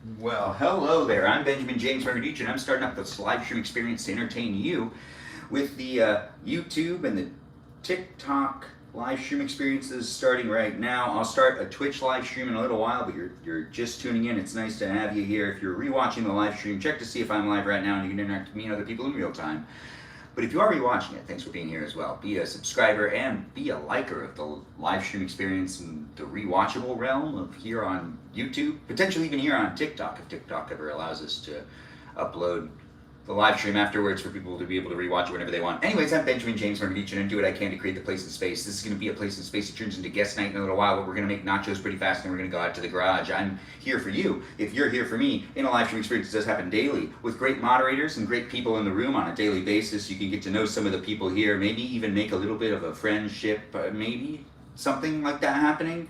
Well, hello there. I'm Benjamin James Magrdichian. I'm starting up this live stream experience to entertain you with the YouTube and the TikTok live stream experiences starting right now. I'll start a Twitch live stream in a little while, but you're just tuning in. It's nice to have you here. If you're rewatching the live stream, check to see if I'm live right now and you can interact with me and other people in real time. But if you are rewatching it, thanks for being here as well. Be a subscriber and be a liker of the live stream experience in the rewatchable realm of here on YouTube, potentially even here on TikTok, if TikTok ever allows us to upload the live stream afterwards for people to be able to rewatch it whenever they want. Anyways, I'm Benjamin James Magrdichian and do what I can to create the place and space. This is going to be a place and space that turns into guest night in a little while, but we're going to make nachos pretty fast and we're going to go out to the garage. I'm here for you. If you're here for me, in a live stream experience, it does happen daily with great moderators and great people in the room on a daily basis. You can get to know some of the people here, maybe even make a little bit of a friendship, maybe something like that happening.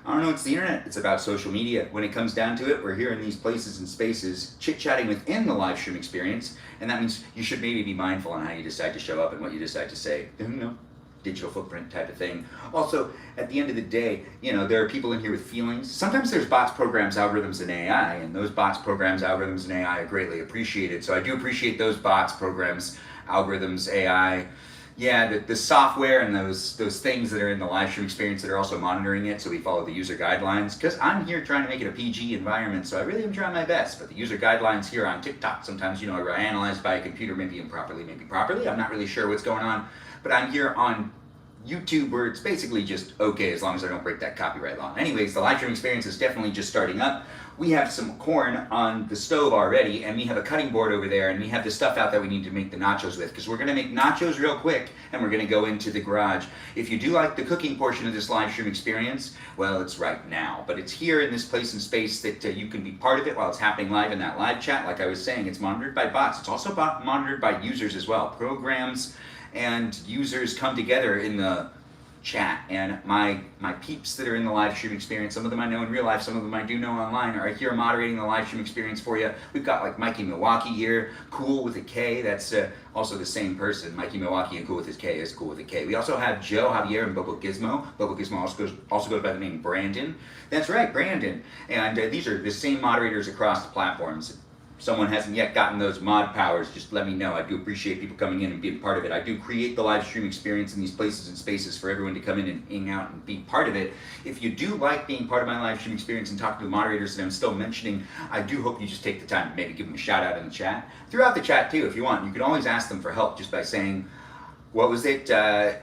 I don't know, it's the internet. It's about social media. When it comes down to it, we're here in these places and spaces, chit-chatting within the live stream experience, and that means you should maybe be mindful on how you decide to show up and what you decide to say. You know, digital footprint type of thing. Also, at the end of the day, there are people in here with feelings. Sometimes there's bots, programs, algorithms, and AI, and those bots, programs, algorithms, and AI are greatly appreciated. So I do appreciate those bots, programs, algorithms, AI. Yeah, the software and those things that are in the live stream experience that are also monitoring it, so we follow the user guidelines, because I'm here trying to make it a PG environment, so I really am trying my best. But the user guidelines here on TikTok sometimes, are analyzed by a computer, maybe improperly, maybe properly. I'm not really sure what's going on, but I'm here on YouTube where it's basically just okay as long as I don't break that copyright law. Anyways, the live stream experience is definitely just starting up. We have some corn on the stove already, and we have a cutting board over there, and we have the stuff out that we need to make the nachos with, because we're going to make nachos real quick, and we're going to go into the garage. If you do like the cooking portion of this live stream experience, well, it's right now, but it's here in this place and space that you can be part of it while it's happening live in that live chat. Like I was saying, it's monitored by bots. It's also monitored by users as well. Programs and users come together in the chat, and my peeps that are in the live stream experience, some of them I know in real life, some of them I do know online, are here moderating the live stream experience for you. We've got like Mikey Milwaukee here, Cool with a K, that's also the same person. Mikey Milwaukee and Cool with his K is Cool with a K. We also have Joe Javier and Bobo Gizmo. Bobo Gizmo also goes by the name Brandon. That's right, Brandon. And these are the same moderators across the platforms. Someone hasn't yet gotten those mod powers, just let me know. I do appreciate people coming in and being part of it. I do create the live stream experience in these places and spaces for everyone to come in and hang out and be part of it. If you do like being part of my live stream experience and talking to the moderators that I'm still mentioning, I do hope you just take the time to maybe give them a shout out in the chat. Throughout the chat too, if you want. You can always ask them for help just by saying, what was it? I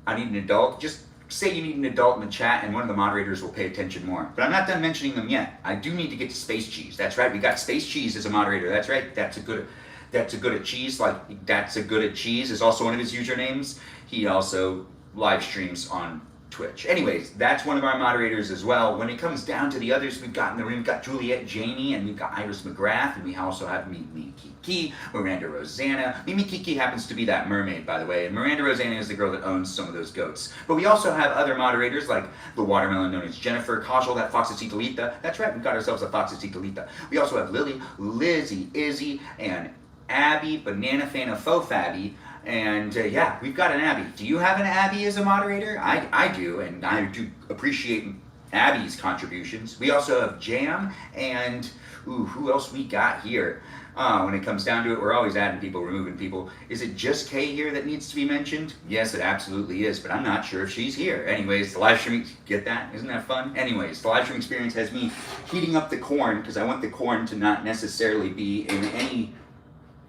need an adult. Just say you need an adult in the chat and one of the moderators will pay attention more. But I'm not done mentioning them yet. I do need to get to Space Cheese. That's right, we got Space Cheese as a moderator. That's right, that's a good at cheese, like that's a good at cheese is also one of his usernames. He also live streams on Twitch. Anyways, that's one of our moderators as well. When it comes down to the others we've got in the room, we've got Juliet Janey, and we've got Iris McGrath, and we also have Mimi Kiki, Miranda Rosanna. Mimi Kiki happens to be that mermaid, by the way, and Miranda Rosanna is the girl that owns some of those goats. But we also have other moderators like the watermelon known as Jennifer, Kajal, that Foxy Lita. That's right, we've got ourselves a Foxy Lita. We also have Lily, Lizzie, Izzy, and Abby, Banana Fan of Faux Fabby. And yeah, we've got an Abby. Do you have an Abby as a moderator? I do, and I do appreciate Abby's contributions. We also have Jam, and who else we got here? When it comes down to it, we're always adding people, removing people. Is it just Kay here that needs to be mentioned? Yes, it absolutely is, but I'm not sure if she's here. Anyways, the live stream, get that? Isn't that fun? Anyways, the live stream experience has me heating up the corn, because I want the corn to not necessarily be in any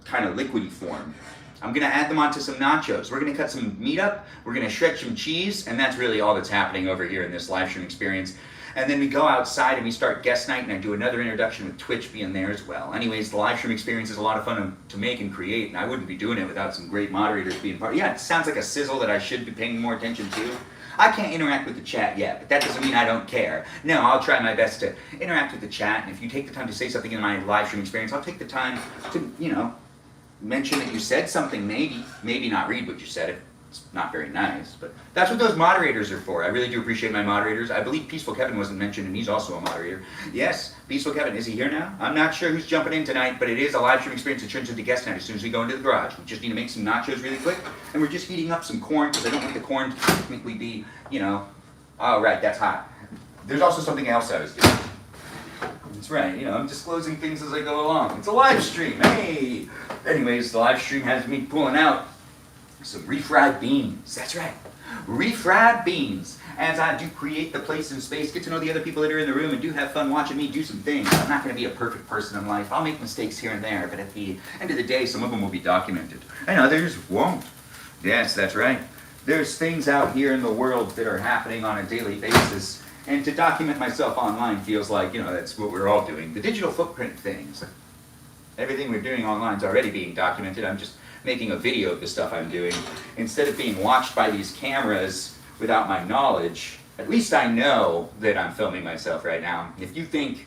kind of liquidy form. I'm gonna add them onto some nachos. We're gonna cut some meat up, we're gonna shred some cheese, and that's really all that's happening over here in this live stream experience. And then we go outside and we start guest night, and I do another introduction with Twitch being there as well. Anyways, the live stream experience is a lot of fun to make and create, and I wouldn't be doing it without some great moderators being part. Yeah, it sounds like a sizzle that I should be paying more attention to. I can't interact with the chat yet, but that doesn't mean I don't care. No, I'll try my best to interact with the chat, and if you take the time to say something in my live stream experience, I'll take the time to, mention that you said something, maybe not read what you said if it's not very nice, but that's what those moderators are for. I really do appreciate my moderators. I believe Peaceful Kevin wasn't mentioned, and he's also a moderator. Yes, Peaceful Kevin, is he here now? I'm not sure who's jumping in tonight, but it is a live stream experience that turns into guest night as soon as we go into the garage. We just need to make some nachos really quick, and we're just heating up some corn, because I don't want the corn to technically be, oh right, that's hot. There's also something else I was doing. That's right. You know, I'm disclosing things as I go along. It's a live stream. Hey! Anyways, the live stream has me pulling out some refried beans. That's right. Refried beans. As I do create the place and space, get to know the other people that are in the room, and do have fun watching me do some things. I'm not going to be a perfect person in life. I'll make mistakes here and there, but at the end of the day, some of them will be documented, and others won't. Yes, that's right. There's things out here in the world that are happening on a daily basis, and to document myself online feels like, you know, that's what we're all doing. The digital footprint things. Everything we're doing online is already being documented. I'm just making a video of the stuff I'm doing. Instead of being watched by these cameras without my knowledge, at least I know that I'm filming myself right now. If you think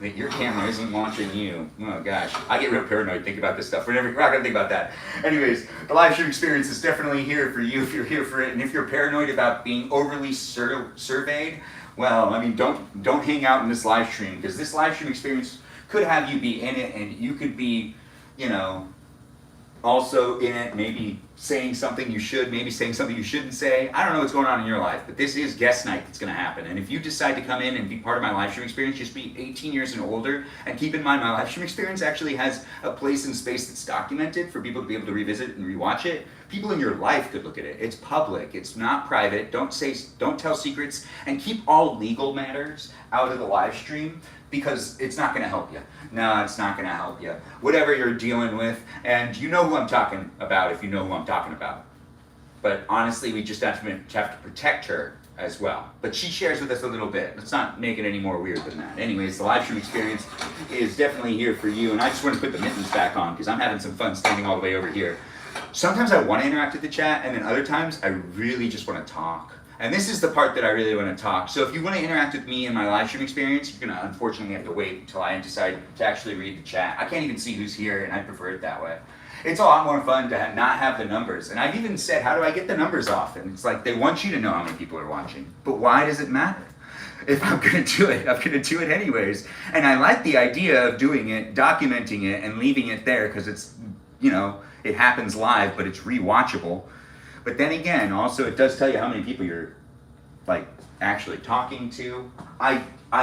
that your camera isn't watching you, oh gosh, I get real paranoid thinking about this stuff. We're not gonna think about that. Anyways, the live stream experience is definitely here for you if you're here for it. And if you're paranoid about being overly surveyed, well, I mean, don't hang out in this live stream, because this live stream experience could have you be in it, and you could be, you know, also in it, maybe saying something you should, maybe saying something you shouldn't say. I don't know what's going on in your life, but this is guest night that's going to happen. And if you decide to come in and be part of my live stream experience, just be 18 years and older. And keep in mind, my live stream experience actually has a place and space that's documented for people to be able to revisit and rewatch it. People in your life could look at it. It's public. It's not private. Don't tell secrets, and keep all legal matters out of the live stream, because it's not going to help you. No, it's not going to help you. Whatever you're dealing with, and you know who I'm talking about if you know who I'm talking about. But honestly, we just have to protect her as well. But she shares with us a little bit. Let's not make it any more weird than that. Anyways, the live stream experience is definitely here for you, and I just want to put the mittens back on because I'm having some fun standing all the way over here. Sometimes I want to interact with the chat, and then other times I really just want to talk. And this is the part that I really want to talk. So if you want to interact with me in my live stream experience, you're going to unfortunately have to wait until I decide to actually read the chat. I can't even see who's here, and I prefer it that way. It's a lot more fun to not have the numbers. And I've even said, how do I get the numbers off? And it's like, they want you to know how many people are watching. But why does it matter? If I'm going to do it, I'm going to do it anyways. And I like the idea of doing it, documenting it, and leaving it there, because it's, you know, it happens live, but it's rewatchable. But then again, also it does tell you how many people you're like actually talking to. I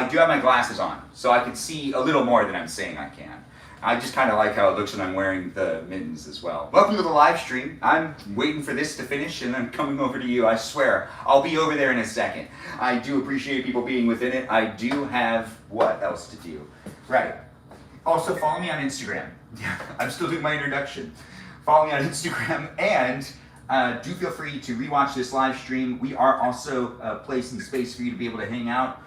do have my glasses on, so I can see a little more than I'm saying I can. I just kind of like how it looks when I'm wearing the mittens as well. Welcome to the live stream. I'm waiting for this to finish and then coming over to you. I swear, I'll be over there in a second. I do appreciate people being within it. I do have what else to do? Right. Also, follow me on Instagram. I'm still doing my introduction. Follow me on Instagram, and do feel free to rewatch this live stream. We are also a place and space for you to be able to hang out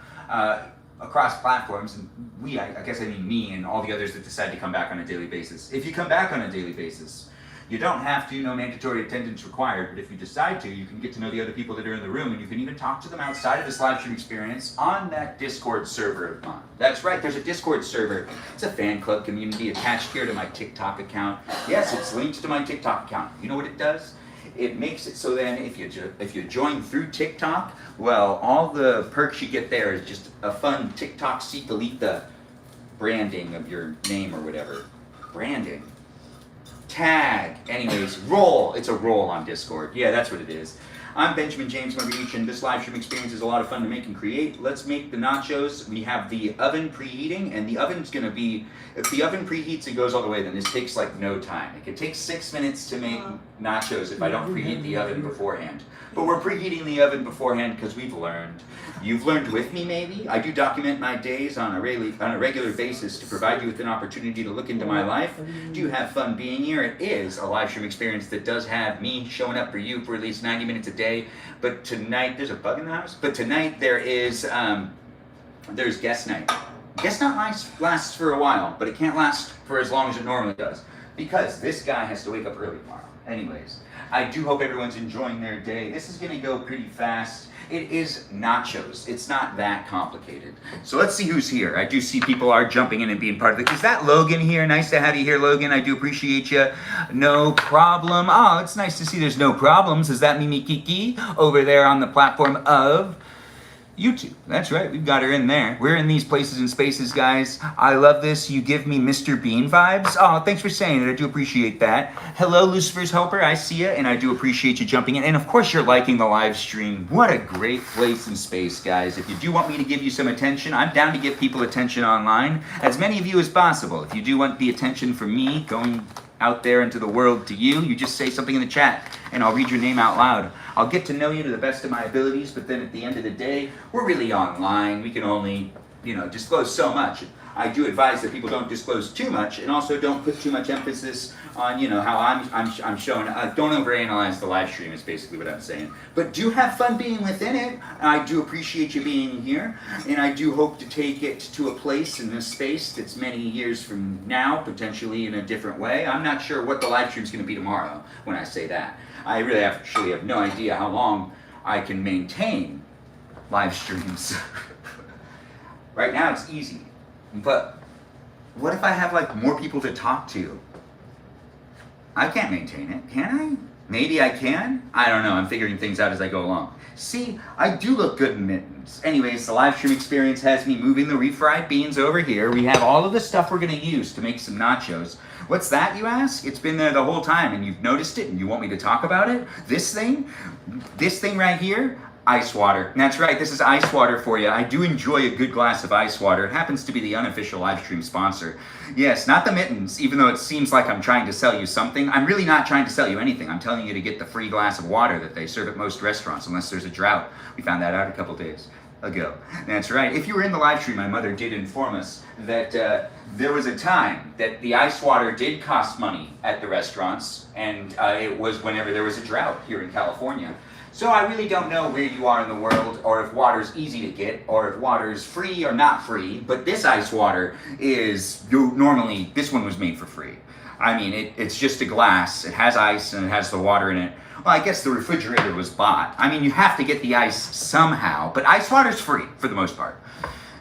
across platforms. And we, I guess I mean me and all the others that decide to come back on a daily basis. If you come back on a daily basis, you don't have to, no mandatory attendance required, but if you decide to, you can get to know the other people that are in the room, and you can even talk to them outside of this live stream experience on that Discord server of mine. That's right, there's a Discord server. It's a fan club community attached here to my TikTok account. Yes, it's linked to my TikTok account. You know what it does? It makes it so then if you join through TikTok, well, all the perks you get there is just a fun TikTok delete the branding of your name or whatever. Branding. Tag. Anyways, roll. It's a roll on Discord. Yeah, that's what it is. I'm Benjamin James Magrdichian. This live stream experience is a lot of fun to make and create. Let's make the nachos. We have the oven preheating, and the oven's going to be, if the oven preheats and goes all the way, then this takes like no time. It could take 6 minutes to make nachos if I don't preheat the oven beforehand. But we're preheating the oven beforehand because we've learned. You've learned with me, maybe. I do document my days on a regular basis to provide you with an opportunity to look into my life. Do you have fun being here? It is a live stream experience that does have me showing up for you for at least 90 minutes a day. But tonight, there's a bug in the house. But tonight there is, there's guest night. Guest night lasts for a while, but it can't last for as long as it normally does, because this guy has to wake up early tomorrow. Anyways, I do hope everyone's enjoying their day. This is gonna go pretty fast. It is nachos. It's not that complicated. So let's see who's here. I do see people are jumping in and being part of it. Is that Logan here? Nice to have you here, Logan. I do appreciate you. No problem. Oh, it's nice to see there's no problems. Is that Mimi Kiki over there on the platform of YouTube. That's right. We've got her in there. We're in these places and spaces, guys. I love this. You give me Mr. Bean vibes. Oh, thanks for saying it. I do appreciate that. Hello, Lucifer's Helper. I see you, and I do appreciate you jumping in. And of course, you're liking the live stream. What a great place and space, guys. If you do want me to give you some attention, I'm down to give people attention online. As many of you as possible. If you do want the attention from me going out there into the world to you, you just say something in the chat, and I'll read your name out loud. I'll get to know you to the best of my abilities, but then at the end of the day, we're really online. We can only, disclose so much. I do advise that people don't disclose too much, and also don't put too much emphasis on, how I'm showing. Don't overanalyze the live stream is basically what I'm saying. But do have fun being within it. I do appreciate you being here, and I do hope to take it to a place in this space that's many years from now, potentially in a different way. I'm not sure what the live stream is going to be tomorrow when I say that. I really actually have no idea how long I can maintain live streams. Right now it's easy. But what if I have more people to talk to? I can't maintain it, can I? Maybe I can? I don't know, I'm figuring things out as I go along. See, I do look good in mittens. Anyways, the live stream experience has me moving the refried beans over here. We have all of the stuff we're gonna use to make some nachos. What's that, you ask? It's been there the whole time and you've noticed it and you want me to talk about it? This thing right here, ice water. That's right, this is ice water for you. I do enjoy a good glass of ice water. It happens to be the unofficial live stream sponsor. Yes, not the mittens, even though it seems like I'm trying to sell you something. I'm really not trying to sell you anything. I'm telling you to get the free glass of water that they serve at most restaurants, unless there's a drought. We found that out a couple days ago. That's right. If you were in the live stream, my mother did inform us that there was a time that the ice water did cost money at the restaurants, and it was whenever there was a drought here in California. So I really don't know where you are in the world, or if water's easy to get, or if water's free or not free, but this ice water is, normally, this one was made for free. I mean, it's just a glass, it has ice, and it has the water in it. Well, I guess the refrigerator was bought. I mean, you have to get the ice somehow, but ice water's free, for the most part.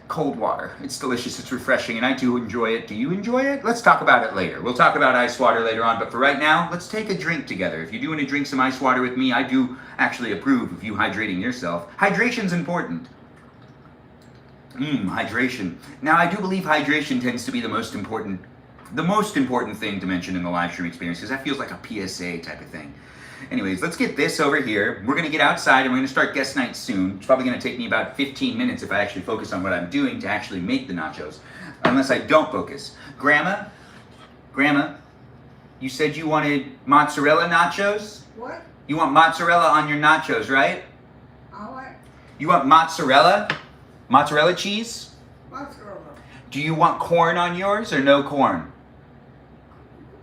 Cold water, it's delicious, it's refreshing, and I do enjoy it. Do you enjoy it? Let's talk about it later. We'll talk about ice water later on, but for right now, let's take a drink together. If you do want to drink some ice water with me, I do actually approve of you hydrating yourself. Hydration's important. Hydration. Now, I do believe hydration tends to be the most important thing to mention in the live stream experience, because that feels like a PSA type of thing. Anyways, let's get this over here. We're going to get outside and we're going to start guest night soon. It's probably going to take me about 15 minutes if I actually focus on what I'm doing to actually make the nachos. Unless I don't focus. Grandma, you said you wanted mozzarella nachos? What? You want mozzarella on your nachos, right? What? You want mozzarella? Mozzarella cheese? Mozzarella. Do you want corn on yours or no corn?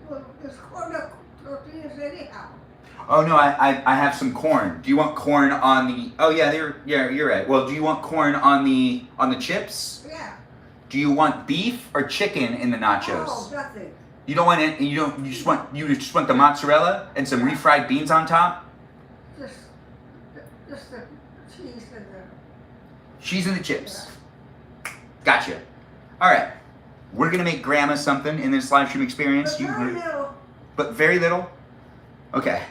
Well, there's corn tortillas anyhow. Oh no, I have some corn. Do you want corn on the? Oh yeah, you're right. Well, do you want corn on the chips? Yeah. Do you want beef or chicken in the nachos? Oh, nothing. You don't want it. You just want the mozzarella and some refried beans on top. Just the cheese and the. Cheese and the chips. Gotcha. All right, we're gonna make Grandma something in this live stream experience. But very little. But very little. Okay.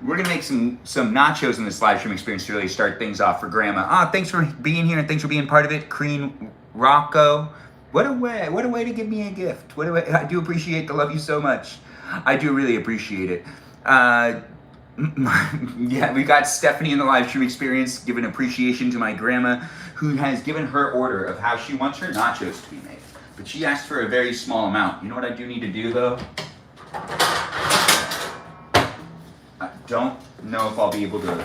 We're gonna make some nachos in this live stream experience to really start things off for Grandma. Thanks for being here and thanks for being part of it, Crean Rocco. What a way to give me a gift. I do appreciate the love you so much. I do really appreciate it. Yeah, we got Stephanie in the live stream experience giving appreciation to my grandma, who has given her order of how she wants her nachos to be made. But she asked for a very small amount. You know what I do need to do though? I don't know if I'll be able to.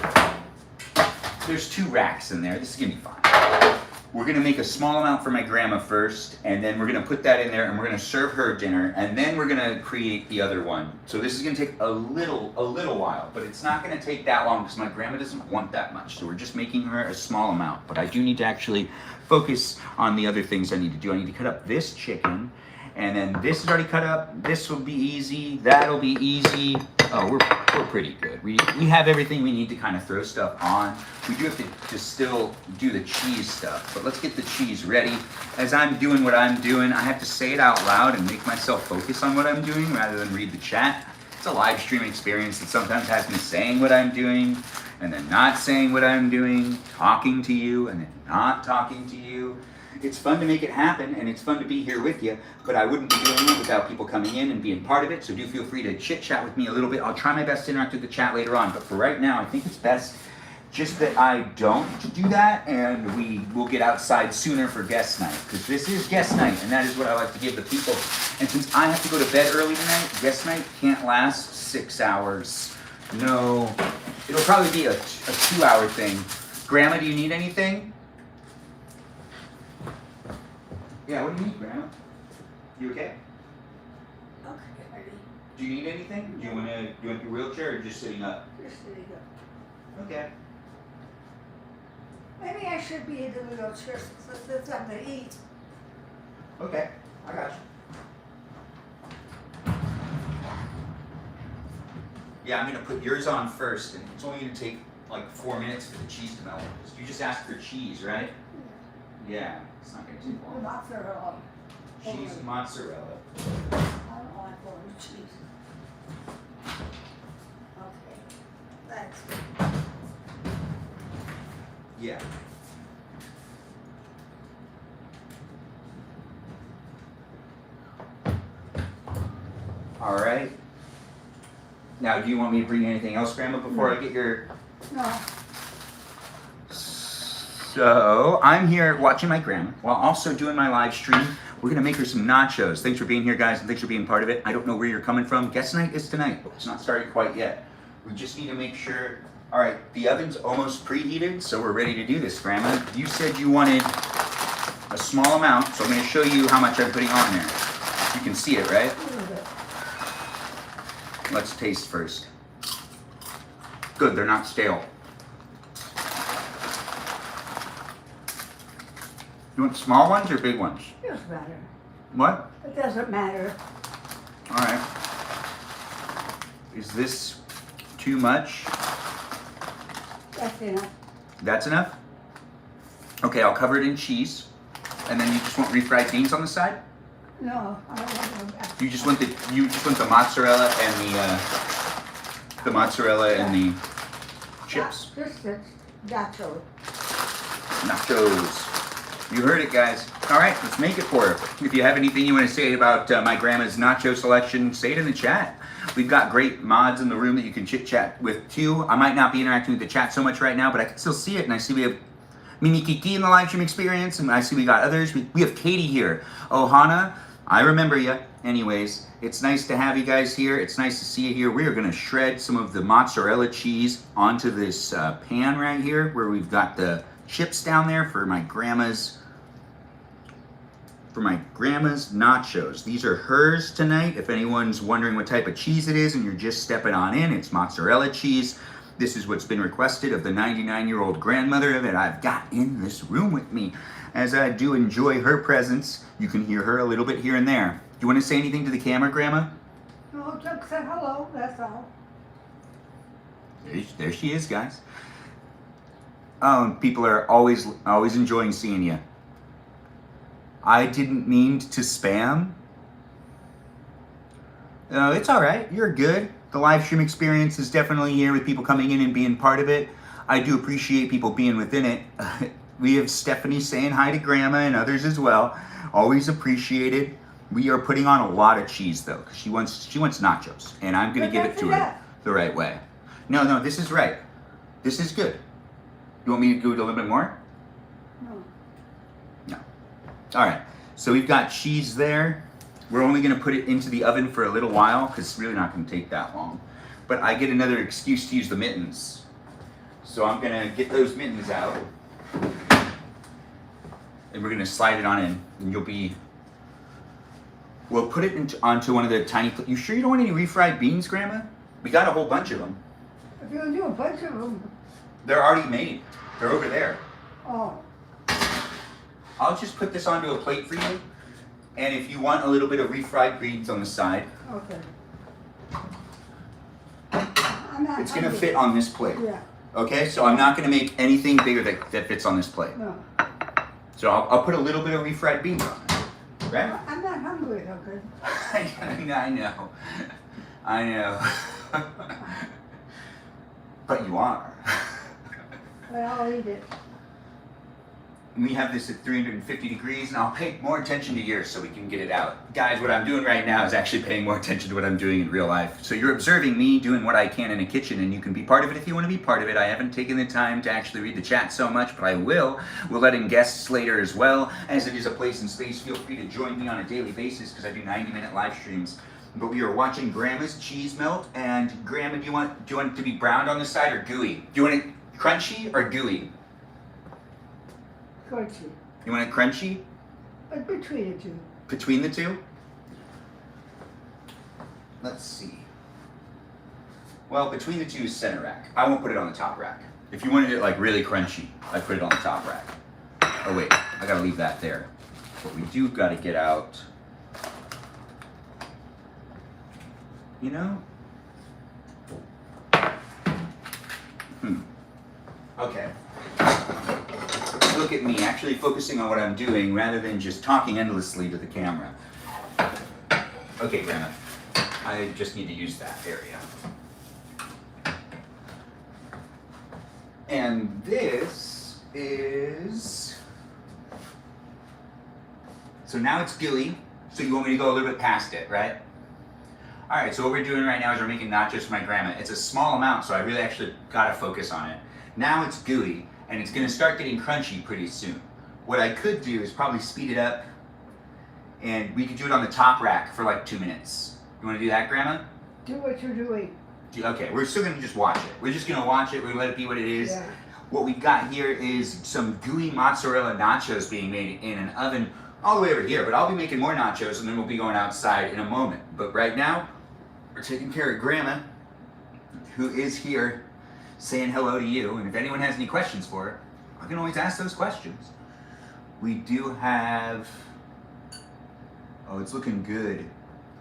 There's 2 racks in there. This is gonna be fine. We're gonna make a small amount for my grandma first, and then we're gonna put that in there, and we're gonna serve her dinner, and then we're gonna create the other one. So this is gonna take a little while, but it's not gonna take that long because my grandma doesn't want that much. So we're just making her a small amount, but I do need to actually focus on the other things I need to do. I need to cut up this chicken, and then this is already cut up. This will be easy. That'll be easy. Oh, we're pretty good. We have everything we need to kind of throw stuff on. We do have to still do the cheese stuff, but let's get the cheese ready. As I'm doing what I'm doing, I have to say it out loud and make myself focus on what I'm doing rather than read the chat. It's a live stream experience that sometimes has me saying what I'm doing and then not saying what I'm doing, talking to you, and then not talking to you. It's fun to make it happen, and it's fun to be here with you, but I wouldn't be doing it without people coming in and being part of it, so do feel free to chit-chat with me a little bit. I'll try my best to interact with the chat later on, but for right now, I think it's best just that I don't do that, and we will get outside sooner for guest night, because this is guest night, and that is what I like to give the people. And since I have to go to bed early tonight, guest night can't last 6 hours. No, it'll probably be a 2-hour thing. Grandma, do you need anything? Yeah, what do you need, Grandma? You okay? Okay, honey. Do you need anything? Do you want your wheelchair or just sitting up? Just sitting up. Okay. Maybe I should be in the wheelchair since it's something to eat. Okay, I got you. Yeah, I'm gonna put yours on first, and it's only gonna take like 4 minutes for the cheese to melt. You just asked for cheese, right? Yeah, it's not gonna take The long. mozzarella. Cheese and mozzarella. I don't like all the cheese. Okay, thanks. Yeah. All right. Now, do you want me to bring anything else, Grandma, before I get your... No, So, I'm here watching my grandma while also doing my live stream. We're gonna make her some nachos. Thanks for being here, guys, and thanks for being part of it. I don't know where you're coming from. Guest night is tonight, but it's not started quite yet. We just need to make sure... All right, the oven's almost preheated, so we're ready to do this, Grandma. You said you wanted a small amount, so I'm gonna show you how much I'm putting on there. You can see it, right? a little bit. Let's taste first. Good, they're not stale. You want small ones or big ones? It doesn't matter. What? It doesn't matter. All right. Is this too much? That's enough. That's enough? Okay, I'll cover it in cheese. And then you just want refried beans on the side? No, I don't want that. You just want the mozzarella and the chips. Just it's nacho. Nachos. You heard it, guys. All right, let's make it for her. If you have anything you want to say about my grandma's nacho selection, say it in the chat. We've got great mods in the room that you can chit-chat with, too. I might not be interacting with the chat so much right now, but I can still see it, and I see we have Mini Kiki in the live stream experience, and I see we got others. We have Katie here. Oh, Hannah, I remember you. Anyways, it's nice to have you guys here. It's nice to see you here. We are going to shred some of the mozzarella cheese onto this pan right here, where we've got the chips down there for my grandma's nachos. These are hers tonight. If anyone's wondering what type of cheese it is and you're just stepping on in, it's mozzarella cheese. This is what's been requested of the 99-year-old grandmother that I've got in this room with me. As I do enjoy her presence, you can hear her a little bit here and there. Do you want to say anything to the camera, Grandma? No, just say hello, that's all. There she is, guys. People are always enjoying seeing you. I didn't mean to spam. It's all right. You're good. The live stream experience is definitely here with people coming in and being part of it. I do appreciate people being within it. We have Stephanie saying hi to Grandma and others as well. Always appreciated. We are putting on a lot of cheese though, because she wants nachos, and I'm gonna give it to her the right way. No, this is right. This is good. You want me to do it a little bit more? No. All right, so we've got cheese there. We're only gonna put it into the oven for a little while because it's really not gonna take that long. But I get another excuse to use the mittens. So I'm gonna get those mittens out. And we're gonna slide it on in, and we'll put it onto one of the tiny, you sure you don't want any refried beans, Grandma? We got a whole bunch of them. If you're gonna do a bunch of them, They're already made. They're over there. oh, I'll just put this onto a plate for you. And if you want a little bit of refried beans on the side, okay. I'm not it's gonna hungry. fit on this plate. Yeah, Okay, so I'm not gonna make anything bigger that fits on this plate. no. So I'll put a little bit of refried beans on it. Right? I'm not hungry, okay? I know. But you are. but I'll eat it. We have this at 350 degrees, and I'll pay more attention to yours so we can get it out. Guys, what I'm doing right now is actually paying more attention to what I'm doing in real life. So you're observing me doing what I can in a kitchen, and you can be part of it if you want to be part of it. I haven't taken the time to actually read the chat so much, but I will. We'll let in guests later as well. As it is a place and space, feel free to join me on a daily basis because I do 90-minute live streams. But we are watching Grandma's cheese melt, and Grandma, do you want it to be browned on the side or gooey? Do you want it crunchy or gooey? Crunchy. You want it crunchy? But between the two. Between the two? Let's see. Well, between the two is center rack. I won't put it on the top rack. If you wanted it like really crunchy, I'd put it on the top rack. Oh wait, I gotta leave that there. But we do gotta get out, you know? Okay. Look at me, actually focusing on what I'm doing rather than just talking endlessly to the camera. Okay, Grandma, I just need to use that area. And this is... So now it's gooey, so you want me to go a little bit past it, right? All right, so what we're doing right now is we're making nachos for my grandma. It's a small amount, so I really actually gotta focus on it. Now it's gooey, and it's gonna start getting crunchy pretty soon. What I could do is probably speed it up, and we could do it on the top rack for like 2 minutes. You wanna do that, Grandma? Do what you're doing. Okay, we're still gonna just watch it. We're just gonna watch it, we're gonna let it be what it is. Yeah. What we've got here is some gooey mozzarella nachos being made in an oven all the way over here, but I'll be making more nachos and then we'll be going outside in a moment. But right now, we're taking care of Grandma, who is here saying hello to you, and if anyone has any questions for her, I can always ask those questions. We do have, oh, it's looking good.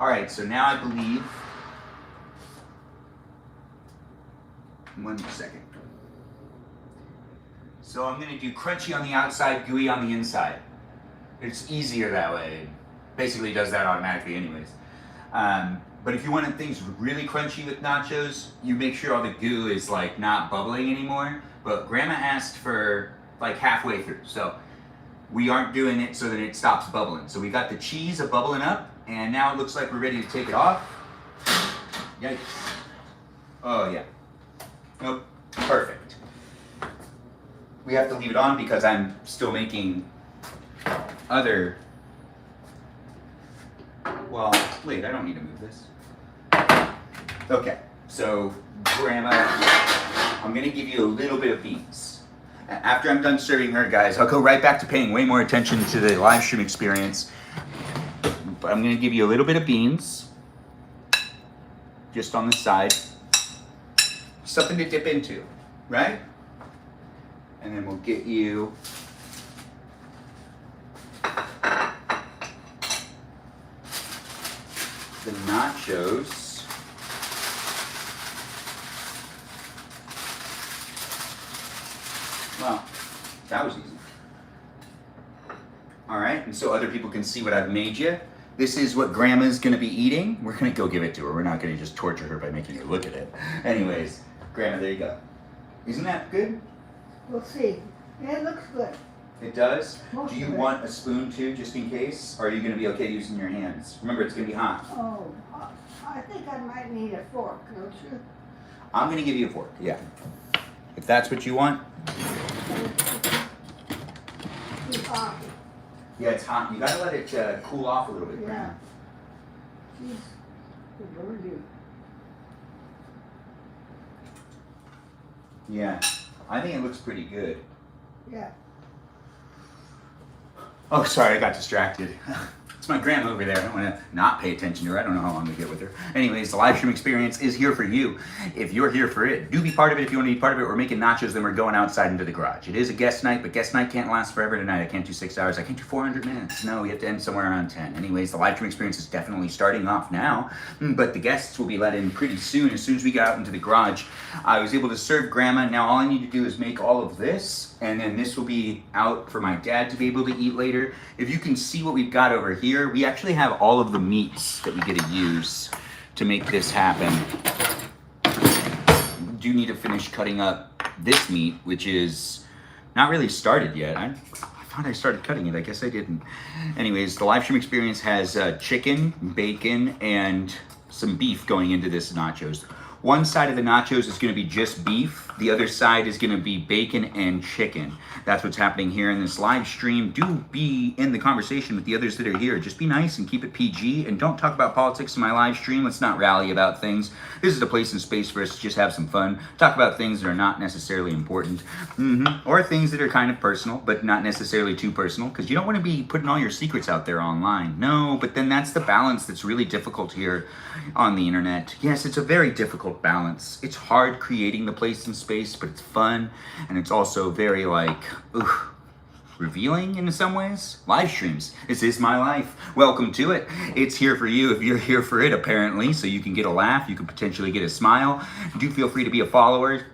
All right, so now I believe, 1 second. So I'm gonna do crunchy on the outside, gooey on the inside. It's easier that way. Basically does that automatically anyways. But if you wanted things really crunchy with nachos, you make sure all the goo is like not bubbling anymore. But Grandma asked for like halfway through. So we aren't doing it so that it stops bubbling. So we got the cheese bubbling up, and now it looks like we're ready to take it off. Yikes. Oh yeah. Nope, perfect. We have to leave it on because I'm still making other, well, wait, I don't need to move this. Okay, so Grandma, I'm gonna give you a little bit of beans. After I'm done serving her, guys, I'll go right back to paying way more attention to the live stream experience. But I'm gonna give you a little bit of beans, just on the side. Something to dip into, right? And then we'll get you the nachos. Well, that was easy. All right, and so other people can see what I've made you. This is what Grandma's gonna be eating. We're gonna go give it to her. We're not gonna just torture her by making her look at it. Anyways, Grandma, there you go. Isn't that good? We'll see. Yeah, it looks good. It does? Most Do you of it. want a spoon too, just in case? Or are you gonna be okay using your hands? Remember, it's gonna be hot. Oh, I think I might need a fork, don't you? I'm gonna give you a fork, yeah. If that's what you want. Too hot. Yeah, it's hot. You gotta let it cool off a little bit. Yeah. Jeez, it burned you. Yeah, I think it looks pretty good. Yeah. Oh, sorry, I got distracted. It's my grandma over there. I don't want to not pay attention to her. I don't know how long to get with her. Anyways, the live stream experience is here for you. If you're here for it, do be part of it. If you want to be part of it, we're making nachos, then we're going outside into the garage. It is a guest night, but guest night can't last forever tonight. I can't do 6 hours. I can't do 400 minutes. No, we have to end somewhere around 10. Anyways, the live stream experience is definitely starting off now, but the guests will be let in pretty soon. As soon as we get out into the garage, I was able to serve Grandma. Now all I need to do is make all of this, and then this will be out for my dad to be able to eat later. If you can see what we've got over here, we actually have all of the meats that we get to use to make this happen. We do need to finish cutting up this meat, which is not really started yet. I thought I started cutting it. I guess I didn't. Anyways, the live stream experience has chicken, bacon, and some beef going into this nachos. One side of the nachos is going to be just beef. The other side is going to be bacon and chicken. That's what's happening here in this live stream. Do be in the conversation with the others that are here. Just be nice and keep it PG, and don't talk about politics in my live stream. Let's not rally about things. This is a place and space for us to just have some fun. Talk about things that are not necessarily important. Or things that are kind of personal, but not necessarily too personal, because you don't want to be putting all your secrets out there online. No, but then that's the balance that's really difficult here on the internet. Yes, it's a very difficult balance. It's hard creating the place and space, but it's fun, and it's also very revealing in some ways. Live streams. This is my life. Welcome to it. It's here for you if you're here for it, apparently, so you can get a laugh, you can potentially get a smile. Do feel free to be a follower.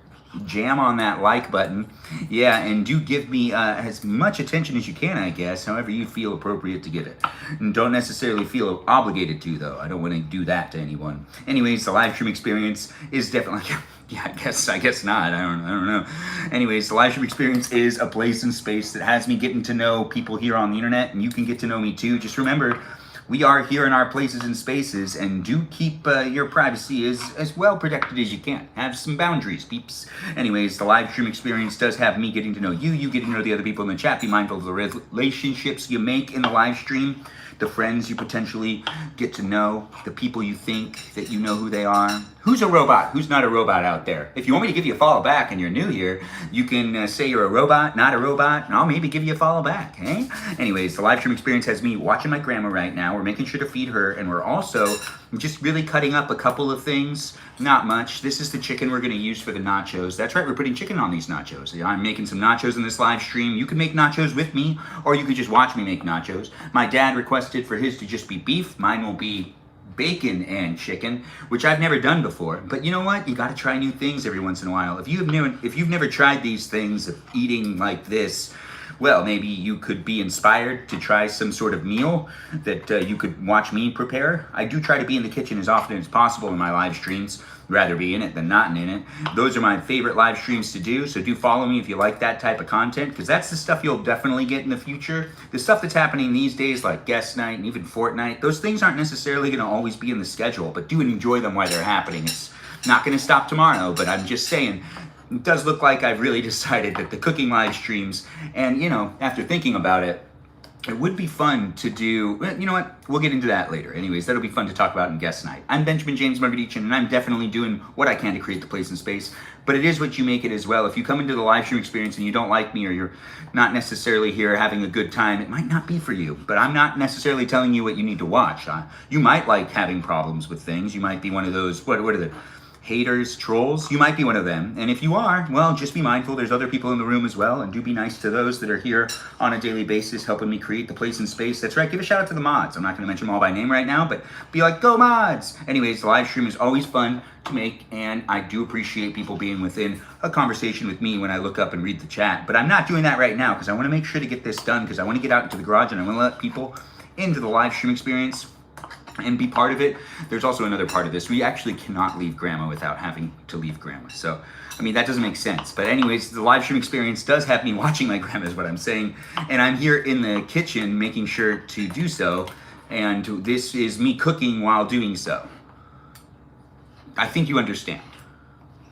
Jam on that like button. Yeah, and do give me as much attention as you can, I guess, however you feel appropriate to give it. And don't necessarily feel obligated to, though. I don't want to do that to anyone. Anyways, the live stream experience is definitely... Yeah, I guess not. I don't know. Anyways, the live stream experience is a place and space that has me getting to know people here on the internet, and you can get to know me too. Just remember, we are here in our places and spaces, and do keep your privacy as well protected as you can. Have some boundaries, peeps. Anyways, the live stream experience does have me getting to know you. You getting to know the other people in the chat. Be mindful of the relationships you make in the live stream, the friends you potentially get to know, the people you think that you know who they are. Who's a robot? Who's not a robot out there? If you want me to give you a follow back and you're new here, you can say you're a robot, not a robot, and I'll maybe give you a follow back, eh? Anyways, the live stream experience has me watching my grandma right now. We're making sure to feed her, and we're also just really cutting up a couple of things. Not much. This is the chicken we're going to use for the nachos. That's right, we're putting chicken on these nachos. Yeah, I'm making some nachos in this live stream. You can make nachos with me, or you could just watch me make nachos. My dad requested for his to just be beef. Mine will be bacon and chicken, which I've never done before. But you know what? You got to try new things every once in a while. If you've never tried these things of eating like this, well, maybe you could be inspired to try some sort of meal that you could watch me prepare. I do try to be in the kitchen as often as possible in my live streams. Rather be in it than not in it. Those are my favorite live streams to do, so do follow me if you like that type of content, because that's the stuff you'll definitely get in the future. The stuff that's happening these days, like Guest Night and even Fortnite, those things aren't necessarily going to always be in the schedule, but do enjoy them while they're happening. It's not going to stop tomorrow, but I'm just saying, it does look like I've really decided that the cooking live streams, and after thinking about it, it would be fun to do, you know what, we'll get into that later. Anyways, that'll be fun to talk about in Guest Night. I'm Benjamin James Magrdichian, and I'm definitely doing what I can to create the place and space, but it is what you make it as well. If you come into the live stream experience and you don't like me, or you're not necessarily here having a good time, it might not be for you, but I'm not necessarily telling you what you need to watch. You might like having problems with things. You might be one of those, what are the haters, trolls? You might be one of them. And if you are, well, just be mindful. There's other people in the room as well, and do be nice to those that are here on a daily basis helping me create the place and space. That's right, give a shout out to the mods. I'm not going to mention them all by name right now, but be like, go mods! Anyways, the live stream is always fun to make, and I do appreciate people being within a conversation with me when I look up and read the chat. But I'm not doing that right now because I want to make sure to get this done, because I want to get out into the garage and I want to let people into the live stream experience and be part of it. There's also another part of this. We actually cannot leave grandma without having to leave grandma. So, I mean, that doesn't make sense. But anyways, the live stream experience does have me watching my grandma is what I'm saying. And I'm here in the kitchen making sure to do so. And this is me cooking while doing so. I think you understand.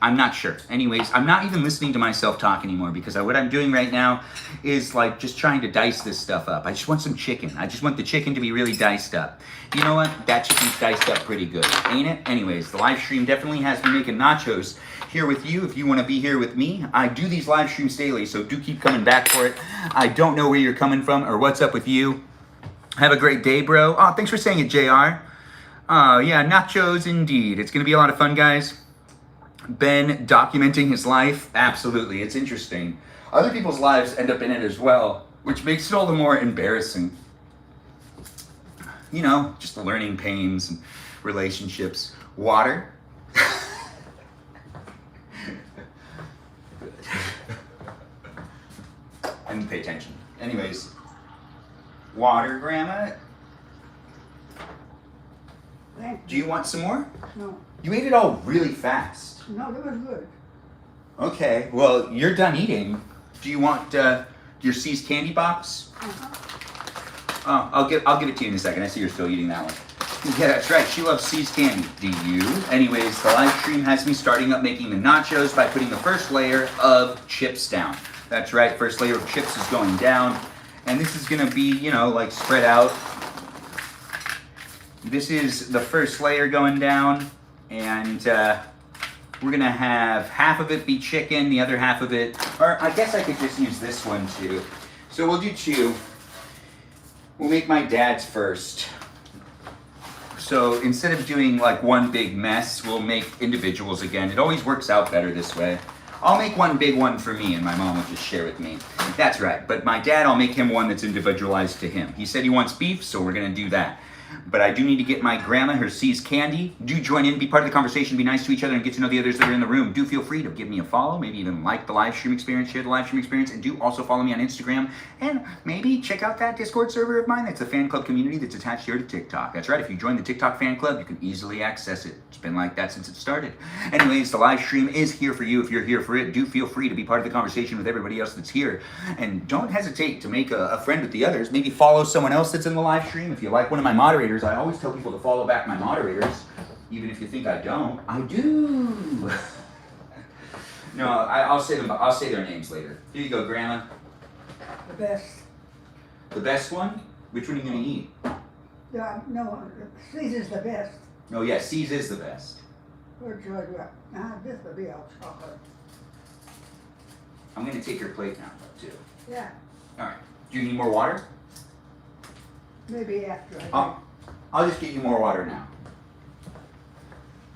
I'm not sure. Anyways, I'm not even listening to myself talk anymore, because what I'm doing right now is like just trying to dice this stuff up. I just want some chicken. I just want the chicken to be really diced up. You know what? That chicken's diced up pretty good, ain't it? Anyways, the live stream definitely has me making nachos here with you if you want to be here with me. I do these live streams daily, so do keep coming back for it. I don't know where you're coming from or what's up with you. Have a great day, bro. Oh, thanks for saying it, JR. Oh, yeah, nachos indeed. It's going to be a lot of fun, guys. Ben documenting his life, absolutely, it's interesting. Other people's lives end up in it as well, which makes it all the more embarrassing. You know, just the learning pains and relationships. Water. I didn't pay attention. Anyways, water, Grandma. Do you want some more? No. You ate it all really fast. No, that was good. Okay, well, you're done eating. Do you want your C's candy box? Oh, I'll give it to you in a second. I see you're still eating that one. Yeah, that's right. She loves C's candy. Do you? Anyways, the live stream has me starting up making the nachos by putting the first layer of chips down. That's right. First layer of chips is going down. And this is going to be, you know, like spread out. This is the first layer going down. And we're going to have half of it be chicken, the other half of it, or I guess I could just use this one too. So we'll do two. We'll make my dad's first. So instead of doing like one big mess, we'll make individuals again. It always works out better this way. I'll make one big one for me and my mom will just share with me. That's right, but my dad, I'll make him one that's individualized to him. He said he wants beef, so we're gonna do that. But I do need to get my grandma her C's candy. Do join in, be part of the conversation, be nice to each other, and get to know the others that are in the room. Do feel free to give me a follow, maybe even like the live stream experience, share the live stream experience, and do also follow me on Instagram. And maybe check out that Discord server of mine. That's a fan club community that's attached here to TikTok. That's right, if you join the TikTok fan club, you can easily access it. It's been like that since it started. Anyways, the live stream is here for you if you're here for it. Do feel free to be part of the conversation with everybody else that's here. And don't hesitate to make a friend with the others. Maybe follow someone else that's in the live stream. If you like one of my moderators, I always tell people to follow back my moderators, even if you think I don't. I do. No, I'll say them. I'll say their names later. Here you go, Grandma. The best. The best one? Which one are you gonna eat? No, Caesar's the best. Oh yeah, C's is the best. Or George, this would be all chocolate. I'm gonna take your plate now, too. Yeah, All right. Do you need more water? maybe after I I'll just get you more water now.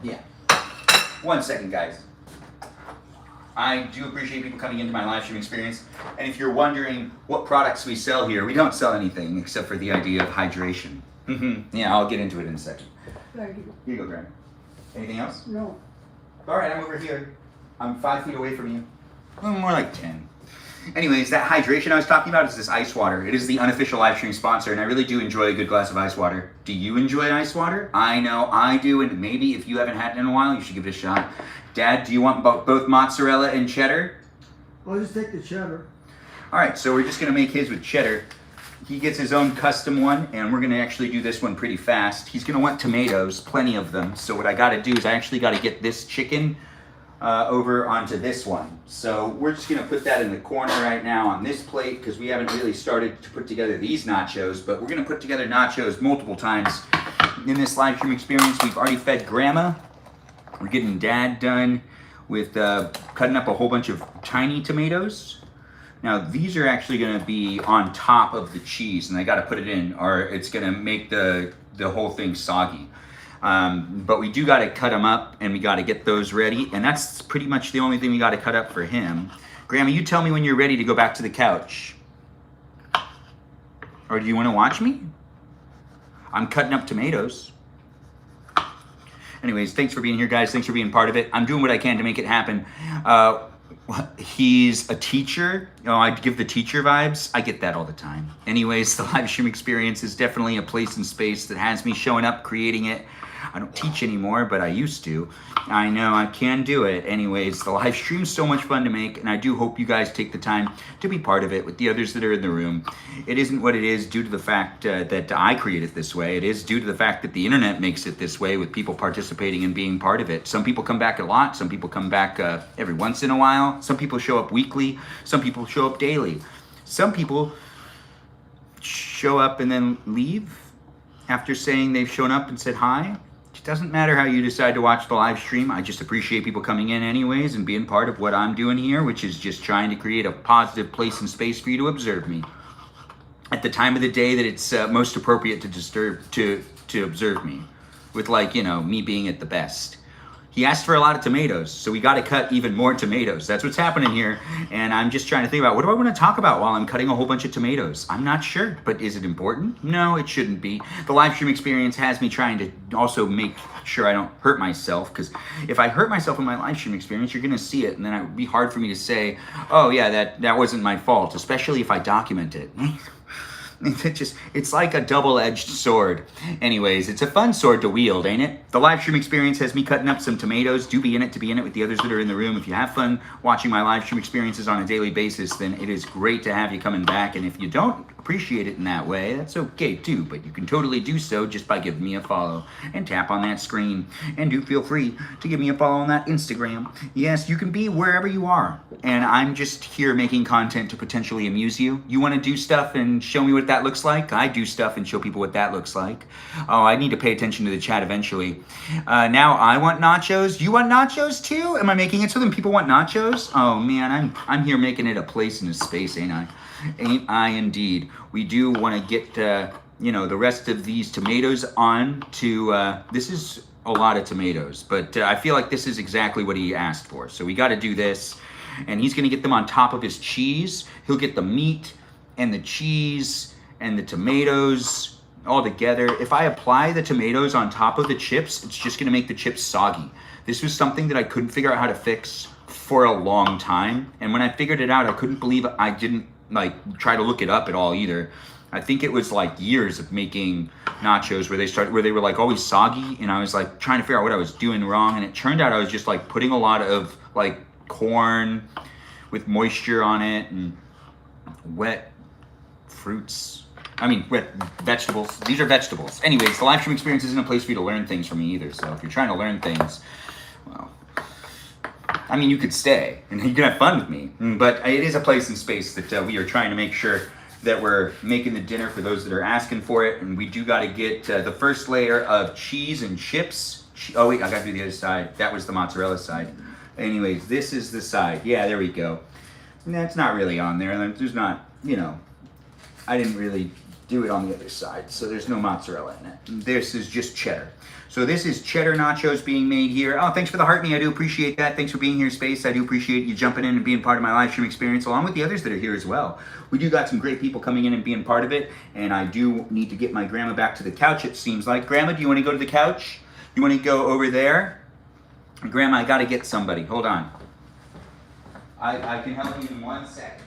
Yeah. 1 second, guys. I do appreciate people coming into my live stream experience. And if you're wondering what products we sell here, we don't sell anything except for the idea of hydration. Yeah, I'll get into it in a second. Thank you. Here you go, Grandma. Anything else? No, All right, I'm over here. I'm 5 feet away from you. Well, more like 10. Anyways, that hydration I was talking about is this ice water. It is the unofficial live stream sponsor, and I really do enjoy a good glass of ice water. Do you enjoy ice water? I know I do, and maybe if you haven't had it in a while, you should give it a shot. Dad, do you want both mozzarella and cheddar? I'll just take the cheddar. All right, so we're just gonna make his with cheddar. He gets his own custom one, and we're gonna actually do this one pretty fast. He's gonna want tomatoes, plenty of them. So what I gotta do is I actually gotta get this chicken over onto this one. So we're just gonna put that in the corner right now on this plate because we haven't really started to put together these nachos, but we're gonna put together nachos multiple times in this live stream experience. We've already fed Grandma. We're getting Dad done with cutting up a whole bunch of tiny tomatoes. Now these are actually gonna be on top of the cheese, and I gotta put it in or it's gonna make the whole thing soggy. But we do got to cut them up and we got to get those ready. And that's pretty much the only thing we got to cut up for him. Grandma, you tell me when you're ready to go back to the couch. Or do you want to watch me? I'm cutting up tomatoes. Anyways, thanks for being here, guys. Thanks for being part of it. I'm doing what I can to make it happen. He's a teacher. You know, I give the teacher vibes. I get that all the time. Anyways, the live stream experience is definitely a place and space that has me showing up, creating it. I don't teach anymore, but I used to. I know I can do it. Anyways, the live stream's so much fun to make, and I do hope you guys take the time to be part of it with the others that are in the room. It isn't what it is due to the fact that I create it this way. It is due to the fact that the internet makes it this way with people participating and being part of it. Some people come back a lot. Some people come back every once in a while. Some people show up weekly. Some people show up daily. Some people show up and then leave after saying they've shown up and said hi. It doesn't matter how you decide to watch the live stream. I just appreciate people coming in anyways and being part of what I'm doing here, which is just trying to create a positive place and space for you to observe me at the time of the day that it's most appropriate to observe me, with, like, you know, me being at the best. He asked for a lot of tomatoes, so we got to cut even more tomatoes. That's what's happening here, and I'm just trying to think about what do I want to talk about while I'm cutting a whole bunch of tomatoes. I'm not sure, but is it important? No, it shouldn't be. The live stream experience has me trying to also make sure I don't hurt myself, because if I hurt myself in my live stream experience, you're going to see it, and then it would be hard for me to say, oh yeah, that wasn't my fault, especially if I document it. It's like a double-edged sword. Anyways, it's a fun sword to wield, ain't it? The live stream experience has me cutting up some tomatoes. Do be in it to be in it with the others that are in the room. If you have fun watching my live stream experiences on a daily basis, then it is great to have you coming back. And if you don't appreciate it in that way, that's okay too. But you can totally do so just by giving me a follow and tap on that screen. And do feel free to give me a follow on that Instagram. Yes, you can be wherever you are. And I'm just here making content to potentially amuse you. You want to do stuff and show me what that looks like? I do stuff and show people what that looks like. Oh, I need to pay attention to the chat eventually. Now I want nachos. You want nachos too? Am I making it so that people want nachos? Oh man, I'm here making it a place and a space, ain't I? Ain't I indeed? We do want to get the rest of these tomatoes on to. This is a lot of tomatoes, but I feel like this is exactly what he asked for. So we got to do this, and he's going to get them on top of his cheese. He'll get the meat and the cheese and the tomatoes all together. If I apply the tomatoes on top of the chips, it's just going to make the chips soggy. This was something that I couldn't figure out how to fix for a long time, and when I figured it out, I couldn't believe I didn't try to look it up at all either. I think it was like years of making nachos where they were like always soggy, and I was like trying to figure out what I was doing wrong, and it turned out I was just like putting a lot of like corn with moisture on it and wet fruits. Wet vegetables. These are vegetables. Anyways, the live stream experience isn't a place for you to learn things from me either, so if you're trying to learn things, well, you could stay and you can have fun with me, but it is a place and space that we are trying to make sure that we're making the dinner for those that are asking for it, and we do got to get the first layer of cheese and chips. Oh wait, I got to do the other side. That was the mozzarella side. Anyways, this is the side. Yeah, there we go. And that's not really on there. There's not, I didn't really do it on the other side, so there's no mozzarella in it. This is just cheddar. So this is cheddar nachos being made here. Oh, thanks for the heart me. I do appreciate that. Thanks for being here, Space. I do appreciate you jumping in and being part of my live stream experience, along with the others that are here as well. We do got some great people coming in and being part of it, and I do need to get my grandma back to the couch, it seems like. Grandma, do you want to go to the couch? You want to go over there? Grandma, I got to get somebody. Hold on. I can help you in 1 second.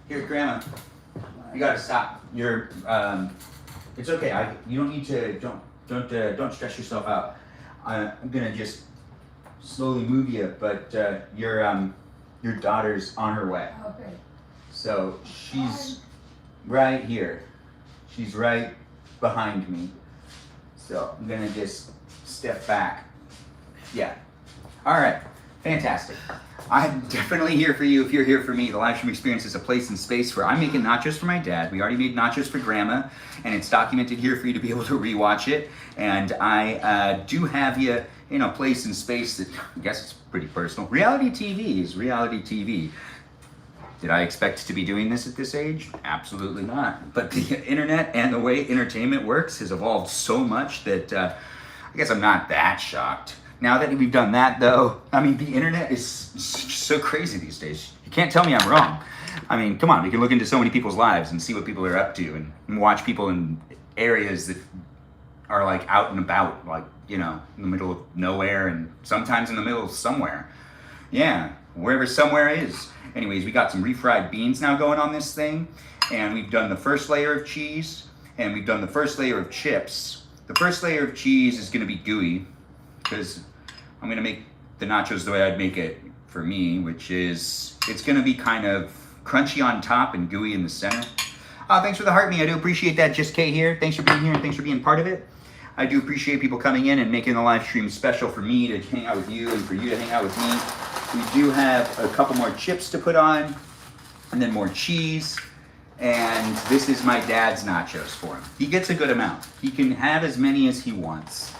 Here, Grandma, you gotta stop. It's okay. You don't need to. Don't stress yourself out. I'm gonna just slowly move you, but your daughter's on her way. Okay. So she's right here. She's right behind me. So I'm gonna just step back. Yeah. All right. Fantastic. I'm definitely here for you if you're here for me. The live stream experience is a place and space where I'm making nachos for my dad. We already made nachos for Grandma, and it's documented here for you to be able to rewatch it. And I do have you in a place and space that I guess it's pretty personal. Reality TV is reality TV. Did I expect to be doing this at this age? Absolutely not. But the internet and the way entertainment works has evolved so much that I guess I'm not that shocked. Now that we've done that, though, the internet is so crazy these days. You can't tell me I'm wrong. Come on, we can look into so many people's lives and see what people are up to and watch people in areas that are like out and about, like, in the middle of nowhere and sometimes in the middle of somewhere. Yeah, wherever somewhere is. Anyways, we got some refried beans now going on this thing, and we've done the first layer of cheese, and we've done the first layer of chips. The first layer of cheese is going to be gooey, because I'm going to make the nachos the way I'd make it for me, which is, it's going to be kind of crunchy on top and gooey in the center. Thanks for the heart me. I do appreciate that. Just Kay here. Thanks for being here and thanks for being part of it. I do appreciate people coming in and making the live stream special for me to hang out with you and for you to hang out with me. We do have a couple more chips to put on and then more cheese. And this is my dad's nachos for him. He gets a good amount. He can have as many as he wants.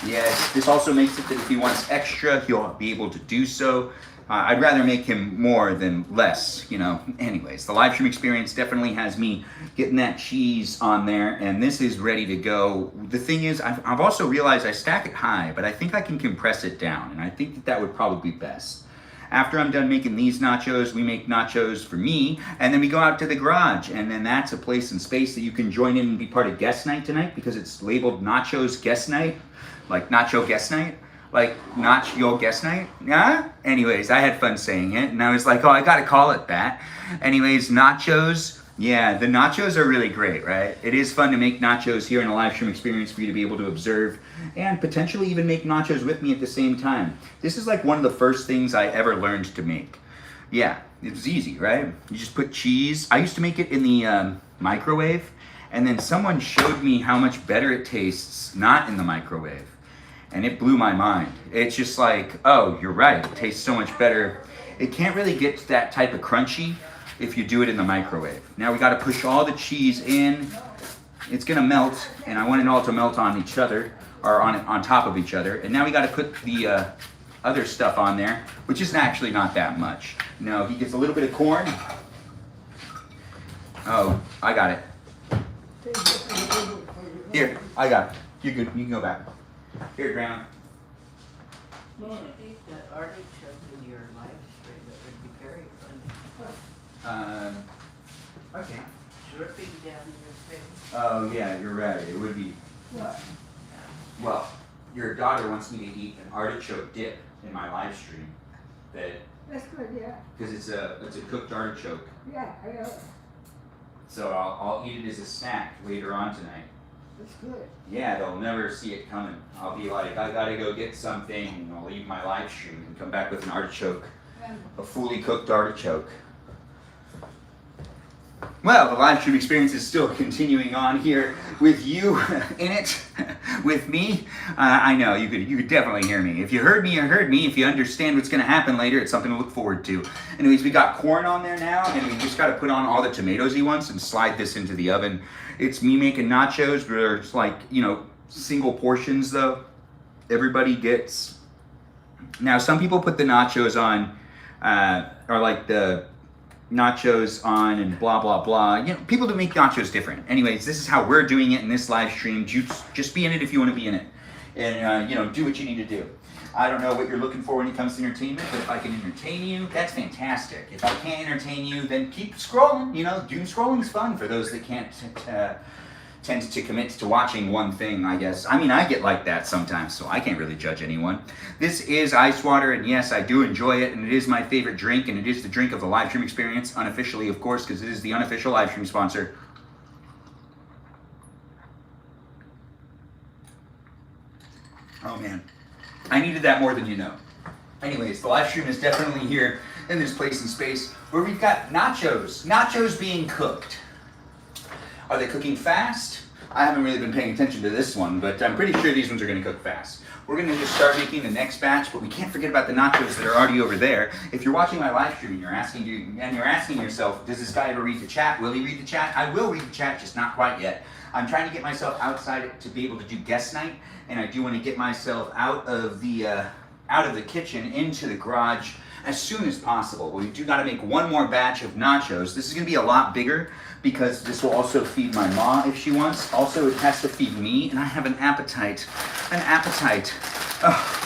Yes, this also makes it that if he wants extra, he'll be able to do so. I'd rather make him more than less, Anyways, the live stream experience definitely has me getting that cheese on there, and this is ready to go. The thing is, I've also realized I stack it high, but I think I can compress it down, and I think that would probably be best. After I'm done making these nachos, we make nachos for me, and then we go out to the garage, and then that's a place and space that you can join in and be part of guest night tonight because it's labeled Nacho's Guest Night, like Nacho Guest Night, like Nacho Guest Night. Yeah? Anyways, I had fun saying it, and I was like, oh, I gotta call it that. Anyways, nachos. Yeah, the nachos are really great, right? It is fun to make nachos here in a live stream experience for you to be able to observe and potentially even make nachos with me at the same time. This is like one of the first things I ever learned to make. Yeah, it was easy, right? You just put cheese. I used to make it in the microwave, and then someone showed me how much better it tastes not in the microwave. And it blew my mind. It's just like, oh, you're right, it tastes so much better. It can't really get to that type of crunchy if you do it in the microwave. Now we gotta push all the cheese in. It's gonna melt, and I want it all to melt on each other, or on top of each other. And now we gotta put the other stuff on there, which is actually not that much. No, he gets a little bit of corn. Oh, I got it. Here, I got it. You're good, you can go back. Here, Grandma. You should eat the artichoke in your live stream. That would be very fun. Okay. Dripping down your face. Oh yeah, you're right. It would be. What? Well, your daughter wants me to eat an artichoke dip in my live stream. That's good, yeah. Because it's a cooked artichoke. Yeah, I know. So I'll eat it as a snack later on tonight. That's good. Yeah, they'll never see it coming. I'll be like, I gotta go get something, and I'll leave my live stream and come back with an artichoke, a fully cooked artichoke. Well, the live stream experience is still continuing on here with you in it, with me. I know, you could definitely hear me. If you heard me, you heard me. If you understand what's going to happen later, it's something to look forward to. Anyways, we got corn on there now, and we just got to put on all the tomatoes he wants and slide this into the oven. It's me making nachos, where it's like, you know, single portions though. Everybody gets. Now, some people put the nachos on, or like the nachos on and blah blah blah. You know, people do make nachos different. Anyways, this is how we're doing it in this live stream. Just be in it if you want to be in it, and you know, do what you need to do. I don't know what you're looking for when it comes to entertainment, but if I can entertain you, that's fantastic. If I can't entertain you, then keep scrolling. You know, doom scrolling's fun for those that can't tend to commit to watching one thing, I guess. I mean, I get like that sometimes, so I can't really judge anyone. This is ice water, and yes, I do enjoy it, and it is my favorite drink, and it is the drink of the live stream experience, unofficially, of course, because it is the unofficial live stream sponsor. Oh man, I needed that more than you know. Anyways, the live stream is definitely here in this place and space where we've got nachos being cooked. Are they cooking fast? I haven't really been paying attention to this one, but I'm pretty sure these ones are gonna cook fast. We're gonna just start making the next batch, but we can't forget about the nachos that are already over there. If you're watching my live stream and you're asking yourself, does this guy ever read the chat? Will he read the chat? I will read the chat, just not quite yet. I'm trying to get myself outside to be able to do guest night, and I do want to get myself out of the kitchen into the garage as soon as possible. We do got to make one more batch of nachos. This is going to be a lot bigger because this will also feed my mom if she wants. Also, it has to feed me, and I have an appetite. Oh.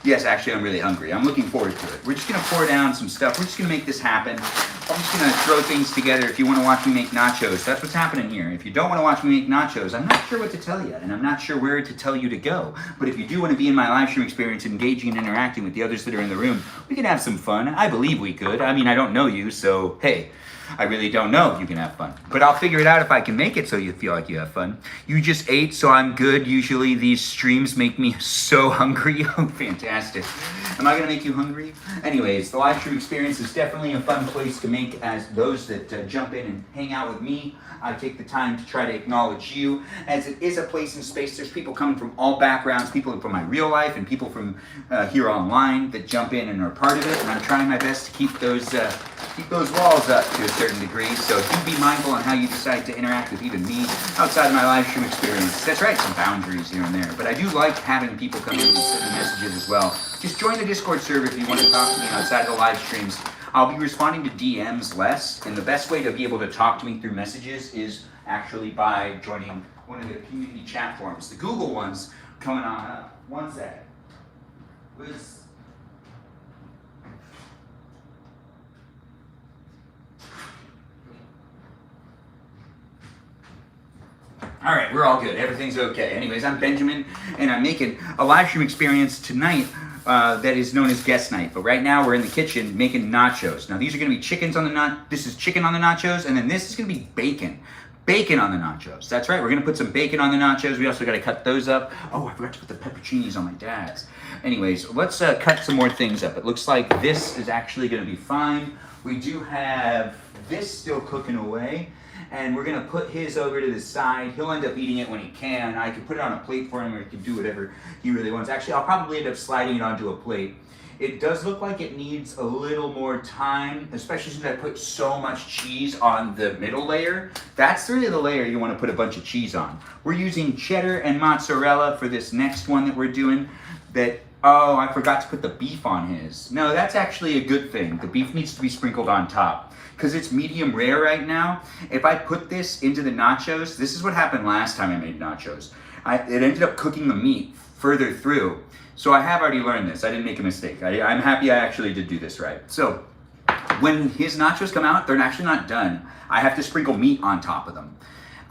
Yes, actually, I'm really hungry. I'm looking forward to it. We're just going to pour down some stuff. We're just going to make this happen. I'm just going to throw things together if you want to watch me make nachos. That's what's happening here. If you don't want to watch me make nachos, I'm not sure what to tell you, and I'm not sure where to tell you to go. But if you do want to be in my live stream experience, engaging and interacting with the others that are in the room, we can have some fun. I believe we could. I mean, I don't know you, so hey. I really don't know if you can have fun. But I'll figure it out if I can make it so you feel like you have fun. You just ate, so I'm good. Usually these streams make me so hungry. Oh, fantastic. Am I going to make you hungry? Anyways, the live stream experience is definitely a fun place to make as those that jump in and hang out with me. I take the time to try to acknowledge you, as it is a place in space. There's people coming from all backgrounds, people from my real life and people from here online that jump in and are part of it. And I'm trying my best to keep those walls up to a certain degree. So do be mindful on how you decide to interact with even me outside of my live stream experience. That's right, some boundaries here and there. But I do like having people come in and send me messages as well. Just join the Discord server if you want to talk to me outside of the live streams. I'll be responding to DMs less, and the best way to be able to talk to me through messages is actually by joining one of the community chat forums. The Google ones coming on up. One second. All right, we're all good. Everything's okay. Anyways, I'm Benjamin, and I'm making a live stream experience tonight that is known as Guest Night. But right now, we're in the kitchen making nachos. Now, these are going to be chickens on the This is chicken on the nachos, and then this is going to be bacon. Bacon on the nachos. That's right. We're going to put some bacon on the nachos. We also got to cut those up. Oh, I forgot to put the pepperoncinis on my dad's. Anyways, let's cut some more things up. It looks like this is actually going to be fine. We do have this still cooking away. And we're going to put his over to the side. He'll end up eating it when he can. I can put it on a plate for him, or he can do whatever he really wants. Actually, I'll probably end up sliding it onto a plate. It does look like it needs a little more time, especially since I put so much cheese on the middle layer. That's really the layer you want to put a bunch of cheese on. We're using cheddar and mozzarella for this next one that we're doing. Oh, I forgot to put the beef on his. No, that's actually a good thing. The beef needs to be sprinkled on top. Because it's medium rare right now, if I put this into the nachos, this is what happened last time I made nachos. It ended up cooking the meat further through. So I have already learned this. I didn't make a mistake. I'm happy I actually did do this right. So when his nachos come out, they're actually not done. I have to sprinkle meat on top of them.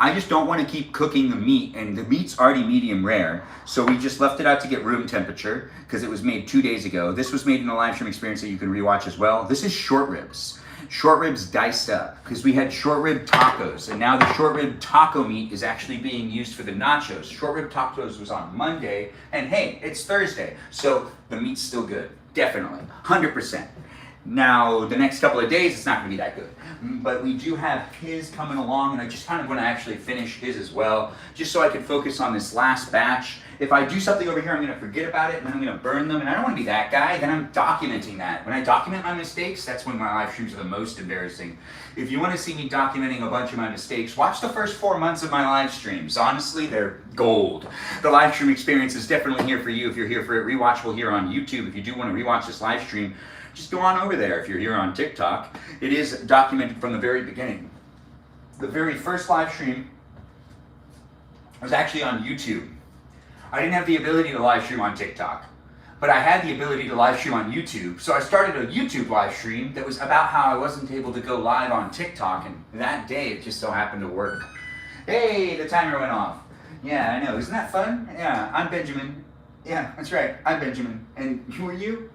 I just don't want to keep cooking the meat, and the meat's already medium rare, so we just left it out to get room temperature because it was made 2 days ago. This was made in a live stream experience that you can rewatch as well. This is short ribs. Short ribs diced up because we had short rib tacos, and now the short rib taco meat is actually being used for the nachos. Short rib tacos was on Monday, and hey, it's Thursday, so the meat's still good, definitely, 100%. Now, the next couple of days, it's not going to be that good. But we do have his coming along, and I just kind of want to actually finish his as well, just so I can focus on this last batch. If I do something over here, I'm going to forget about it, and then I'm going to burn them, and I don't want to be that guy. Then I'm documenting that. When I document my mistakes, that's when my live streams are the most embarrassing. If you want to see me documenting a bunch of my mistakes, watch the first 4 months of my live streams. Honestly, they're gold. The live stream experience is definitely here for you if you're here for it. Rewatchable here on YouTube. If you do want to rewatch this live stream, just go on over there. If you're here on TikTok, it is documented from the very beginning. The very first live stream was actually on YouTube. I didn't have the ability to live stream on TikTok, but I had the ability to live stream on YouTube. So I started a YouTube live stream that was about how I wasn't able to go live on TikTok, and that day it just so happened to work. Hey, the timer went off. Yeah, I know. Isn't that fun? Yeah, I'm Benjamin. Yeah, that's right. I'm Benjamin. And who are you?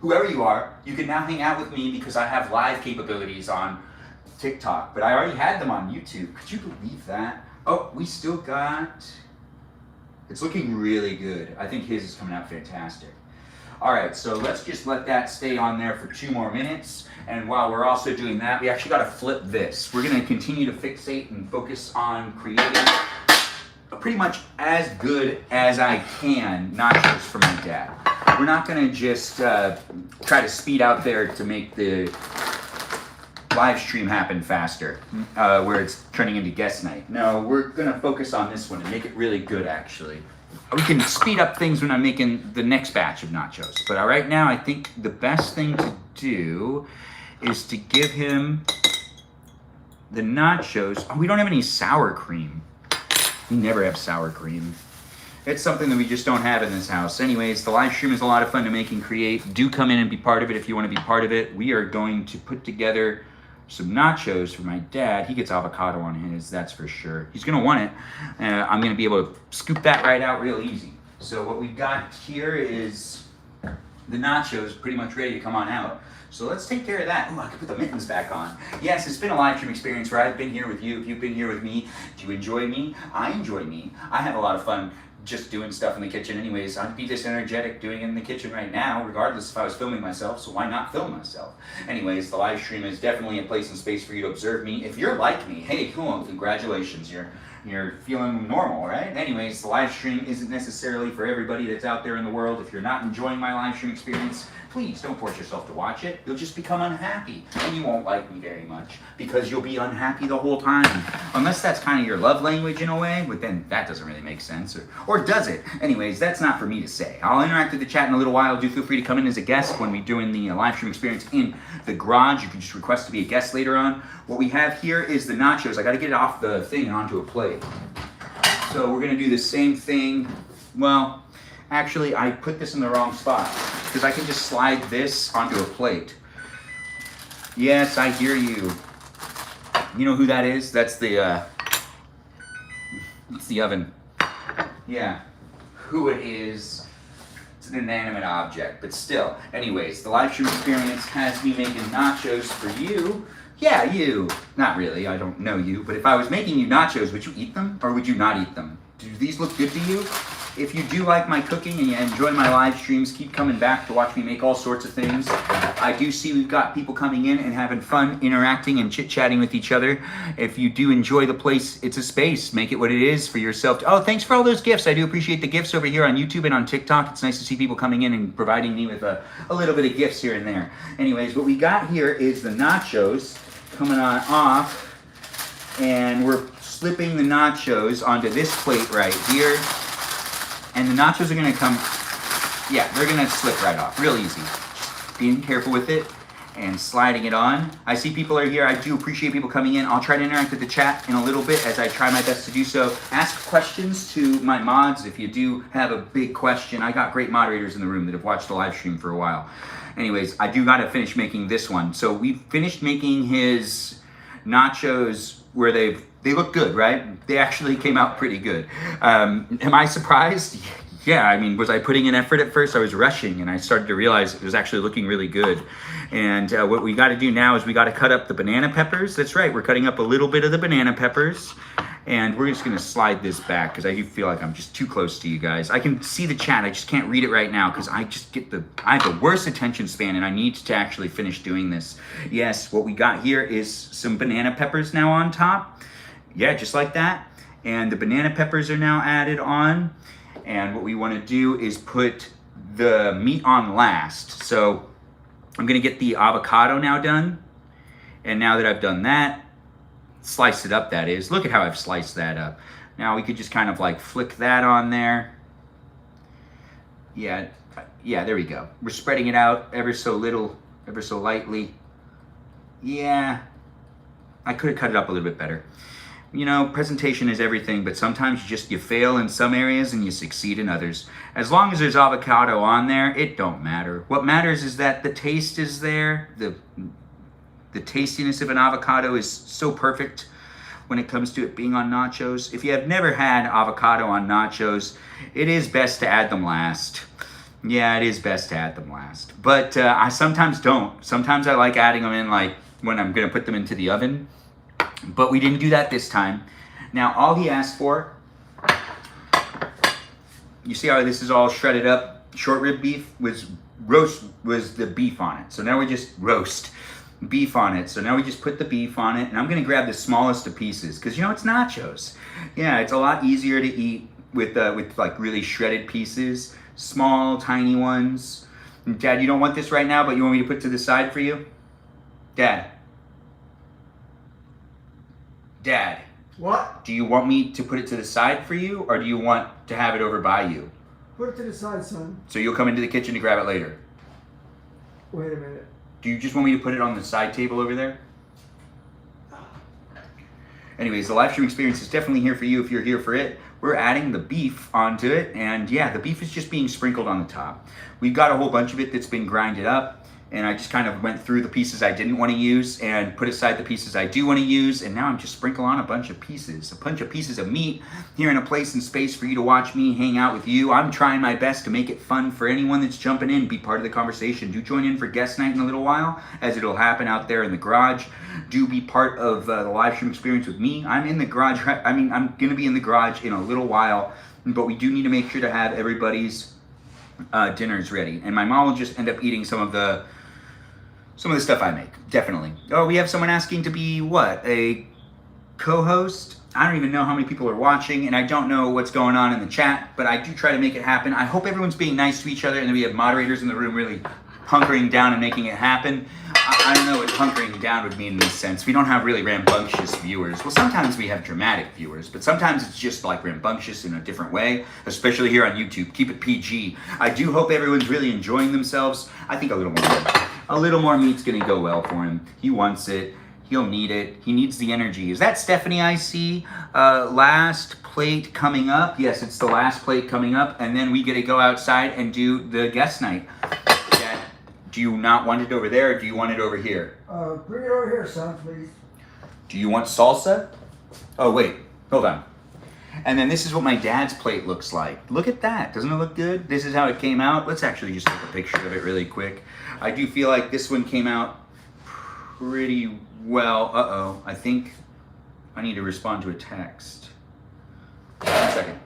Whoever you are, you can now hang out with me because I have live capabilities on TikTok, but I already had them on YouTube. Could you believe that? Oh, we still got... It's looking really good. I think his is coming out fantastic. All right, so let's just let that stay on there for 2 more minutes. And while we're also doing that, we actually got to flip this. We're going to continue to fixate and focus on creating pretty much as good as I can nachos for my dad. We're not going to just try to speed out there to make the live stream happen faster, where it's turning into guest night. No, we're going to focus on this one and make it really good, actually. We can speed up things when I'm making the next batch of nachos. But right now, I think the best thing to do is to give him the nachos. Oh, we don't have any sour cream. We never have sour cream. It's something that we just don't have in this house. Anyways, the live stream is a lot of fun to make and create. Do come in and be part of it if you want to be part of it. We are going to put together some nachos for my dad. He gets avocado on his, that's for sure. He's going to want it. I'm going to be able to scoop that right out real easy. So what we've got here is the nachos pretty much ready to come on out. So let's take care of that. Oh, I can put the mittens back on. Yes, it's been a live stream experience where I've been here with you. If you've been here with me, do you enjoy me? I enjoy me. I have a lot of fun just doing stuff in the kitchen anyways. I'd be this energetic doing it in the kitchen right now, regardless if I was filming myself, so why not film myself? Anyways, the live stream is definitely a place and space for you to observe me. If you're like me, hey, cool, congratulations, you're feeling normal, right? Anyways, the live stream isn't necessarily for everybody that's out there in the world. If you're not enjoying my live stream experience, please don't force yourself to watch it. You'll just become unhappy, and you won't like me very much because you'll be unhappy the whole time. Unless that's kind of your love language in a way, but then that doesn't really make sense. Or does it? Anyways, that's not for me to say. I'll interact with the chat in a little while. Do feel free to come in as a guest when we're doing the live stream experience in the garage. You can just request to be a guest later on. What we have here is the nachos. I got to get it off the thing and onto a plate. So we're going to do the same thing. Well, actually, I put this in the wrong spot because I can just slide this onto a plate. Yes, I hear you. You know who that is? That's the It's the oven. Yeah. Who it is. It's an inanimate object, but still. Anyways, the live stream experience has me making nachos for you. Yeah, you. Not really, I don't know you, but if I was making you nachos, would you eat them or would you not eat them? Do these look good to you? If you do like my cooking and you enjoy my live streams, keep coming back to watch me make all sorts of things. I do see we've got people coming in and having fun, interacting and chit-chatting with each other. If you do enjoy the place, it's a space. Make it what it is for yourself. Oh, thanks for all those gifts. I do appreciate the gifts over here on YouTube and on TikTok. It's nice to see people coming in and providing me with a little bit of gifts here and there. Anyways, what we got here is the nachos coming on off, and we're slipping the nachos onto this plate right here. And the nachos are gonna come, yeah, they're gonna slip right off, real easy. Just being careful with it and sliding it on. I see people are here. I do appreciate people coming in. I'll try to interact with the chat in a little bit as I try my best to do so. Ask questions to my mods if you do have a big question. I got great moderators in the room that have watched the live stream for a while. Anyways, I do gotta finish making this one. So we finished making his nachos where they look good, right? They actually came out pretty good. Am I surprised? Yeah, I mean, was I putting in effort at first? I was rushing, and I started to realize it was actually looking really good. And what we got to do now is we got to cut up the banana peppers. That's right, we're cutting up a little bit of the banana peppers, and we're just going to slide this back because I do feel like I'm just too close to you guys. I can see the chat, I just can't read it right now because I have the worst attention span, and I need to actually finish doing this. Yes, what we got here is some banana peppers now on top. Yeah, just like that. And the banana peppers are now added on. And what we want to do is put the meat on last. So I'm going to get the avocado now done. And now that I've done that, slice it up, that is. Look at how I've sliced that up. Now we could just kind of like flick that on there. Yeah, there we go. We're spreading it out ever so little, ever so lightly. Yeah, I could have cut it up a little bit better. You know, presentation is everything, but sometimes you fail in some areas and you succeed in others. As long as there's avocado on there, it don't matter. What matters is that the taste is there. The tastiness of an avocado is so perfect when it comes to it being on nachos. If you have never had avocado on nachos, it is best to add them last. Yeah, it is best to add them last. But I sometimes don't. Sometimes I like adding them in like when I'm gonna put them into the oven. But we didn't do that this time. Now, all he asked for, you see how this is all shredded up? Short rib beef was the beef on it. So now we just roast beef on it. So now we just put the beef on it, and I'm gonna grab the smallest of pieces because you know it's nachos. Yeah, it's a lot easier to eat with like really shredded pieces, small, tiny ones. Dad, you don't want this right now, but you want me to put to the side for you? Dad. Dad. What? Do you want me to put it to the side for you, or do you want to have it over by you? Put it to the side, son. So you'll come into the kitchen to grab it later? Wait a minute. Do you just want me to put it on the side table over there? Anyways, the live stream experience is definitely here for you if you're here for it. We're adding the beef onto it, and yeah, the beef is just being sprinkled on the top. We've got a whole bunch of it that's been grinded up, and I just kind of went through the pieces I didn't want to use and put aside the pieces I do want to use, and now I'm just sprinkling on a bunch of pieces of meat here in a place and space for you to watch me hang out with you. I'm trying my best to make it fun for anyone that's jumping in, be part of the conversation. Do join in for guest night in a little while, as it'll happen out there in the garage. Do be part of the live stream experience with me. I'm in the garage, I'm gonna be in the garage in a little while, but we do need to make sure to have everybody's dinners ready. And my mom will just end up eating some of the stuff I make, definitely. Oh, we have someone asking to be, what, a co-host? I don't even know how many people are watching, and I don't know what's going on in the chat, but I do try to make it happen. I hope everyone's being nice to each other, and that we have moderators in the room really hunkering down and making it happen. I don't know what hunkering down would mean in this sense. We don't have really rambunctious viewers. Well, sometimes we have dramatic viewers, but sometimes it's just like rambunctious in a different way, especially here on YouTube. Keep it PG. I do hope everyone's really enjoying themselves. I think a little more meat's gonna go well for him. He wants it. He'll need it. He needs the energy. Is that Stephanie I see? Last plate coming up. Yes, it's the last plate coming up, and then we get to go outside and do the guest night. Dad, do you not want it over there, or do you want it over here? Bring it over here, son, please. Do you want salsa? Oh, wait. Hold on. And then this is what my dad's plate looks like. Look at that. Doesn't it look good? This is how it came out. Let's actually just take a picture of it really quick. I do feel like this one came out pretty well. Uh-oh. I think I need to respond to a text. 1 second.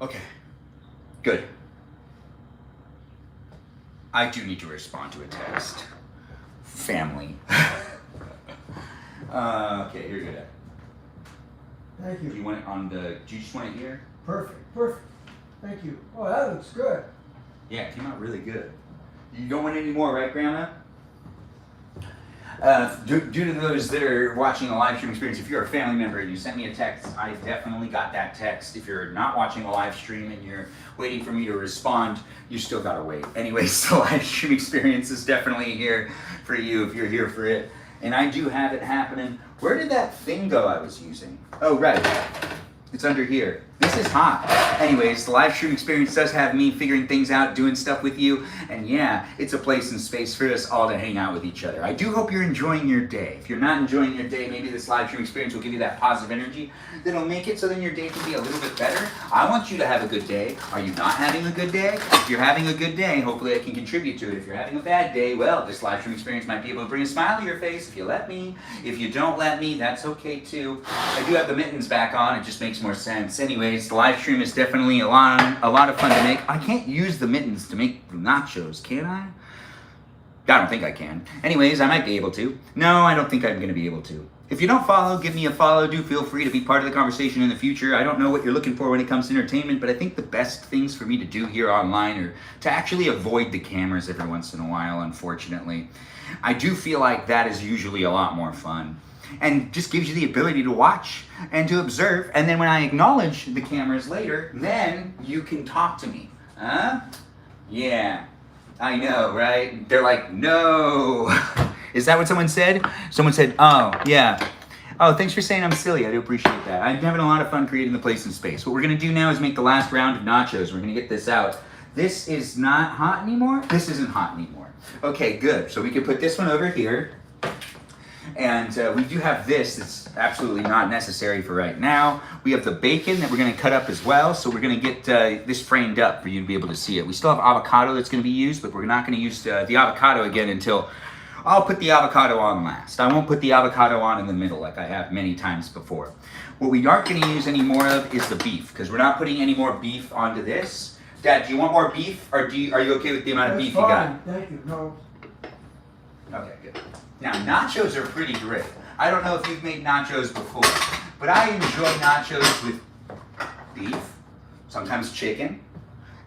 Okay. Good. I do need to respond to a text. Family. Okay, here you go. Thank Do you you. want it on the, do you just want it here? Perfect, perfect. Thank you. Oh, that looks good. Yeah, it came out really good. You don't want any more, right, Grandma? Due to those that are watching a live stream experience, if you're a family member and you sent me a text, I definitely got that text. If you're not watching a live stream and you're waiting for me to respond, you still gotta wait. Anyways, the live stream experience is definitely here for you if you're here for it. And I do have it happening. Where did that thing go I was using? Oh, right. It's under here. This is hot. Anyways, the live stream experience does have me figuring things out, doing stuff with you, and yeah, it's a place and space for us all to hang out with each other. I do hope you're enjoying your day. If you're not enjoying your day, maybe this live stream experience will give you that positive energy that'll make it so then your day can be a little bit better. I want you to have a good day. Are you not having a good day? If you're having a good day, hopefully I can contribute to it. If you're having a bad day, well, this live stream experience might be able to bring a smile to your face if you let me. If you don't let me, that's okay too. I do have the mittens back on. It just makes more sense. Anyways, the live stream is definitely a lot of fun to make. I can't use the mittens to make nachos, can I? I don't think I can. Anyways, I might be able to. No, I don't think I'm going to be able to. If you don't follow, give me a follow. Do feel free to be part of the conversation in the future. I don't know what you're looking for when it comes to entertainment, but I think the best things for me to do here online are to actually avoid the cameras every once in a while, unfortunately. I do feel like that is usually a lot more fun. And just gives you the ability to watch and to observe. And then when I acknowledge the cameras later, then you can talk to me. Huh? Yeah. I know, right? They're like, no. Is that what someone said? Someone said, oh, yeah. Oh, thanks for saying I'm silly. I do appreciate that. I'm having a lot of fun creating the place and space. What we're going to do now is make the last round of nachos. We're going to get this out. This is not hot anymore. This isn't hot anymore. Okay, good. So we can put this one over here. And we do have this that's absolutely not necessary for right now. We have the bacon that we're going to cut up as well. So we're going to get this framed up for you to be able to see it. We still have avocado that's going to be used, but we're not going to use the avocado again until I'll put the avocado on last. I won't put the avocado on in the middle like I have many times before. What we aren't going to use any more of is the beef, because we're not putting any more beef onto this. Dad, do you want more beef, or are you okay with the amount of beef you got? Thank you. No. Okay, good. Now, nachos are pretty great. I don't know if you've made nachos before, but I enjoy nachos with beef, sometimes chicken,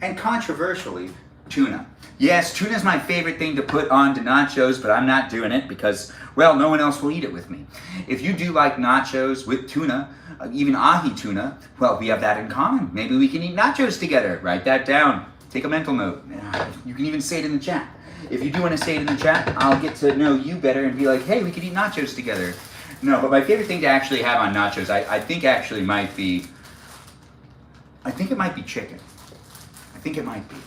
and controversially, tuna. Yes, tuna is my favorite thing to put onto nachos, but I'm not doing it because, well, no one else will eat it with me. If you do like nachos with tuna, even ahi tuna, well, we have that in common. Maybe we can eat nachos together. Write that down. Take a mental note. You can even say it in the chat. If you do want to say it in the chat, I'll get to know you better and be like, hey, we could eat nachos together. No, but my favorite thing to actually have on nachos, I think actually might be, I think it might be chicken. I think it might be.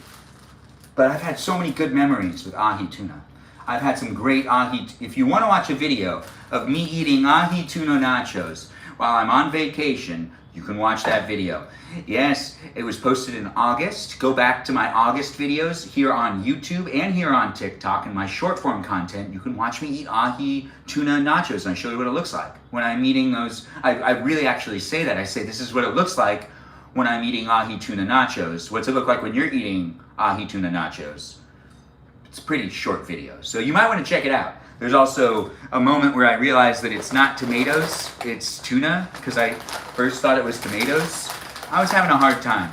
But I've had so many good memories with ahi tuna. I've had some great ahi, if you want to watch a video of me eating ahi tuna nachos while I'm on vacation, you can watch that video. Yes, it was posted in August. Go back to my August videos here on YouTube and here on TikTok and my short form content. You can watch me eat ahi tuna nachos and I show you what it looks like. When I'm eating those, I really actually say that. I say this is what it looks like when I'm eating ahi tuna nachos. What's it look like when you're eating ahi tuna nachos? It's a pretty short video, so you might want to check it out. There's also a moment where I realized that it's not tomatoes, it's tuna, because I first thought it was tomatoes. I was having a hard time.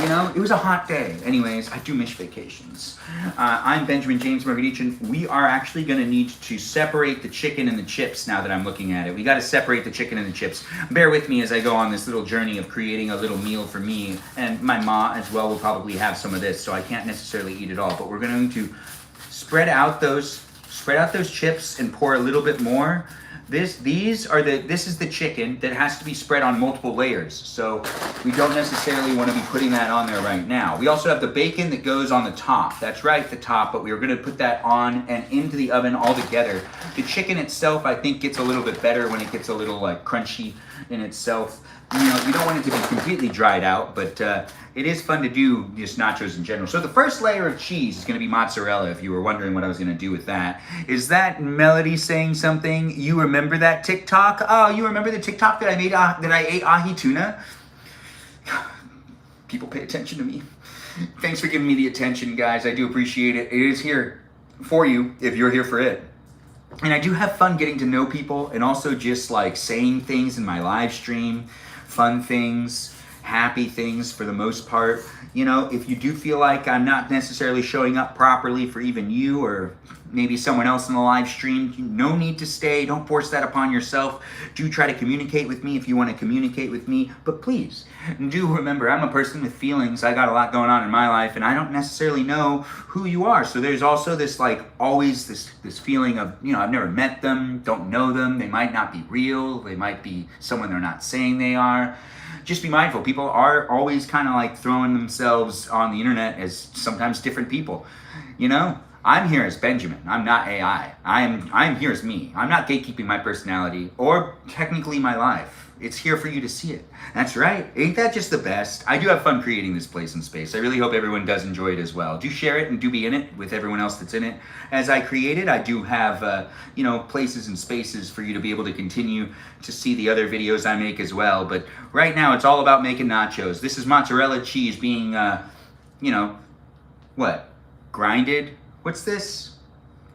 You know, it was a hot day. Anyways, I do miss vacations. I'm Benjamin James Magrdichian. We are actually going to need to separate the chicken and the chips now that I'm looking at it. We got to separate the chicken and the chips. Bear with me as I go on this little journey of creating a little meal for me. And my ma as well will probably have some of this, so I can't necessarily eat it all. But we're going to spread out those chips and pour a little bit more This is the chicken that has to be spread on multiple layers. So we don't necessarily want to be putting that on there right now. We also have the bacon that goes on the top. That's right, the top, but we are going to put that on and into the oven all together. The chicken itself, I think, gets a little bit better when it gets a little like crunchy in itself. You know, you don't want it to be completely dried out, but it is fun to do just nachos in general. So the first layer of cheese is going to be mozzarella, if you were wondering what I was going to do with that. Is that Melody saying something? You remember that TikTok? Oh, you remember the TikTok that I made, that I ate ahi tuna? People pay attention to me. Thanks for giving me the attention, guys. I do appreciate it. It is here for you if you're here for it. And I do have fun getting to know people and also just like saying things in my live stream, fun things, happy things for the most part. You know, if you do feel like I'm not necessarily showing up properly for even you or maybe someone else in the live stream, no need to stay. Don't force that upon yourself. Do try to communicate with me if you want to communicate with me. But please, do remember, I'm a person with feelings. I got a lot going on in my life, and I don't necessarily know who you are. So there's also this, like, always this feeling of, you know, I've never met them, don't know them. They might not be real. They might be someone they're not saying they are. Just be mindful. People are always kind of like throwing themselves on the internet as sometimes different people. You know, I'm here as Benjamin. I'm not AI. I'm here as me. I'm not gatekeeping my personality or technically my life. It's here for you to see it. That's right. Ain't that just the best? I do have fun creating this place and space. I really hope everyone does enjoy it as well. Do share it and do be in it with everyone else that's in it. As I create it, I do have, you know, places and spaces for you to be able to continue to see the other videos I make as well. But right now, it's all about making nachos. This is mozzarella cheese being, you know, what? Grinded? What's this?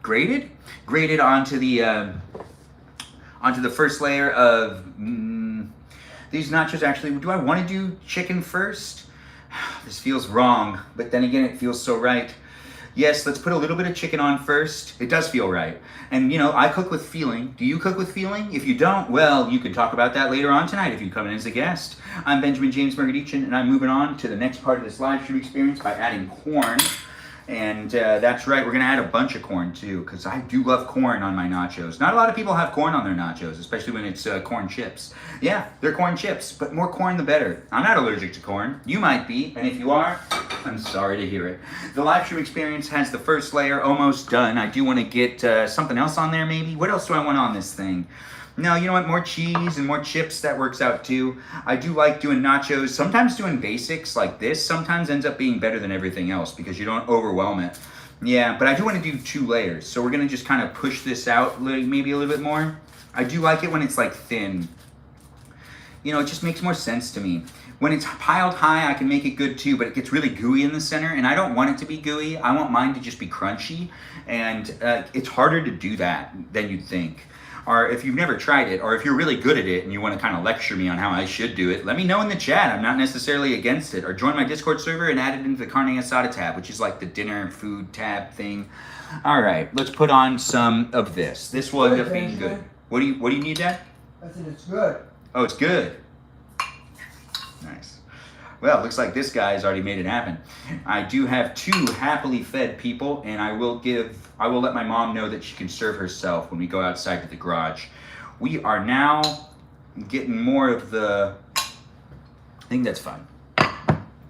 Grated? Grated onto the first layer of these nachos. Actually, do I want to do chicken first? This feels wrong, but then again, it feels so right. Yes, let's put a little bit of chicken on first. It does feel right. And you know, I cook with feeling. Do you cook with feeling? If you don't, well, you can talk about that later on tonight if you come in as a guest. I'm Benjamin James Magrdichian, and I'm moving on to the next part of this live stream experience by adding corn. And that's right, we're gonna add a bunch of corn too, because I do love corn on my nachos. Not a lot of people have corn on their nachos, especially when it's corn chips. Yeah, they're corn chips, but more corn the better. I'm not allergic to corn. You might be, and if you are, I'm sorry to hear it. The live stream experience has the first layer almost done. I do want to get something else on there maybe. What else do I want on this thing? No, you know what? More cheese and more chips, that works out too. I do like doing nachos. Sometimes doing basics like this sometimes ends up being better than everything else because you don't overwhelm it. Yeah, but I do want to do 2 layers. So we're going to just kind of push this out maybe a little bit more. I do like it when it's like thin. You know, it just makes more sense to me. When it's piled high, I can make it good too, but it gets really gooey in the center, and I don't want it to be gooey. I want mine to just be crunchy, and it's harder to do that than you'd think. Or if you've never tried it, or if you're really good at it and you want to kind of lecture me on how I should do it, let me know in the chat. I'm not necessarily against it. Or join my Discord server and add it into the carne asada tab, which is like the dinner food tab thing. All right, let's put on some of this. This will end up being good. What do you need, Dad? I said it's good. Oh, it's good. Nice. Well, it looks like this guy's already made it happen. I do have 2 happily fed people, and I will let my mom know that she can serve herself when we go outside to the garage. We are now getting more of the, I think that's fine.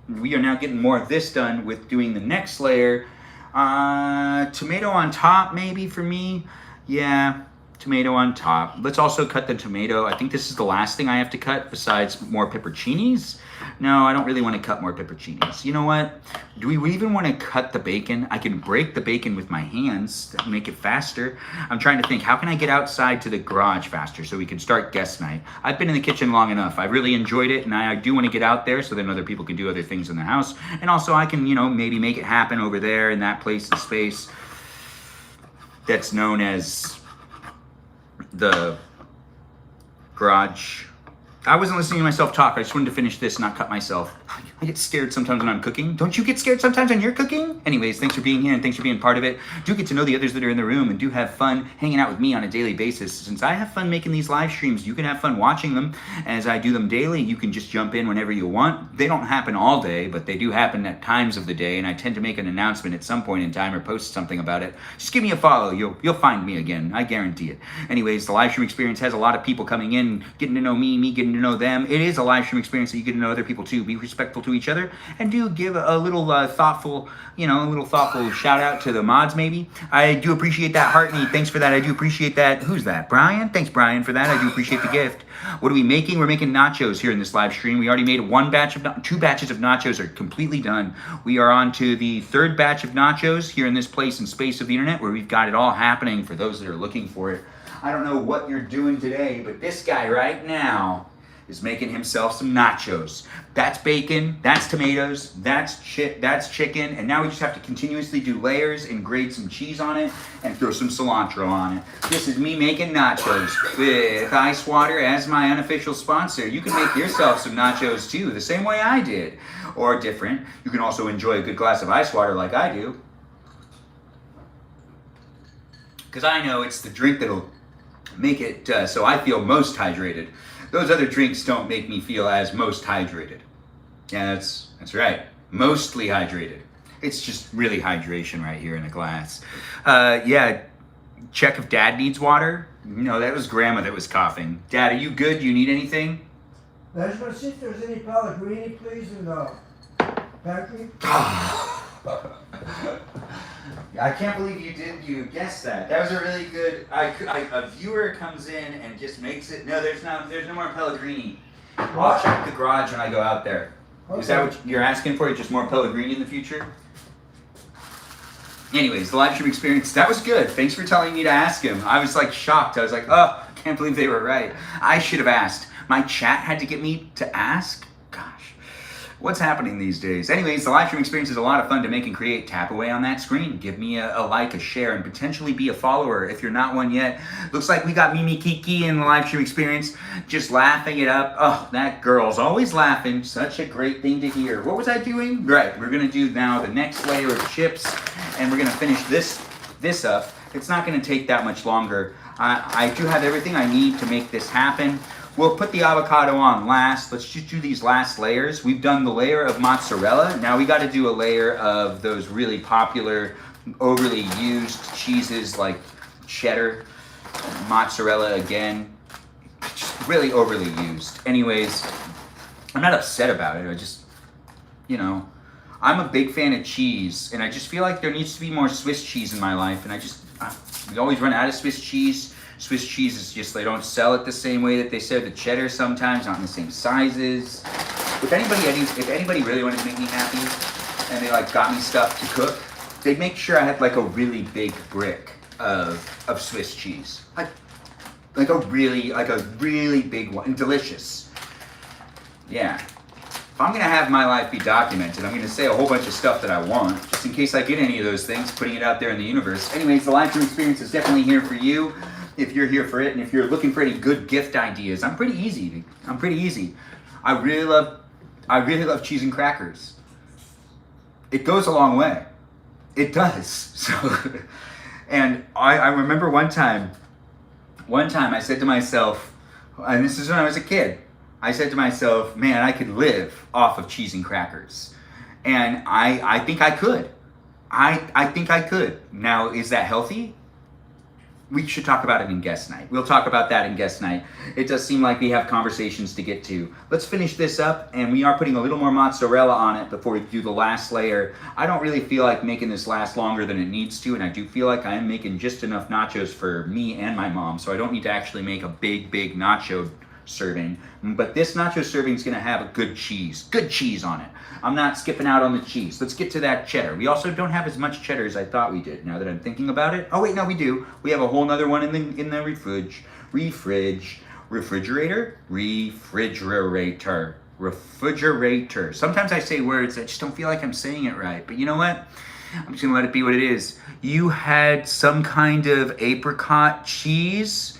We are now getting more of this done with doing the next layer. Tomato on top maybe for me. Yeah, tomato on top. Let's also cut the tomato. I think this is the last thing I have to cut besides more pepperoncinis. No, I don't really want to cut more pepperoncinis. You know what? Do we even want to cut the bacon? I can break the bacon with my hands to make it faster. I'm trying to think, how can I get outside to the garage faster so we can start guest night? I've been in the kitchen long enough. I really enjoyed it, and I do want to get out there so then other people can do other things in the house. And also I can, you know, maybe make it happen over there in that place and space that's known as the garage I wasn't listening to myself talk. I just wanted to finish this, not cut myself. I get scared sometimes when I'm cooking. Don't you get scared sometimes when you're cooking? Anyways, thanks for being here and thanks for being part of it. Do get to know the others that are in the room and do have fun hanging out with me on a daily basis. Since I have fun making these live streams, you can have fun watching them as I do them daily. You can just jump in whenever you want. They don't happen all day, but they do happen at times of the day, and I tend to make an announcement at some point in time or post something about it. Just give me a follow. You'll find me again. I guarantee it. Anyways, the live stream experience has a lot of people coming in, getting to know me getting to know them. It is a live stream experience that you get to know other people too. Be respectful to each other, and do give a little thoughtful shout out to the mods maybe. I do appreciate that, Hartney. Thanks for that. I do appreciate that. Who's that? Brian? Thanks, Brian, for that. I do appreciate the gift. What are we making? We're making nachos here in this live stream. We already made two batches of nachos are completely done. We are on to the third batch of nachos here in this place and space of the internet where we've got it all happening for those that are looking for it. I don't know what you're doing today, but this guy right now is making himself some nachos. That's bacon, that's tomatoes, that's chicken, and now we just have to continuously do layers and grate some cheese on it and throw some cilantro on it. This is me making nachos with ice water as my unofficial sponsor. You can make yourself some nachos too, the same way I did, or different. You can also enjoy a good glass of ice water like I do, because I know it's the drink that'll make it so I feel most hydrated. Those other drinks don't make me feel as most hydrated. Yeah, that's right. Mostly hydrated. It's just really hydration right here in the glass. Yeah, check if Dad needs water. No, that was Grandma that was coughing. Dad, are you good? Do you need anything? I just want to see if there's any Pellegrini, please, in the pantry. I can't believe you guessed that. That was a really good, a viewer comes in and just makes it, no, there's no more Pellegrini. I'll check the garage when I go out there. Okay. Is that what you're asking for? Just more Pellegrini in the future? Anyways, the live stream experience, that was good. Thanks for telling me to ask him. I was like shocked. I was like, oh, can't believe they were right. I should have asked. My chat had to get me to ask? Gosh, what's happening these days? Anyways, the live stream experience is a lot of fun to make and create. Tap away on that screen. Give me a like, a share, and potentially be a follower if you're not one yet. Looks like we got Mimi Kiki in the live stream experience, just laughing it up. Oh, that girl's always laughing. Such a great thing to hear. What was I doing? Right, we're gonna do now the next layer of chips, and we're gonna finish this up. It's not gonna take that much longer. I do have everything I need to make this happen. We'll put the avocado on last. Let's just do these last layers. We've done the layer of mozzarella. Now we got to do a layer of those really popular, overly used cheeses like cheddar, mozzarella again. Just really overly used. Anyways, I'm not upset about it. I just, I'm a big fan of cheese, and I just feel like there needs to be more Swiss cheese in my life, and we always run out of Swiss cheese. Swiss cheese is just, they don't sell it the same way that they sell the cheddar sometimes, not in the same sizes. If anybody really wanted to make me happy, and they got me stuff to cook, they'd make sure I had a really big brick of Swiss cheese. Like a really big one, and delicious. Yeah. If I'm gonna have my life be documented, I'm gonna say a whole bunch of stuff that I want, just in case I get any of those things, putting it out there in the universe. Anyways, the live stream experience is definitely here for you, if you're here for it, and if you're looking for any good gift ideas. I'm pretty easy. I really love cheese and crackers. It goes a long way. It does. So, and I remember one time I said to myself, and this is when I was a kid, I said to myself, man, I could live off of cheese and crackers. And I think I could. I think I could. Now, is that healthy? We should talk about it in guest night. We'll talk about that in guest night. It does seem like we have conversations to get to. Let's finish this up, and we are putting a little more mozzarella on it before we do the last layer. I don't really feel like making this last longer than it needs to, and I do feel like I am making just enough nachos for me and my mom, so I don't need to actually make a big nacho serving. But this nacho serving is going to have a good cheese on it. I'm not skipping out on the cheese. Let's get to that cheddar. We also don't have as much cheddar as I thought we did, now that I'm thinking about it. Oh wait, no, we do. We have a whole nother one in the refrigerator. Sometimes I say words that just don't feel like I'm saying it right, but you know what? I'm just gonna let it be what it is. You had some kind of apricot cheese.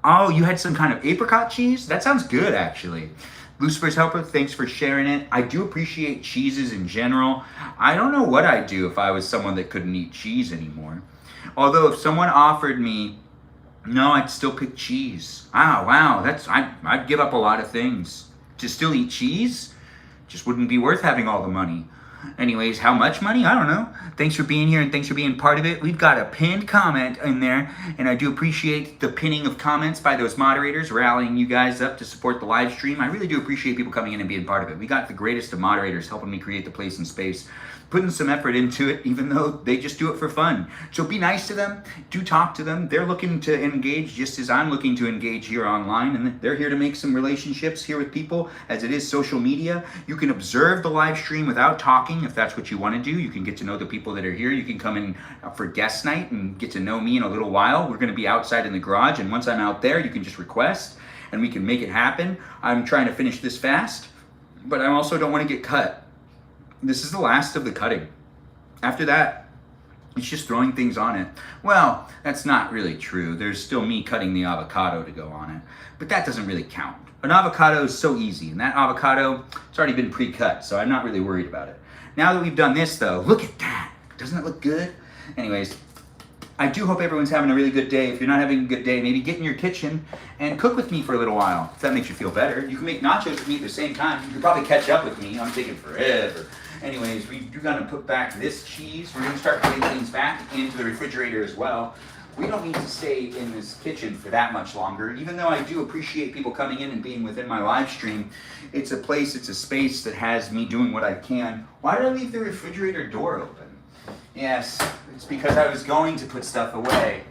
Oh, you had some kind of apricot cheese? That sounds good, actually. Lucifer's Helper, thanks for sharing it. I do appreciate cheeses in general. I don't know what I'd do if I was someone that couldn't eat cheese anymore. Although if someone offered me, no, I'd still pick cheese. Oh, wow, I'd give up a lot of things. To still eat cheese? Just wouldn't be worth having all the money. Anyways, how much money? I don't know. Thanks for being here and thanks for being part of it. We've got a pinned comment in there, and I do appreciate the pinning of comments by those moderators, rallying you guys up to support the live stream. I really do appreciate people coming in and being part of it. We got the greatest of moderators helping me create the place and space, putting some effort into it, even though they just do it for fun. So be nice to them, do talk to them. They're looking to engage just as I'm looking to engage here online, and they're here to make some relationships here with people, as it is social media. You can observe the live stream without talking if that's what you want to do. You can get to know the people that are here. You can come in for guest night and get to know me in a little while. We're going to be outside in the garage, and once I'm out there, you can just request, and we can make it happen. I'm trying to finish this fast, but I also don't want to get cut. This is the last of the cutting. After that, it's just throwing things on it. Well, that's not really true. There's still me cutting the avocado to go on it, but that doesn't really count. An avocado is so easy, and that avocado, it's already been pre-cut, so I'm not really worried about it. Now that we've done this though, look at that. Doesn't it look good? Anyways, I do hope everyone's having a really good day. If you're not having a good day, maybe get in your kitchen and cook with me for a little while. If that makes you feel better. You can make nachos with me at the same time. You can probably catch up with me. I'm taking forever. Anyways, we're gonna put back this cheese. We're gonna start putting things back into the refrigerator as well. We don't need to stay in this kitchen for that much longer, even though I do appreciate people coming in and being within my live stream. It's a place, it's a space that has me doing what I can. Why did I leave the refrigerator door open? Yes, it's because I was going to put stuff away.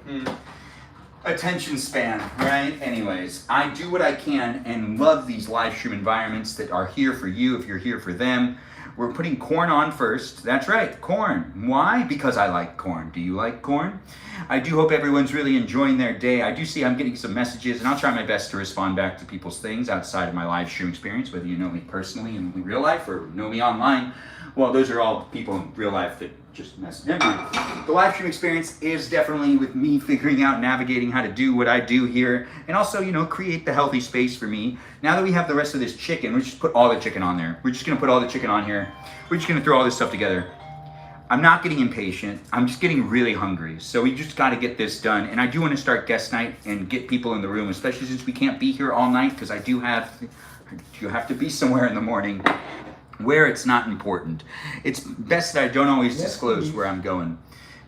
Attention span, right? Anyways, I do what I can and love these live stream environments that are here for you if you're here for them. We're putting corn on first. That's right, corn. Why? Because I like corn. Do you like corn? I do hope everyone's really enjoying their day. I do see I'm getting some messages, and I'll try my best to respond back to people's things outside of my live stream experience, whether you know me personally in real life or know me online. Well, those are all people in real life that just message. Never mind. The live stream experience is definitely with me figuring out, navigating how to do what I do here, and also, you know, create the healthy space for me. Now that we have the rest of this chicken, we'll just put all the chicken on there. We're just gonna put all the chicken on here. We're just gonna throw all this stuff together. I'm not getting impatient. I'm just getting really hungry. So we just got to get this done. And I do want to start guest night and get people in the room, especially since we can't be here all night, because I do have to be somewhere in the morning where it's not important. It's best that I don't always disclose where I'm going.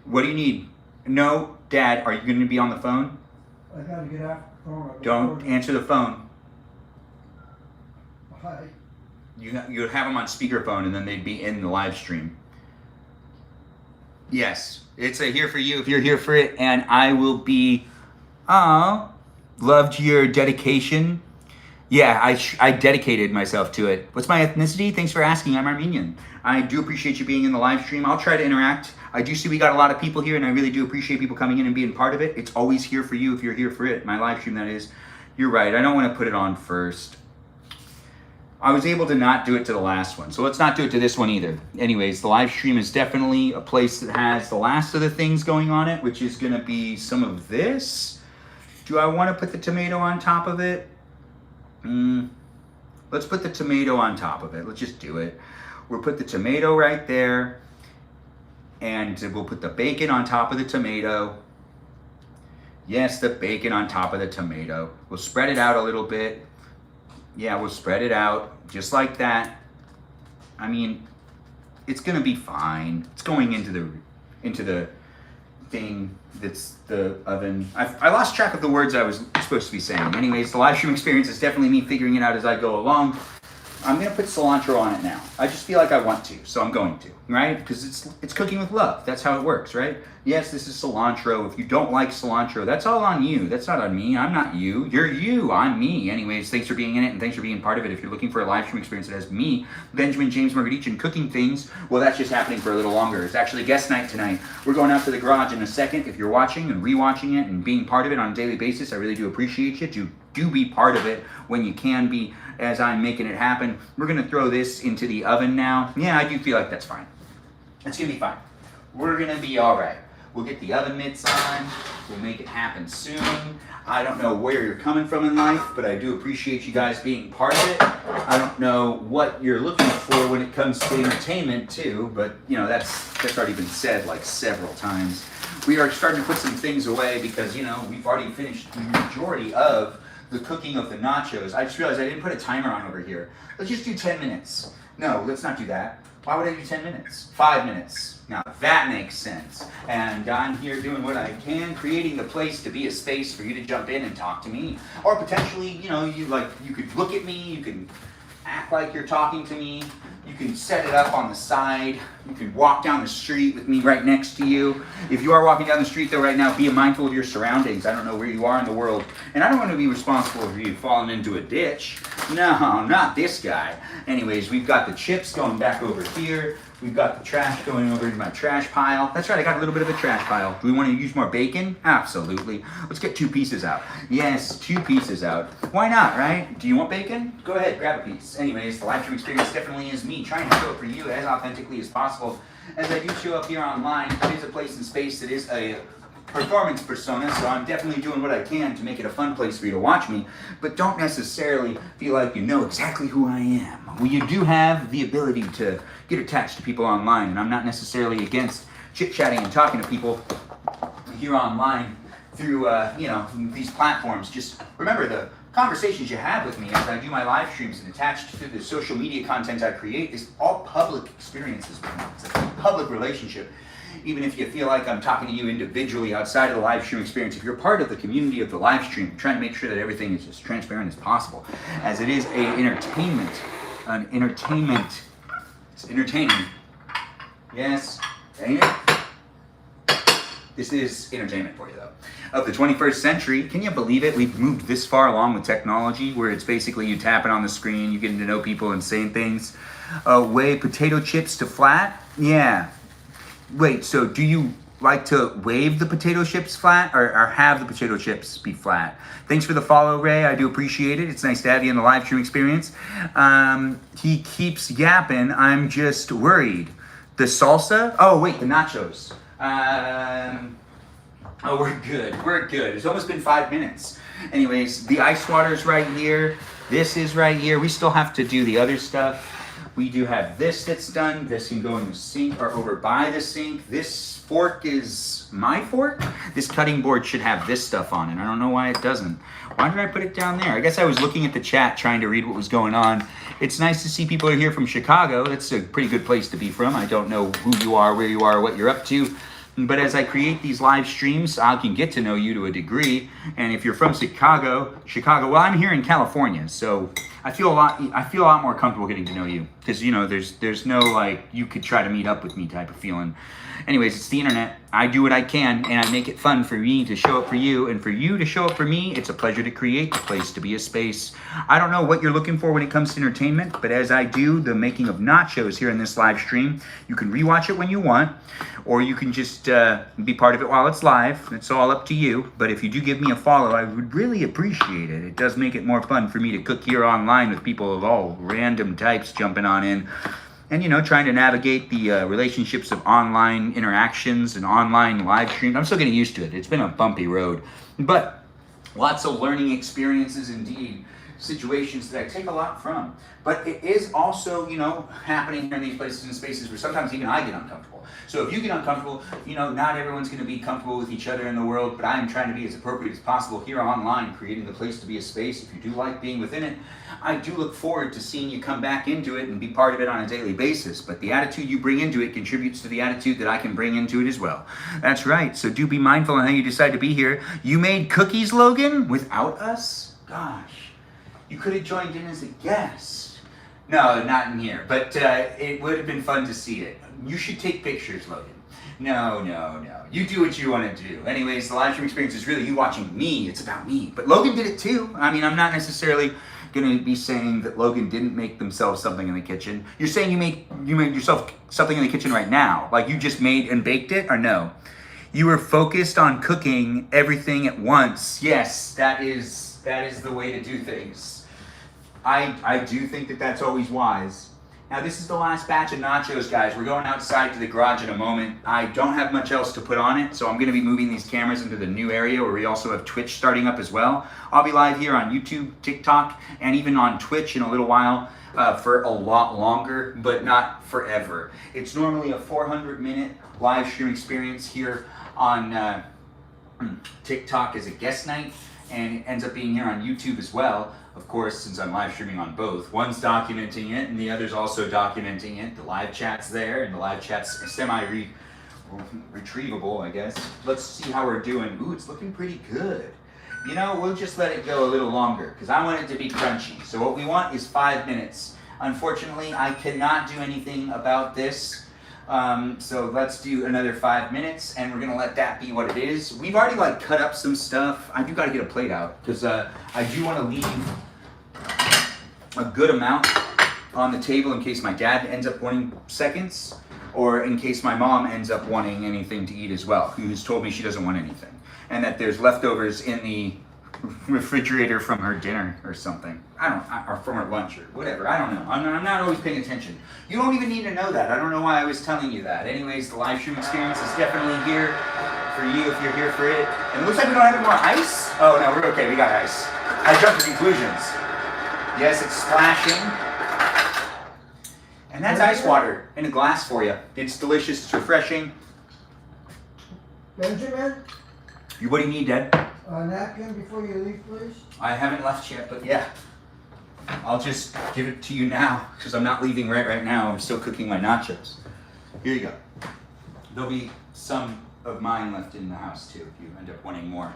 What do you need? No, Dad, are you going to be on the phone? I gotta get off the phone. Don't answer the phone. Hi. You'd have them on speakerphone and then they'd be in the live stream. Yes, it's a here for you if you're here for it, and I will be, loved your dedication. Yeah, I dedicated myself to it. What's my ethnicity? Thanks for asking. I'm Armenian. I do appreciate you being in the live stream. I'll try to interact. I do see we got a lot of people here, and I really do appreciate people coming in and being part of it. It's always here for you if you're here for it. My live stream, that is. You're right. I don't want to put it on first. I was able to not do it to the last one, so let's not do it to this one either. Anyways, the live stream is definitely a place that has the last of the things going on it, which is going to be some of this. Do I want to put the tomato on top of it? Let's put the tomato on top of it. Let's just do it. We'll put the tomato right there, and we'll put the bacon on top of the tomato. Yes, the bacon on top of the tomato. We'll spread it out a little bit. Yeah, we'll spread it out just like that. I mean, it's gonna be fine. It's going into the thing that's the oven. I lost track of the words I was supposed to be saying. Anyways, the live stream experience is definitely me figuring it out as I go along. I'm gonna put cilantro on it now. I just feel like I want to, so I'm going to, right? Because it's cooking with love. That's how it works, right? Yes, this is cilantro. If you don't like cilantro, that's all on you. That's not on me. I'm not you. You're you. I'm me. Anyways, thanks for being in it and thanks for being part of it. If you're looking for a live stream experience that has me, Benjamin James Magrdichian, cooking things, well, that's just happening for a little longer. It's actually guest night tonight. We're going out to the garage in a second. If you're watching and rewatching it and being part of it on a daily basis, I really do appreciate you. Do be part of it when you can be, as I'm making it happen. We're gonna throw this into the oven now. Yeah, I do feel like that's fine. It's gonna be fine. We're gonna be all right. We'll get the oven mitts on. We'll make it happen soon. I don't know where you're coming from in life, but I do appreciate you guys being part of it. I don't know what you're looking for when it comes to entertainment too, but you know, that's already been said like several times. We are starting to put some things away because, you know, we've already finished the majority of the cooking of the nachos. I just realized I didn't put a timer on over here. Let's just do 10 minutes. No, let's not do that. Why would I do 10 minutes? 5 minutes. Now that makes sense. And I'm here doing what I can, creating the place to be a space for you to jump in and talk to me. Or potentially, you know, you could look at me, you can act like you're talking to me, you can set it up on the side, you can walk down the street with me right next to you. If you are walking down the street though right now, be mindful of your surroundings. I don't know where you are in the world, and I don't want to be responsible for you falling into a ditch. No, not this guy. Anyways, we've got the chips going back over here. We've got the trash going over into my trash pile. That's right, I got a little bit of a trash pile. Do we want to use more bacon? Absolutely. Let's get 2 pieces out. Yes, 2 pieces out. Why not, right? Do you want bacon? Go ahead, grab a piece. Anyways, the live stream experience definitely is me trying to show up for you as authentically as possible. As I do show up here online, it is a place and space that is a performance persona, so I'm definitely doing what I can to make it a fun place for you to watch me, but don't necessarily feel like you know exactly who I am. Well, you do have the ability to get attached to people online, and I'm not necessarily against chit-chatting and talking to people here online through, you know, these platforms. Just remember the conversations you have with me as I do my live streams and attached to the social media content I create is all public experiences. It's a public relationship. Even if you feel like I'm talking to you individually outside of the live stream experience, if you're part of the community of the live stream, trying to make sure that everything is as transparent as possible, as it is an entertainment, it's entertaining. Yes, ain't it? This is entertainment for you though. Of the 21st century, can you believe it? We've moved this far along with technology where it's basically you tapping on the screen, you getting to know people and saying things. Weigh potato chips to flat? Yeah. Wait, so do you like to wave the potato chips flat or have the potato chips be flat? Thanks for the follow, Ray. I do appreciate it. It's nice to have you in the live stream experience. He keeps yapping. I'm just worried. The salsa? Oh, wait, the nachos. Oh, we're good. We're good. It's almost been 5 minutes. Anyways, the ice water's right here. This is right here. We still have to do the other stuff. We do have this that's done. This can go in the sink or over by the sink. This fork is my fork. This cutting board should have this stuff on it. I don't know why it doesn't. Why did I put it down there? I guess I was looking at the chat trying to read what was going on. It's nice to see people are here from Chicago. That's a pretty good place to be from. I don't know who you are, where you are, what you're up to. But as I create these live streams, I can get to know you to a degree. And if you're from Chicago, well, I'm here in California, so I feel a lot more comfortable getting to know you because you know there's no like you could try to meet up with me type of feeling. Anyways, it's the internet. I do what I can and I make it fun for me to show up for you and for you to show up for me. It's a pleasure to create the place, to be a space. I don't know what you're looking for when it comes to entertainment, but as I do the making of nachos here in this live stream, you can rewatch it when you want, or you can just be part of it while it's live. It's all up to you. But if you do give me a follow, I would really appreciate it. It does make it more fun for me to cook here online with people of all random types jumping on in. And, you know, trying to navigate the relationships of online interactions and online live streams. I'm still getting used to it. It's been a bumpy road. But lots of learning experiences indeed. Situations that I take a lot from. But it is also, you know, happening here in these places and spaces where sometimes even I get uncomfortable. So if you get uncomfortable, you know, not everyone's going to be comfortable with each other in the world, but I am trying to be as appropriate as possible here online, creating the place to be a space. If you do like being within it, I do look forward to seeing you come back into it and be part of it on a daily basis. But the attitude you bring into it contributes to the attitude that I can bring into it as well. That's right. So do be mindful on how you decide to be here. You made cookies, Logan, without us? Gosh. You could have joined in as a guest. No, not in here, but it would have been fun to see it. You should take pictures, Logan. No. You do what you want to do. Anyways, the live stream experience is really you watching me. It's about me. But Logan did it too. I mean, I'm not necessarily going to be saying that Logan didn't make themselves something in the kitchen. You're saying you made yourself something in the kitchen right now. Like you just made and baked it, or no? You were focused on cooking everything at once. Yes, that is the way to do things. I do think that that's always wise. Now this is the last batch of nachos, guys. We're going outside to the garage in a moment. I don't have much else to put on it, so I'm gonna be moving these cameras into the new area where we also have Twitch starting up as well. I'll be live here on YouTube, TikTok, and even on Twitch in a little while for a lot longer, but not forever. It's normally a 400-minute live stream experience here on TikTok as a guest night, and it ends up being here on YouTube as well. Of course, since I'm live streaming on both. One's documenting it and the other's also documenting it. The live chat's there and the live chat's semi-retrievable, I guess. Let's see how we're doing. Ooh, it's looking pretty good. You know, we'll just let it go a little longer because I want it to be crunchy. So what we want is 5 minutes. Unfortunately, I cannot do anything about this. So let's do another 5 minutes and we're gonna let that be what it is. We've already like cut up some stuff. I do gotta get a plate out because I do wanna leave a good amount on the table in case my dad ends up wanting seconds or in case my mom ends up wanting anything to eat as well, who's told me she doesn't want anything. And that there's leftovers in the refrigerator from her dinner or something. Or from her lunch or whatever. I don't know. I'm not always paying attention. You don't even need to know that. I don't know why I was telling you that. Anyways, the live stream experience is definitely here for you if you're here for it. And it looks like we don't have any more ice. Oh no, we're okay. We got ice. I jumped to conclusions. Yes, it's splashing. And that's ice water in a glass for you. It's delicious. It's refreshing. Benjamin, What do you need, Dad? a napkin before you leave, please. I haven't left yet, but yeah. I'll just give it to you now because I'm not leaving right now. I'm still cooking my nachos. Here you go. There'll be some of mine left in the house too if you end up wanting more.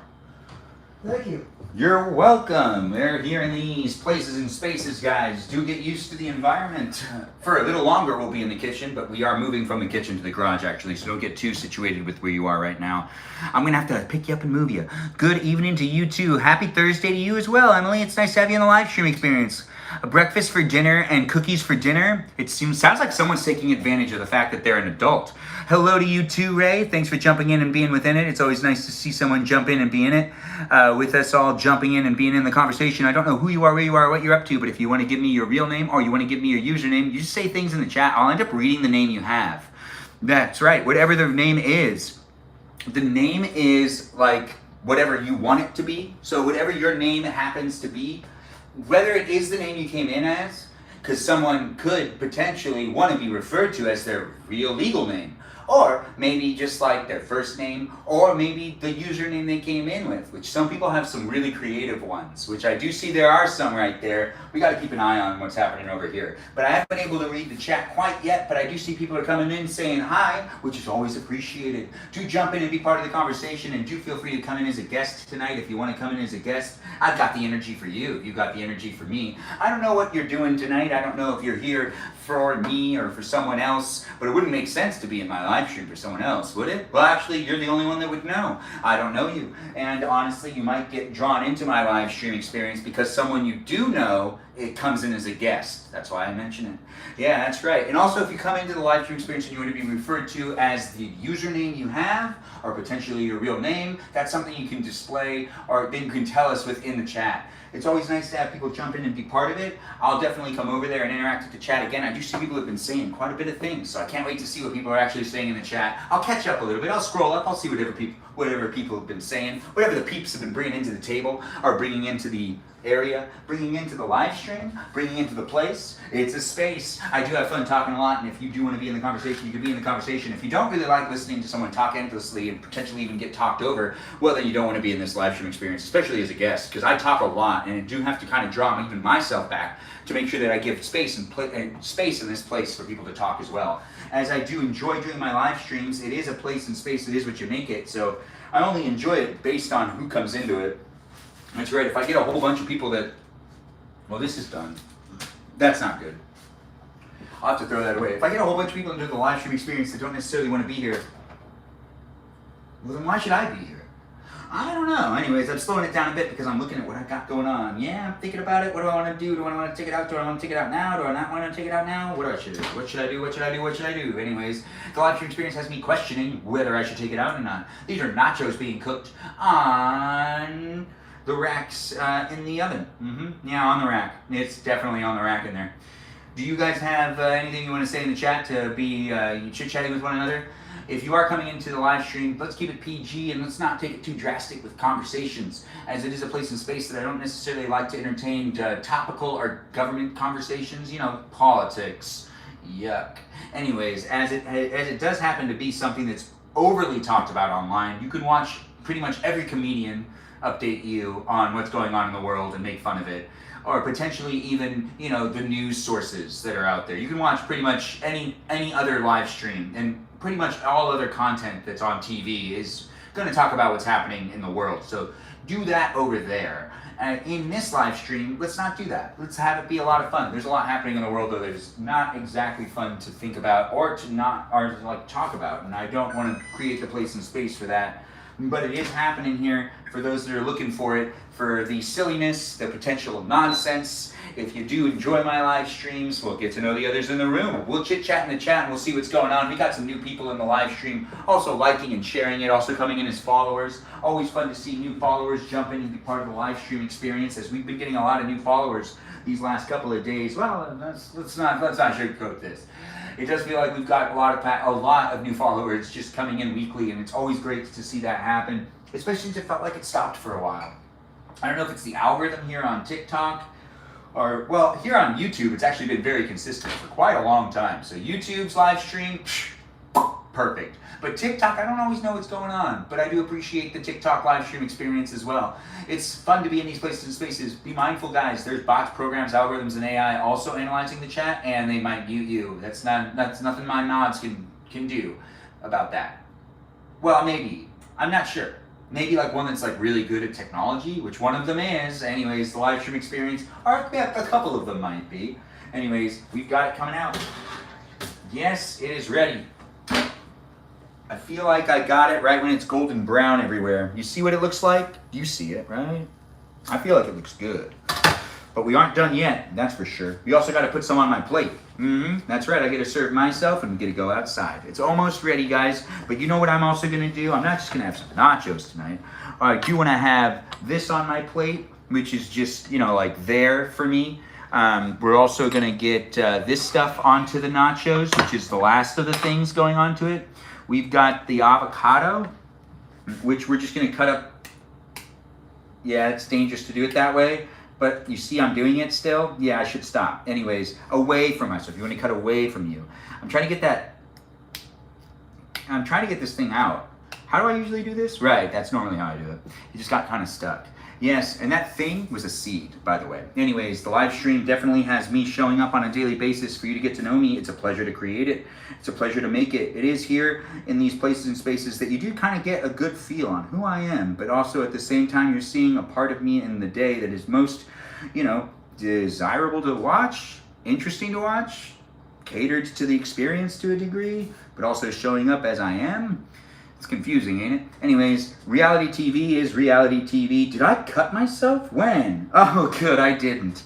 Thank you. You're welcome. We're here in these places and spaces, guys. Do get used to the environment. For a little longer, we'll be in the kitchen, but we are moving from the kitchen to the garage, actually, so don't get too situated with where you are right now. I'm going to have to pick you up and move you. Good evening to you, too. Happy Thursday to you as well, Emily. It's nice to have you in the live stream experience. A breakfast for dinner and cookies for dinner. Sounds like someone's taking advantage of the fact that they're an adult. Hello to you too, Ray. Thanks for jumping in and being within it. It's always nice to see someone jump in and be in it. With us all jumping in and being in the conversation. I don't know who you are, where you are, what you're up to, but if you want to give me your real name or you want to give me your username, you just say things in the chat. I'll end up reading the name you have. That's right. Whatever the name is. The name is like whatever you want it to be. So whatever your name happens to be, whether it is the name you came in as, because someone could potentially want to be referred to as their real legal name, or maybe just like their first name, or maybe the username they came in with, which some people have some really creative ones, which I do see there are some right there. We got to keep an eye on what's happening over here. But I haven't been able to read the chat quite yet, but I do see people are coming in saying hi, which is always appreciated. Do jump in and be part of the conversation, and do feel free to come in as a guest tonight if you want to come in as a guest. I've got the energy for you. You've got the energy for me. I don't know what you're doing tonight. I don't know if you're here for me or for someone else, but it wouldn't make sense to be in my live stream for someone else, would it? Well, actually, you're the only one that would know. I don't know you. And honestly, you might get drawn into my live stream experience because someone you do know, it comes in as a guest. That's why I mention it. Yeah, that's right. And also, if you come into the live stream experience and you want to be referred to as the username you have, or potentially your real name, that's something you can display, or then you can tell us within the chat. It's always nice to have people jump in and be part of it. I'll definitely come over there and interact with the chat again. I do see people have been saying quite a bit of things, so I can't wait to see what people are actually saying in the chat. I'll catch up a little bit. I'll scroll up. I'll see whatever people have been saying, whatever the peeps have been bringing into the table, or bringing into the area, bringing into the live stream, bringing into the place. It's a space. I do have fun talking a lot, and if you do want to be in the conversation, you can be in the conversation. If you don't really like listening to someone talk endlessly and potentially even get talked over, well, then you don't want to be in this live stream experience, especially as a guest, because I talk a lot, and I do have to kind of draw even myself back to make sure that I give space and space in this place for people to talk as well. As I do enjoy doing my live streams, it is a place and space. It is what you make it. So I only enjoy it based on who comes into it. That's right. If I get a whole bunch of people that, well, this is done. That's not good. I'll have to throw that away. If I get a whole bunch of people into the live stream experience that don't necessarily want to be here, well, then why should I be here? I don't know. Anyways, I'm slowing it down a bit because I'm looking at what I got going on. Yeah, I'm thinking about it. What do I want to do? Do I want to take it out? Do I want to take it out now? Do I not want to take it out now? What do I should do? What should I do? What should I do? What should I do? Anyways, the live stream experience has me questioning whether I should take it out or not. These are nachos being cooked on the racks in the oven. Yeah, on the rack. It's definitely on the rack in there. Do you guys have anything you want to say in the chat to be chit-chatting with one another? If you are coming into the live stream, let's keep it PG and let's not take it too drastic with conversations, as it is a place and space that I don't necessarily like to entertain topical or government conversations, you know, politics. Yuck. Anyways, as it does happen to be something that's overly talked about online, you can watch pretty much every comedian update you on what's going on in the world and make fun of it. Or potentially even, you know, the news sources that are out there. You can watch pretty much any other live stream, and pretty much all other content that's on TV is going to talk about what's happening in the world. So do that over there. In this live stream, let's not do that. Let's have it be a lot of fun. There's a lot happening in the world that is not exactly fun to think about or to like talk about, and I don't want to create the place and space for that. But it is happening here for those that are looking for it, for the silliness, the potential nonsense. If you do enjoy my live streams, we'll get to know the others in the room. We'll chit-chat in the chat and we'll see what's going on. We got some new people in the live stream, also liking and sharing it, also coming in as followers. Always fun to see new followers jump in and be part of the live stream experience, as we've been getting a lot of new followers these last couple of days. Well, let's not sugarcoat this. It does feel like we've got a lot of new followers just coming in weekly, and it's always great to see that happen, especially since it felt like it stopped for a while. I don't know if it's the algorithm here on TikTok, or, well, here on YouTube, it's actually been very consistent for quite a long time. So YouTube's live stream, perfect. But TikTok, I don't always know what's going on, but I do appreciate the TikTok live stream experience as well. It's fun to be in these places and spaces. Be mindful, guys. There's bots, programs, algorithms, and AI also analyzing the chat, and they might mute you. That's nothing my mods can do about that. Well, maybe. I'm not sure. Maybe like one that's like really good at technology, which one of them is. Anyways, the live stream experience, or yeah, a couple of them might be. Anyways, we've got it coming out. Yes, it is ready. I feel like I got it right when it's golden brown everywhere. You see what it looks like? You see it, right? I feel like it looks good. But we aren't done yet, that's for sure. We also got to put some on my plate. That's right, I get to serve myself and get to go outside. It's almost ready, guys. But you know what I'm also going to do? I'm not just going to have some nachos tonight. I do want to have this on my plate, which is just, you know, like there for me. We're also going to get this stuff onto the nachos, which is the last of the things going onto it. We've got the avocado, which we're just going to cut up. Yeah, it's dangerous to do it that way. But you see I'm doing it still? Yeah, I should stop. Anyways, away from us. If you want to cut away from you. I'm trying to get this thing out. How do I usually do this? Right, that's normally how I do it. It just got kind of stuck. Yes, and that thing was a seed, by the way. Anyways, the live stream definitely has me showing up on a daily basis for you to get to know me. It's a pleasure to create it. It's a pleasure to make it. It is here in these places and spaces that you do kind of get a good feel on who I am, but also at the same time you're seeing a part of me in the day that is most, you know, desirable to watch, interesting to watch, catered to the experience to a degree, but also showing up as I am. It's confusing, ain't it? Anyways, reality TV is reality TV. Did I cut myself? When? Oh, good, I didn't.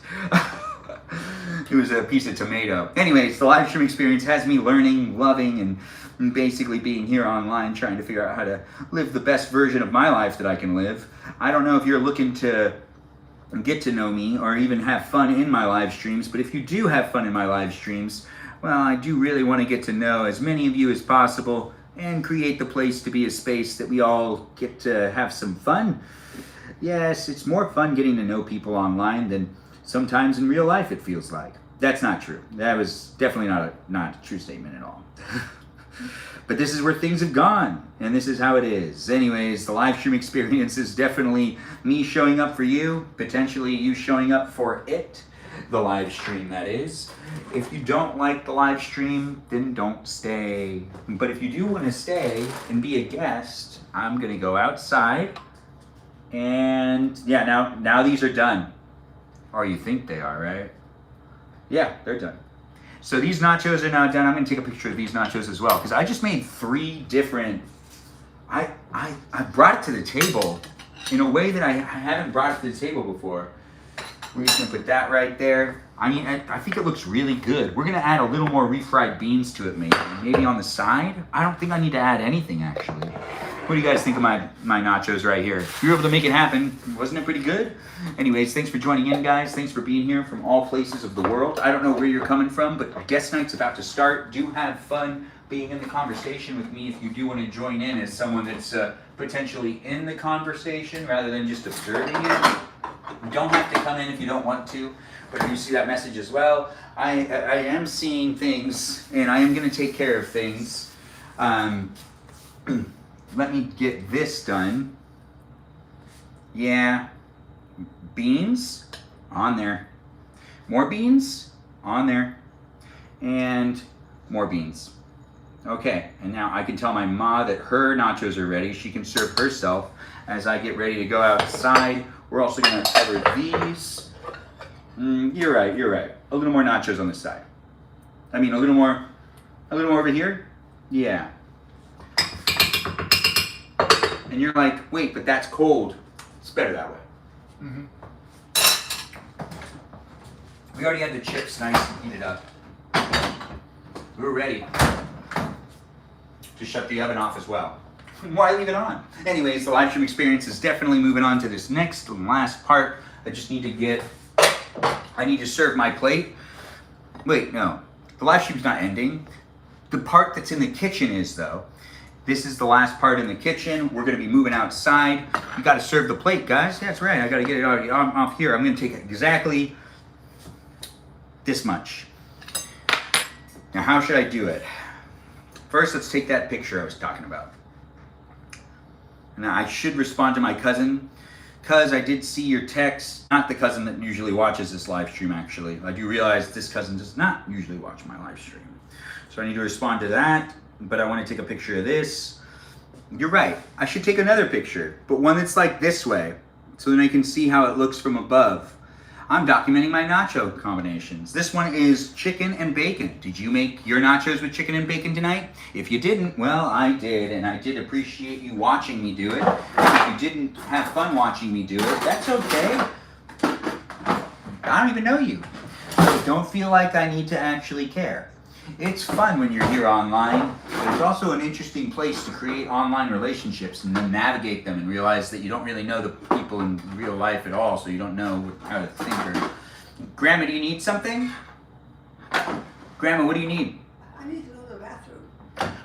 It was a piece of tomato. Anyways, the live stream experience has me learning, loving, and basically being here online, trying to figure out how to live the best version of my life that I can live. I don't know if you're looking to get to know me or even have fun in my live streams, but if you do have fun in my live streams, well, I do really want to get to know as many of you as possible and create the place to be a space that we all get to have some fun. Yes, it's more fun getting to know people online than sometimes in real life, it feels like. That's not true. That was definitely not a true statement at all. But this is where things have gone, and this is how it is. Anyways, the live stream experience is definitely me showing up for you, potentially you showing up for it. The live stream, that is. If you don't like the live stream, then don't stay. But if you do want to stay and be a guest, I'm gonna go outside. And yeah, now these are done. Or you think they are, right? Yeah, they're done. So these nachos are now done. I'm gonna take a picture of these nachos as well, because I just made 3 different. I brought it to the table in a way that I haven't brought it to the table before. We're just gonna put that right there. I mean, I think it looks really good. We're gonna add a little more refried beans to it, maybe on the side. I don't think I need to add anything actually. What do you guys think of my nachos right here? You were able to make it happen. Wasn't it pretty good? Anyways, thanks for joining in, guys. Thanks for being here from all places of the world. I don't know where you're coming from, but guest night's about to start. Do have fun being in the conversation with me if you do want to join in as someone that's potentially in the conversation rather than just observing it. You don't have to come in if you don't want to, but you see that message as well. I am seeing things, and I am going to take care of things. Let me get this done. Yeah. Beans on there. More beans on there. And more beans. Okay, and now I can tell my ma that her nachos are ready. She can serve herself as I get ready to go outside. We're also going to cover these. You're right. A little more nachos on this side. I mean, a little more over here? Yeah. And you're like, wait, but that's cold. It's better that way. Mm-hmm. We already had the chips nice and heated up. We're ready to shut the oven off as well. Why leave it on? Anyways, the live stream experience is definitely moving on to this next and last part. I need to serve my plate. Wait, no. The live stream's not ending. The part that's in the kitchen is, though. This is the last part in the kitchen. We're going to be moving outside. You got to serve the plate, guys. That's right. I got to get it off here. I'm going to take exactly this much. Now, how should I do it? First, let's take that picture I was talking about. Now, I should respond to my cousin, because I did see your text. Not the cousin that usually watches this live stream, actually. I do realize this cousin does not usually watch my live stream. So I need to respond to that, but I want to take a picture of this. You're right. I should take another picture, but one that's like this way, so then I can see how it looks from above. I'm documenting my nacho combinations. This one is chicken and bacon. Did you make your nachos with chicken and bacon tonight? If you didn't, well, I did, and I did appreciate you watching me do it. If you didn't have fun watching me do it, that's okay. I don't even know you. So don't feel like I need to actually care. It's fun when you're here online, but it's also an interesting place to create online relationships and then navigate them and realize that you don't really know the people in real life at all, so you don't know how to think. Or, Grandma, do you need something? Grandma, what do you need? I need to go to the bathroom.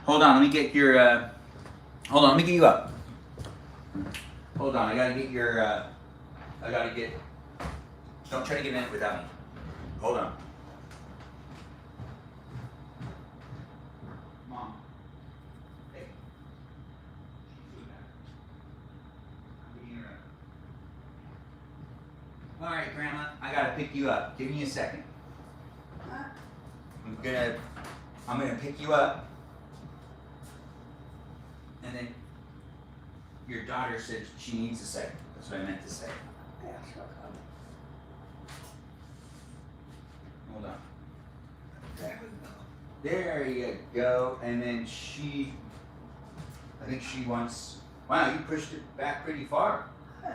Hold on, let me get your, let me get you up. Hold on, I gotta get, don't try to get in it without me. Hold on. Mom. Hey. I'm getting her up. Alright, Grandma, I gotta pick you up. Give me a second. Huh? I'm gonna pick you up. And then your daughter said she needs a second. That's what I meant to say. Yeah, she'll come. Hold on. There we go. There you go. And then I think she wants, wow, you pushed it back pretty far.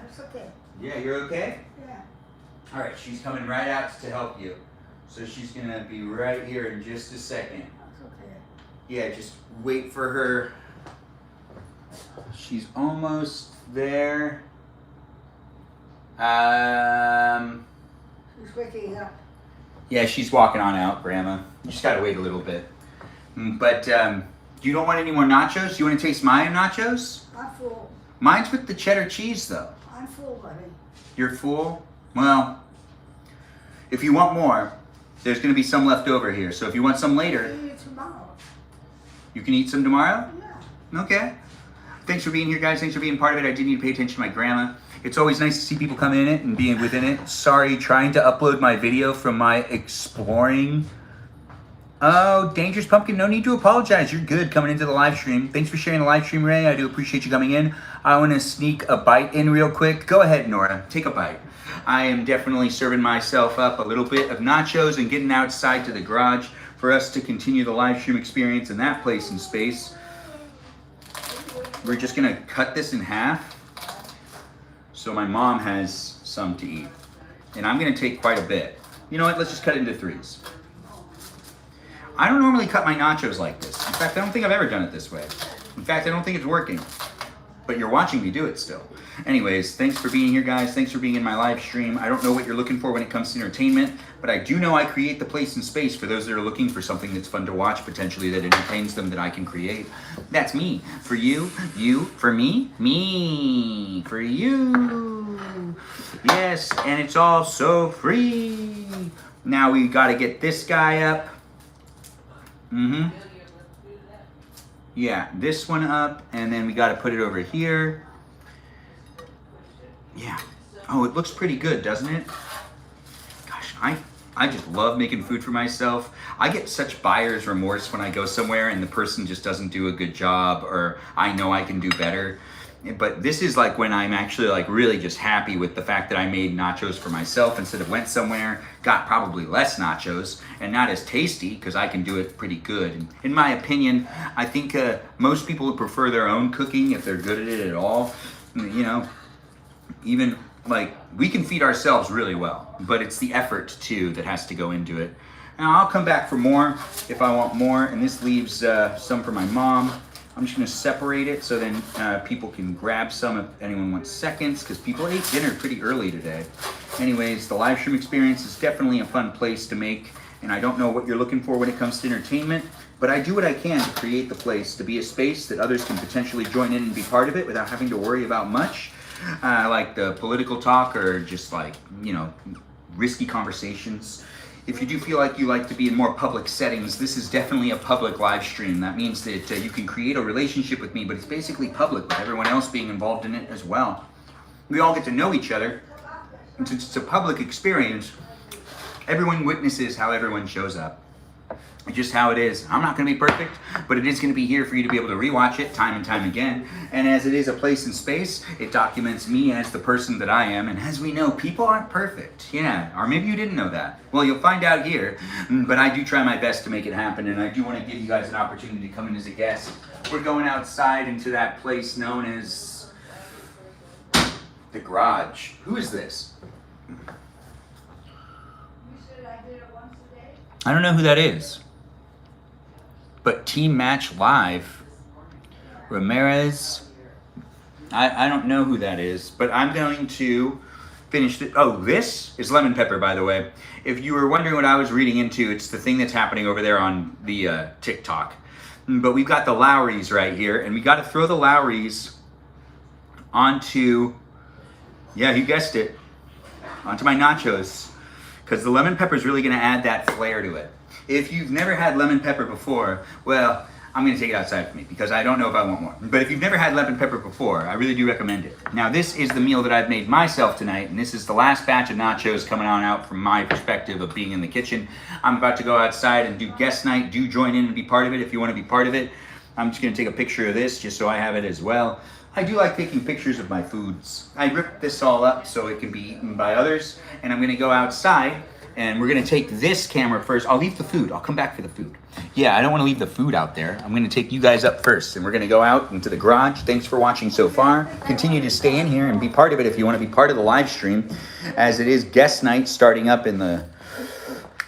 It's okay. Yeah, you're okay? Yeah. All right, she's coming right out to help you. So she's gonna be right here in just a second. That's okay. Yeah, just wait for her. She's almost there. She's waking up. Yeah, she's walking on out, Grandma. You just gotta wait a little bit. But you don't want any more nachos? You wanna taste my nachos? I'm full. Mine's with the cheddar cheese, though. I'm full, buddy. You're full? Well, if you want more, there's gonna be some left over here. So if you want some later, Maybe tomorrow. you can eat some tomorrow? Yeah. Okay. Thanks for being here, guys. Thanks for being part of it. I did need to pay attention to my grandma. It's always nice to see people come in it and being within it. Sorry, trying to upload my video from my exploring. Oh, Dangerous Pumpkin, no need to apologize. You're good coming into the live stream. Thanks for sharing the live stream, Ray. I do appreciate you coming in. I want to sneak a bite in real quick. Go ahead, Nora. Take a bite. I am definitely serving myself up a little bit of nachos and getting outside to the garage for us to continue the live stream experience in that place and space. We're just going to cut this in half so my mom has some to eat. And I'm going to take quite a bit. You know what? Let's just cut it into threes. I don't normally cut my nachos like this. In fact, I don't think I've ever done it this way. In fact, I don't think it's working. but you're watching me do it still. Anyways, thanks for being here, guys. Thanks for being in my live stream. I don't know what you're looking for when it comes to entertainment, but I do know I create the place and space for those that are looking for something that's fun to watch, potentially that entertains them, that I can create. That's me. For you, you. For me, me. For you. Yes, and it's all so free. Now we got to get this guy up. Yeah, this one up, and then we got to put it over here. Yeah. Oh, it looks pretty good, doesn't it? Gosh, I just love making food for myself. I get such buyer's remorse when I go somewhere and the person just doesn't do a good job, or I know I can do better. But this is like when I'm actually like really just happy with the fact that I made nachos for myself instead of went somewhere, got probably less nachos and not as tasty because I can do it pretty good. And in my opinion, I think most people would prefer their own cooking if they're good at it at all. You know, even like we can feed ourselves really well, but it's the effort too that has to go into it. Now I'll come back for more if I want more, and this leaves some for my mom. I'm just gonna separate it so then people can grab some if anyone wants seconds, because people ate dinner pretty early today. Anyways, the live stream experience is definitely a fun place to make, and I don't know what you're looking for when it comes to entertainment, but I do what I can to create the place to be a space that others can potentially join in and be part of it without having to worry about much, like the political talk or just like, you know, risky conversations. If you do feel like you like to be in more public settings, this is definitely a public live stream. That means that you can create a relationship with me, but it's basically public with everyone else being involved in it as well. We all get to know each other. And since it's a public experience, everyone witnesses how everyone shows up. It's just how it is. I'm not going to be perfect, but it is going to be here for you to be able to rewatch it time and time again. And as it is a place and space, it documents me as the person that I am. And as we know, people aren't perfect. Yeah, or maybe you didn't know that. Well, you'll find out here, but I do try my best to make it happen, and I do want to give you guys an opportunity to come in as a guest. We're going outside into that place known as the garage. Who is this? I don't know who that is. But Team Match Live, Ramirez, I don't know who that is, but I'm going to finish it. Oh, this is lemon pepper, by the way. If you were wondering what I was reading into, it's the thing that's happening over there on the TikTok. But we've got the Lowrys right here, and we got to throw the Lowrys onto, yeah, you guessed it, onto my nachos, because the lemon pepper is really going to add that flair to it. If you've never had lemon pepper before, well, I'm going to take it outside for me because I don't know if I want more. But if you've never had lemon pepper before, I really do recommend it. Now, this is the meal that I've made myself tonight, and this is the last batch of nachos coming on out from my perspective of being in the kitchen. I'm about to go outside and do guest night. Do join in and be part of it if you want to be part of it. I'm just going to take a picture of this just so I have it as well. I do like taking pictures of my foods. I ripped this all up so it can be eaten by others, and I'm going to go outside. And we're going to take this camera first. I'll leave the food. I'll come back for the food. Yeah, I don't want to leave the food out there. I'm going to take you guys up first. And we're going to go out into the garage. Thanks for watching so far. Continue to stay in here and be part of it if you want to be part of the live stream. As it is guest night starting up in the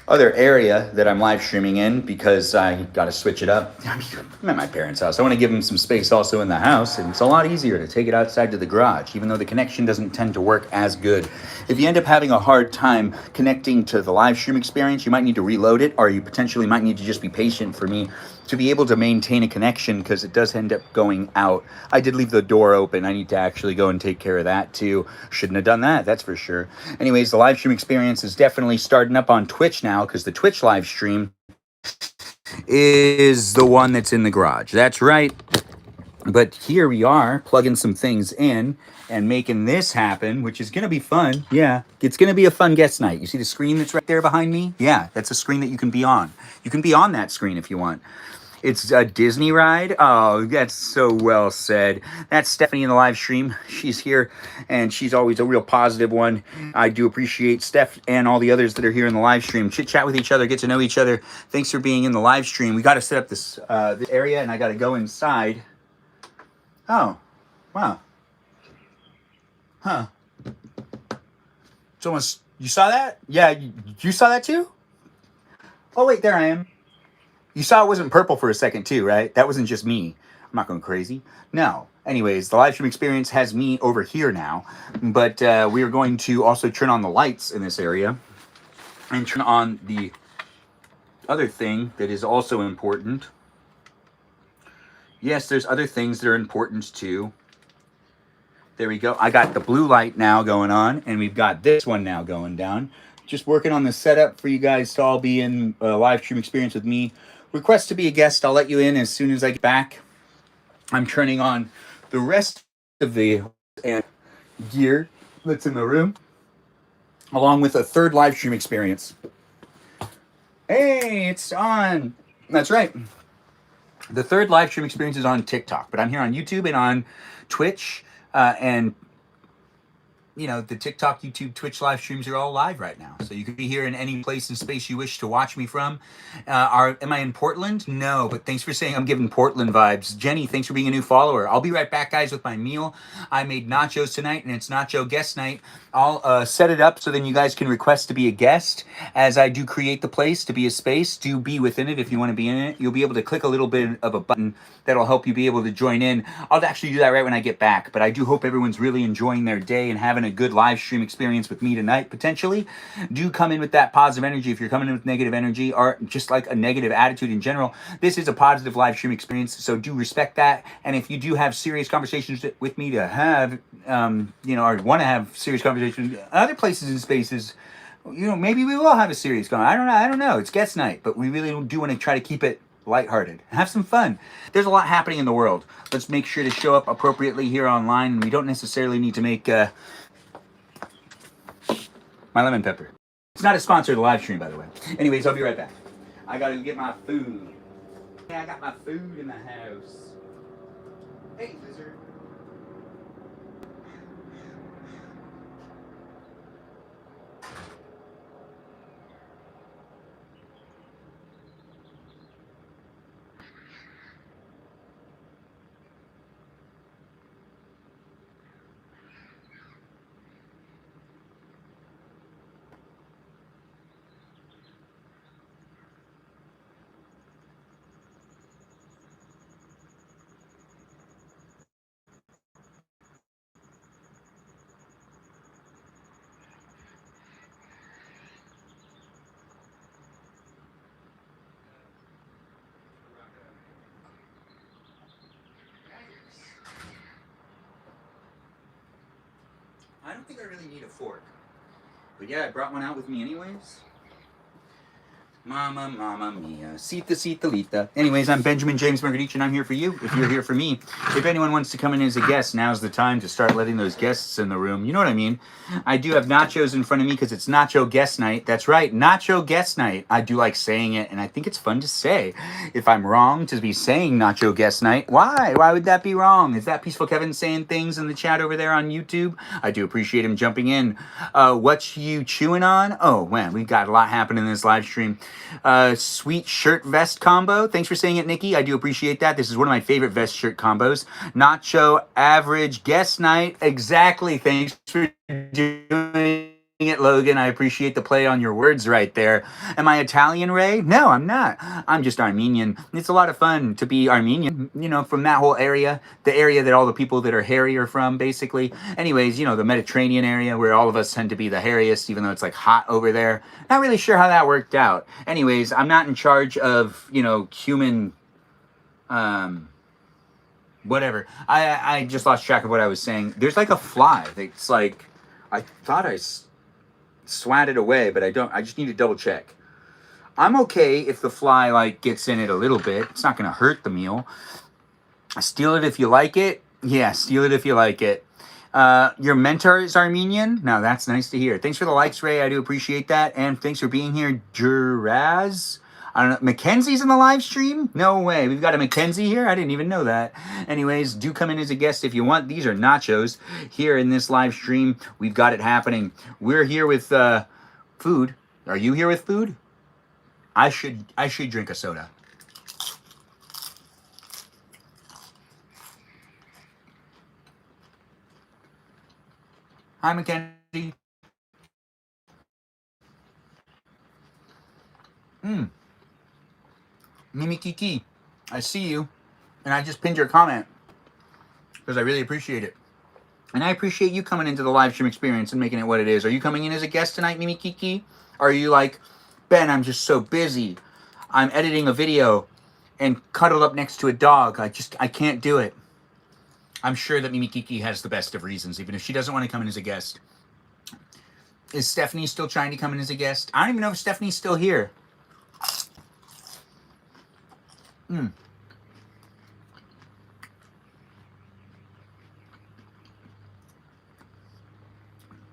other area that I'm live streaming in because I got to switch it up. I'm at my parents' house. I want to give them some space also in the house, and it's a lot easier to take it outside to the garage, even though the connection doesn't tend to work as good. If you end up having a hard time connecting to the live stream experience, you might need to reload it, or you potentially might need to just be patient for me to be able to maintain a connection because it does end up going out. I did leave the door open. I need to actually go and take care of that too. Shouldn't have done that, that's for sure. Anyways, the live stream experience is definitely starting up on Twitch now because the Twitch live stream is the one that's in the garage. That's right. But here we are plugging some things in and making this happen, which is going to be fun. Yeah, it's going to be a fun guest night. You see the screen that's right there behind me? Yeah, that's a screen that you can be on. You can be on that screen if you want. It's a Disney ride. Oh, that's so well said. That's Stephanie in the live stream. She's here, and she's always a real positive one. I do appreciate Steph and all the others that are here in the live stream. Chit-chat with each other, get to know each other. Thanks for being in the live stream. We got to set up this area, and I got to go inside. Oh, wow. Huh. It's almost, you saw that? Yeah, you saw that too? Oh, wait, there I am. You saw it wasn't purple for a second too, right? That wasn't just me. not going crazy. No. Anyways, the live stream experience has me over here now, but we are going to also turn on the lights in this area and turn on the other thing that is also important. Yes, there's other things that are important too. There we go. I got the blue light now going on, and we've got this one now going down. Just working on the setup for you guys to all be in a live stream experience with me. Request to be a guest. I'll let you in as soon as I get back. I'm turning on the rest of the gear that's in the room, along with a third live stream experience. Hey, it's on. That's right. The third live stream experience is on TikTok, but I'm here on YouTube and on Twitch, and you know, the TikTok, YouTube, Twitch live streams are all live right now. So you could be here in any place and space you wish to watch me from. Am I in Portland? No, but thanks for saying I'm giving Portland vibes. Jenny, thanks for being a new follower. I'll be right back, guys, with my meal. I made nachos tonight, and it's Nacho Guest Night. I'll set it up so then you guys can request to be a guest. As I do create the place to be a space, do be within it if you want to be in it. You'll be able to click a little bit of a button that'll help you be able to join in. I'll actually do that right when I get back, but I do hope everyone's really enjoying their day and having a good live stream experience with me tonight, potentially. Do come in with that positive energy. If you're coming in with negative energy or just like a negative attitude in general, this is a positive live stream experience, so do respect that. And if you do have serious conversations with me to have, or want to have serious conversations other places and spaces, maybe we will have a serious conversation. I don't know. It's guest night, but we really do want to try to keep it lighthearted. Have some fun. There's a lot happening in the world. Let's make sure to show up appropriately here online. We don't necessarily need to make my lemon pepper. It's not a sponsor of the live stream, by the way. Anyways, I'll be right back. I gotta get my food. Yeah, I got my food in the house. Hey, lizard. I don't think I really need a fork. But yeah, I brought one out with me anyways. Mama mia. Sita, Sita, Lita. Anyways, I'm Benjamin James Magrdichian. I'm here for you if you're here for me. If anyone wants to come in as a guest, now's the time to start letting those guests in the room. You know what I mean? I do have nachos in front of me because it's Nacho Guest Night. That's right, Nacho Guest Night. I do like saying it, and I think it's fun to say. If I'm wrong to be saying Nacho Guest Night, why? Why would that be wrong? Is that Peaceful Kevin saying things in the chat over there on YouTube? I do appreciate him jumping in. What you chewing on? Oh, man, we got a lot happening in this live stream. Sweet shirt vest combo. Thanks for saying it, Nikki. I do appreciate that. This is one of my favorite vest shirt combos. Nacho average guest night. Exactly. Thanks for doing it, Logan. I appreciate the play on your words right there. Am I Italian, Ray? No, I'm not. I'm just Armenian. It's a lot of fun to be Armenian, from that whole area, the area that all the people that are hairy are from, basically. Anyways, the Mediterranean area where all of us tend to be the hairiest, even though it's like hot over there. Not really sure how that worked out. Anyways, I'm not in charge of, human, whatever. I just lost track of what I was saying. There's like a fly. It's like, I thought I swatted away, but I don't. I just need to double check. I'm okay if the fly gets in it a little bit. It's not gonna hurt the meal. Steal it if you like it. Yeah, steal it if you like it. Your mentor is Armenian. Now that's nice to hear. Thanks for the likes, Ray. I do appreciate that, and thanks for being here, Juraz. I don't know. Mackenzie's in the live stream? No way. We've got a Mackenzie here? I didn't even know that. Anyways, do come in as a guest if you want. These are nachos here in this live stream. We've got it happening. We're here with food. Are you here with food? I should drink a soda. Hi, Mackenzie. Mimi Kiki, I see you. And I just pinned your comment because I really appreciate it. And I appreciate you coming into the live stream experience and making it what it is. Are you coming in as a guest tonight, Mimi Kiki? Or are you like, Ben, I'm just so busy. I'm editing a video and cuddled up next to a dog. I can't do it. I'm sure that Mimi Kiki has the best of reasons, even if she doesn't want to come in as a guest. Is Stephanie still trying to come in as a guest? I don't even know if Stephanie's still here.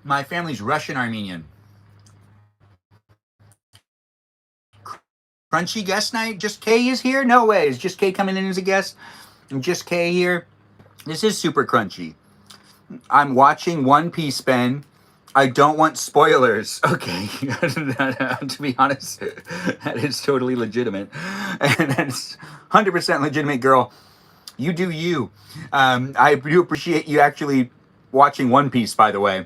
My family's Russian Armenian. Crunchy guest night? Just Kay is here? No way. Is Just Kay coming in as a guest? And Just Kay here? This is super crunchy. I'm watching One Piece, Ben. I don't want spoilers. Okay. To be honest, that is totally legitimate. And that's 100% legitimate, girl. You do you. I do appreciate you actually watching One Piece, by the way.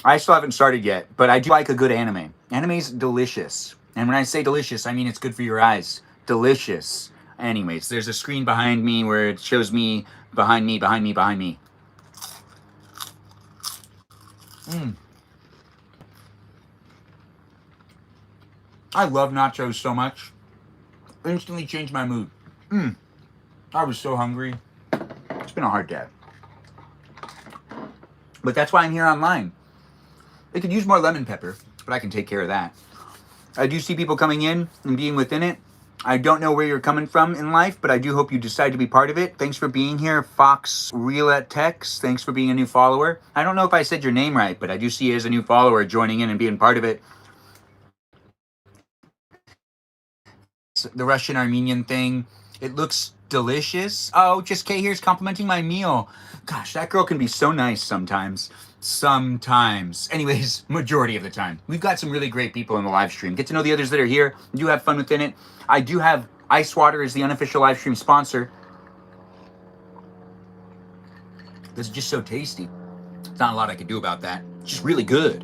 I still haven't started yet, but I do like a good anime. Anime's delicious. And when I say delicious, I mean it's good for your eyes. Delicious. Anyways, there's a screen behind me where it shows me behind me. I love nachos so much. Instantly changed my mood. I was so hungry. It's been a hard day. But that's why I'm here online. They could use more lemon pepper, but I can take care of that. I do see people coming in and being within it. I don't know where you're coming from in life, but I do hope you decide to be part of it. Thanks for being here, Fox Real Tex. Thanks for being a new follower. I don't know if I said your name right, but I do see you as a new follower joining in and being part of it. The Russian Armenian thing. It looks delicious. Oh, Just Kay here's complimenting my meal. Gosh, that girl can be so nice sometimes. Anyways, majority of the time. We've got some really great people in the live stream. Get to know the others that are here. Do have fun within it. I do have Ice Water as the unofficial live stream sponsor. This is just so tasty. There's not a lot I could do about that. It's just really good.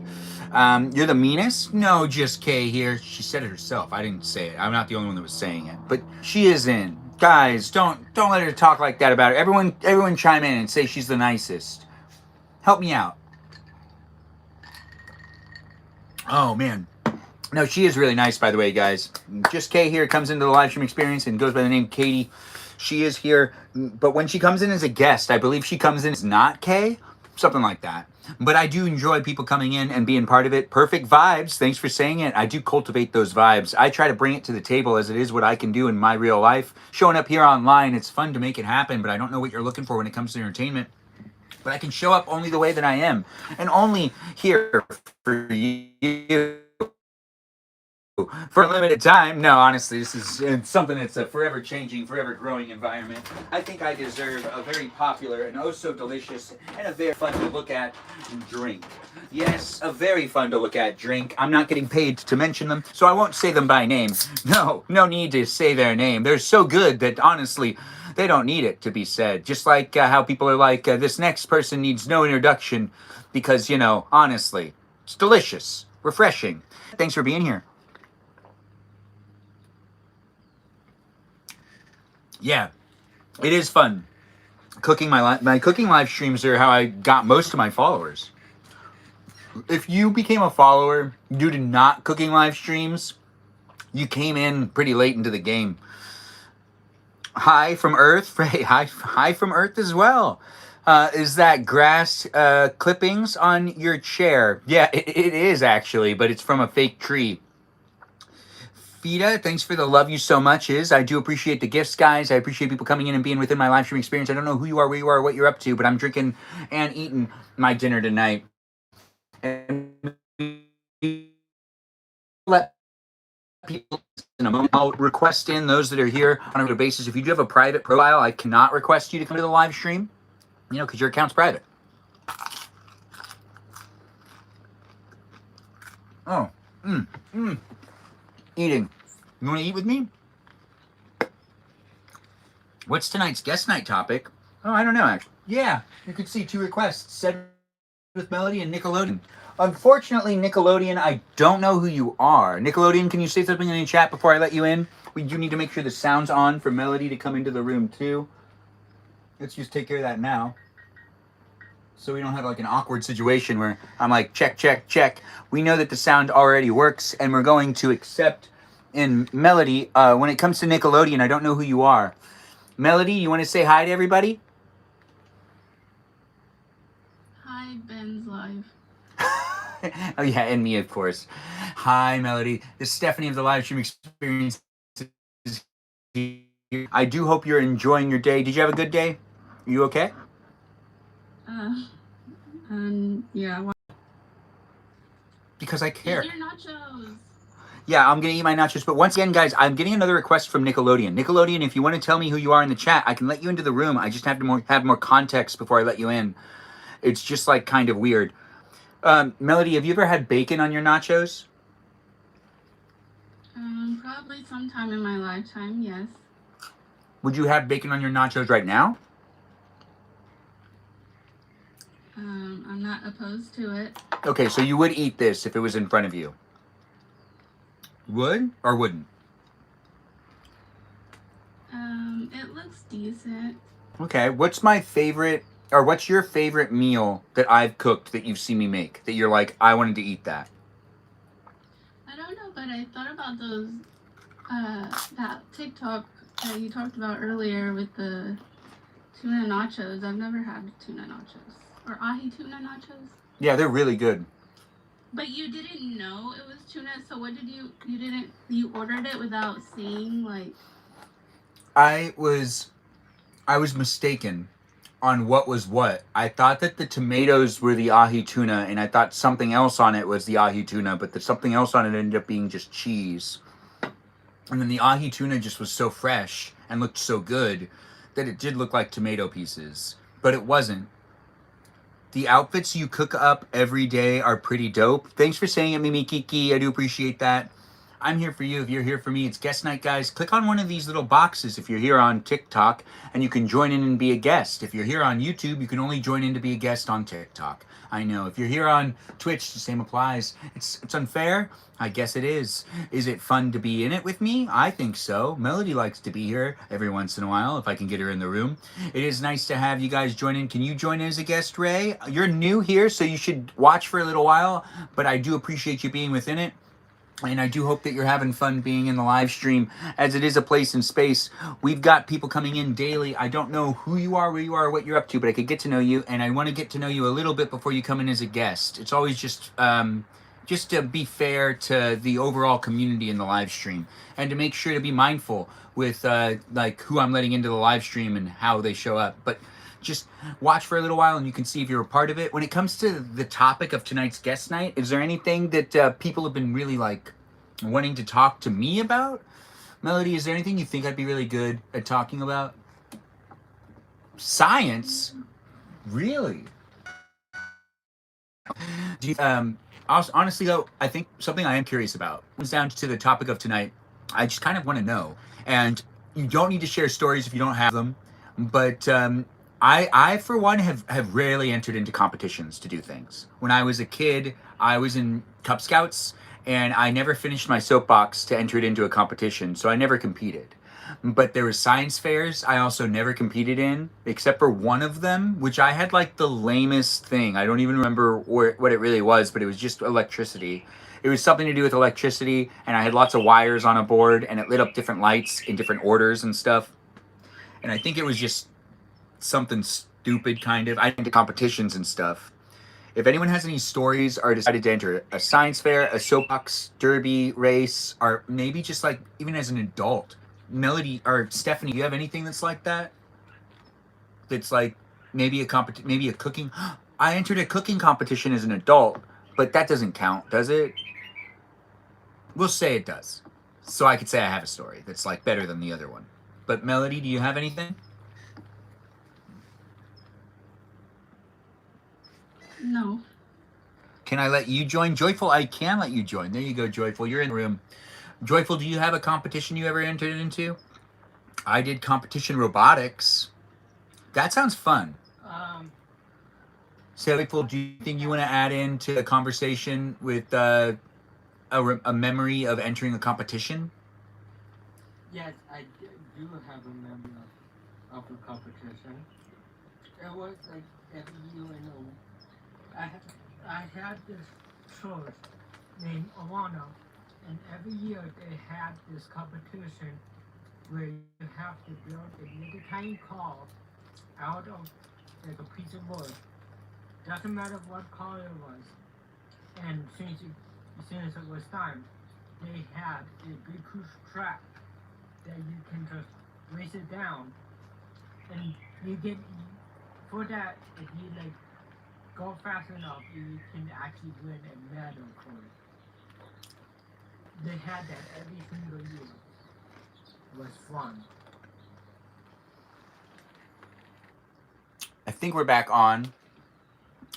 You're the meanest? No, Just Kay here. She said it herself. I didn't say it. I'm not the only one that was saying it. But she is in. Guys, don't let her talk like that about her. Everyone chime in and say she's the nicest. Help me out. Oh, man. No, she is really nice, by the way, guys. Just Kay here comes into the live stream experience and goes by the name Katie. She is here. But when she comes in as a guest, I believe she comes in as not Kay. Something like that. But I do enjoy people coming in and being part of it. Perfect vibes. Thanks for saying it. I do cultivate those vibes. I try to bring it to the table as it is what I can do in my real life. Showing up here online, it's fun to make it happen, but I don't know what you're looking for when it comes to entertainment. But I can show up only the way that I am. And only here for you. For a limited time. No, honestly, this is something that's a forever changing, forever growing environment. I think I deserve a very popular and oh so delicious and a very fun to look at drink. Yes, a very fun to look at drink. I'm not getting paid to mention them, so I won't say them by name. No need to say their name. They're so good that honestly, they don't need it to be said. Just like how people are like, this next person needs no introduction because, honestly, it's delicious, refreshing. Thanks for being here. Yeah, it is fun. My cooking live streams are how I got most of my followers. If you became a follower due to not cooking live streams, you came in pretty late into the game. Hi from Earth. Hey, hi from Earth as well. Is that grass clippings on your chair? Yeah, it is actually, but it's from a fake tree. Fida, thanks for the love you so much. I do appreciate the gifts, guys. I appreciate people coming in and being within my live stream experience. I don't know who you are, where you are, what you're up to, but I'm drinking and eating my dinner tonight. And let people in a moment. I'll request in those that are here on a regular basis. If you do have a private profile, I cannot request you to come to the live stream, because your account's private. Oh, eating. You want to eat with me? What's tonight's guest night topic? Oh, I don't know, actually. Yeah, you could see 2 requests. Said with Melody and Nickelodeon. Unfortunately, Nickelodeon, I don't know who you are. Nickelodeon, can you say something in the chat before I let you in? We do need to make sure the sound's on for Melody to come into the room, too. let's just take care of that now. So we don't have like an awkward situation where I'm like, check, check, check. We know that the sound already works, and we're going to accept in Melody. When it comes to Nickelodeon, I don't know who you are. Melody, you want to say hi to everybody? Hi, Ben's live. Oh yeah, and me, of course. Hi, Melody. This is Stephanie of the Live Stream Experience. I do hope you're enjoying your day. Did you have a good day? Are you okay? Yeah. Because I care. Eat your nachos. Yeah, I'm gonna eat my nachos. But once again, guys, I'm getting another request from Nickelodeon. Nickelodeon, if you want to tell me who you are in the chat, I can let you into the room. I just have to have more context before I let you in. It's just like kind of weird. Melody, have you ever had bacon on your nachos? Probably sometime in my lifetime, yes. Would you have bacon on your nachos right now? I'm not opposed to it. Okay, so you would eat this if it was in front of you. Would or wouldn't? It looks decent. Okay, what's my favorite, or what's your favorite meal that I've cooked that you've seen me make that you're like, I wanted to eat that? I don't know, but I thought about those, that TikTok that you talked about earlier with the tuna nachos. I've never had tuna nachos. Or ahi tuna nachos. Yeah, they're really good. But you didn't know it was tuna, so what did you ordered it without seeing, like... I was mistaken on what was what. I thought that the tomatoes were the ahi tuna, and I thought something else on it was the ahi tuna, but the something else on it ended up being just cheese. And then the ahi tuna just was so fresh and looked so good that it did look like tomato pieces, but it wasn't. The outfits you cook up every day are pretty dope. Thanks for saying it, Mimi Kiki. I do appreciate that. I'm here for you if you're here for me. It's guest night, guys. Click on one of these little boxes if you're here on TikTok, and you can join in and be a guest. If you're here on YouTube, you can only join in to be a guest on TikTok. I know. If you're here on Twitch, the same applies. It's unfair. I guess it is. Is it fun to be in it with me? I think so. Melody likes to be here every once in a while if I can get her in the room. It is nice to have you guys join in. Can you join in as a guest, Ray? You're new here, so you should watch for a little while, but I do appreciate you being within it. And I do hope that you're having fun being in the live stream, as it is a place and space. We've got people coming in daily. I don't know who you are, where you are, what you're up to, but I could get to know you, and I want to get to know you a little bit before you come in as a guest. It's always just to be fair to the overall community in the live stream, and to make sure to be mindful with like who I'm letting into the live stream and how they show up. But just watch for a little while and you can see if you're a part of it. When it comes to the topic of tonight's guest night, is there anything that people have been really like wanting to talk to me about? Melody, is there anything you think I'd be really good at talking about? Science? Really? Do you, honestly though, I think something I am curious about comes down to the topic of tonight. I just kind of want to know, and you don't need to share stories if you don't have them, but I for one have rarely entered into competitions to do things. When I was a kid, I was in Cub Scouts, and I never finished my soapbox to enter it into a competition, so I never competed. But there were science fairs I also never competed in, except for one of them, which I had like the lamest thing. I don't even remember what it really was, but it was just electricity. It was something to do with electricity, and I had lots of wires on a board, and it lit up different lights in different orders and stuff. And I think it was just something stupid, kind of. I into competitions and stuff. If anyone has any stories or decided to enter a science fair, a soapbox derby race, or maybe just like even as an adult, Melody or Stephanie, do you have anything that's like that? That's like maybe a cooking. I entered a cooking competition as an adult, but that doesn't count, does it? We'll say it does. So I could say I have a story that's like better than the other one. But Melody, do you have anything? No. Can I let you join? Joyful, I can let you join. There you go, Joyful. You're in the room. Joyful, do you have a competition you ever entered into? I did competition robotics. That sounds fun. So, Joyful, do you think you want to add into the conversation with a memory of entering a competition? Yes, I do have a memory of a competition. it was like every year I had this church named Alana, and every year they had this competition where you have to build a little tiny car out of like a piece of wood. Doesn't matter what car it was. And since it was time, they had a big huge track that you can just race it down, and you get for that if you like go fast enough, you can actually win a medal for it. They had that every single year. It was fun. I think we're back on.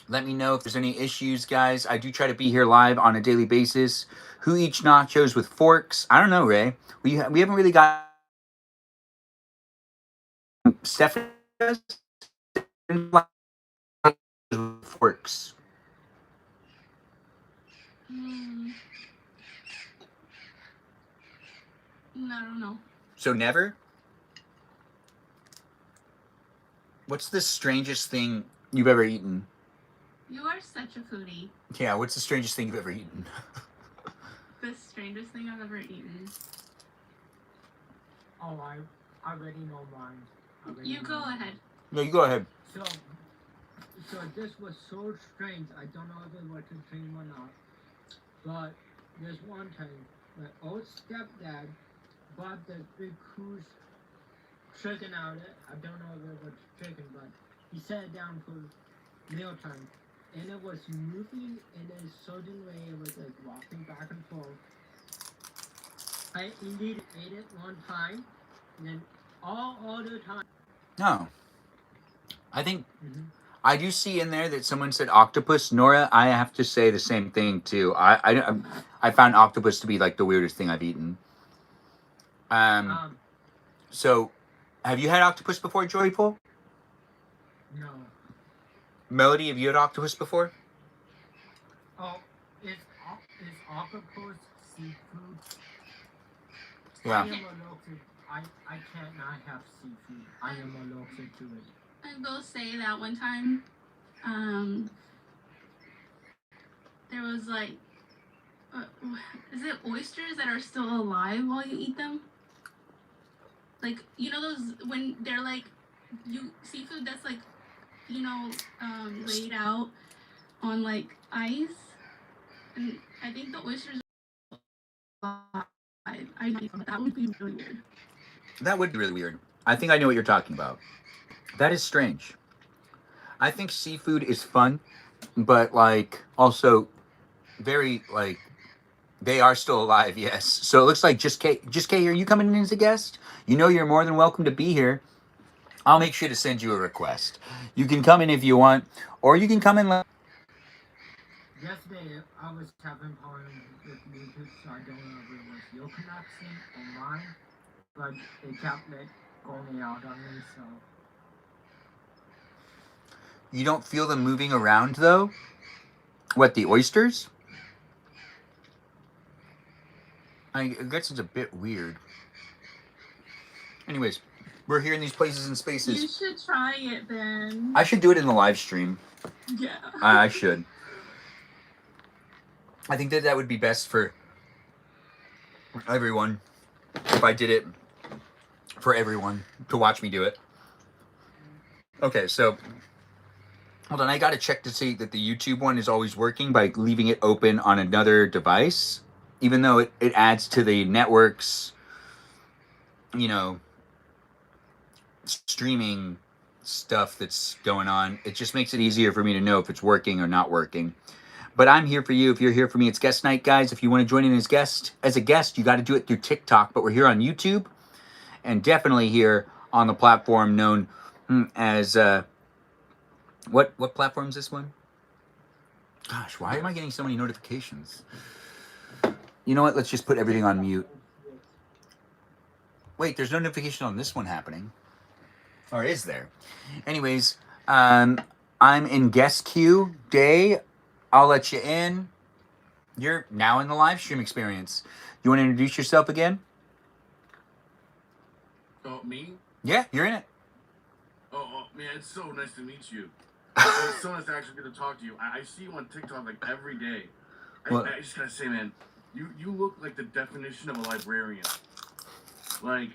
Let me know if there's any issues, guys. I do try to be here live on a daily basis. Who eats nachos with forks? I don't know, Ray. We haven't really got Stephanie does with forks. I don't know. So never? What's the strangest thing you've ever eaten? You are such a foodie. Yeah, what's the strangest thing you've ever eaten? The strangest thing I've ever eaten. Oh, I already know mine. You go ahead. No, you go ahead. So this was so strange. I don't know if it was a dream or not. But there's one time my old stepdad bought the big cruise chicken out. I don't know if it was chicken, but he sat it down for mealtime. And it was moving in a certain way. It was like walking back and forth. I indeed ate it one time, and then all other time. No. I think I do see in there that someone said octopus. Nora, I have to say the same thing too. I found octopus to be like the weirdest thing I've eaten. So, have you had octopus before, Joyful? No. Melody, have you had octopus before? Oh, is octopus seafood? Yeah. I am allergic. I can't not have seafood. I am allergic to it. I will say that one time, there was like, is it oysters that are still alive while you eat them? Like, you know those, when they're like, seafood that's like, laid out on like ice? And I think the oysters are alive. That would be really weird. That would be really weird. I think I know what you're talking about. That is strange. I think seafood is fun, but like also very like they are still alive, yes. So it looks like just K, are you coming in as a guest? You know you're more than welcome to be here. I'll make sure to send you a request. You can come in if you want, or you can come in. Yesterday, I was having problems with YouTube, so I don't know if it was your connection or mine, but it kept like going out on me, so. You don't feel them moving around though? What, the oysters? I guess it's a bit weird. Anyways, we're here in these places and spaces. You should try it, Ben. I should do it in the live stream. Yeah. I should. I think that would be best for everyone if I did it for everyone to watch me do it. Okay, so hold on. I got to check to see that the YouTube one is always working by leaving it open on another device, even though it adds to the network's, streaming stuff that's going on. It just makes it easier for me to know if it's working or not working. But I'm here for you. If you're here for me, it's guest night, guys. If you want to join in as a guest, you got to do it through TikTok. But we're here on YouTube, and definitely here on the platform known as what platform is this one? Gosh, why am I getting so many notifications? You know what? Let's just put everything on mute. Wait, there's no notification on this one happening. Or is there? Anyways, I'm in guest queue day. I'll let you in. You're now in the live stream experience. You want to introduce yourself again? Oh, me? Yeah, you're in it. Oh, Man, it's so nice to meet you. It's so nice to actually get to talk to you. I see you on TikTok like every day. I just gotta say, man, you look like the definition of a librarian. Like,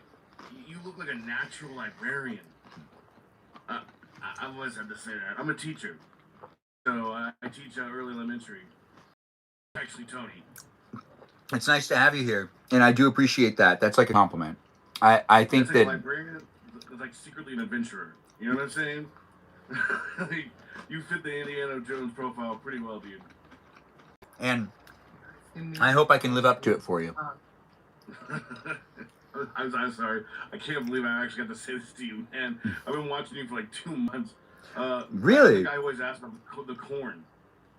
you look like a natural librarian. I always have to say that. I'm a teacher. So I teach early elementary. Actually, Tony. It's nice to have you here, and I do appreciate that. That's like a compliment. I think It's that like a librarian that's like secretly an adventurer. You know what I'm saying? Like, you fit the Indiana Jones profile pretty well, dude. and I hope I can live up to it for you. I'm sorry. I can't believe I actually got to say this to you, man. I've been watching you for like 2 months. Really? I always ask about the corn.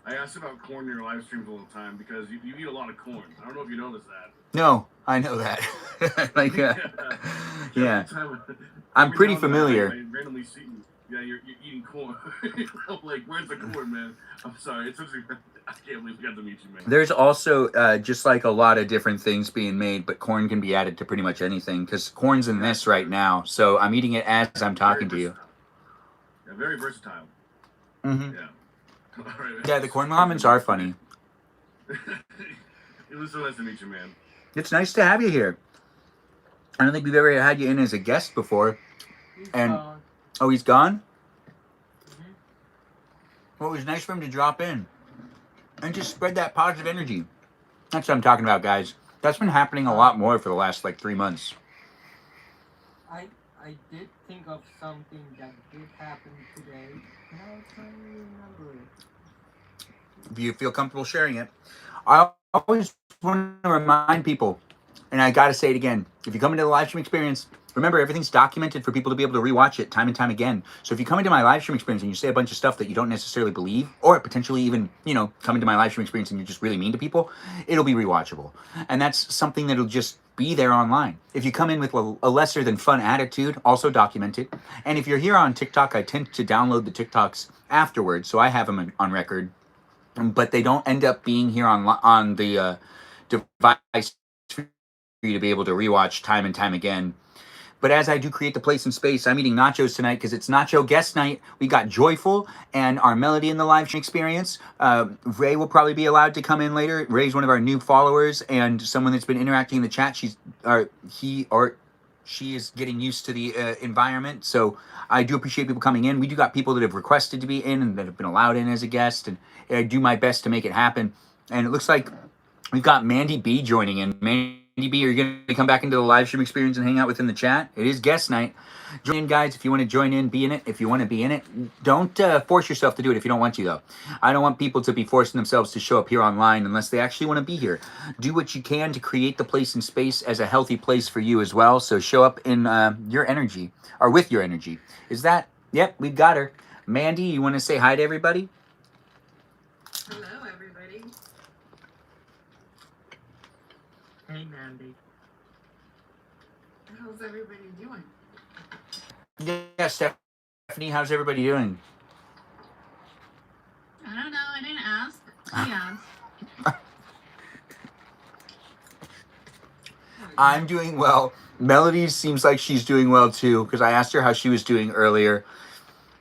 I asked about corn in your live streams all the time because you eat a lot of corn. I don't know if you noticed that. No, I know that. Like, yeah. I'm Every pretty now and then familiar. I randomly see you. Yeah, you're eating corn. I'm like, where's the corn, man? I'm sorry. I can't believe we got to meet you, man. There's also just like a lot of different things being made, but corn can be added to pretty much anything because corn's in this right now. So I'm eating it as I'm talking to you. Yeah, very versatile. Mm-hmm. Yeah. All right, man. Yeah, the corn comments are funny. It was so nice to meet you, man. It's nice to have you here. I don't think we've ever had you in as a guest before. And oh, he's gone? Well, it was nice for him to drop in and just spread that positive energy. That's what I'm talking about, guys. That's been happening a lot more for the last, like, 3 months. I did think of something that did happen today. Now I'm trying to remember it. If you feel comfortable sharing it. I always want to remind people, and I got to say it again, if you come into the live stream experience, remember, everything's documented for people to be able to rewatch it time and time again. So if you come into my live stream experience and you say a bunch of stuff that you don't necessarily believe, or potentially even, come into my live stream experience and you're just really mean to people, it'll be rewatchable. And that's something that'll just be there online. If you come in with a lesser than fun attitude, also documented. And if you're here on TikTok, I tend to download the TikToks afterwards, so I have them on record. But they don't end up being here on the device for you to be able to rewatch time and time again. But as I do create the place and space, I'm eating nachos tonight because it's Nacho Guest Night. We got Joyful and our Melody in the live stream experience. Ray will probably be allowed to come in later. Ray's one of our new followers and someone that's been interacting in the chat. She is getting used to the environment. So I do appreciate people coming in. We do got people that have requested to be in and that have been allowed in as a guest. And I do my best to make it happen. And it looks like we've got Mandy B joining in. Mandy B, are you going to come back into the live stream experience and hang out within the chat? It is guest night. Join in, guys. If you want to join in, be in it. If you want to be in it, don't force yourself to do it if you don't want to, though. I don't want people to be forcing themselves to show up here online unless they actually want to be here. Do what you can to create the place and space as a healthy place for you as well. So show up in your energy, or with your energy. Is that? Yep, we've got her. Mandy, you want to say hi to everybody? Hello, everybody. Hey, Mandy. How's everybody doing? Yeah, Stephanie, how's everybody doing? I don't know. I didn't ask. She asked. I'm doing well. Melody seems like she's doing well too, because I asked her how she was doing earlier.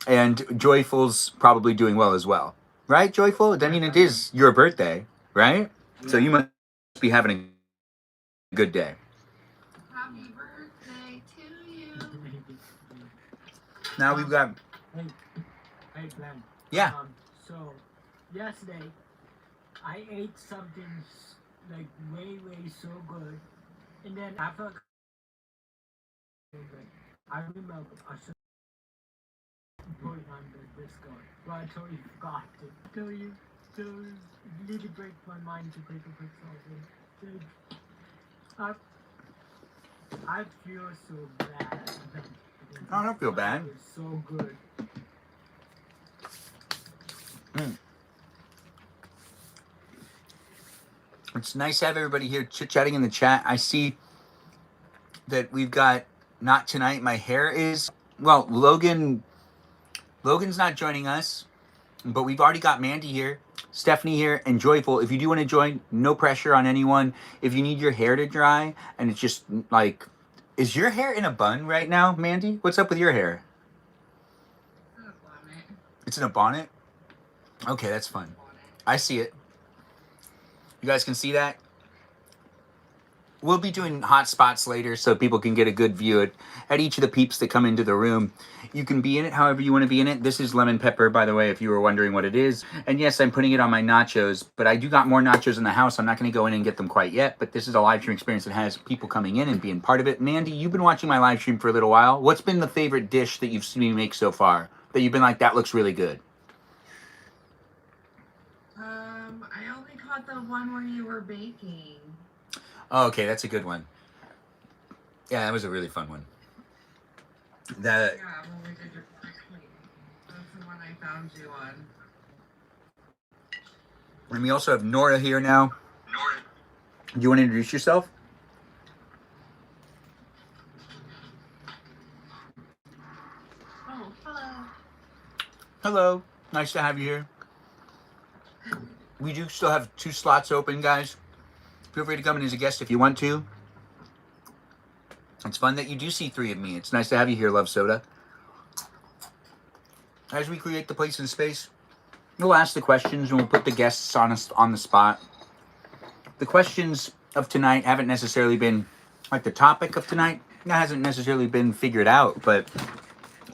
And Joyful's probably doing well as well. Right, Joyful? I mean, it is your birthday, right? So you must be having a good day. Happy birthday to you. Now we've got... Hey, Glenn. Yeah. So, yesterday, I ate something like way so good. And then I felt... I remember I should put it on the Discord. But I totally forgot to tell you. So it really breaks my mind to take a quick selfie. I feel so bad. I don't feel bad. It's so good. It's nice to have everybody here chit-chatting in the chat. I see that we've got Not Tonight. My hair is... Well, Logan's not joining us, but we've already got Mandy here, Stephanie here, and Joyful. If you do want to join, no pressure on anyone. If you need your hair to dry, and it's just like... Is your hair in a bun right now, Mandy? What's up with your hair? It's in a bonnet? Okay, that's fun. I see it. You guys can see that? We'll be doing hot spots later so people can get a good view at each of the peeps that come into the room. You can be in it however you want to be in it. This is lemon pepper, by the way, if you were wondering what it is. And yes, I'm putting it on my nachos, but I do got more nachos in the house. I'm not going to go in and get them quite yet, but this is a live stream experience that has people coming in and being part of it. Mandy, you've been watching my live stream for a little while. What's been the favorite dish that you've seen me make so far? That you've been like, that looks really good? I only caught the one where you were baking. Oh, okay, that's a good one. Yeah, that was a really fun one. That Yeah, when we did your plate. That's the one I found you on. And we also have Nora here now. Nora, do you want to introduce yourself? Oh, hello. Hello, nice to have you here. We do still have 2 slots open, guys. Feel free to come in as a guest if you want to. It's fun that you do see 3 of me. It's nice to have you here, Love Soda. As we create the place and space, we'll ask the questions and we'll put the guests on the spot. The questions of tonight haven't necessarily been like the topic of tonight. That hasn't necessarily been figured out, but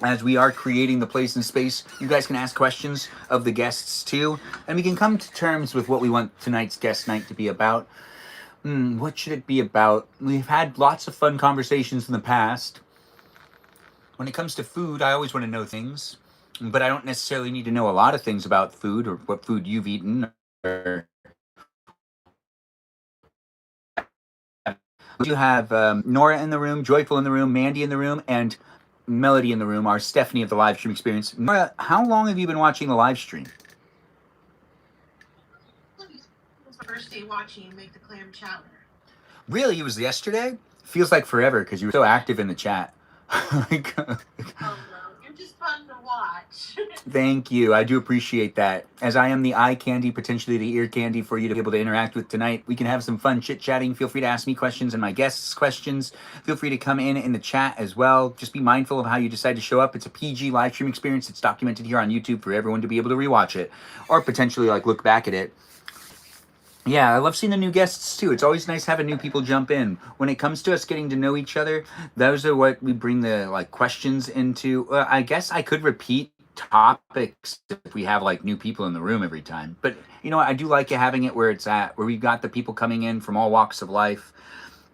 as we are creating the place and space, you guys can ask questions of the guests too, and we can come to terms with what we want tonight's guest night to be about. What should it be about? We've had lots of fun conversations in the past. When it comes to food, I always want to know things, but I don't necessarily need to know a lot of things about food or what food you've eaten. We do have Nora in the room, Joyful in the room, Mandy in the room, and Melody in the room, our Stephanie of the live stream experience. Nora, how long have you been watching the live stream? First day watching you make the clam chowder. Really? It was yesterday? Feels like forever because you were so active in the chat. Oh no, you're just fun to watch. Thank you. I do appreciate that. As I am the eye candy, potentially the ear candy for you to be able to interact with tonight, we can have some fun chit-chatting. Feel free to ask me questions and my guests questions. Feel free to come in the chat as well. Just be mindful of how you decide to show up. It's a PG live stream experience. It's documented here on YouTube for everyone to be able to rewatch it or potentially like look back at it. Yeah, I love seeing the new guests too. It's always nice having new people jump in. When it comes to us getting to know each other, those are what we bring the like questions into. I guess I could repeat topics if we have like new people in the room every time. But you know what? I do like having it where it's at, where we've got the people coming in from all walks of life.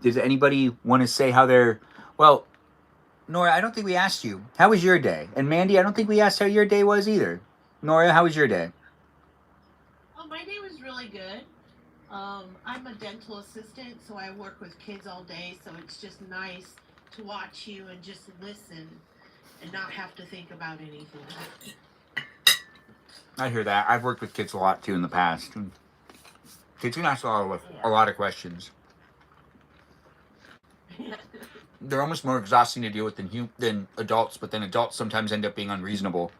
Does anybody want to say how they're? Well, Nora, I don't think we asked you. How was your day? And Mandy, I don't think we asked how your day was either. Nora, how was your day? Oh, my day was really good. I'm a dental assistant, so I work with kids all day, so it's just nice to watch you and just listen and not have to think about anything. I hear that. I've worked with kids a lot too in the past. Kids can ask a lot of questions. They're almost more exhausting to deal with than adults, but then adults sometimes end up being unreasonable.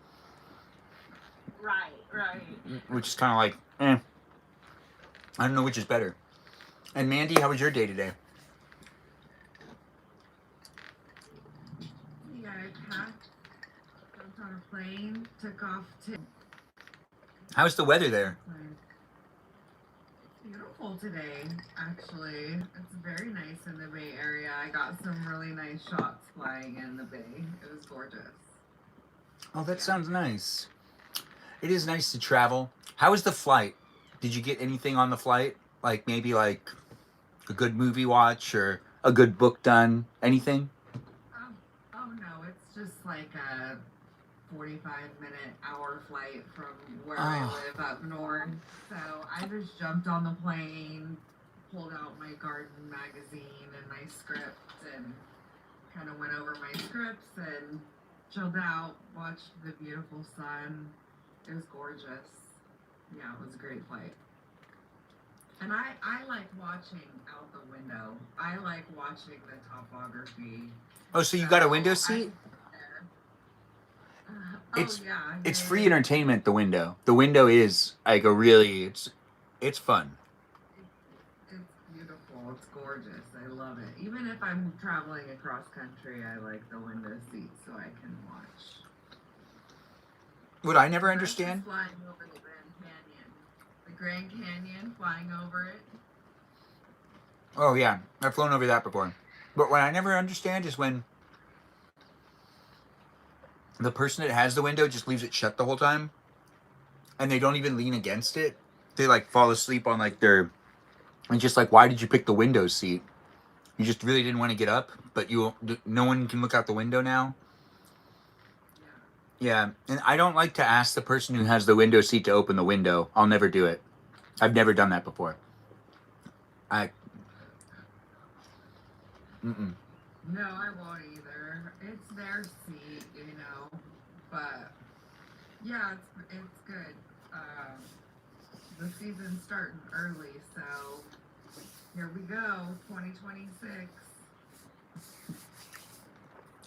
Right. Which is kind of like, I don't know which is better. And Mandy, how was your day today? Yeah, I packed, jumped on a plane, took off to. How's the weather there? Beautiful today, actually. It's very nice in the Bay Area. I got some really nice shots flying in the Bay. It was gorgeous. Oh, that sounds nice. It is nice to travel. How was the flight? Did you get anything on the flight? Like maybe like a good movie watch or a good book done? Anything? Oh no, it's just like a 45-minute hour flight from where I live up north. So I just jumped on the plane, pulled out my garden magazine and my script and kind of went over my scripts and chilled out, watched the beautiful sun. It was gorgeous. Yeah, it was a great flight. And I like watching out the window. I like watching the topography. Oh, so you got a window seat? It's free entertainment, the window. The window is like a really, it's fun. It's beautiful. It's gorgeous. I love it. Even if I'm traveling across country, I like the window seat so I can watch. What I never That's understand. just flying over the Grand Canyon. The Grand Canyon, flying over it. Oh yeah, I've flown over that before. But what I never understand is when the person that has the window just leaves it shut the whole time, and they don't even lean against it. They like fall asleep on like their, and just like, why did you pick the window seat? You just really didn't want to get up, but no one can look out the window now. Yeah, and I don't like to ask the person who has the window seat to open the window. I'll never do it. I've never done that before. Mm-mm. No, I won't either. It's their seat, you know. But yeah, it's good. The season's starting early, so here we go, 2026.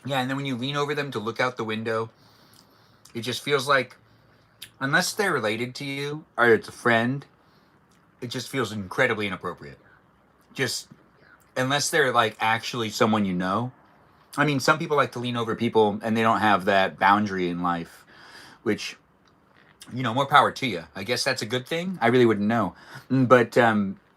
Yeah, and then when you lean over them to look out the window, it just feels like, unless they're related to you or it's a friend, it just feels incredibly inappropriate. Just unless they're like actually someone you know. I mean, some people like to lean over people and they don't have that boundary in life, which, you know, more power to you. I guess that's a good thing. I really wouldn't know. But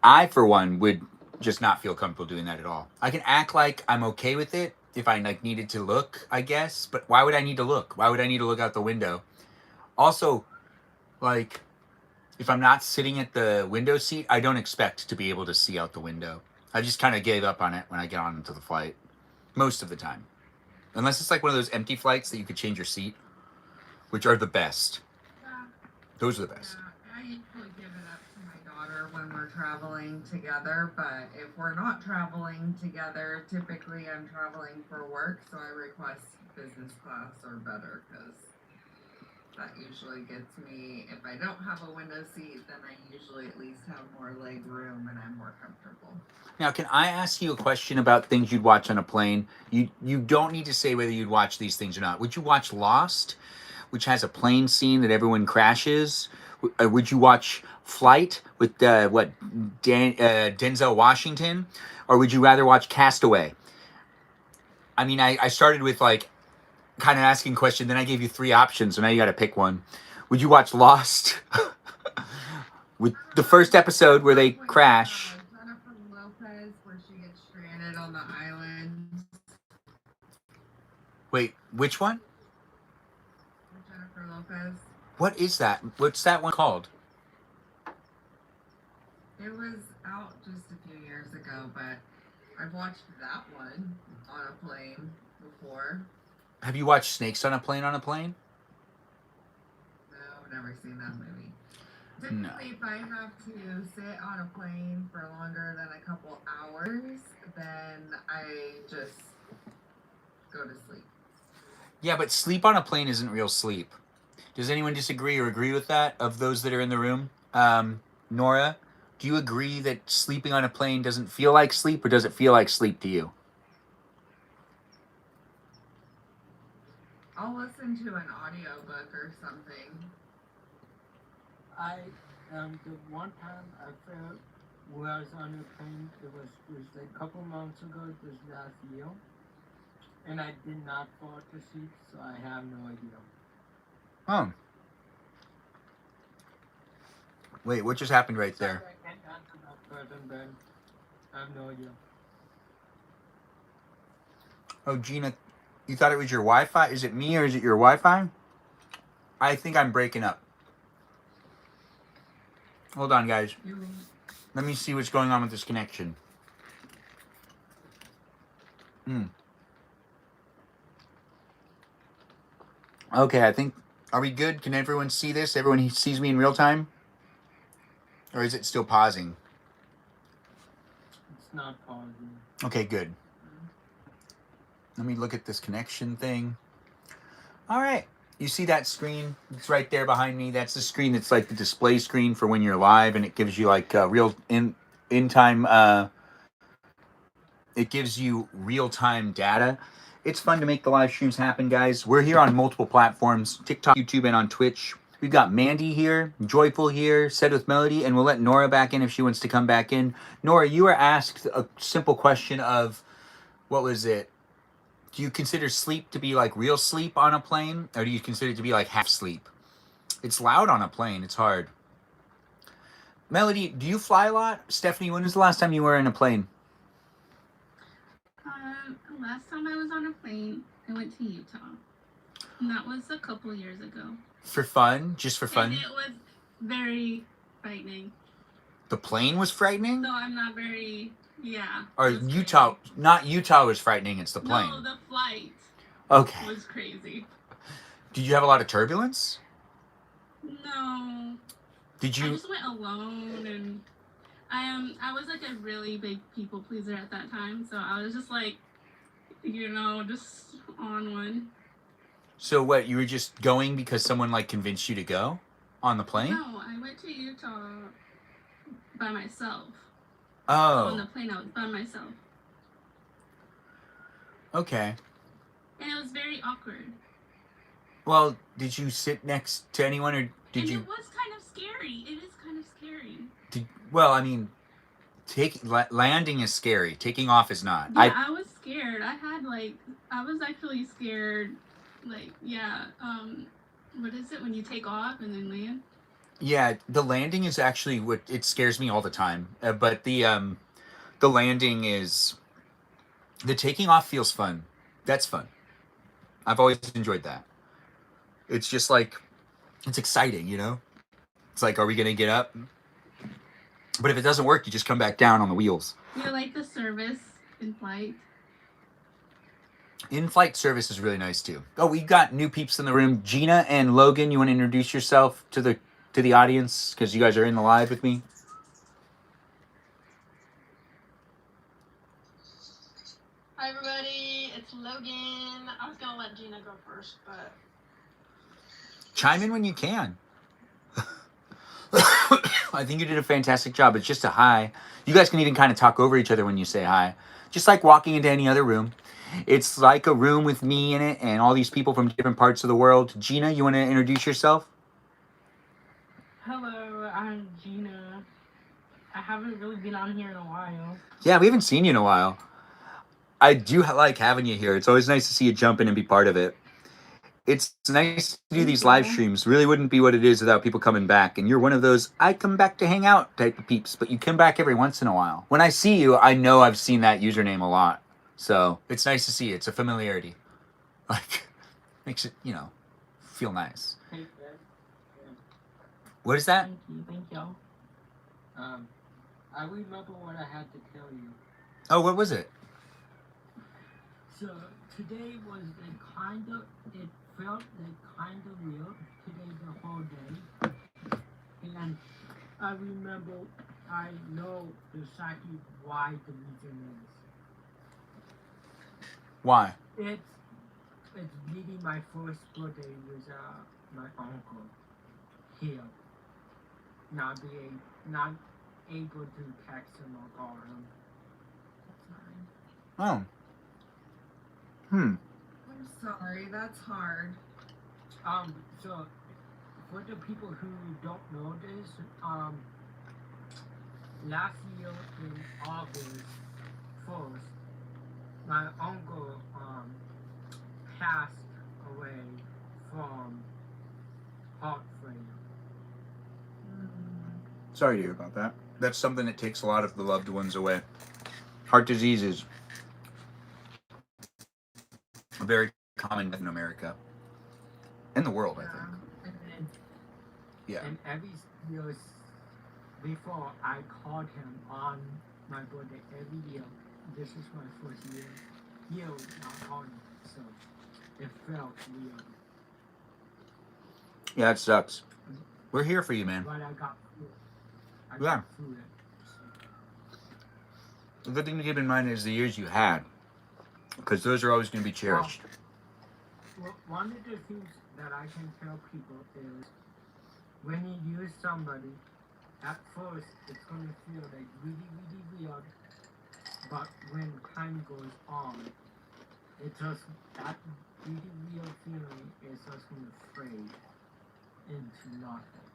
I, for one, would just not feel comfortable doing that at all. I can act like I'm okay with it if I like needed to look, I guess. But why would I need to look? Why would I need to look out the window? Also, like, if I'm not sitting at the window seat, I don't expect to be able to see out the window. I just kind of gave up on it when I get on into the flight. Most of the time. Unless it's like one of those empty flights that you could change your seat, which are the best. Yeah. Those are the best. Yeah, I usually give it up to my daughter when we're traveling together, but if we're not traveling together, typically I'm traveling for work, so I request business class or better, because that usually gets me, if I don't have a window seat, then I usually at least have more leg room and I'm more comfortable. Now, can I ask you a question about things you'd watch on a plane? You don't need to say whether you'd watch these things or not. Would you watch Lost, which has a plane scene that everyone crashes? Would you watch Flight with Denzel Washington? Or would you rather watch Castaway? I mean, I started with like kind of asking a question, then I gave you 3 options, so now you got to pick one. Would you watch Lost? With the first episode where they crash. Jennifer Lopez, where she gets stranded on the island. Wait, which one? Jennifer Lopez. What is that? What's that one called? It was out just a few years ago, but I've watched that one on a plane before. Have you watched Snakes on a Plane on a Plane? No, I've never seen that movie. No. Typically, if I have to sit on a plane for longer than a couple hours, then I just go to sleep. Yeah, but sleep on a plane isn't real sleep. Does anyone disagree or agree with that, of those that are in the room? Nora, do you agree that sleeping on a plane doesn't feel like sleep, or does it feel like sleep to you? I'll listen to an audiobook or something. The one time I felt where I was on a plane, it was like a couple months ago, this last year, and I did not fall asleep, so I have no idea. Oh. Wait, what just happened right there? I can't answer that question, Ben. I have no idea. Oh, Gina, you thought it was your Wi-Fi? Is it me or is it your Wi-Fi? I think I'm breaking up. Hold on, guys. Let me see what's going on with this connection. Okay, I think... Are we good? Can everyone see this? Everyone sees me in real time? Or is it still pausing? It's not pausing. Okay, good. Let me look at this connection thing. All right. You see that screen? It's right there behind me. That's the screen that's like the display screen for when you're live, and it gives you like real in time. It gives you real time data. It's fun to make the live streams happen, guys. We're here on multiple platforms: TikTok, YouTube, and on Twitch. We've got Mandy here, Joyful here, Said with Melody, and we'll let Nora back in if she wants to come back in. Nora, you were asked a simple question of, what was it? Do you consider sleep to be like real sleep on a plane, or do you consider it to be like half sleep? It's loud on a plane. It's hard. Melody, do you fly a lot? Stephanie, when was the last time you were in a plane? Last time I was on a plane, I went to Utah. And that was a couple years ago. For fun? Just for fun? And it was very frightening. The plane was frightening? So I'm not very, Or Utah, not Utah was frightening, it's the plane. No, the flight was crazy. Did you have a lot of turbulence? No. Did you? I just went alone, and I was like a really big people pleaser at that time, so I was just like, just on one. So what, you were just going because someone like convinced you to go on the plane? No, I went to Utah by myself. Oh. On the plane, I was by myself. Okay. And it was very awkward. Well, did you sit next to anyone, or did you? It was kind of scary. It is kind of scary. Well, I mean, landing is scary. Taking off is not. Yeah, I was scared. I was actually scared. What is it when you take off and then land? Yeah, the landing is actually what it scares me all the time. But the landing is, the taking off feels fun. That's fun. I've always enjoyed that. It's just like, it's exciting, It's like, are we gonna get up? But if it doesn't work, you just come back down on the wheels. You like the service in flight? In-flight service is really nice too. Oh, we got new peeps in the room. Gina and Logan, you want to introduce yourself to the audience because you guys are in the live with me? Hi everybody, it's Logan. I was gonna let Gina go first, but Chime in when you can. I think you did a fantastic job. It's just a hi. You guys can even kind of talk over each other when you say hi. Just like walking into any other room. It's like a room with me in it and all these people from different parts of the world. Gina, you want to introduce yourself? Hello, I'm Gina. I haven't really been on here in a while. Yeah, we haven't seen you in a while. I do like having you here. It's always nice to see you jump in and be part of it. It's nice to do these live streams. Really wouldn't be what it is without people coming back. And you're one of those, I come back to hang out type of peeps, but you come back every once in a while. When I see you, I know I've seen that username a lot. So it's nice to see it. It's a familiarity. Like, makes it, feel nice. Thank you. What is that? Thank you. I remember what I had to tell you. Oh, what was it? So today was it felt like kind of real today the whole day. And I know exactly why the reason is. Why? It's really my first birthday with my uncle here. Not able to text him or call him. Oh. I'm sorry, that's hard. So for the people who don't know this, last year in August 1st, my uncle passed away from heart failure. Sorry to hear about that. That's something that takes a lot of the loved ones away. Heart disease is very common in America. In the world, I think. Yeah. And every year before I called him on my birthday every year. This is my first year not calling him, so it felt weird. Yeah, it sucks. We're here for you, man. But I got through it. I Yeah. got through it. The good thing to keep in mind is the years you had, because those are always going to be cherished. Well, one of the things that I can tell people is when you use somebody, at first it's going to feel like really, really weird, but when time goes on, that really weird feeling is just going to fade into nothing.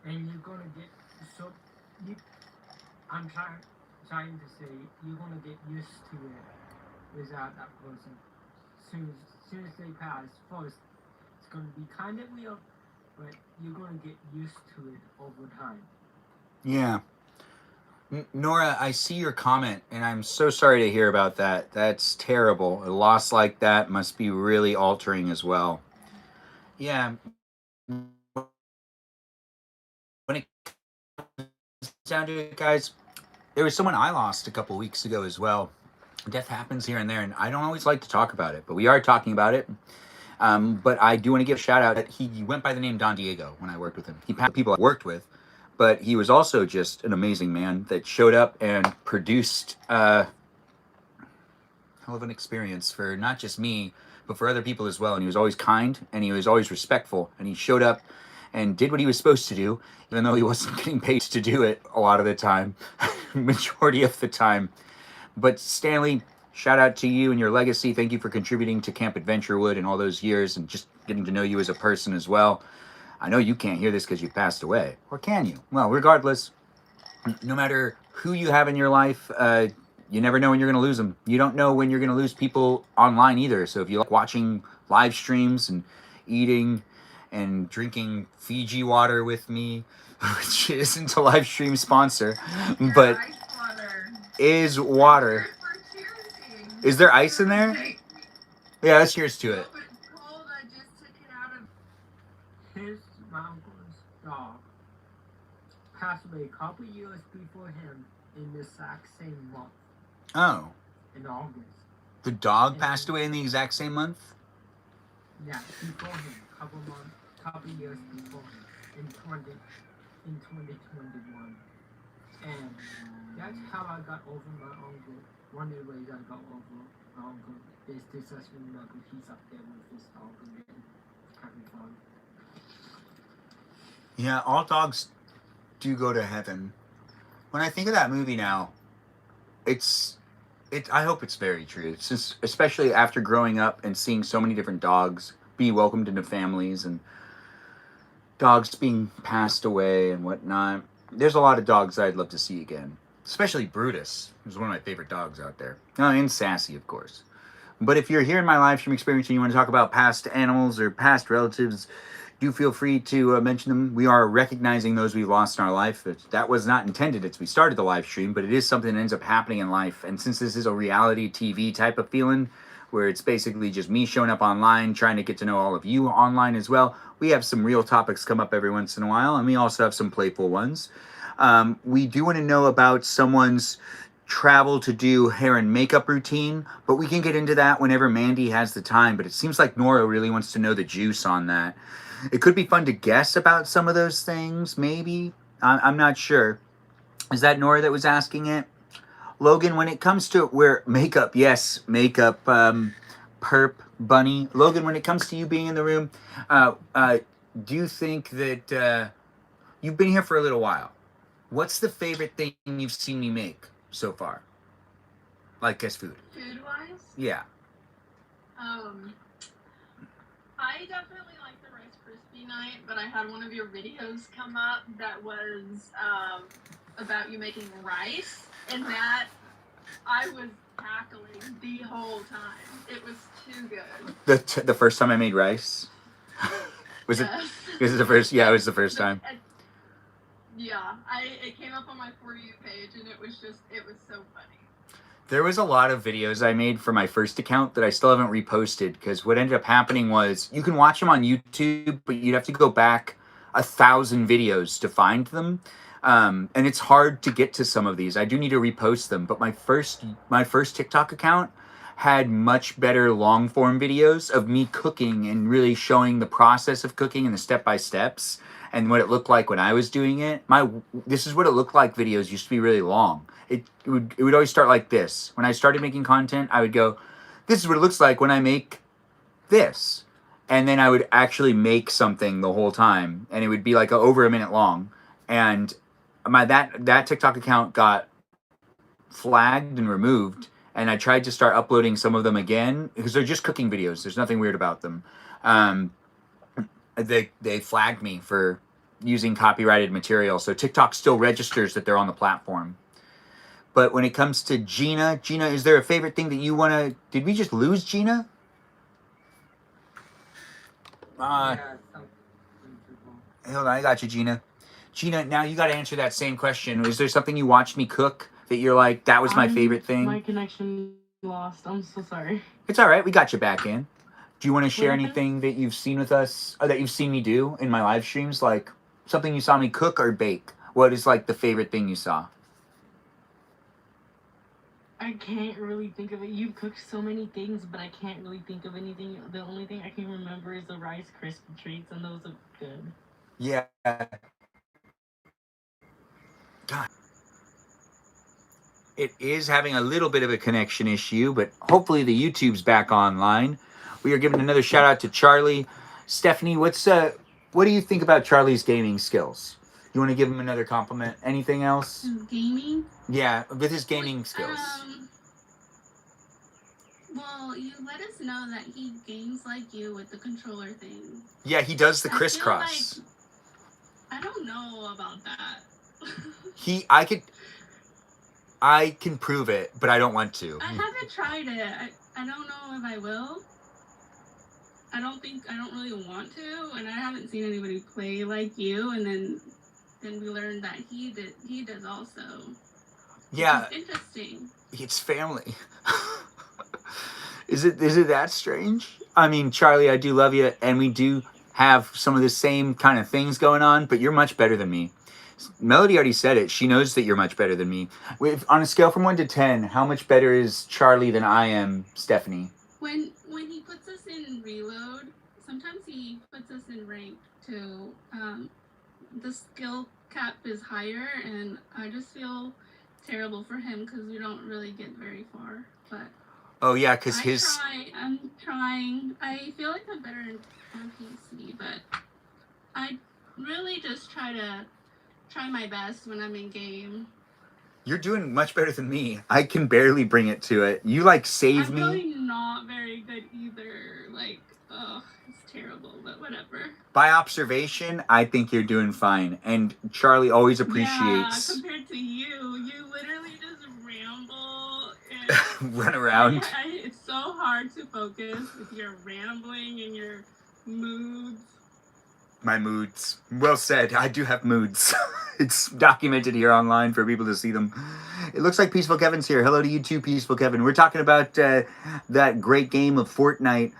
And you're going to get I'm trying to say you're going to get used to it without that person soon as they pass, first, it's gonna be kind of weird, but you're gonna get used to it over time. Yeah. Nora, I see your comment, and I'm so sorry to hear about that. That's terrible. A loss like that must be really altering as well. Yeah. When it comes down to it, guys, there was someone I lost a couple weeks ago as well. Death happens here and there, and I don't always like to talk about it, but we are talking about it. But I do want to give a shout out that he went by the name Don Diego when I worked with him. He passed people I worked with, but he was also just an amazing man that showed up and produced a hell of an experience for not just me, but for other people as well. And he was always kind, and he was always respectful, and he showed up and did what he was supposed to do, even though he wasn't getting paid to do it a lot of the time, majority of the time. But Stanley, shout out to you and your legacy. Thank you for contributing to Camp Adventurewood and all those years and just getting to know you as a person as well. I know you can't hear this because you passed away. Or can you? Well, regardless, no matter who you have in your life, you never know when you're going to lose them. You don't know when you're going to lose people online either. So if you like watching live streams and eating and drinking Fiji water with me, which isn't a live stream sponsor, but is water. Is there ice in there? Yeah, let's cheers to it. His uncle's dog passed away a couple years before him in the exact same month. Oh. In August. The dog passed away in the exact same month? Yeah, before him. Couple years before him. In 2021. And that's how I got over my uncle. One of the ways I got over my uncle is to just remember he's up there with his dog and having fun. Yeah, all dogs do go to heaven. When I think of that movie now, I hope it's very true. It's just, especially after growing up and seeing so many different dogs be welcomed into families and dogs being passed away and whatnot. There's a lot of dogs I'd love to see again. Especially Brutus, who's one of my favorite dogs out there. Oh, and Sassy, of course. But if you're here in my live stream experience and you want to talk about past animals or past relatives, do feel free to mention them. We are recognizing those we've lost in our life. That was not intended as we started the live stream, but it is something that ends up happening in life. And since this is a reality TV type of feeling, where it's basically just me showing up online, trying to get to know all of you online as well, we have some real topics come up every once in a while, and we also have some playful ones. We do want to know about someone's travel to do hair and makeup routine, but we can get into that whenever Mandy has the time. But it seems like Nora really wants to know the juice on that. It could be fun to guess about some of those things, maybe. I'm not sure. Is that Nora that was asking it? Logan, when it comes to where makeup, yes, makeup, perp, bunny. Logan, when it comes to you being in the room, do you think that you've been here for a little while? What's the favorite thing you've seen me make so far? Like as food. Food-wise? Yeah. I definitely like the Rice Krispie night, but I had one of your videos come up that was about you making rice, and that I was cackling the whole time. It was too good. The first time I made rice? Was yes. it? Was it the first? Yeah, it was the first time. Yeah, it came up on my For You page, and it was so funny. There was a lot of videos I made for my first account that I still haven't reposted, because what ended up happening was you can watch them on YouTube, but you'd have to go back 1,000 videos to find them. And it's hard to get to some of these. I do need to repost them, but my first TikTok account had much better long form videos of me cooking and really showing the process of cooking and the step-by-steps and what it looked like when I was doing it. This is what it looked like videos used to be really long. It would always start like this. When I started making content, I would go, this is what it looks like when I make this. And then I would actually make something the whole time, and it would be like over a minute long. And that TikTok account got flagged and removed, and I tried to start uploading some of them again because they're just cooking videos. There's nothing weird about them. They flagged me for using copyrighted material, so TikTok still registers that they're on the platform. But when it comes to Gina, is there a favorite thing that you want to... Did we just lose Gina? Uh, Yeah, some people. Hold on, I got you, Gina. Gina, now you got to answer that same question. Is there something you watched me cook that you're like, that was my favorite thing? My connection lost. I'm so sorry. It's all right. We got you back in. Do you want to share What? anything that you've seen with us, or that you've seen me do in my live streams? Like something you saw me cook or bake? What is like the favorite thing you saw? I can't really think of it. You've cooked so many things, but I can't really think of anything. The only thing I can remember is the Rice Krispie treats, and those are good. Yeah. God. It is having a little bit of a connection issue, but hopefully the YouTube's back online. We are giving another shout out to Charlie. Stephanie, what do you think about Charlie's gaming skills? You want to give him another compliment? Anything else? Gaming? Yeah, with his gaming skills. Well, you let us know that he games like you with the controller thing. Yeah, he does the I feel crisscross. I don't know about that. I can prove it, but I don't want to. I haven't tried it. I don't know if I will. I don't really want to, and I haven't seen anybody play like you, and then we learned that he does also. Yeah. It's interesting. It's family. Is it that strange? I mean, Charlie, I do love you, and we do have some of the same kind of things going on, but you're much better than me. Melody already said it. She knows that you're much better than me. On a scale from 1 to 10, how much better is Charlie than I am, Stephanie? When he puts us in reload, sometimes he puts us in rank too. The skill cap is higher, and I just feel terrible for him because we don't really get very far. But oh yeah, because I'm trying. I feel like I'm better on PC, but I really just try my best when I'm in game. You're doing much better than me. I can barely bring it to it. You like save me. I'm really not very good either. Like, oh, it's terrible, but whatever. By observation, I think you're doing fine. And Charlie always appreciates. Yeah, compared to you literally just ramble and run around. It's so hard to focus with your rambling and your moods. My moods. Well said. I do have moods. It's documented here online for people to see them. It looks like Peaceful Kevin's here. Hello to you too, Peaceful Kevin. We're talking about that great game of Fortnite,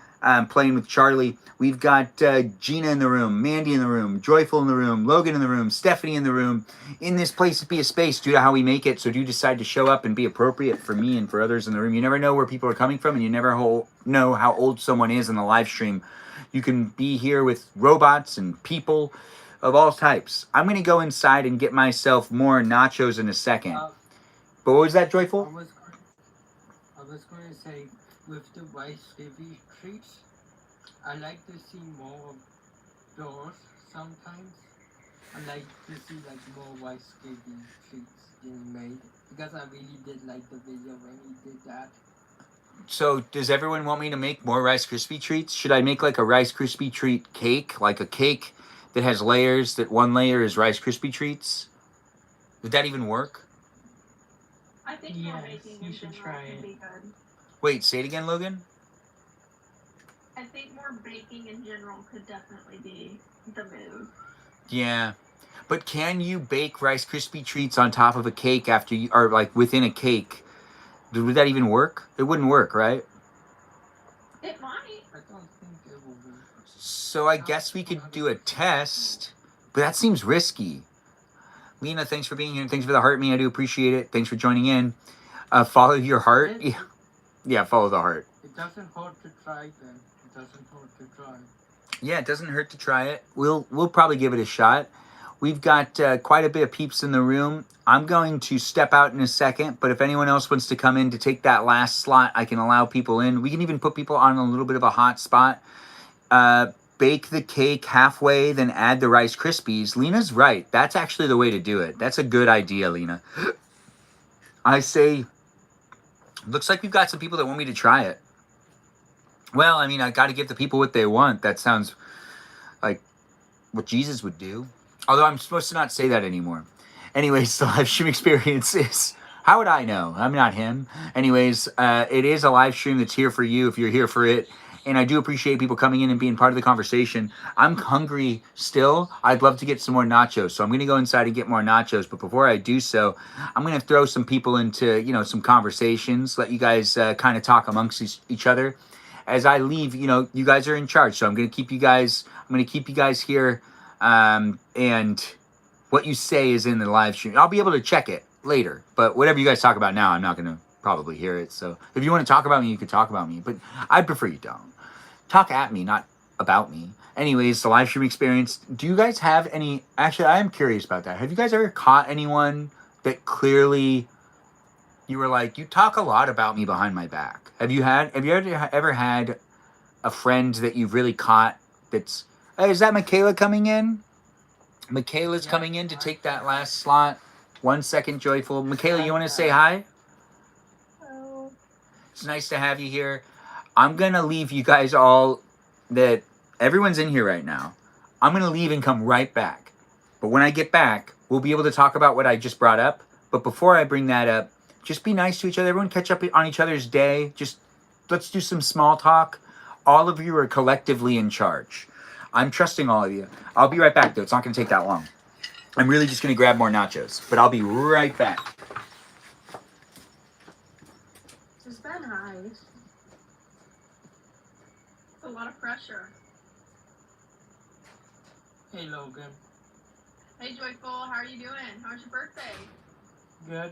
playing with Charlie. We've got Gina in the room, Mandy in the room, Joyful in the room, Logan in the room, Stephanie in the room. In this place, be a space due to how we make it. So do decide to show up and be appropriate for me and for others in the room. You never know where people are coming from, and you never know how old someone is in the live stream. You can be here with robots and people of all types. I'm going to go inside and get myself more nachos in a second. But what was that, Joyful? I was going to say, with the Rice Krispie treats, I like to see more of those sometimes. I like to see like more Rice Krispie treats being made, because I really did like the video when he did that. So does everyone want me to make more Rice Krispie treats? Should I make like a Rice Krispie treat cake? Like a cake that has layers, that one layer is Rice Krispie treats? Would that even work? I think more baking in general could be good. Wait, say it again, Logan? I think more baking in general could definitely be the move. Yeah. But can you bake Rice Krispie treats on top of a cake after you, or like within a cake? Would that even work? It wouldn't work, right? It might. I don't think it will work. So I guess we could do a test, but that seems risky. Lena, thanks for being here. Thanks for the heart me. I do appreciate it. Thanks for joining in. Follow your heart. Yeah, follow the heart. It doesn't hurt to try then. It doesn't hurt to try. Yeah, it doesn't hurt to try it. We'll probably give it a shot. We've got quite a bit of peeps in the room. I'm going to step out in a second, but if anyone else wants to come in to take that last slot, I can allow people in. We can even put people on a little bit of a hot spot. Bake the cake halfway, then add the Rice Krispies. Lena's right. That's actually the way to do it. That's a good idea, Lena. I say, looks like we've got some people that want me to try it. Well, I mean, I got to give the people what they want. That sounds like what Jesus would do. Although I'm supposed to not say that anymore. Anyways, the live stream experience is, how would I know? I'm not him. Anyways, it is a live stream that's here for you if you're here for it. and I do appreciate people coming in and being part of the conversation. I'm hungry still. I'd love to get some more nachos, so I'm going to go inside and get more nachos. But before I do so, I'm going to throw some people into, you know, some conversations, let you guys kind of talk amongst each other. As I leave, you know, you guys are in charge, so I'm going to keep you guys. I'm going to keep you guys here, and what you say is in the live stream. I'll be able to check it later, but whatever you guys talk about now, I'm not going to probably hear it. So if you want to talk about me, you can talk about me, but I'd prefer you don't. Talk at me, not about me. Anyways, the live stream experience. Do you guys have any? Actually, I am curious about that. Have you guys ever caught anyone that clearly you were like, you talk a lot about me behind my back? Have you ever had a friend that you've really caught that's, hey, is that Michaela coming in? Michaela's coming in to take that last slot. 1 second, Joyful. Michaela, you want to say hi? Hello. It's nice to have you here. I'm going to leave you guys all, that everyone's in here right now. I'm going to leave and come right back. But when I get back, we'll be able to talk about what I just brought up. But before I bring that up, just be nice to each other. Everyone catch up on each other's day. Just let's do some small talk. All of you are collectively in charge. I'm trusting all of you. I'll be right back, though. It's not going to take that long. I'm really just going to grab more nachos. But I'll be right back. Just been high. A lot of pressure. Hey, Logan. Hey, Joyful, how are you doing? How's your birthday? Good.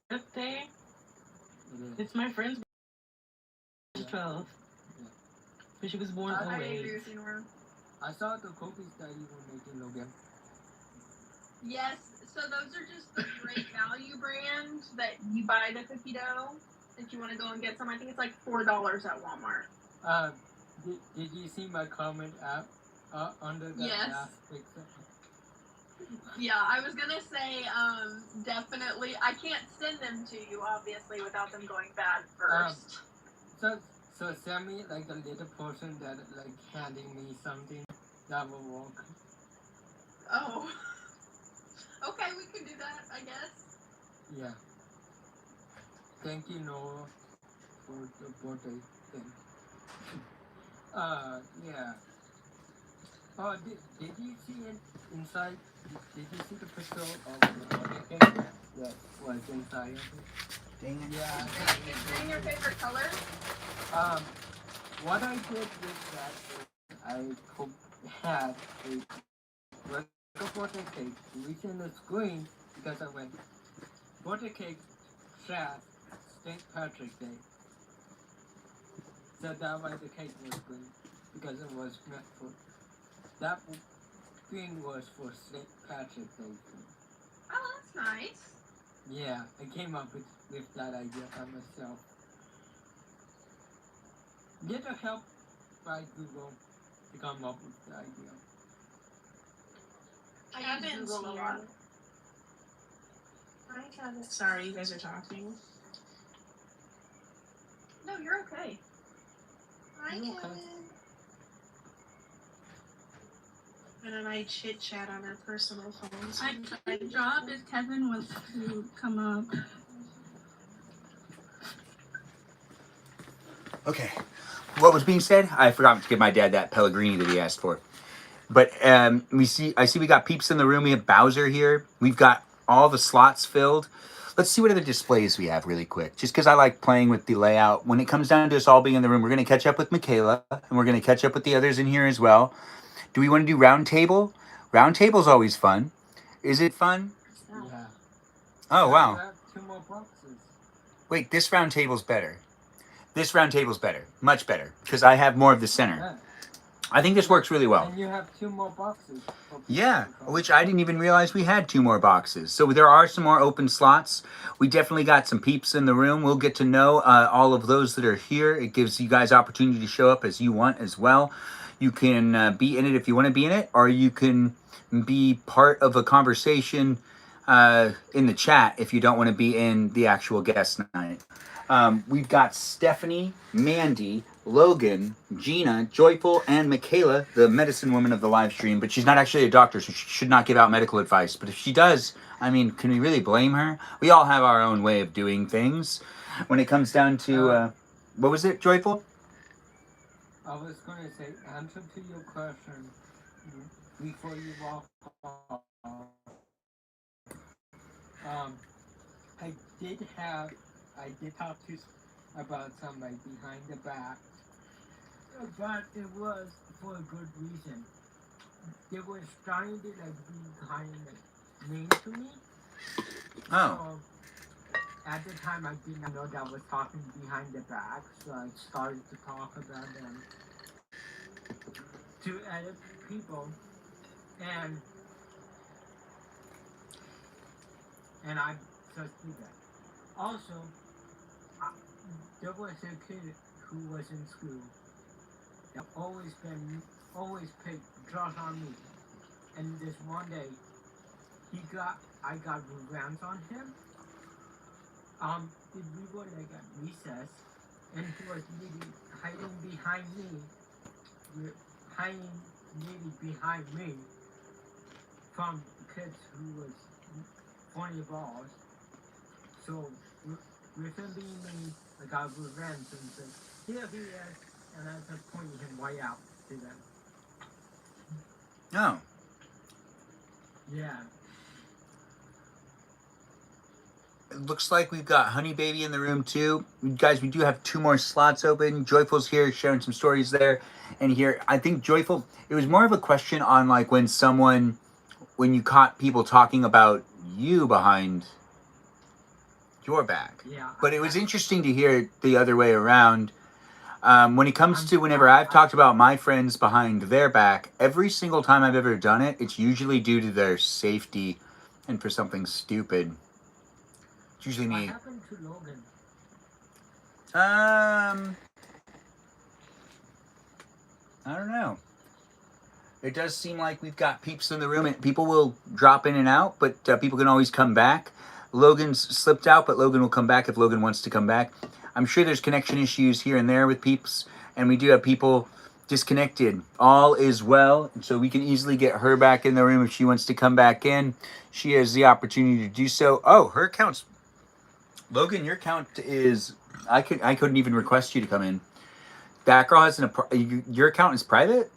Birthday? It's my friend's birthday. She's 12. But she was born I 08. agree with you, Nora. I saw the cookies that you were making, Logan. Yes, so those are just the Great Value brand that you buy the cookie dough. If you want to go and get some, I think it's like $4 at Walmart. Did you see my comment app under the Yes. last picture? Yeah, I was gonna say, definitely. I can't send them to you, obviously, without them going bad first. So send me like a little portion that like handing me something that will work. Oh. Okay, we can do that, I guess. Yeah. Thank you, Noah, for the birthday thing. Yeah. Oh, did you see it inside? Did you see the picture of the birthday cake that was inside of it? Dang it. Yeah. Is green your favorite color? What I did with that is I had a regular birthday cake, which in the screen because I went birthday cake / St. Patrick's Day. So that why the cake was green because it was meant for that green was for St. Patrick's Day. Oh, that's nice. Yeah, I came up with that idea by myself. Get a help by Google to come up with the idea. I use Google a lot. Hi, Kevin. Sorry, you guys are talking. No, you're okay. Hi, Okay. Kevin. And I chit chat on our personal phones. I could drop if Kevin wants to come up. Okay. What was being said? I forgot to give my dad that Pellegrini that he asked for. But I see we got peeps in the room. We have Bowser here. We've got all the slots filled. Let's see what other displays we have really quick. Just because I like playing with the layout. When it comes down to us all being in the room, we're going to catch up with Michaela. And we're going to catch up with the others in here as well. Do we want to do round table? Round table's always fun. Is it fun? Yeah. Oh, wow. You have 2 more boxes. Wait, this round table's better. This round table's better. Much better. Because I have more of the center. Yeah. I think this works really well. And you have 2 more boxes. for people Yeah, to come. which I didn't even realize we had 2 more boxes. So there are some more open slots. We definitely got some peeps in the room. We'll get to know all of those that are here. It gives you guys opportunity to show up as you want as well. You can be in it if you want to be in it, or you can be part of a conversation in the chat if you don't want to be in the actual guest night. We've got Stephanie, Mandy, Logan, Gina, Joyful, and Michaela, the medicine woman of the live stream. But she's not actually a doctor, so she should not give out medical advice. But if she does, I mean, can we really blame her? We all have our own way of doing things. When it comes down to, what was it, Joyful? I was going to say, answer to your question before you walk off. I did talk to about somebody behind the back, but it was for a good reason. They were starting to be kind of mean to me. Oh. So, at the time, I did not know that was talking behind the back, so I started to talk about them to other people, and I just did that. Also, there was a kid who was in school that always picked drugs on me, and this one day, I got revenge on him. We were like at recess, and he was really hiding behind me from kids who was funny balls. So with him being mean, I got revenge and said, "Here he is," and I just pointed him right out to them. Oh. Yeah. It looks like we've got Honey Baby in the room too. Guys, we do have 2 more slots open. Joyful's here sharing some stories there. And here, I think Joyful, it was more of a question on like when you caught people talking about you behind your back. Yeah. But it was interesting to hear it the other way around. When it comes to whenever I've talked about my friends behind their back, every single time I've ever done it, it's usually due to their safety and for something stupid. It's usually me. What happened to Logan? I don't know. It does seem like we've got peeps in the room, and people will drop in and out, but people can always come back. Logan's slipped out, but Logan will come back if Logan wants to come back. I'm sure there's connection issues here and there with peeps, and we do have people disconnected. All is well, so we can easily get her back in the room if she wants to come back in. She has the opportunity to do so. Oh, her account's... Logan, your account is... I couldn't even request you to come in. That girl has your account is private?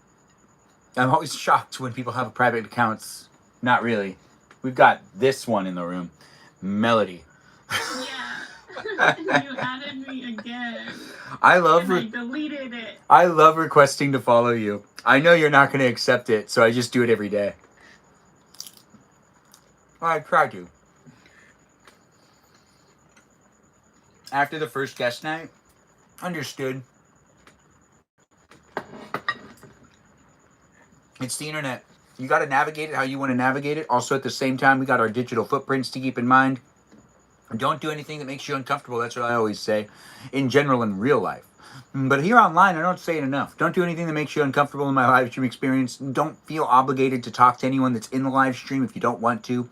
I'm always shocked when people have private accounts. Not really. We've got this one in the room. Melody. Yeah. You added me again. I deleted it. I love requesting to follow you. I know you're not going to accept it, so I just do it every day. Well, I try to. After the first guest night, understood. It's the internet. You got to navigate it how you want to navigate it. Also, at the same time, we got our digital footprints to keep in mind. Don't do anything that makes you uncomfortable. That's what I always say, in general, in real life. But here online, I don't say it enough. Don't do anything that makes you uncomfortable in my live stream experience. Don't feel obligated to talk to anyone that's in the live stream if you don't want to.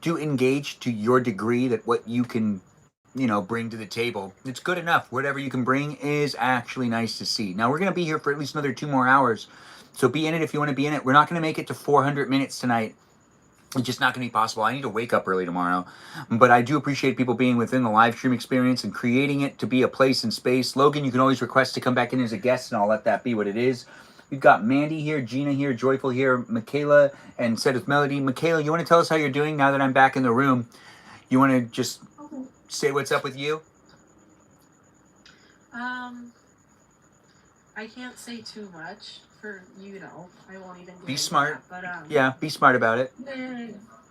Do engage to your degree that what you can, bring to the table. It's good enough. Whatever you can bring is actually nice to see. Now, we're going to be here for at least another 2 more hours. So be in it if you want to be in it. We're not going to make it to 400 minutes tonight. It's just not going to be possible. I need to wake up early tomorrow. But I do appreciate people being within the live stream experience and creating it to be a place and space. Logan, you can always request to come back in as a guest, and I'll let that be what it is. We've got Mandy here, Gina here, Joyful here, Michaela, and Set with Melody. Michaela, you want to tell us how you're doing now that I'm back in the room? You want to just say what's up with you? I can't say too much for I won't even be smart. That, but yeah, be smart about it.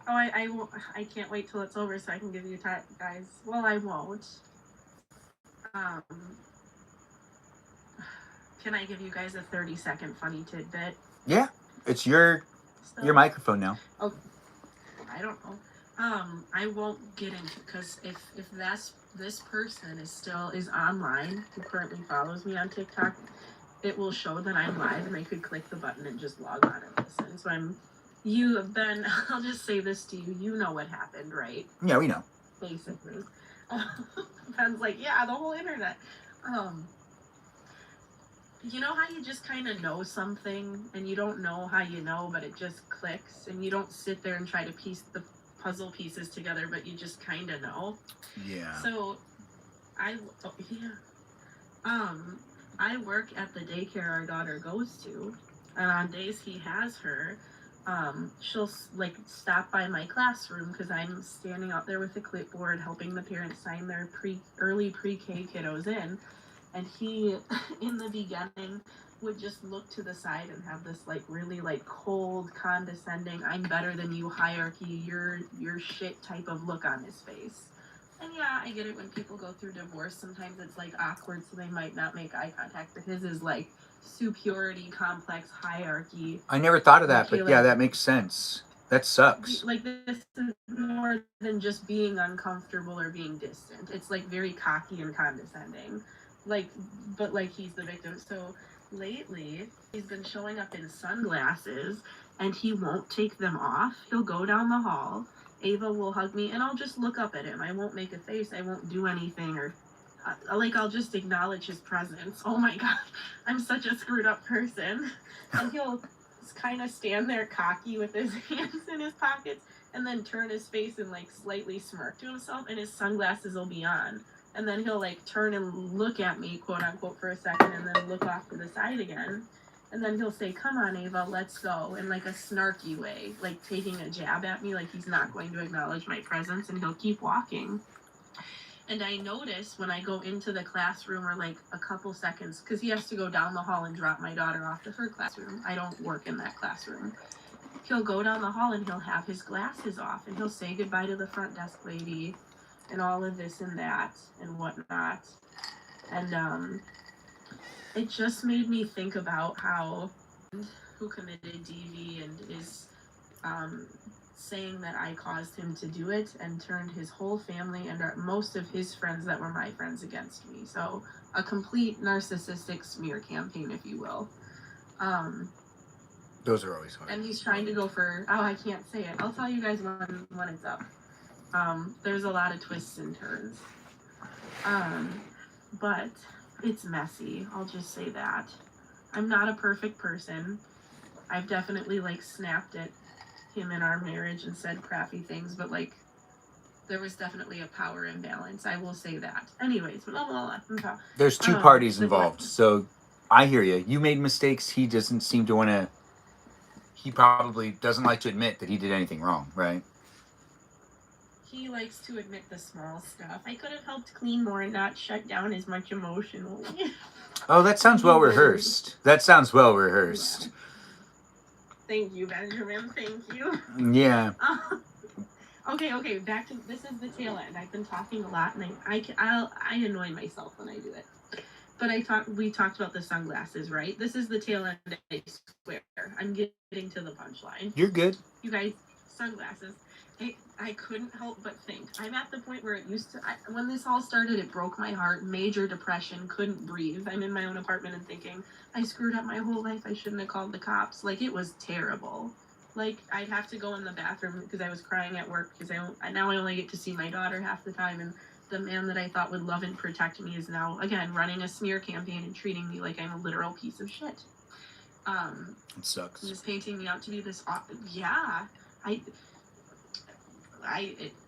I won't. I can't wait till it's over so I can give you guys. Well, I won't. Can I give you guys a 30-second funny tidbit? Yeah, it's your microphone now. Oh, I don't know. I won't get into, because if this person is online who currently follows me on TikTok, it will show that I'm live, and they could click the button and just log on and listen. So I'll just say this to you. You know what happened, right? Yeah, we know. Basically. Ben's like, yeah, the whole internet. You know how you just kind of know something and you don't know how you know, but it just clicks, and you don't sit there and try to piece the puzzle pieces together, but you just kind of know. Yeah. So I work at the daycare our daughter goes to, and on days he has her, she'll like stop by my classroom because I'm standing out there with a clipboard helping the parents sign their early pre-K kiddos in. And he, in the beginning, would just look to the side and have this like really like cold, condescending, I'm better than you hierarchy, you're shit type of look on his face. And yeah, I get it, when people go through divorce, sometimes it's like awkward, so they might not make eye contact, but his is like superiority complex hierarchy. I never thought of that, Okay, but like, yeah, that makes sense. That sucks. like this is more than just being uncomfortable or being distant. It's like very cocky and condescending. Like, but like he's the victim. So lately he's been showing up in sunglasses and he won't take them off. He'll go down the hall, Ava will hug me, and I'll just look up at him. I won't make a face, I won't do anything, or like I'll just acknowledge his presence. Oh my god, I'm such a screwed up person. And he'll kind of stand there cocky with his hands in his pockets and then turn his face and like slightly smirk to himself, and his sunglasses will be on. And then he'll like turn and look at me, quote unquote, for a second, and then look off to the side again. And then he'll say, come on, Ava, let's go, in like a snarky way, like taking a jab at me, like he's not going to acknowledge my presence, and he'll keep walking. And I notice when I go into the classroom, or like a couple seconds, because he has to go down the hall and drop my daughter off to her classroom. I don't work in that classroom. He'll go down the hall and he'll have his glasses off, and he'll say goodbye to the front desk lady, and all of this and that and whatnot. And it just made me think about how who committed DV and is saying that I caused him to do it, and turned his whole family and most of his friends that were my friends against me. So a complete narcissistic smear campaign, if you will. Those are always hard. And he's trying to go for, I can't say it. I'll tell you guys when it's up. There's a lot of twists and turns. But it's messy. I'll just say that. I'm not a perfect person. I've definitely like snapped at him in our marriage and said crappy things, but like there was definitely a power imbalance. I will say that. Anyways, blah, blah, blah. There's two parties involved, so I hear you. You made mistakes. He doesn't seem to want to. He probably doesn't like to admit that he did anything wrong, right? He likes to admit the small stuff. I could have helped clean more and not shut down as much emotionally. Oh, that sounds well rehearsed. That sounds well rehearsed. Yeah. Thank you, Benjamin. Thank you. Yeah. Okay. Back to, this is the tail end. I've been talking a lot, and I annoy myself when I do it. But we talked about the sunglasses, right? This is the tail end. I swear. I'm getting to the punchline. You're good. You guys, sunglasses. I couldn't help but think. I'm at the point where it used to, when this all started, it broke my heart. Major depression, couldn't breathe. I'm in my own apartment and thinking, I screwed up my whole life. I shouldn't have called the cops. Like, it was terrible. Like, I'd have to go in the bathroom because I was crying at work because now I only get to see my daughter half the time. And the man that I thought would love and protect me is now, again, running a smear campaign and treating me like I'm a literal piece of shit. It sucks. Just painting me out to be this, yeah.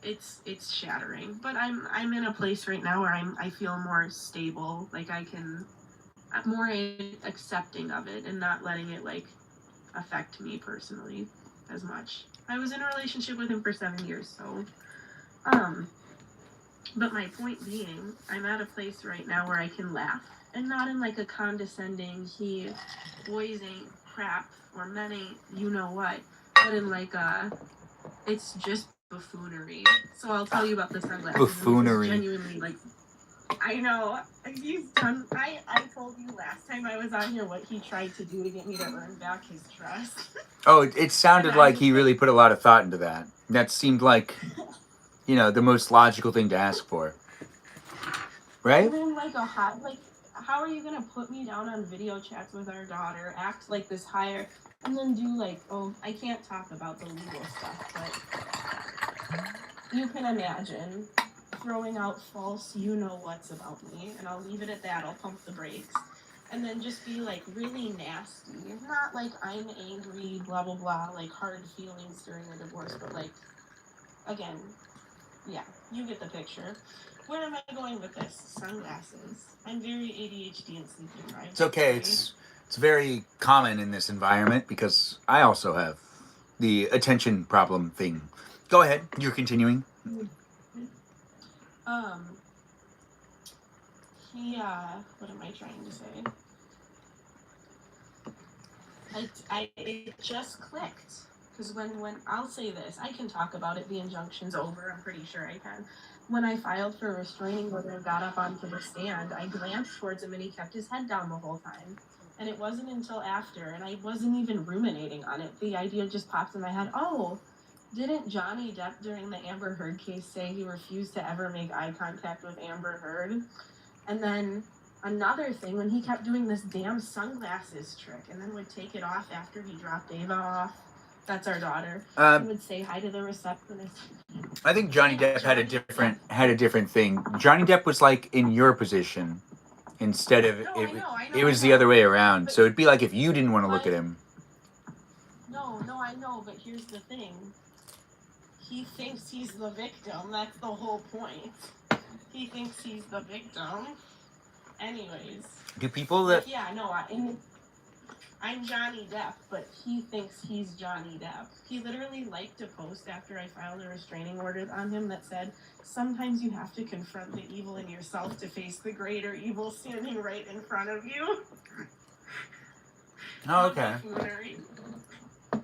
It's shattering, but I'm in a place right now where I feel more stable, like I'm more accepting of it and not letting it like affect me personally as much. I was in a relationship with him for 7 years, so but my point being, I'm at a place right now where I can laugh, and not in like a condescending boys ain't crap or men ain't you know what, but in like it's just buffoonery. So I'll tell you about the sunglasses. Buffoonery. Genuinely, like, I know he's done. I told you last time I was on here what he tried to do to get me to earn back his trust. Oh, it sounded like he really put a lot of thought into that. That seemed like, the most logical thing to ask for, right? And then like how are you gonna put me down on video chats with our daughter? Act like this higher. And then do like, I can't talk about the legal stuff, but you can imagine throwing out false you know what's about me, and I'll leave it at that. I'll pump the brakes. And then just be like really nasty. Not like I'm angry, blah blah blah, like hard feelings during a divorce, but like, again, yeah, you get the picture. Where am I going with this? Sunglasses. I'm very ADHD and sleep deprived. It's okay. It's very common in this environment because I also have the attention problem thing. Go ahead. You're continuing. What am I trying to say? It just clicked. Because when I'll say this, I can talk about it. The injunction's over. I'm pretty sure I can. When I filed for a restraining order and got up onto the stand, I glanced towards him and he kept his head down the whole time. And it wasn't until after, and I wasn't even ruminating on it. The idea just popped in my head. Oh, didn't Johnny Depp during the Amber Heard case say he refused to ever make eye contact with Amber Heard? And then another thing, when he kept doing this damn sunglasses trick and then would take it off after he dropped Ava off. That's our daughter. He would say hi to the receptionist. I think Johnny Depp had a different thing. Johnny Depp was like in your position instead of it was the other way around. So it'd be like if you didn't want to look at him. No, I know, but here's the thing. He thinks he's the victim. That's the whole point. He thinks he's the victim. Anyways. Do people that... Yeah, no, I'm Johnny Depp, but he thinks he's Johnny Depp. He literally liked a post after I filed a restraining order on him that said, sometimes you have to confront the evil in yourself to face the greater evil standing right in front of you. Oh, okay.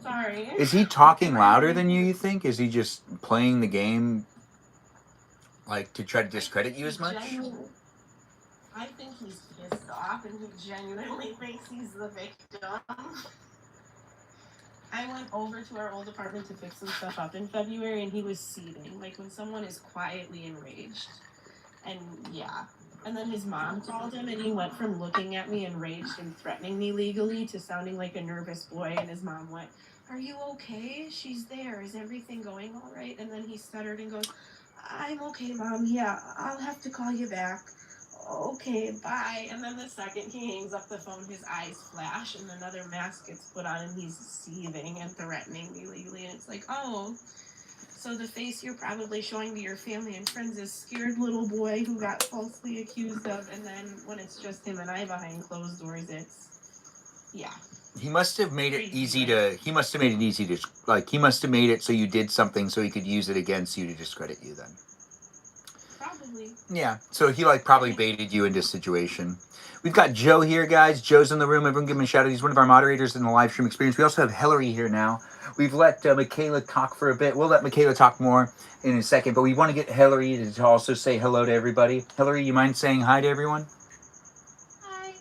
Sorry. Is he talking louder than you think? Is he just playing the game like to try to discredit you as much? I think he's pissed off and he genuinely thinks he's the victim. I went over to our old apartment to fix some stuff up in February and he was seething, like when someone is quietly enraged. And yeah. And then his mom called him and he went from looking at me enraged and threatening me legally to sounding like a nervous boy, and his mom went, "Are you okay? She's there. Is everything going all right?" And then he stuttered and goes, "I'm okay, Mom. Yeah, I'll have to call you back. Okay, bye." And then the second he hangs up the phone, his eyes flash and another mask gets put on and he's seething and threatening me legally. And it's like, oh, so the face you're probably showing to your family and friends is scared little boy who got falsely accused of, and then when it's just him and I behind closed doors, it's, yeah. He must have made it easy to, he must have made it so you did something so he could use it against you to discredit you then. Probably. Yeah, so he probably baited you into a situation. We've got Joe here, guys. Joe's in the room. Everyone give him a shout out. He's one of our moderators in the live stream experience. We also have Hillary here now. We've let Michaela talk for a bit. We'll let Michaela talk more in a second, but we want to get Hillary to also say hello to everybody. Hillary, you mind saying hi to everyone? Hi.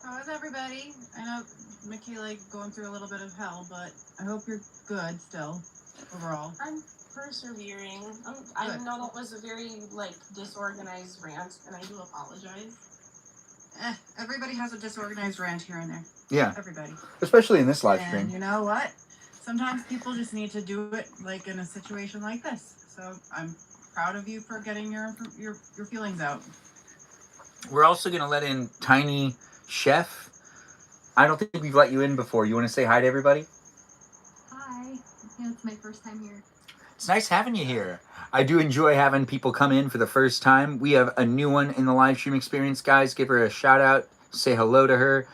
How is everybody? I know Michaela going through a little bit of hell, but I hope you're good still, overall. I'm persevering. I know that was a very, disorganized rant, and I do apologize. Everybody has a disorganized rant here and there. Yeah. Everybody. Especially in this live stream. And you know what? Sometimes people just need to do it, in a situation like this. So I'm proud of you for getting your feelings out. We're also going to let in Tiny Chef. I don't think we've let you in before. You want to say hi to everybody? Hi. Yeah, it's my first time here. It's nice having you here. I do enjoy having people come in for the first time. We have a new one in the live stream experience, guys. Give her a shout out. Say hello to her.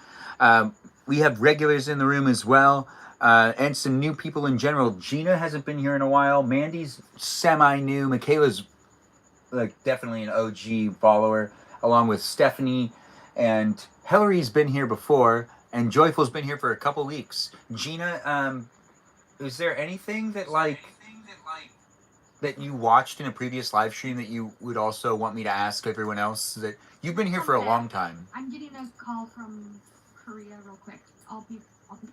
We have regulars in the room as well. And some new people in general. Gina hasn't been here in a while. Mandy's semi-new. Michaela's definitely an OG follower, along with Stephanie. And Hillary's been here before. And Joyful's been here for a couple weeks. Gina, is there anything that that you watched in a previous live stream that you would also want me to ask everyone else? That you've been here for a long time. I'm getting a call from Korea real quick. I'll be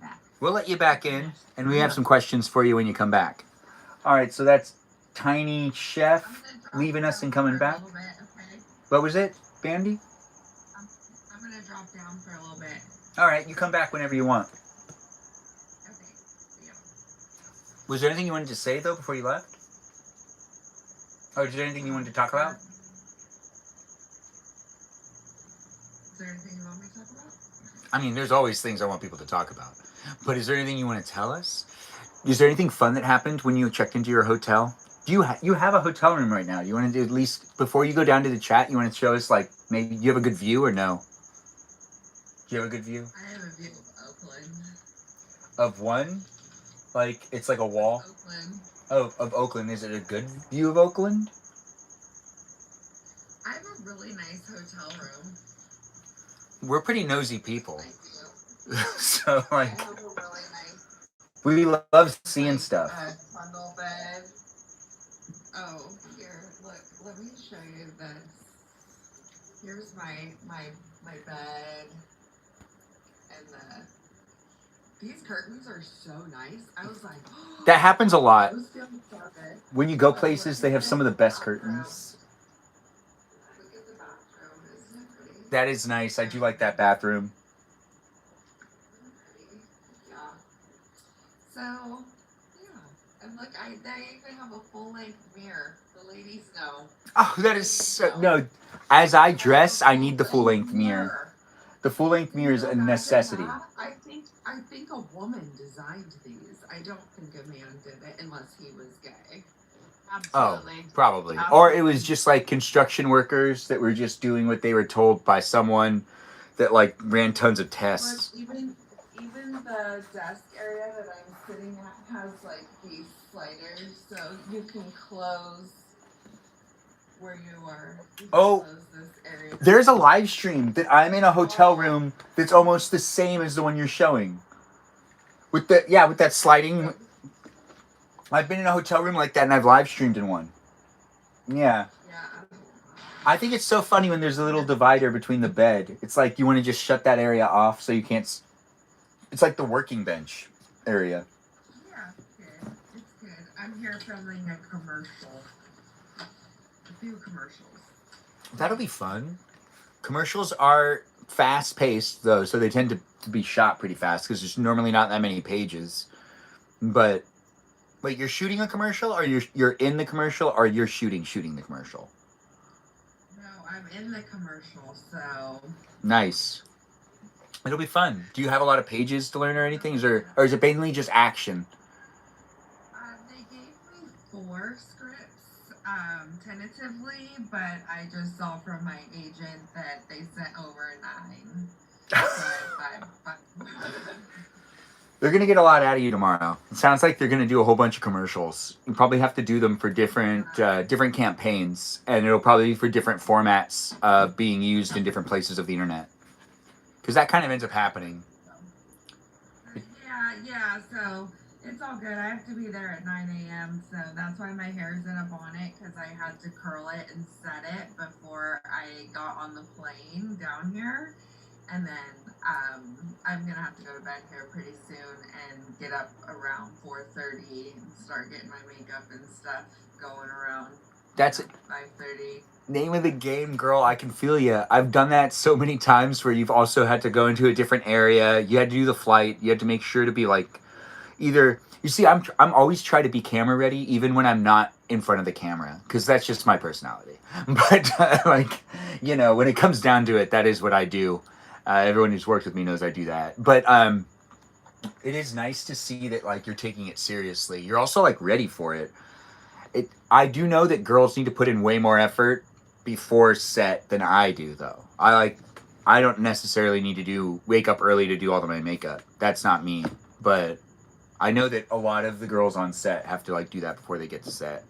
back. We'll let you back in, and we have some questions for you when you come back. All right, so that's Tiny Chef leaving us and coming back. Bit, okay? What was it, Bandy? I'm gonna drop down for a little bit. All right, you come back whenever you want. Okay. See ya. Was there anything you wanted to say, though, before you left? Or is there anything you wanted to talk about? I mean, there's always things I want people to talk about. But is there anything you want to tell us? Is there anything fun that happened when you checked into your hotel? Do you have a hotel room right now? You want to do at least before you go down to the chat? You want to show us like maybe you have a good view or no? Do you have a good view? I have a view of Oakland. Of one? Like it's like a wall? Oakland. Oh, of Oakland. Is it a good view of Oakland? I have a really nice hotel room. We're pretty nosy people. I do. So I like have a really nice we love seeing stuff. bundle bed. Oh, here, look, let me show you this. Here's my bed. And these curtains are so nice. I was like, That happens a lot. those feel so good. When you go places, they have some of the best curtains. Look at the bathroom, isn't it pretty? That is nice. I do like that bathroom. Yeah. So, yeah. And look, they even have a full-length mirror. The ladies know. Oh, that is so, no. As I dress, I need the full length mirror. The full length mirror is a necessity. I think a woman designed these. I don't think a man did it unless he was gay. Absolutely. Oh, probably. Or it was just like construction workers that were just doing what they were told by someone that like ran tons of tests. But even the desk area that I'm sitting at has like these sliders, so you can close where you are. You can close this area. There's a live stream that I'm in a hotel room that's almost the same as the one you're showing. With that sliding. I've been in a hotel room like that and I've live streamed in one. Yeah. I think it's so funny when there's a little divider between the bed. It's like you want to just shut that area off so you can't. It's like the working bench area. Yeah, it's good. It's good. I'm here filming a commercial. A few commercials. That'll be fun. Commercials are fast paced though, so they tend to be shot pretty fast because there's normally not that many pages. But wait, you're shooting a commercial, or you're in the commercial, or you're shooting the commercial? No, I'm in the commercial, so. Nice. It'll be fun. Do you have a lot of pages to learn or anything? Or is it mainly just action? They gave me 4 scripts, tentatively, but I just saw from my agent that they sent over 9. So They're going to get a lot out of you tomorrow. It sounds like they're going to do a whole bunch of commercials. You probably have to do them for different campaigns, and it'll probably be for different formats being used in different places of the internet. Because that kind of ends up happening. Yeah, so it's all good. I have to be there at 9 a.m., so that's why my hair's in a bonnet, because I had to curl it and set it before I got on the plane down here. And then I'm going to have to go to bed here pretty soon and get up around 4:30 and start getting my makeup and stuff going around. That's it. 5:30. Name of the game, girl. I can feel you. I've done that so many times where you've also had to go into a different area. You had to do the flight. You had to make sure to be like either. You see, I'm always trying to be camera ready even when I'm not in front of the camera because that's just my personality. But like, you know, when it comes down to it, that is what I do. Everyone who's worked with me knows I do that. But it is nice to see that like you're taking it seriously. You're also like ready for it. I do know that girls need to put in way more effort before set than I do though. I don't necessarily need to wake up early to do all of my makeup. That's not me. But I know that a lot of the girls on set have to like do that before they get to set.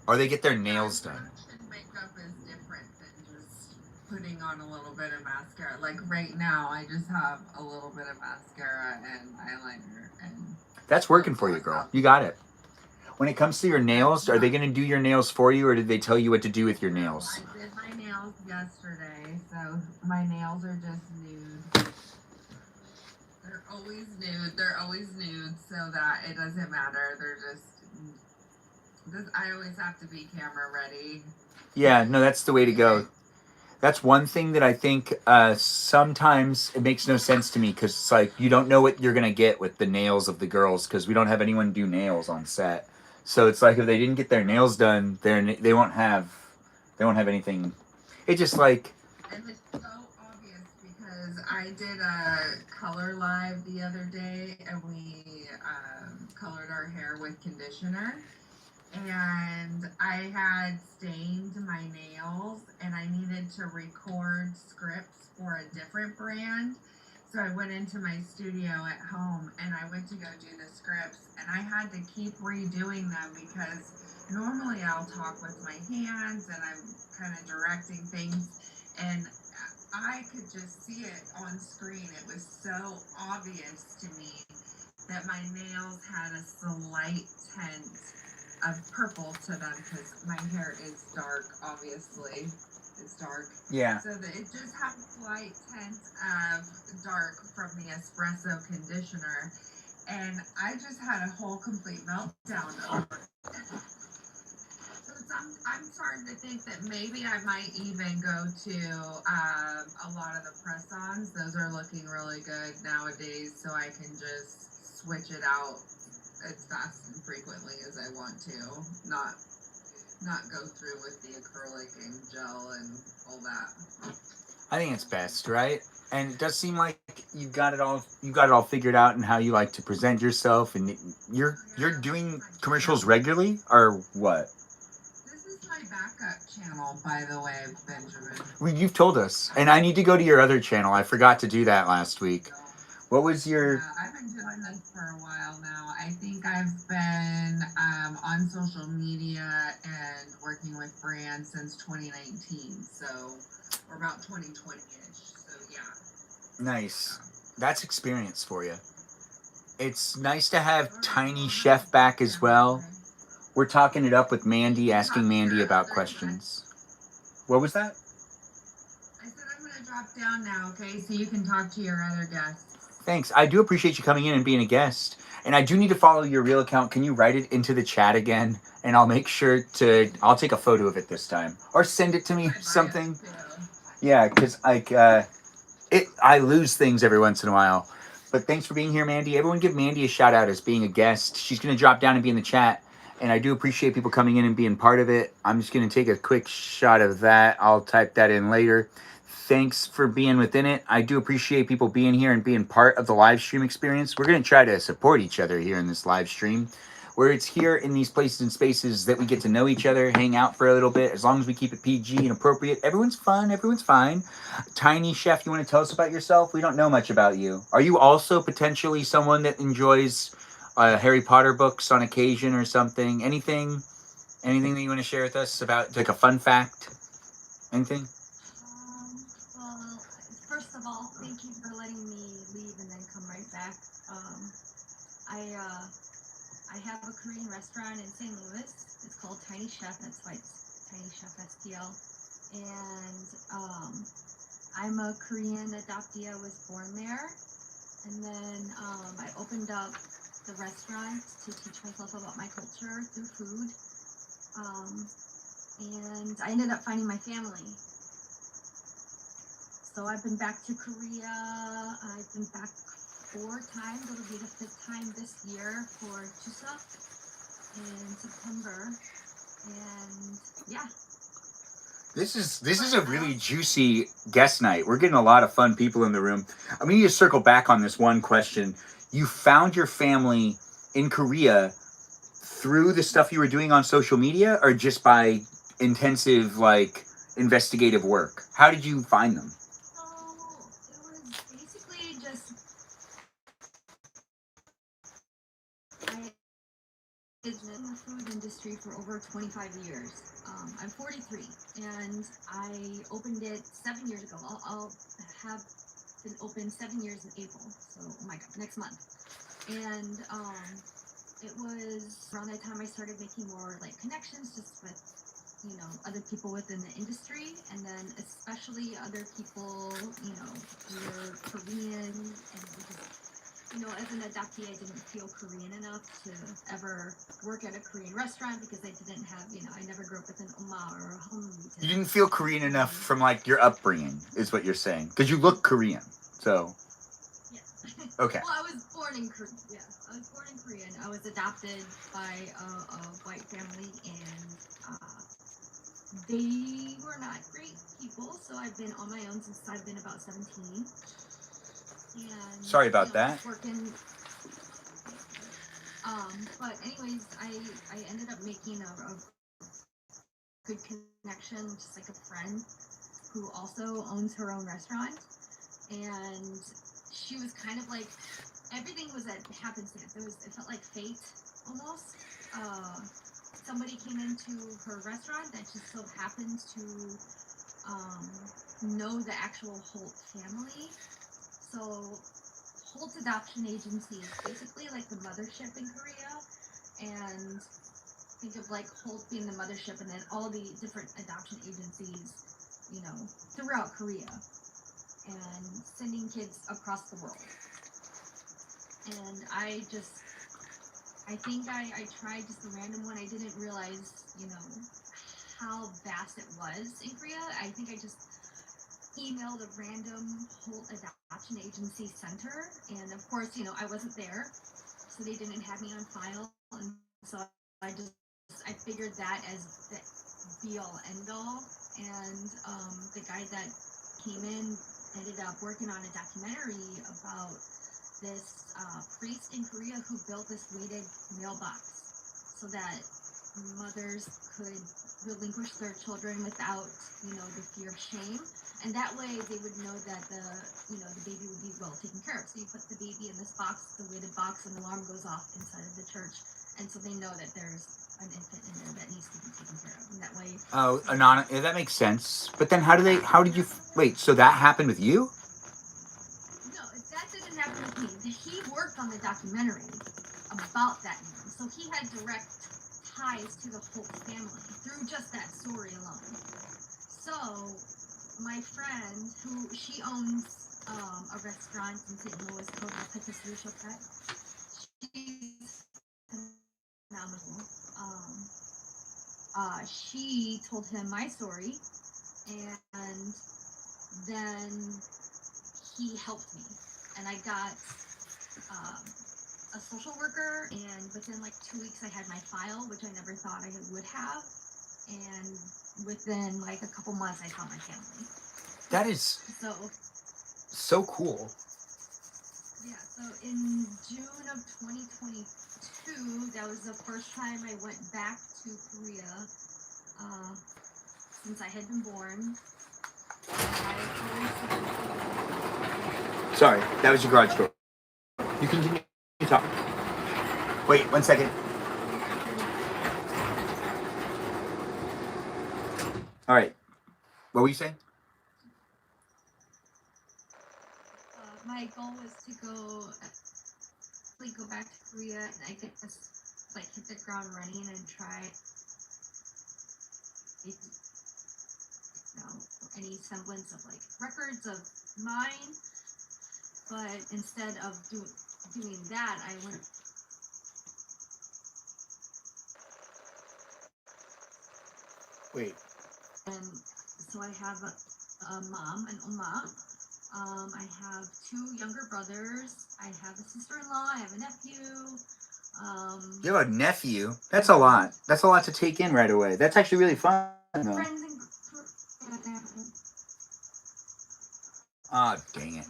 Or they get their nails done. Makeup is different than just putting on a little bit of mascara. Like right now, I just have a little bit of mascara and eyeliner. And that's working for you, girl. You got it. When it comes to your nails, are they going to do your nails for you, or did they tell you what to do with your nails? I did my nails yesterday, so my nails are just nude. They're always nude. They're always nude, so that it doesn't matter. They're just. I always have to be camera ready. Yeah, no, that's the way to go. That's one thing that I think sometimes it makes no sense to me because it's like you don't know what you're going to get with the nails of the girls because we don't have anyone do nails on set. So it's like if they didn't get their nails done, they won't have anything. It's just like. And it's so obvious because I did a color live the other day, and we colored our hair with conditioner. And I had stained my nails, and I needed to record scripts for a different brand. So I went into my studio at home, and I went to go do the scripts, and I had to keep redoing them because normally I'll talk with my hands and I'm kind of directing things, and I could just see it on screen. It was so obvious to me that my nails had a slight tint of purple to them because my hair is dark, obviously. It's dark. Yeah. So that it just had a slight tint of dark from the espresso conditioner. And I just had a whole complete meltdown over it. So I'm starting to think that maybe I might even go to a lot of the press-ons. Those are looking really good nowadays, so I can just switch it out as fast and frequently as I want to, not go through with the acrylic and gel and all that. I think it's best, right? And it does seem like you got it all figured out and how you like to present yourself, and you're doing commercials regularly or what? This is my backup channel, by the way, Benjamin. Well, you've told us, and I need to go to your other channel. I forgot to do that last week. What was your... I've been doing this for a while now. I think I've been on social media and working with brands since 2019, or about 2020-ish, so yeah. Nice. That's experience for you. It's nice to have Tiny Chef back as well. We're talking it up with Mandy, asking Mandy about questions. What was that? I said I'm going to drop down now, okay, so you can talk to your other guests. Thanks. I do appreciate you coming in and being a guest. And I do need to follow your real account. Can you write it into the chat again? And I'll make sure I'll take a photo of it this time. Or send it to me, something. Yeah, because I lose things every once in a while. But thanks for being here, Mandy. Everyone give Mandy a shout out as being a guest. She's going to drop down and be in the chat. And I do appreciate people coming in and being part of it. I'm just going to take a quick shot of that. I'll type that in later. Thanks for being within it. I do appreciate people being here and being part of the live stream experience. We're going to try to support each other here in this live stream, where it's here in these places and spaces that we get to know each other, hang out for a little bit. As long as we keep it PG and appropriate, everyone's fun, everyone's fine. Tiny Chef, you want to tell us about yourself? We don't know much about you. Are you also potentially someone that enjoys Harry Potter books on occasion or something? Anything that you want to share with us about, like a fun fact? Anything? Well, first of all, thank you for letting me leave and then come right back. I have a Korean restaurant in St. Louis. It's called Tiny Chef. That's why it's Tiny Chef STL. And I'm a Korean adoptee. I was born there. And then I opened up the restaurant to teach myself about my culture through food. And I ended up finding my family. So I've been back to Korea. I've been back 4 times. It'll be the 5th time this year for Chuseok in September. And yeah. This is a really juicy guest night. We're getting a lot of fun people in the room. I'm going to circle back on this one question. You found your family in Korea through the stuff you were doing on social media, or just by intensive, like, investigative work? How did you find them? So it was basically just I been in the food industry for over 25 years. I'm 43, and I opened it 7 years ago. I'll have been open 7 years in April, so oh my god, next month. And it was around that time I started making more like connections just with, you know, other people within the industry, and then especially other people, you know, who were Korean, and because, you know, as an adoptee, I didn't feel Korean enough to ever work at a Korean restaurant because I didn't have, you know, I never grew up with an oma or a home. You didn't feel Korean enough from, like, your upbringing, is what you're saying. Because you look Korean, so... Yeah. Okay. Well, I was born in Korea. Yeah, I was born in Korea. I was adopted by a white family, and they were not great people. So I've been on my own since I've been about 17. And Sorry about you know, that. just working. But anyways, I ended up making a good connection, just like a friend who also owns her own restaurant, and she was kind of like everything was at happenstance. It felt like fate almost. Somebody came into her restaurant that just so happened to know the actual Holt family. So Holt's adoption agency is basically like the mothership in Korea, and think of like Holt being the mothership, and then all the different adoption agencies, you know, throughout Korea, and sending kids across the world. And I think I tried just a random one. I didn't realize, you know, how vast it was in Korea. I think I just emailed a random Holt adoption agency center, and of course, you know, I wasn't there, so they didn't have me on file, and so I figured that as the be all end all. And the guy that came in ended up working on a documentary about this priest in Korea who built this weighted mailbox so that mothers could relinquish their children without, you know, the fear of shame. And that way they would know that the baby would be well taken care of. So you put the baby in this box, the weighted box, and the alarm goes off inside of the church. And so they know that there's an infant in there that needs to be taken care of. And that way... Oh, yeah, that makes sense. But then how did you, wait, so that happened with you? No, that didn't happen with me. He worked on the documentary about that man. So he had direct ties to the Holt family through just that story alone. So my friend, she owns a restaurant in St. Louis called Patisserie Chocolate. She's phenomenal. She told him my story, and then he helped me, and I got a social worker, and within like 2 weeks I had my file, which I never thought I would have, and within like a couple months I found my family. That is so cool. Yeah, so in June of 2022, that was the first time I went back to Korea since I had been born. Sorry, that was your garage door. You continue to talk. Wait, 1 second. All right. What were you saying? My goal was to go back to Korea, and I could just like hit the ground running and try, you know, any semblance of like records of mine. But instead of doing that, I went. Wait. And so I have a mom, an oma. I have 2 younger brothers. I have a sister-in-law. I have a nephew. You have a nephew? That's a lot. That's a lot to take in right away. That's actually really fun, though. Friends and Ah, dang it.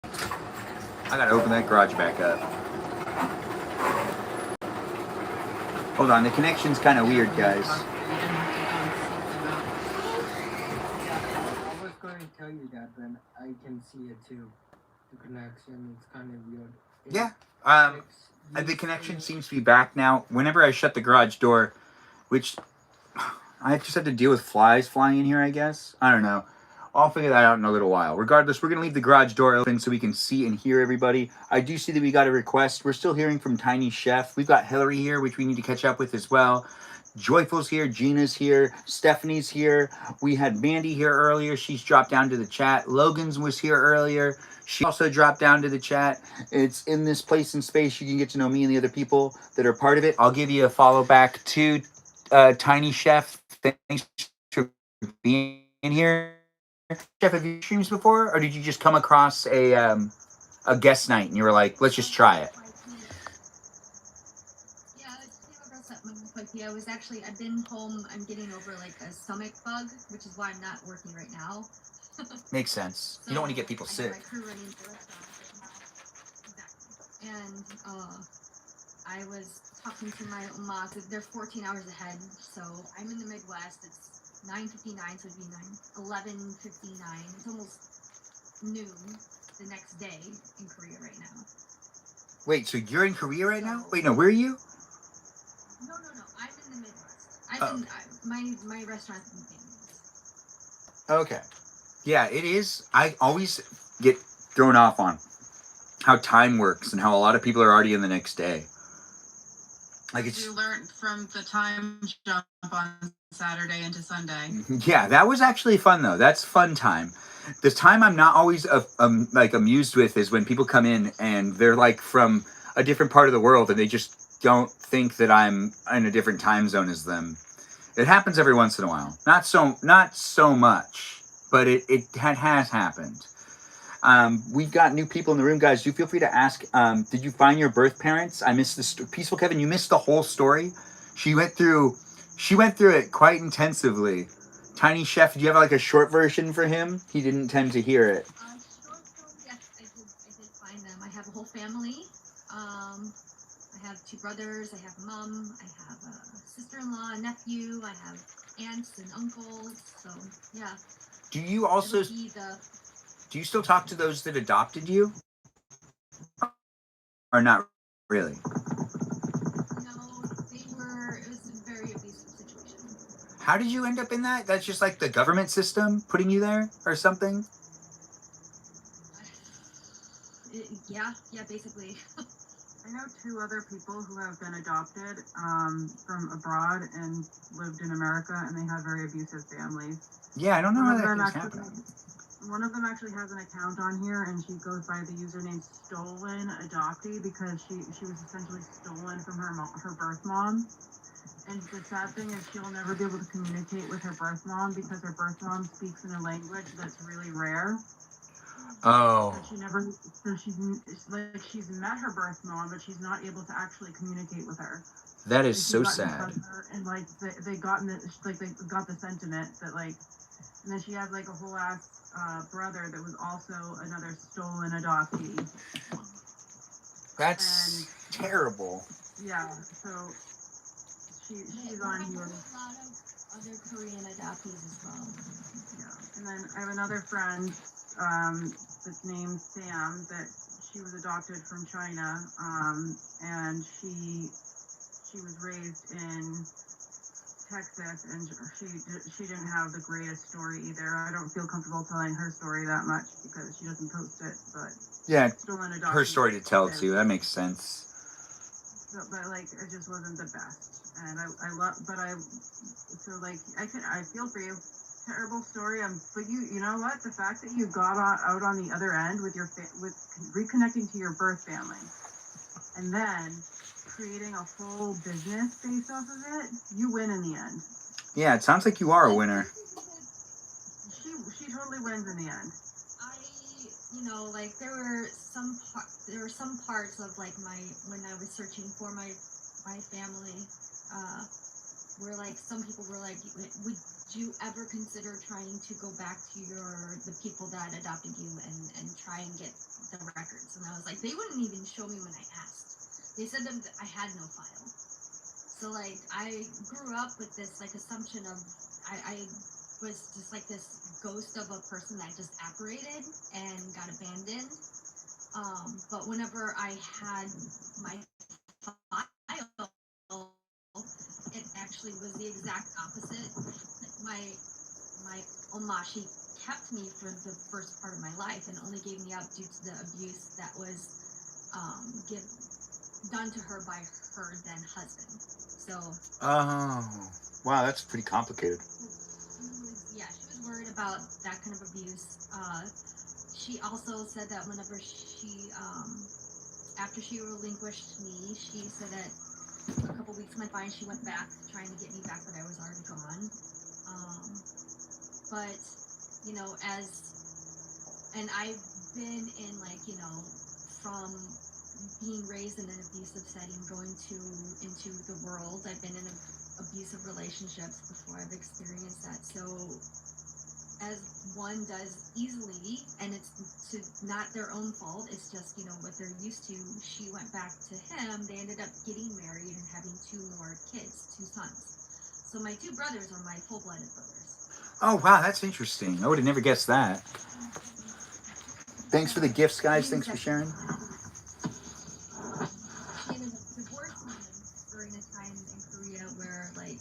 I gotta open that garage back up. Hold on, the connection's kind of weird, guys. I was going to tell you that, but I can see it too. The connection is kind of weird. Yeah. The connection seems to be back now. Whenever I shut the garage door, which I just have to deal with flies flying in here, I guess. I don't know. I'll figure that out in a little while. Regardless, we're going to leave the garage door open so we can see and hear everybody. I do see that we got a request. We're still hearing from Tiny Chef. We've got Hillary here, which we need to catch up with as well. Joyful's here. Gina's here. Stephanie's here. We had Mandy here earlier. She's dropped down to the chat. Logan's was here earlier. She also dropped down to the chat. It's in this place and space. You can get to know me and the other people that are part of it. I'll give you a follow back to Tiny Chef. Thanks for being here. Chef, have you streamed before, or did you just come across a guest night and you were like, let's just try it? Yeah, I came across that quick. Yeah, I've been home. I'm getting over like a stomach bug, which is why I'm not working right now. Makes sense. You don't want to get people sick. My crew running the restaurant. and I was talking to my Oma. They're 14 hours ahead, so I'm in the Midwest. It's 9:59, so it'd be 11:59. It's almost noon the next day in Korea right now. Wait, so you're in Korea right now? Wait, no, where are you? No. I'm in the Midwest. My restaurant's in St. Louis. Okay. Yeah, it is. I always get thrown off on how time works and how a lot of people are already in the next day. Like it's. You learned from the time jump on Saturday into Sunday. Yeah, that was actually fun though. That's fun time. The time I'm not always like amused with is when people come in and they're like from a different part of the world and they just don't think that I'm in a different time zone as them. It happens every once in a while. Not so much, but it has happened. We've got new people in the room, guys. Do feel free to ask. Did you find your birth parents? I missed this. Peaceful Kevin, you missed the whole story. She went through it quite intensively. Tiny Chef, do you have like a short version for him? He didn't tend to hear it. Short form, yes, I did find them. I have a whole family. I have 2 brothers. I have mom. I have a sister-in-law, a nephew. I have aunts and uncles. So yeah. Do you also? Do you still talk to those that adopted you? Or not really? No, it was a very abusive situation. How did you end up in that? That's just like the government system putting you there or something? Yeah, basically. I know 2 other people who have been adopted from abroad and lived in America, and they have very abusive families. Yeah, I don't know how that keeps happening. One of them actually has an account on here, and she goes by the username Stolen Adoptee because she was essentially stolen from her birth mom. And the sad thing is she'll never be able to communicate with her birth mom because her birth mom speaks in a language that's really rare. Oh. She's met her birth mom, but she's not able to actually communicate with her. That is so sad. And like they got the sentiment that like, and then she had like a whole ass brother that was also another stolen adoptee. That's terrible. Yeah, so she's on here. A lot of other Korean adoptees as well. Yeah, and then I have another friend that's named Sam that she was adopted from China, and she was raised in Texas, and she didn't have the greatest story either. I don't feel comfortable telling her story that much because she doesn't post it, but yeah, her story to tell too. That makes sense. So, but like it just wasn't the best, and I feel for you. Terrible story. But you know what? The fact that you got out on the other end with with reconnecting to your birth family, and then creating a whole business based off of it, you win in the end. Yeah, it sounds like you are a winner. She totally wins in the end. There were some parts of like when I was searching for my family, where like some people were like, would you ever consider trying to go back to the people that adopted you and try and get the records? And I was like, they wouldn't even show me when I asked. They said that I had no file. So like I grew up with this like assumption of I was just like this ghost of a person that just apparated and got abandoned. But whenever I had my file, it actually was the exact opposite. My Oma, she kept me for the first part of my life and only gave me up due to the abuse that was done to her by her then husband. So. Oh, wow, that's pretty complicated. She was worried about that kind of abuse. She also said that whenever after she relinquished me, she said that a couple weeks went by and she went back trying to get me back, but I was already gone. But and I've been in from being raised in an abusive setting, going into the world. I've been in abusive relationships before I've experienced that. So as one does easily, and it's not their own fault. It's just, you know, what they're used to. She went back to him. They ended up getting married and having 2 more kids, 2 sons. So my 2 brothers are my full-blooded brothers. Oh, wow, that's interesting. I would have never guessed that. Thanks for the gifts, guys. Thanks for sharing. She ended up divorcing him during a time in Korea where, like,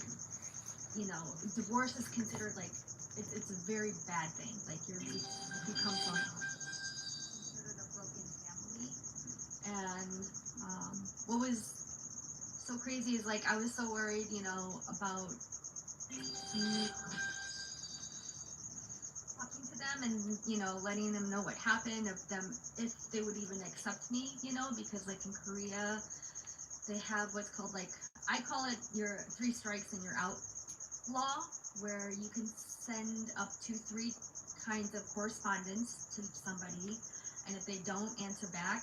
you know, divorce is considered like it's a very bad thing. Like you come from considered a broken family. And what was so crazy is like I was so worried, you know, about me talking to them and, you know, letting them know what happened, if they would even accept me, you know, because like in Korea they have what's called, like, I call it your 3 strikes and you're out law, where you can send up to 3 kinds of correspondence to somebody, and if they don't answer back,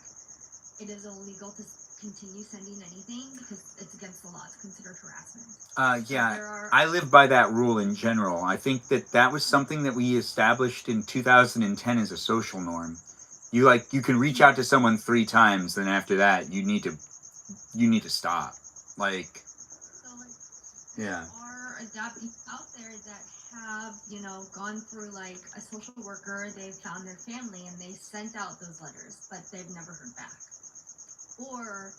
it is illegal to continue sending anything because it's against the law. It's considered harassment. Yeah, I live by that rule in general. I think that was something that we established in 2010 as a social norm. You can reach out to someone 3 times, then after that you need to stop. Like, so like yeah. there are adoptees out there that have, you know, gone through like a social worker, they've found their family and they sent out those letters, but they've never heard back. Or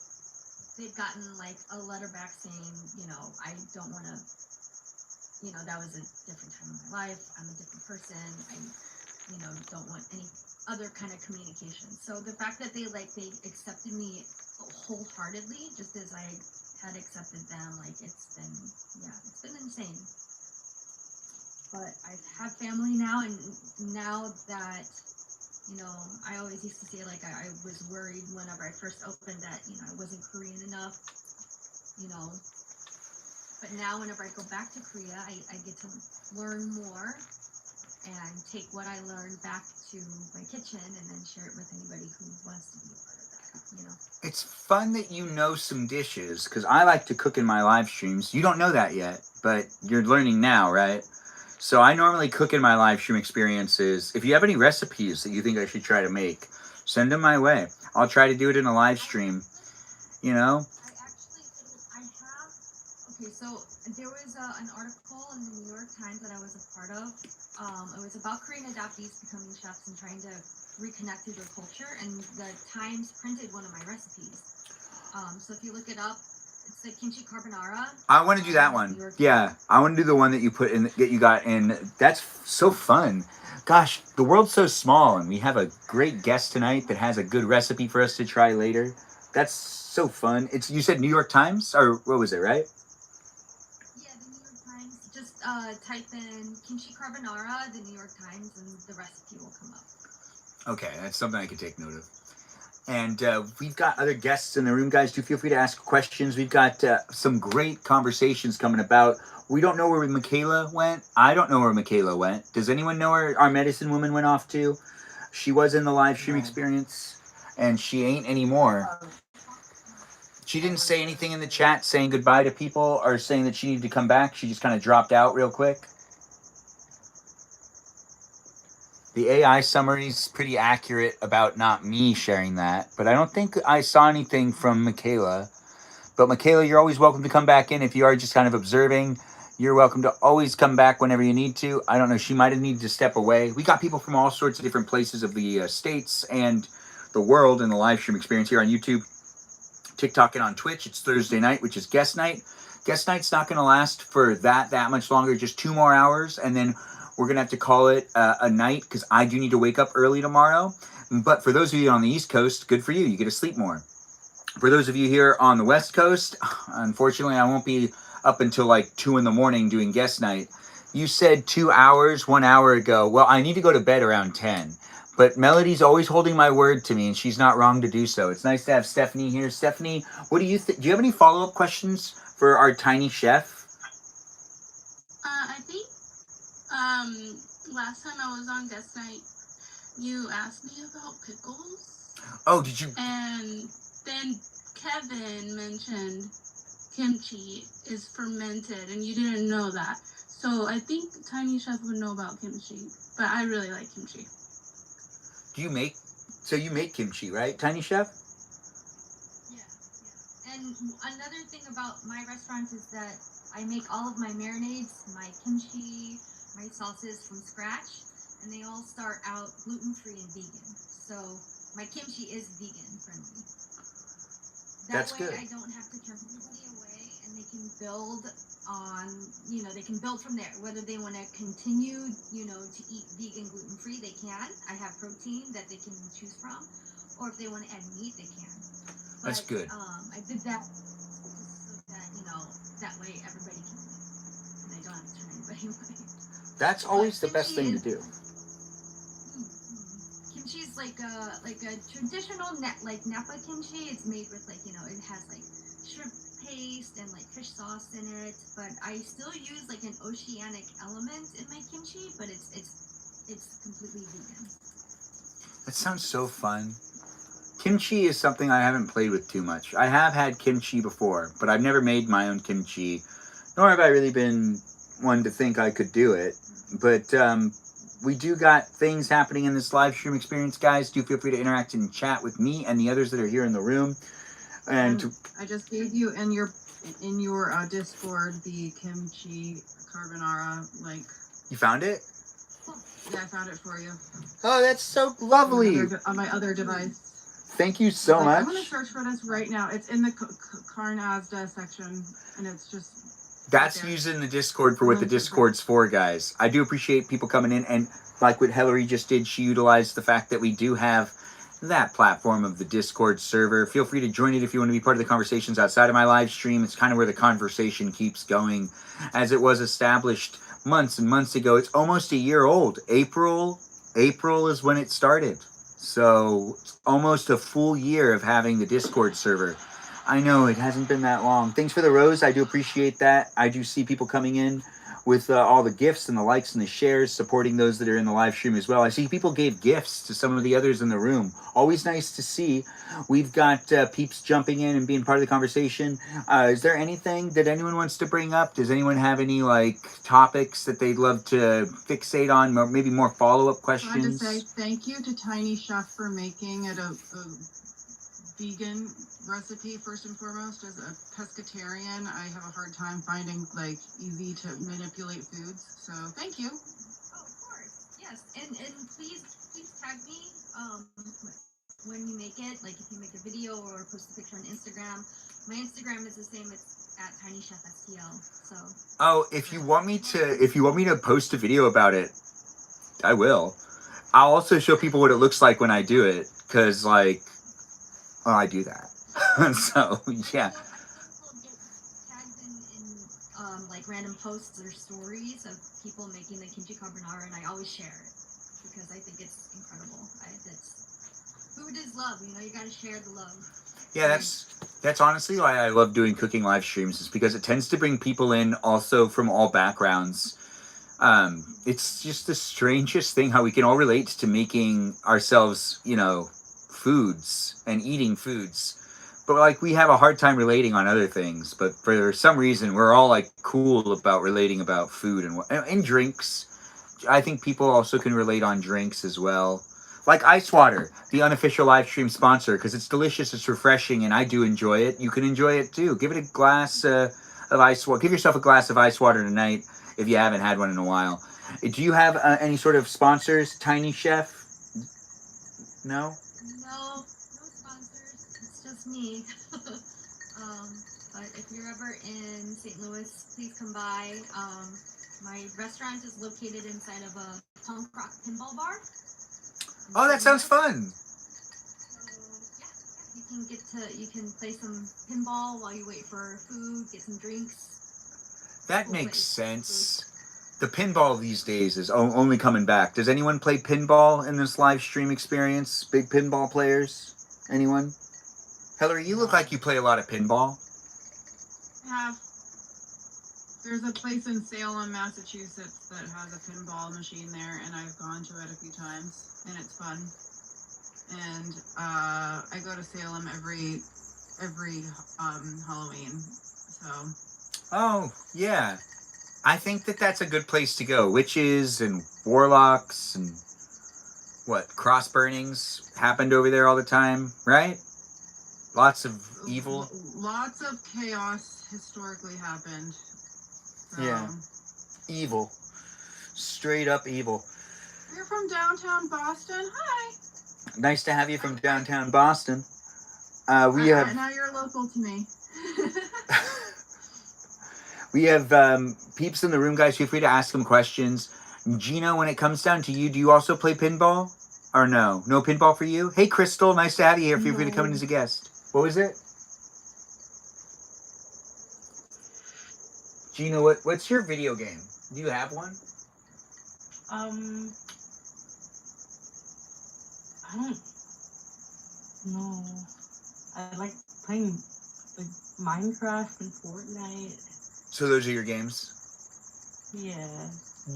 they've gotten like a letter back saying, you know, I don't want to, you know, that was a different time in my life. I'm a different person. I, you know, don't want any other kind of communication. So the fact that they accepted me wholeheartedly, just as I had accepted them, like it's been insane. But I have family now, and now that, you know, I always used to say, like, I was worried whenever I first opened that, you know, I wasn't Korean enough, you know. But now whenever I go back to Korea, I get to learn more and take what I learned back to my kitchen and then share it with anybody who wants to be a part of that, you know. It's fun that you know some dishes, because I like to cook in my live streams. You don't know that yet, but you're learning now, right? So I normally cook in my live stream experiences. If you have any recipes that you think I should try to make, send them my way. I'll try to do it in a live stream, you know? Okay, so there was an article in the New York Times that I was a part of. It was about Korean adoptees becoming chefs and trying to reconnect with their culture, and the Times printed one of my recipes. So if you look it up, it's the kimchi carbonara. I want to do that one. Yeah, I want to do the one that you put in, that you got in. That's so fun. Gosh, the world's so small, and we have a great guest tonight that has a good recipe for us to try later. That's so fun. You said New York Times, or what was it, right? Yeah, the New York Times. Just type in kimchi carbonara, the New York Times, and the recipe will come up. Okay, that's something I could take note of. And we've got other guests in the room, guys. Do feel free to ask questions. We've got some great conversations coming about. We don't know where Michaela went. I don't know where Michaela went. Does anyone know where our medicine woman went off to? She was in the live stream experience, and she ain't anymore. She didn't say anything in the chat saying goodbye to people or saying that she needed to come back. She just kind of dropped out real quick. The AI summary is pretty accurate about not me sharing that, but I don't think I saw anything from Michaela. But Michaela, you're always welcome to come back in. If you are just kind of observing, you're welcome to always come back whenever you need to. I don't know, she might have needed to step away. We got people from all sorts of different places of the states and the world in the live stream experience here on YouTube, TikTok, and on Twitch. It's Thursday night, which is guest night. Guest night's not going to last for that much longer, just 2 more hours, and then we're going to have to call it a night, because I do need to wake up early tomorrow. But for those of you on the East Coast, good for you. You get to sleep more. For those of you here on the West Coast, unfortunately, I won't be up until like 2 in the morning doing guest night. You said 2 hours 1 hour ago. Well, I need to go to bed around 10. But Melody's always holding my word to me, and she's not wrong to do so. It's nice to have Stephanie here. Stephanie, what do you think? Do you have any follow-up questions for our tiny chef? I think last time I was on guest night, you asked me about pickles. Oh, did you? And then Kevin mentioned kimchi is fermented, and you didn't know that. So I think Tiny Chef would know about kimchi, but I really like kimchi. Do you make? So you make kimchi, right, Tiny Chef? Yeah. And another thing about my restaurant is that I make all of my marinades, my kimchi, my sauces from scratch, and they all start out gluten-free and vegan. So my kimchi is vegan friendly. That That's way good. I don't have to turn anybody away, and they can build on, they can build from there. Whether they want to continue, to eat vegan gluten-free, they can. I have protein that they can choose from, or if they want to add meat, they can. That's good. I did that just so that, that way everybody can eat, and I don't have to turn anybody away. That's always the best thing to do. Kimchi is like a traditional Napa kimchi. It's made with it has shrimp paste and fish sauce in it. But I still use an oceanic element in my kimchi, but it's completely vegan. That sounds so fun. Kimchi is something I haven't played with too much. I have had kimchi before, but I've never made my own kimchi, nor have I really been one to think I could do it. But we do got things happening in this live stream experience, guys. Do feel free to interact and chat with me and the others that are here in the room. And I just gave you in your Discord the kimchi carbonara link. You found it? Yeah, I found it for you. Oh, that's so lovely. On my other device. Thank you so much. I'm gonna search for this right now. It's in the Karn Asda section, and it's just. That's using the Discord for what the Discord's for, guys. I do appreciate people coming in, and like what Hillary just did, she utilized the fact that we do have that platform of the Discord server. Feel free to join it if you want to be part of the conversations outside of my live stream. It's kind of where the conversation keeps going, as it was established months and months ago. It's almost a year old. April is when it started. So it's almost a full year of having the Discord server. I know it hasn't been that long. Thanks for the rose. I do appreciate that. I do see people coming in with all the gifts and the likes and the shares, supporting those that are in the live stream as well. I see people gave gifts to some of the others in the room. Always nice to see. We've got peeps jumping in and being part of the conversation. Is there anything that anyone wants to bring up? Does anyone have any topics that they'd love to fixate on? Or maybe more follow-up questions? I wanted to say thank you to Tiny Chef for making it a vegan recipe first and foremost. As a pescatarian, I have a hard time finding easy to manipulate foods. So thank you. Oh, of course, yes, and please tag me when you make it. If you make a video or post a picture on Instagram. My Instagram is the same. It's at TinyChefSTL. So. Oh, if you want me to post a video about it, I will. I'll also show people what it looks like when I do it, because I do that. So, yeah. People get tagged in random posts or stories of people making the kimchi carbonara, and I always share it because I think it's incredible. Food is love, you gotta share the love. Yeah, that's honestly why I love doing cooking live streams, is because it tends to bring people in also from all backgrounds. It's just the strangest thing how we can all relate to making ourselves, foods and eating foods, but we have a hard time relating on other things. But for some reason, we're all cool about relating about food and drinks. I think people also can relate on drinks as well, like ice water, the unofficial live stream sponsor, because it's delicious, it's refreshing, and I do enjoy it. You can enjoy it too. Give it a glass of ice water. Give yourself a glass of ice water tonight if you haven't had one in a while. Do you have any sort of sponsors, Tiny Chef? No sponsors. It's just me. But if you're ever in St. Louis, please come by. My restaurant is located inside of a punk rock pinball bar. Oh, that sounds fun. So, you can play some pinball while you wait for food, get some drinks. That makes sense. The pinball these days is only coming back. Does anyone play pinball in this live stream experience? Big pinball players? Anyone? Hillary, you look like you play a lot of pinball. There's a place in Salem, Massachusetts that has a pinball machine there, and I've gone to it a few times, and it's fun. And I go to Salem every Halloween. So. Oh yeah. I think that that's a good place to go. Witches and warlocks and cross burnings happened over there all the time, right? Lots of evil. Lots of chaos historically happened. So. Yeah. Evil. Straight up evil. You're from downtown Boston? Hi. Nice to have you from downtown Boston. We have... Now you're local to me. We have peeps in the room, guys. Feel free to ask them questions. Gina, when it comes down to you, do you also play pinball? Or no? No pinball for you? Hey, Crystal. Nice to have you here. Feel free to come in as a guest. What was it? Gina, what's your video game? Do you have one? I don't know. I like playing like Minecraft and Fortnite. So those are your games? Yeah.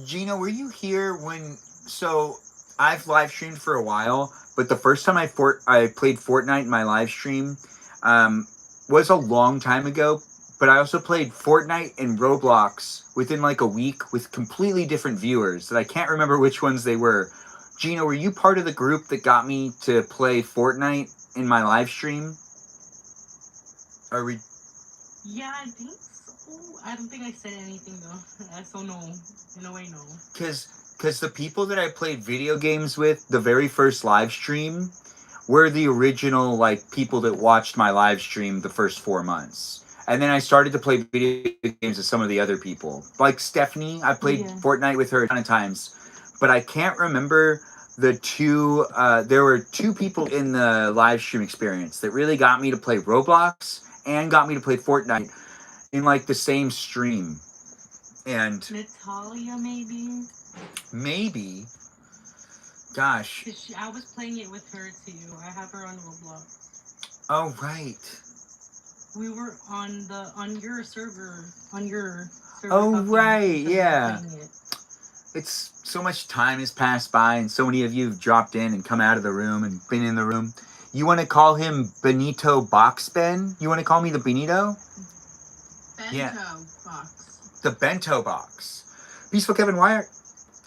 Gina, were you here when... So, I've live streamed for a while, but the first time I played Fortnite in my live stream was a long time ago, but I also played Fortnite and Roblox within like a week with completely different viewers that I can't remember which ones they were. Gina, were you part of the group that got me to play Fortnite in my live stream? Are we... Yeah, I think so. I don't think I said anything though. So no. In a way, no. Because the people that I played video games with, the very first live stream, were the original like people that watched my live stream the first 4 months. And then I started to play video games with some of the other people. Like Stephanie, I played Fortnite with her a ton of times. But I can't remember the two... there were two people in the live stream experience that really got me to play Roblox and got me to play Fortnite in like the same stream. And Natalia, maybe? Maybe. Gosh. I was playing it with her too. I have her on Roblox. Oh, right. We were on your server. Oh, right, yeah. It's so much time has passed by and so many of you have dropped in and come out of the room and been in the room. You want to call him Benito Box Ben? You want to call me the Benito? Bento box. The Bento Box. Peaceful Kevin, why are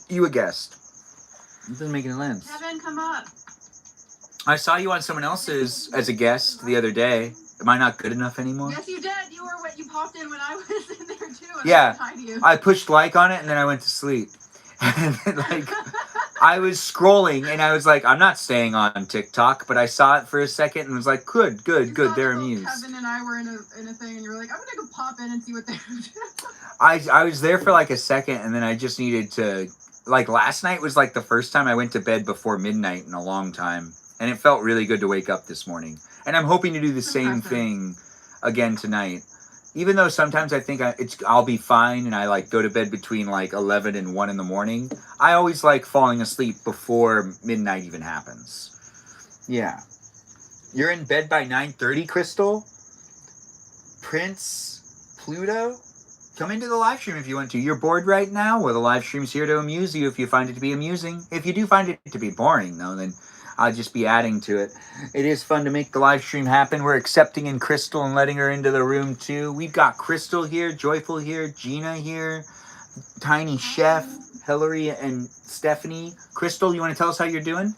you a guest? It doesn't make any sense. Kevin, come up. I saw you on someone else's as a guest the other day. Am I not good enough anymore? Yes, you did. You popped in when I was in there too. And Yeah, I said hi to you. I pushed like on it and then I went to sleep. And then, like, I was scrolling and I was like, I'm not staying on TikTok, but I saw it for a second and was like, good, they're amused. Kevin and I were in a thing and you were like, I'm gonna go pop in and see what they're doing. I was there for like a second and then I just needed to, like, last night was like the first time I went to bed before midnight in a long time. And it felt really good to wake up this morning. And I'm hoping to do the same thing again tonight. Even though sometimes I think I'll be fine and I like go to bed between like 11 and 1 in the morning, I always like falling asleep before midnight even happens. Yeah. You're in bed by 9:30, Crystal? Prince Pluto? Come into the live stream if you want to. You're bored right now? Well, the live stream's here to amuse you if you find it to be amusing. If you do find it to be boring, though, then I'll just be adding to it. It is fun to make the live stream happen. We're accepting in Crystal and letting her into the room too. We've got Crystal here, Joyful here, Gina here, Tiny Chef, Hillary, and Stephanie. Crystal, you want to tell us how you're doing?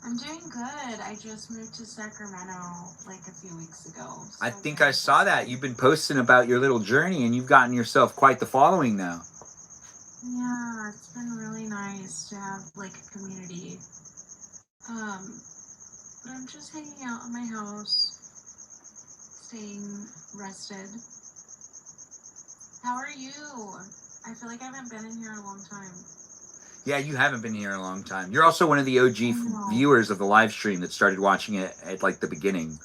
I'm doing good. I just moved to Sacramento like a few weeks ago. So I think I saw that. You've been posting about your little journey and you've gotten yourself quite the following now. Yeah, it's been really nice to have like a community. But I'm just hanging out in my house, staying rested. How are you? I feel like I haven't been in here a long time. Yeah, you haven't been here a long time. You're also one of the OG viewers of the live stream that started watching it at like the beginning.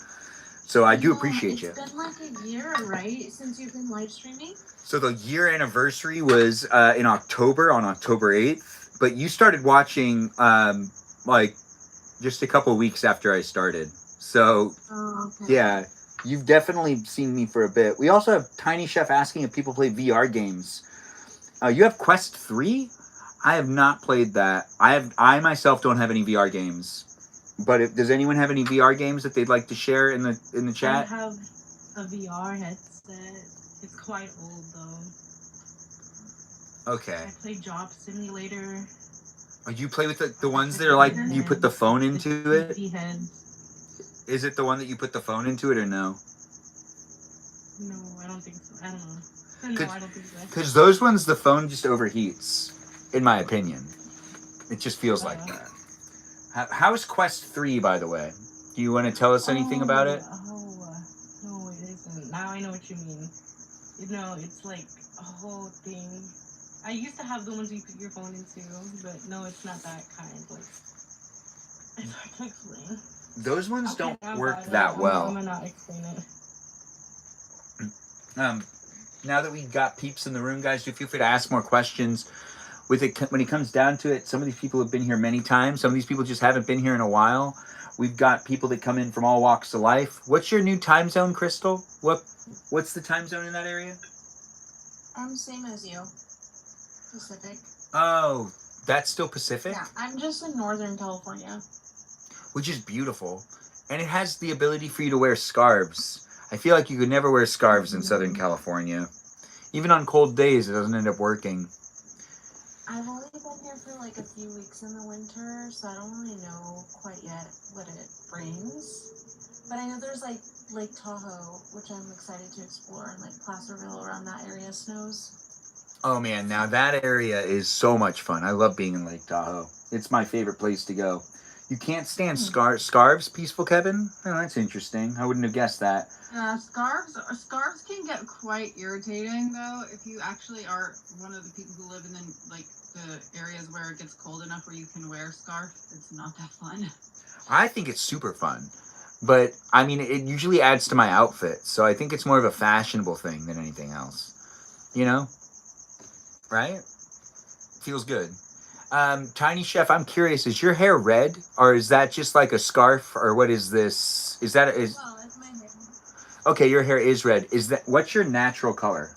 So I do appreciate you. It's been like a year, right, since you've been live streaming? So the year anniversary was in October, on October 8th. But you started watching like just a couple weeks after I started. So, yeah, you've definitely seen me for a bit. We also have Tiny Chef asking if people play VR games. You have Quest 3? I have not played that. I myself don't have any VR games. But does anyone have any VR games that they'd like to share in the chat? I have a VR headset. It's quite old though. Okay. I play Job Simulator. Oh, you play with the ones that are like you put the phone into it? TV heads. Is it the one that you put the phone into it or no? No, I don't think so. I don't know. No, I don't think so. Because those ones, the phone just overheats, in my opinion. It just feels like that. How's Quest 3, by the way? Do you want to tell us anything about it? No, it isn't. Now I know what you mean. You know, it's like a whole thing. I used to have the ones you put your phone into, but no, it's not that kind. Like, it's hard to explain. Those ones don't work that well. I'm gonna not explain it. Now that we've got peeps in the room, guys, do feel free to ask more questions. With it, when it comes down to it, some of these people have been here many times. Some of these people just haven't been here in a while. We've got people that come in from all walks of life. What's your new time zone, Crystal? What's the time zone in that area? Same as you. Pacific. Oh, that's still Pacific? Yeah, I'm just in Northern California. Which is beautiful. And it has the ability for you to wear scarves. I feel like you could never wear scarves in Southern California. Even on cold days, it doesn't end up working. I've only been here for like a few weeks in the winter, so I don't really know quite yet what it brings. But I know there's like Lake Tahoe, which I'm excited to explore, and like Placerville around that area snows. Oh man, now that area is so much fun. I love being in Lake Tahoe. It's my favorite place to go. You can't stand scarves, Peaceful Kevin? Oh, that's interesting. I wouldn't have guessed that. Scarves can get quite irritating though if you actually are one of the people who live in the areas where it gets cold enough where you can wear a scarf. It's not that fun. I think it's super fun. But, I mean, it usually adds to my outfit. So I think it's more of a fashionable thing than anything else. You know? Right? Feels good. Tiny Chef, I'm curious, is your hair red? Or is that just like a scarf? Or what is this? Is that... Well, it's my hair. Okay, your hair is red. What's your natural color?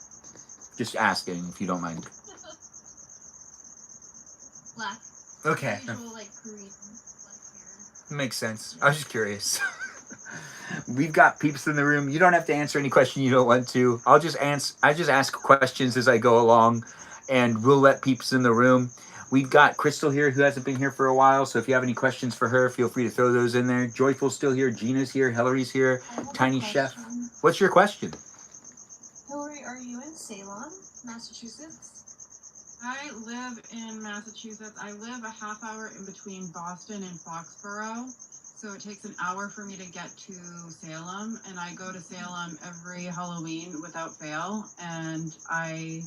Just asking, if you don't mind. Black. Okay. Usual, like, Korean black hair. Makes sense. I was just curious. We've got peeps in the room. You don't have to answer any question you don't want to. I just ask questions as I go along, and we'll let peeps in the room. We've got Crystal here who hasn't been here for a while, so if you have any questions for her, feel free to throw those in there. Joyful's still here. Gina's here. Hillary's here. Tiny Chef. What's your question? Hillary, are you in Salem, Massachusetts? I live in Massachusetts. I live a half hour in between Boston and Foxborough. So it takes an hour for me to get to Salem, and I go to Salem every Halloween without fail, and I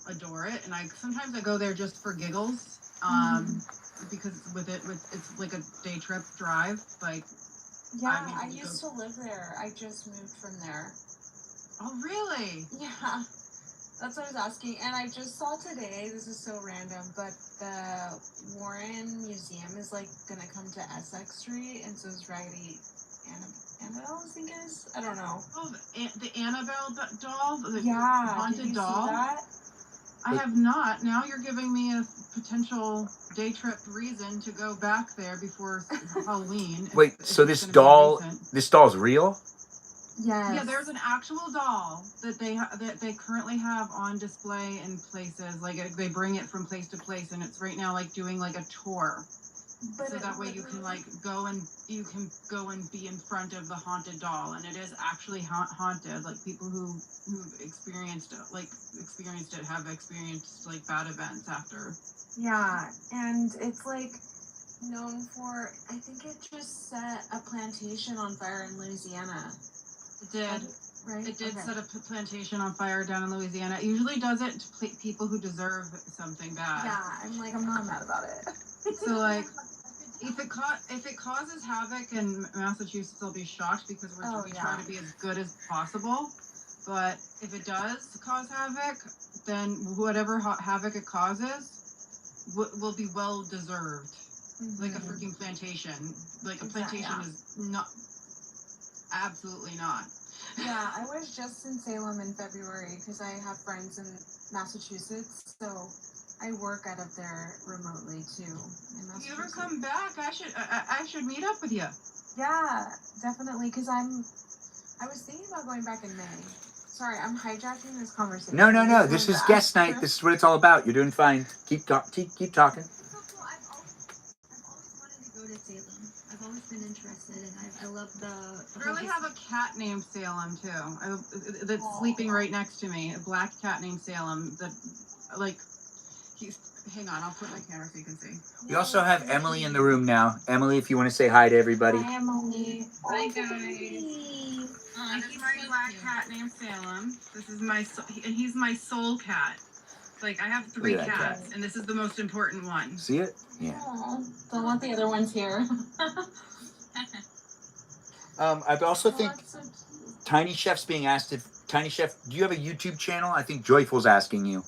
adore it. And sometimes I go there just for giggles, because it's like a day trip drive. Like, yeah, I used to live there. I just moved from there. Oh, really? Yeah. That's what I was asking. And I just saw today, this is so random, but the Warren Museum is like gonna come to Essex Street, and so is Raggedy Annabelle, I think it is. I don't know. Oh, the Annabelle doll? The haunted haunted doll? See that? I have not. Now you're giving me a potential day trip reason to go back there before Halloween. Wait, so this doll's real? Yes. Yeah, there's an actual doll that they currently have on display in places. Like they bring it from place to place, and it's right now like doing like a tour. But so that way you can like go and be in front of the haunted doll, and it is actually haunted. Like people who've experienced it have experienced like bad events after. Yeah, and it's like known for, I think it just set a plantation on fire in Louisiana. It did. Right? It did set a plantation on fire down in Louisiana. It usually does it to people who deserve something bad. Yeah, I'm not mad about it. So like, if it causes havoc in Massachusetts, they'll be shocked because we try to be as good as possible. But if it does cause havoc, then whatever havoc it causes will be well deserved. Mm-hmm. Like a freaking plantation. Like a plantation is not. Absolutely not. Yeah, I was just in Salem in February because I have friends in Massachusetts, so I work out of there remotely too. If you ever come back, I should meet up with you. Yeah, definitely, because I'm I was thinking about going back in May. Sorry, I'm hijacking this conversation. No. I just This wanted is to guest ask night. her. This is what it's all about. You're doing fine. Keep talking. So cool. I've always wanted to go to Salem. I've always been interested, and I love the. I really have a cat named Salem too. That's sleeping right next to me. A black cat named Salem. That, like, he's. Hang on, I'll put my camera so you can see. We also have Emily in the room now. Emily, if you want to say hi to everybody. Hi, Emily. Hi guys. This is my black cat named Salem. This is and he's my soul cat. Like, I have 3 Look at that cats, cat. and this is the most important one. See it? Yeah. Aw, don't want the other ones here. I also think That's so cute. Tiny Chef's being asked if Tiny Chef, do you have a YouTube channel? I think Joyful's asking you.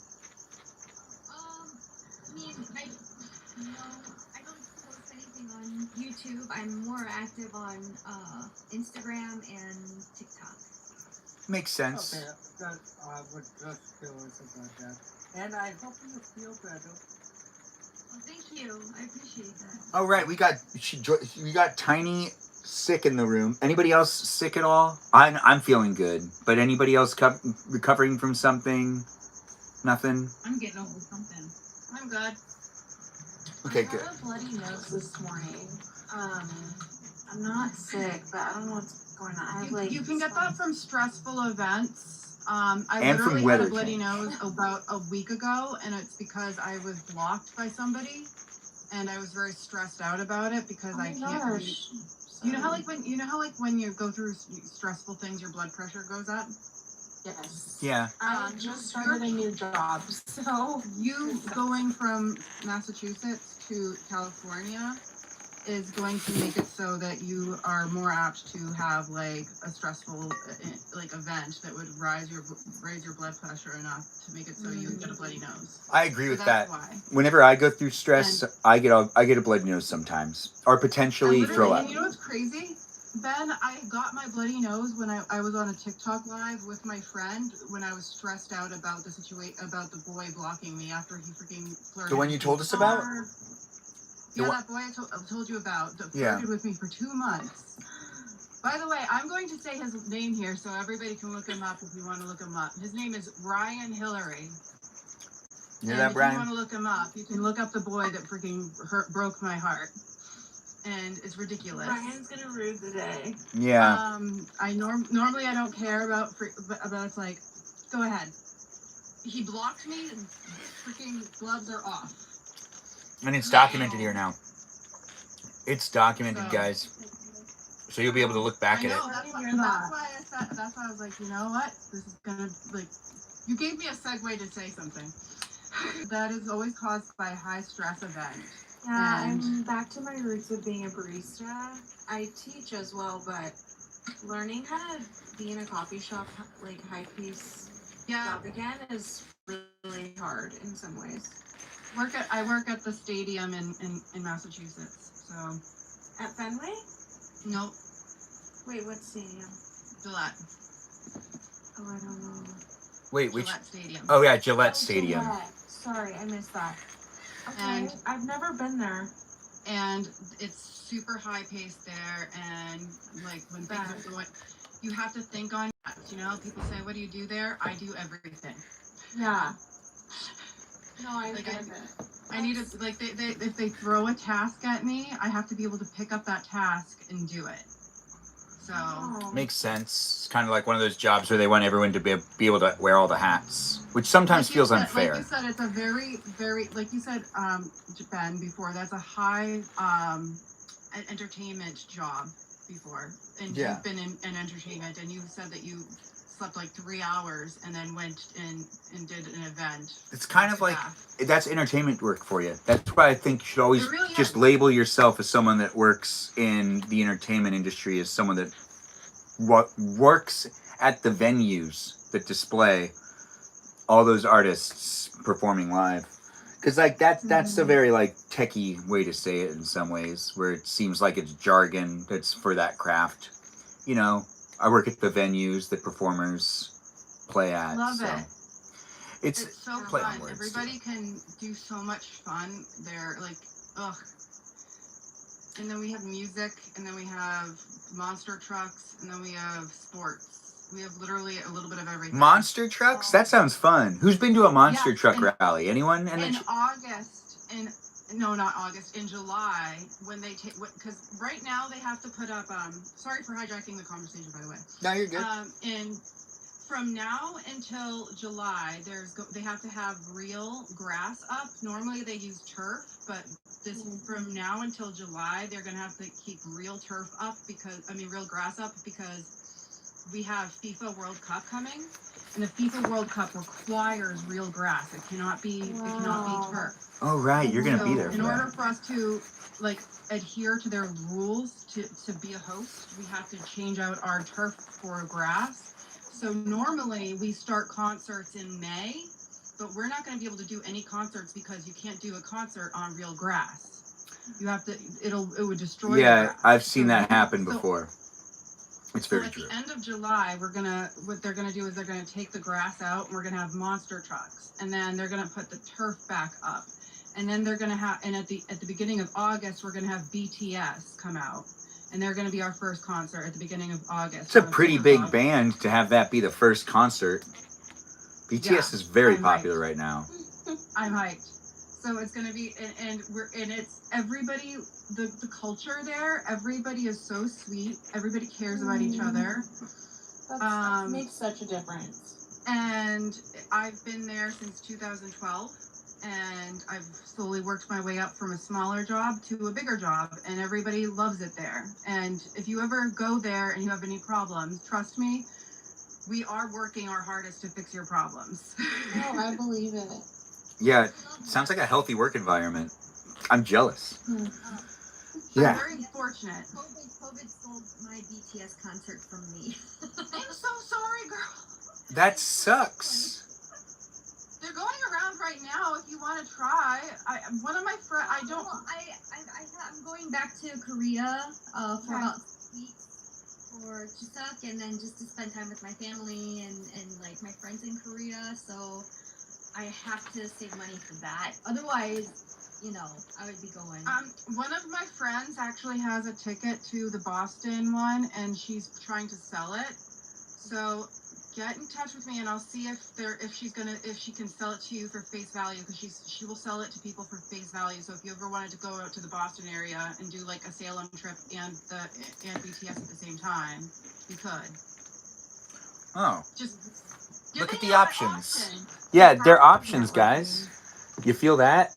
I mean, I don't post anything on YouTube. I'm more active on Instagram and TikTok. Makes sense. Okay, that I would just do something like that. And I hope you feel better. Well, thank you. I appreciate that. Oh right, we got Tiny sick in the room. Anybody else sick at all? I'm feeling good, but anybody else recovering from something? Nothing. I'm getting over something. I'm good. Okay, I good. had a bloody nose this morning. I'm not sick, but I don't know what's going on. I have You can get that from stressful events. I And from literally had weather a bloody change. nose about a week ago, and it's because I was blocked by somebody, and I was very stressed out about it because Oh my I can't. gosh. You know how when you go through stressful things, your blood pressure goes up. Yes. Yeah. I just started a new job, so You going from Massachusetts to California is going to make it so that you are more apt to have like a stressful event that would raise your blood pressure enough to make it so you get a bloody nose. I agree So with that's that. why. Whenever I go through stress, I get a bloody nose sometimes, or potentially And throw literally, up. and you know what's crazy? Ben, I got my bloody nose when I was on a TikTok live with my friend when I was stressed out about the situation, about the boy blocking me after he freaking flirted. The one you told us about? Yeah, that boy I told you about that Yeah. flirted with me for 2 months. By the way, I'm going to say his name here so everybody can look him up if you want to look him up. His name is Ryan Hillary. You hear And that, if you Brian? want to look him up, you can look up the boy that freaking broke my heart. And it's ridiculous. Ryan's gonna rue the day. Yeah. Normally I don't care about it's like, go ahead. He blocked me and freaking gloves are off. And it's documented here now. It's documented, guys. So you'll be able to look back I at know, it. that's why I was like, you know what? This is gonna, like, you gave me a segue to say something. That is always caused by a high stress event. Yeah, And- I'm back to my roots of being a barista. I teach as well, but learning how to be in a coffee shop, like high pace job again, is really hard in some ways. I work at the stadium in Massachusetts, so. At Fenway? Nope, Wait, what stadium? Gillette. Oh, I don't know. Wait, which? Gillette Stadium. Oh yeah, Gillette Oh, Stadium. Gillette. Sorry, I missed that. Okay, And- I've never been there. And it's super high paced there, and like when things are going, you have to think on that. You know, people say, "What do you do there?" I do everything. Yeah. No, I Like, get it. I need to like if they throw a task at me, I have to be able to pick up that task and do it. So Oh. Makes sense. It's kind of like one of those jobs where they want everyone to be able to wear all the hats, which sometimes like feels you said, unfair. Like you said, it's a very, very, like you said, Ben, before, that's a high entertainment job before. And Yeah. you've been in entertainment, and you said that you slept like 3 hours and then went and did an event. It's kind of like, that's entertainment work for you. That's why I think you should always It really just is. label yourself as someone that works in the entertainment industry, as someone that works at the venues that display all those artists performing live. Because like that's a very like techie way to say it in some ways, where it seems like it's jargon that's for that craft. You know, I work at the venues that performers play at. Love so. it. It's so play on fun. words, Everybody can do so much fun. They're like, ugh. and then we have music, and then we have monster trucks, and then we have sports. We have literally a little bit of everything. Monster trucks? That sounds fun. Who's been to a monster Yes, truck and- rally? Anyone? In August, no, not August, in July, when they take, because right now they have to put up, sorry for hijacking the conversation, by the way. No, you're good. From now until July, they have to have real grass up. Normally they use turf, but from now until July, they're gonna have to keep real turf up real grass up because we have FIFA World Cup coming, and the FIFA World Cup requires real grass. It cannot be turf. Oh, right. You're going to be there for in order that. for us to adhere to their rules to be a host, we have to change out our turf for grass. So normally we start concerts in May, but we're not going to be able to do any concerts because you can't do a concert on real grass. You have to. It would destroy. the grass. I've seen that happen before. It's very true. At the end of July, what they're gonna do is they're gonna take the grass out, and we're gonna have monster trucks, and then they're gonna put the turf back up, and then they're gonna have, and at the beginning of August, we're gonna have BTS come out, and they're gonna be our first concert at the beginning of August. It's a pretty big band to have that be the first concert. BTS is very popular right now. I'm hyped. So it's gonna be, and it's everybody. The culture there, everybody is so sweet. Everybody cares about each other. That makes such a difference. And I've been there since 2012, and I've slowly worked my way up from a smaller job to a bigger job, and everybody loves it there. And if you ever go there and you have any problems, trust me, we are working our hardest to fix your problems. Oh, I believe it. Yeah, sounds like a healthy work environment. I'm jealous. Yeah. I'm very fortunate. COVID stole my BTS concert from me. I'm so sorry, girl. That sucks. They're going around right now. If you want to try, one of my friends. I don't. Well, I'm going back to Korea for about 6 weeks for Chuseok, and then just to spend time with my family and like my friends in Korea. So I have to save money for that. Otherwise, I would be going. One of my friends actually has a ticket to the Boston one, and she's trying to sell it. So get in touch with me, and I'll see if she can sell it to you for face value, because she will sell it to people for face value. So if you ever wanted to go out to the Boston area and do like a Salem trip and BTS at the same time, you could. Oh. Just look at the options. Yeah, they're options, guys. You feel that?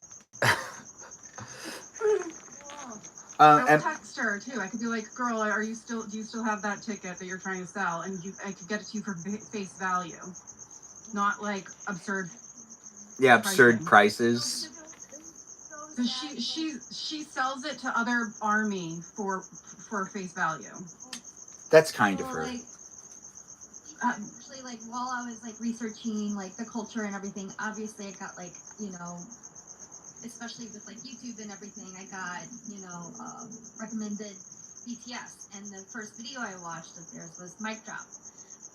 I would text her too. I could be like, "Girl, do you still have that ticket that you're trying to sell?" And I could get it to you for face value, not like absurd. Yeah, absurd prices. So she sells it to other army for face value. That's kind of her. Actually, like while I was like researching like the culture and everything, obviously I got like especially with like YouTube and everything, I got recommended BTS, and the first video I watched of theirs was Mic Drop,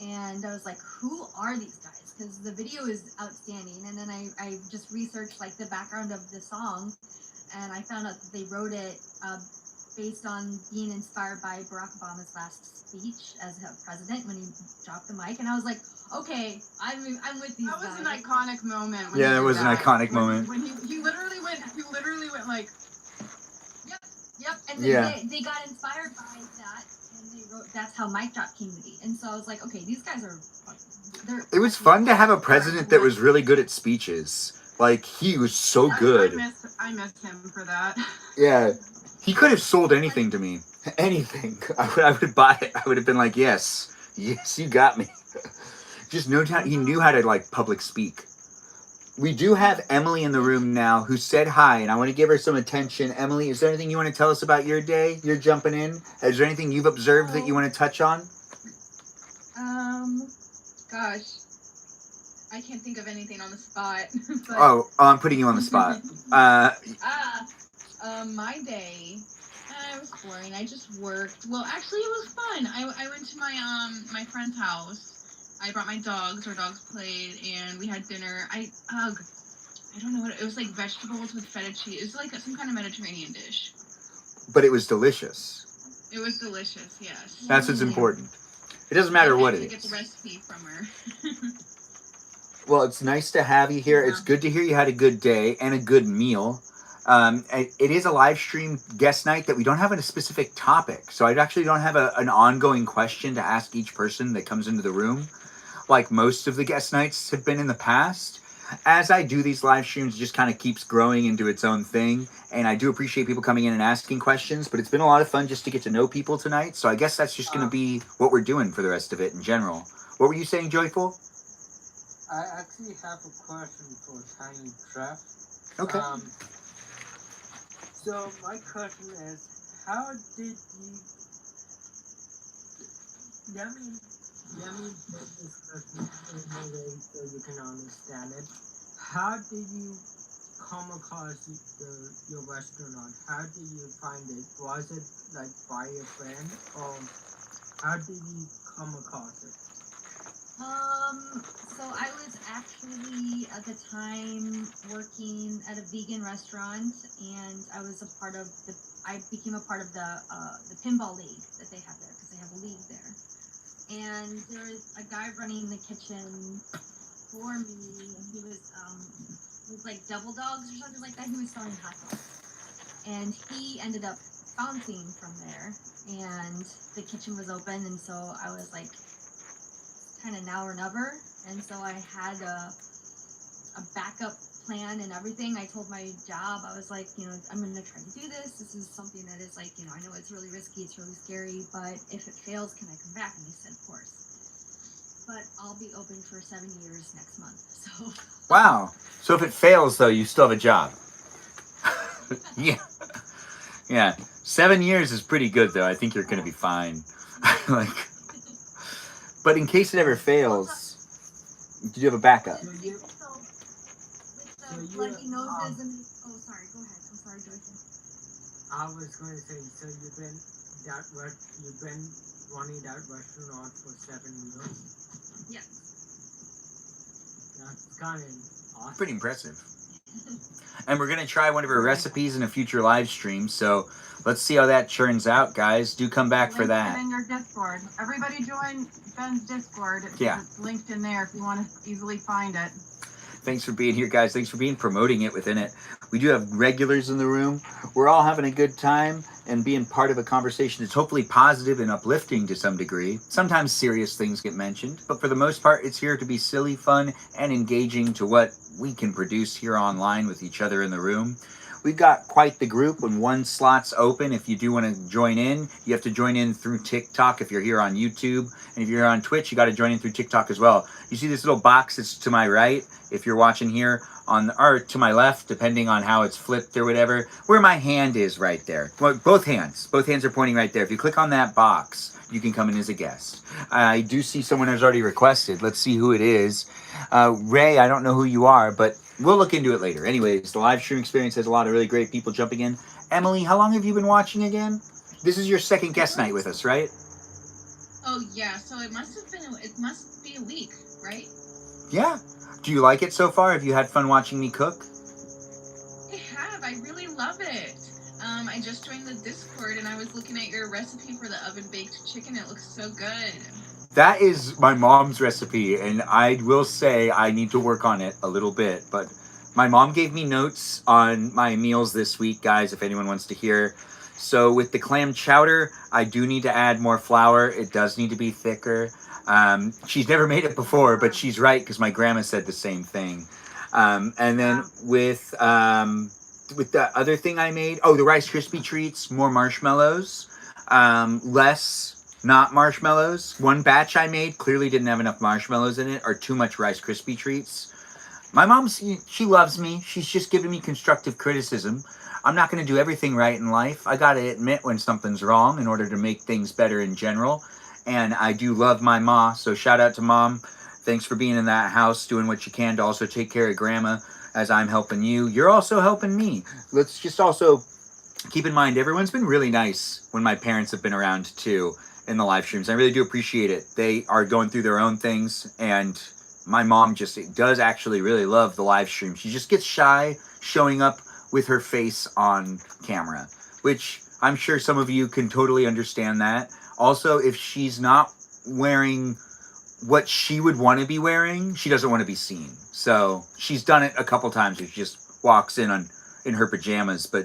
and I was like, who are these guys? Because the video is outstanding. And then I just researched like the background of the song, and I found out that they wrote it based on being inspired by Barack Obama's last speech as a president when he dropped the mic. And I was like, okay, I'm with these guys. That was an iconic moment. Yeah, it was an iconic moment. When he literally went like, yep. And then they got inspired by that, and they wrote, that's how Mic Drop came to be. And so I was like, okay, these guys are. It was fun to have a president that was really good at speeches. Like, he was so good. I missed him for that. Yeah. He could have sold anything to me. Anything. I would buy it. I would have been like, yes, you got me. Just no time. He knew how to like public speak. We do have Emily in the room now who said hi, and I want to give her some attention. Emily, is there anything you want to tell us about your day? You're jumping in. Is there anything you've observed that you want to touch on? Gosh. I can't think of anything on the spot. But, Oh, I'm putting you on the spot. My day, it was boring. I just worked. Well, actually, it was fun. I went to my friend's house. I brought my dogs. Our dogs played, and we had dinner. I don't know what it was, like vegetables with feta cheese. It was like some kind of Mediterranean dish. But it was delicious. It was delicious, yes. That's what's important. It doesn't matter what it I had to get is. the recipe from her. Well, it's nice to have you here. It's good to hear you had a good day and a good meal. It is a live stream guest night that we don't have a specific topic. So I actually don't have an ongoing question to ask each person that comes into the room, like most of the guest nights have been in the past. As I do these live streams, it just kind of keeps growing into its own thing. And I do appreciate people coming in and asking questions, but it's been a lot of fun just to get to know people tonight. So I guess that's just going to be what we're doing for the rest of it in general. What were you saying, Joyful? I actually have a question for Tiny Trev. Okay. So my question is, how did you? Let me put this question in a way so you can understand it. How did you come across your restaurant? How did you find it? Was it like by a friend, or how did you come across it? So I was actually at the time working at a vegan restaurant, and I became a part of the pinball league that they have there, because they have a league there. And there was a guy running the kitchen for me, and he was it was like Double Dogs or something like that. He was selling hot dogs, and he ended up bouncing from there, and the kitchen was open, and so I was like, kind of now or never. And so I had a backup plan and everything. I told my job, I was like, I'm going to try to do this. This is something that is like, I know it's really risky, it's really scary, but if it fails, can I come back? And they said, of course. But I'll be open for 7 years next month. So. Wow. So if it fails, though, you still have a job. Yeah. Yeah. 7 years is pretty good, though. I think you're going to be fine. But in case it ever fails, do you have a backup? With the bloody noses and sorry, go ahead. I'm sorry, Joyful. I was going to say, so you've been running that restaurant for 7 years? Yes. That's kind of awesome. Pretty impressive. And we're going to try one of her recipes in a future live stream, so let's see how that turns out, guys. Do come back for that. Link it in your Discord. Everybody join Ben's Discord. Yeah. It's linked in there if you want to easily find it. Thanks for being here, guys. Thanks for promoting it within it. We do have regulars in the room. We're all having a good time and being part of a conversation that's hopefully positive and uplifting to some degree. Sometimes serious things get mentioned, but for the most part, it's here to be silly, fun, and engaging to what we can produce here online with each other in the room. We've got quite the group. When one slot's open, if you do want to join in, you have to join in through TikTok if you're here on YouTube. And if you're on Twitch, you got to join in through TikTok as well. You see this little box that's to my right, if you're watching here, or to my left, depending on how it's flipped or whatever, where my hand is right there. Well, both hands are pointing right there. If you click on that box, you can come in as a guest. I do see someone has already requested. Let's see who it is. Ray, I don't know who you are, but we'll look into it later. Anyways, the live stream experience has a lot of really great people jumping in. Emily, how long have you been watching again? This is your second guest night with us, right? Oh yeah, so it must be a week, right? Yeah. Do you like it so far? Have you had fun watching me cook? I have. I really love it. I just joined the Discord and I was looking at your recipe for the oven baked chicken. It looks so good. That is my mom's recipe, and I will say I need to work on it a little bit, but my mom gave me notes on my meals this week, guys, if anyone wants to hear. So with the clam chowder, I do need to add more flour. It does need to be thicker. She's never made it before, but she's right, because my grandma said the same thing. And then with the other thing I made, the Rice Krispie treats, more marshmallows, less not marshmallows. One batch I made clearly didn't have enough marshmallows in it, or too much Rice Krispie treats. My mom, she loves me. She's just giving me constructive criticism. I'm not going to do everything right in life. I got to admit when something's wrong in order to make things better in general. And I do love my ma, so shout out to Mom. Thanks for being in that house, doing what you can to also take care of Grandma as I'm helping you. You're also helping me. Let's just also keep in mind, everyone's been really nice when my parents have been around too in the live streams. I really do appreciate it. They are going through their own things, and my mom just does actually really love the live stream. She just gets shy showing up with her face on camera, which I'm sure some of you can totally understand that. Also, if she's not wearing what she would want to be wearing, she doesn't want to be seen. So she's done it a couple times. She just walks in her pajamas. But,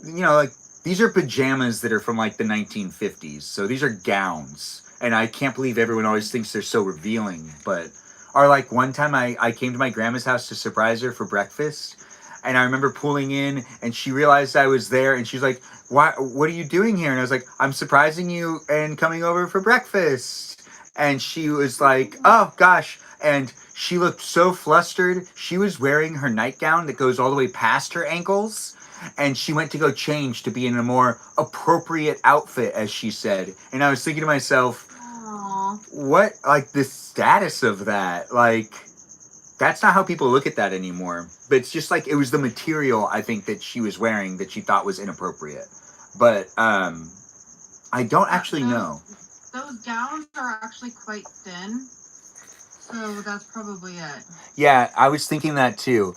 you know, like, these are pajamas that are from like the 1950s. So these are gowns. And I can't believe everyone always thinks they're so revealing. But, or like one time I came to my grandma's house to surprise her for breakfast. And I remember pulling in and she realized I was there and she's like, what are you doing here? And I was like, I'm surprising you and coming over for breakfast. And she was like, oh gosh. And she looked so flustered. She was wearing her nightgown that goes all the way past her ankles. And she went to go change to be in a more appropriate outfit, as she said. And I was thinking to myself, Aww. what, like, the status of that? Like, that's not how people look at that anymore. But it's just like, it was the material, I think, that she was wearing that she thought was inappropriate. But I don't actually know. Those gowns are actually quite thin, so that's probably it. Yeah, I was thinking that too.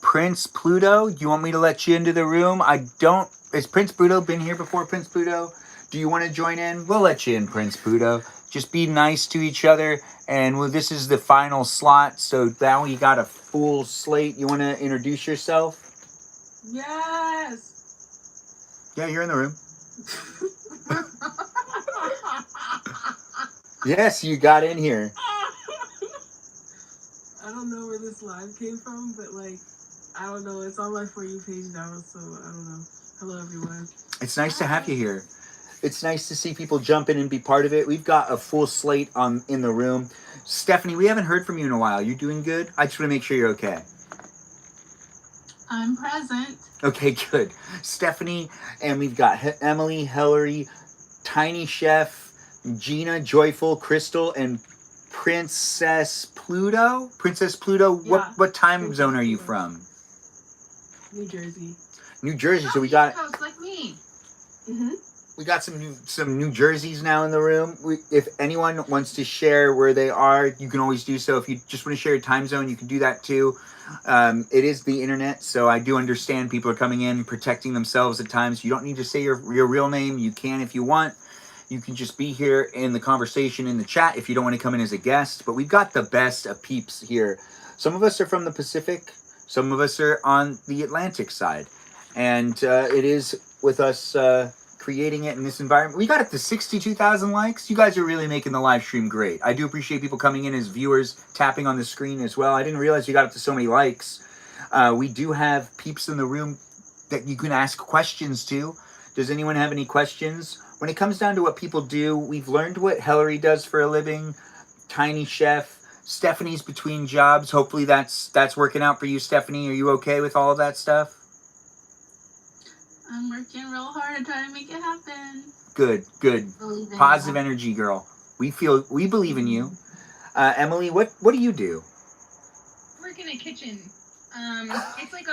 Prince Pluto, you want me to let you into the room? Has Prince Pluto been here before, Prince Pluto? Do you want to join in? We'll let you in, Prince Pluto. Just be nice to each other. And this is the final slot, so now you got a full slate. You want to introduce yourself? Yes! Yeah, you're in the room. Yes, you got in here. I don't know where this live came from, but like, I don't know. It's on my For You page now, so I don't know. Hello, everyone. It's nice to have you here. It's nice to see people jump in and be part of it. We've got a full slate in the room. Stephanie, we haven't heard from you in a while. You doing good? I just want to make sure you're okay. I'm present. Okay, good. Stephanie, and we've got Emily, Hillary, Tiny Chef, Gina, Joyful, Crystal, and Princess Pluto. Princess Pluto, Yeah. what time zone are you from? New Jersey. New Jersey. So we got Coast like me. Mm-hmm. we got some New Jerseys now in the room. If anyone wants to share where they are, you can always do so. If you just want to share a time zone, you can do that too. It is the internet, so I do understand people are coming in, protecting themselves at times. You don't need to say your real name. You can if you want. You can just be here in the conversation in the chat if you don't want to come in as a guest. But we've got the best of peeps here. Some of us are from the Pacific. Some of us are on the Atlantic side. And it is with us creating it in this environment. We got it to 62,000 likes. You guys are really making the live stream great. I do appreciate people coming in as viewers, tapping on the screen as well. I didn't realize you got up to so many likes. We do have peeps in the room that you can ask questions to. Does anyone have any questions? When it comes down to what people do, we've learned what Hillary does for a living, Tiny Chef, Stephanie's between jobs. Hopefully that's working out for you, Stephanie. Are you okay with all of that stuff? I'm working real hard to try to make it happen. Good. Believe in Positive you. energy, girl. We believe in you. Emily, what do you do? Work in a kitchen. It's like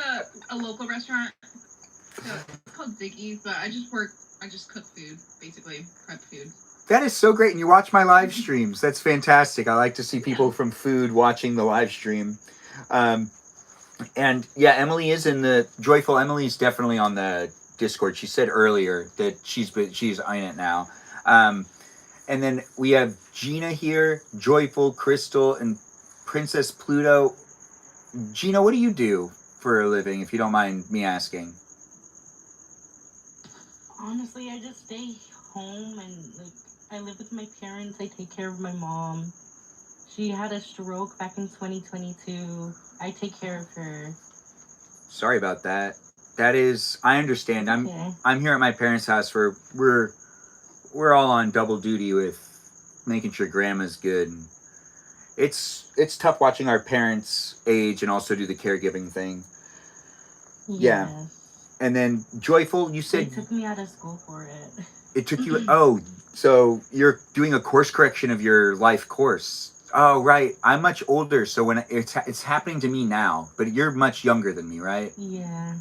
a local restaurant. So it's called Ziggy's, but I just cook food, basically. Prep food. That is so great. And you watch my live streams. That's fantastic. I like to see people from food watching the live stream. And yeah, Emily is in the Joyful. Emily's definitely on the Discord. She said earlier that she's in it now. And then we have Gina here, Joyful, Crystal, and Princess Pluto. Gina, what do you do for a living, if you don't mind me asking? Honestly, I just stay home and like I live with my parents. I take care of my mom. She had a stroke back in 2022. I take care of her. Sorry about that. That is, I understand. I'm here at my parents' house where we're all on double duty with making sure grandma's good. And it's tough watching our parents age and also do the caregiving thing. Yeah. And then Joyful, you said They took me out of school for it. it took you. Oh, so you're doing a course correction of your life course. Oh, right. I'm much older, so when it's happening to me now, but you're much younger than me, right? Yeah.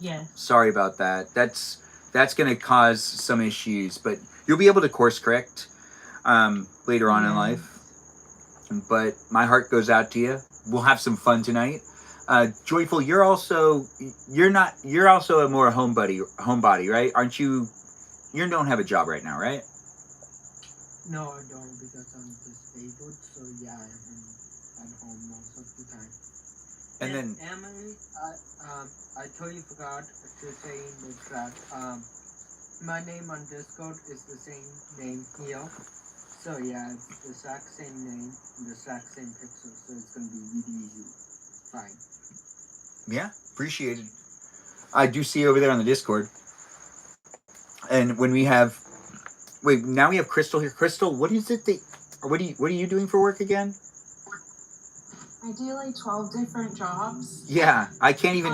Yeah. Sorry about that. That's going to cause some issues, but you'll be able to course correct later on in life. But my heart goes out to you. We'll have some fun tonight. Joyful, you're also a more homebody, right? Aren't you? You don't have a job right now, right? No, I don't because I'm disabled. So yeah, I'm at home most of the time. And then Emily, I totally forgot to say in the chat. My name on Discord is the same name here. So yeah, it's the exact same name, and the exact same pixel. So it's gonna be really easy. Fine. yeah, appreciate it. I do see you over there on the Discord. And when we have, wait, now we have Crystal here. Crystal, what is it that, or what are you doing for work again? I do like 12 different jobs. Yeah, I can't even.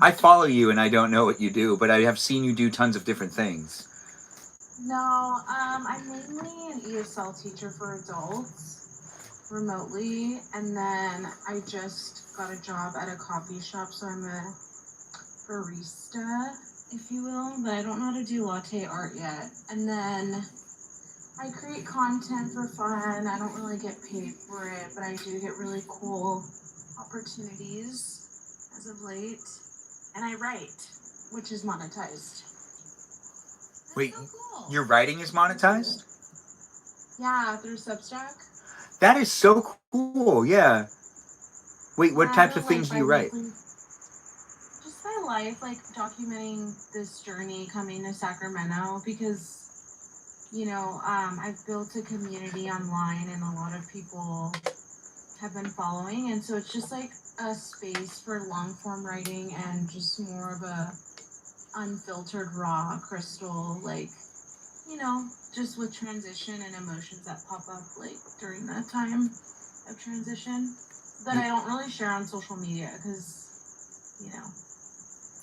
I follow you and I don't know what you do, but I have seen you do tons of different things. No, I'm mainly an ESL teacher for adults remotely, and then I just got a job at a coffee shop, so I'm a barista, if you will, but I don't know how to do latte art yet. And then I create content for fun. I don't really get paid for it, but I do get really cool opportunities as of late. And I write, which is monetized. Wait, so cool. your writing is monetized? Yeah, through Substack. That is so cool. Yeah. Wait, what types of things do you write? Just my life, like documenting this journey coming to Sacramento because, you know, I've built a community online and a lot of people have been following. And so it's just like a space for long form writing and just more of a unfiltered, raw crystal, like, you know, just with transition and emotions that pop up like during that time of transition that I don't really share on social media because, you know,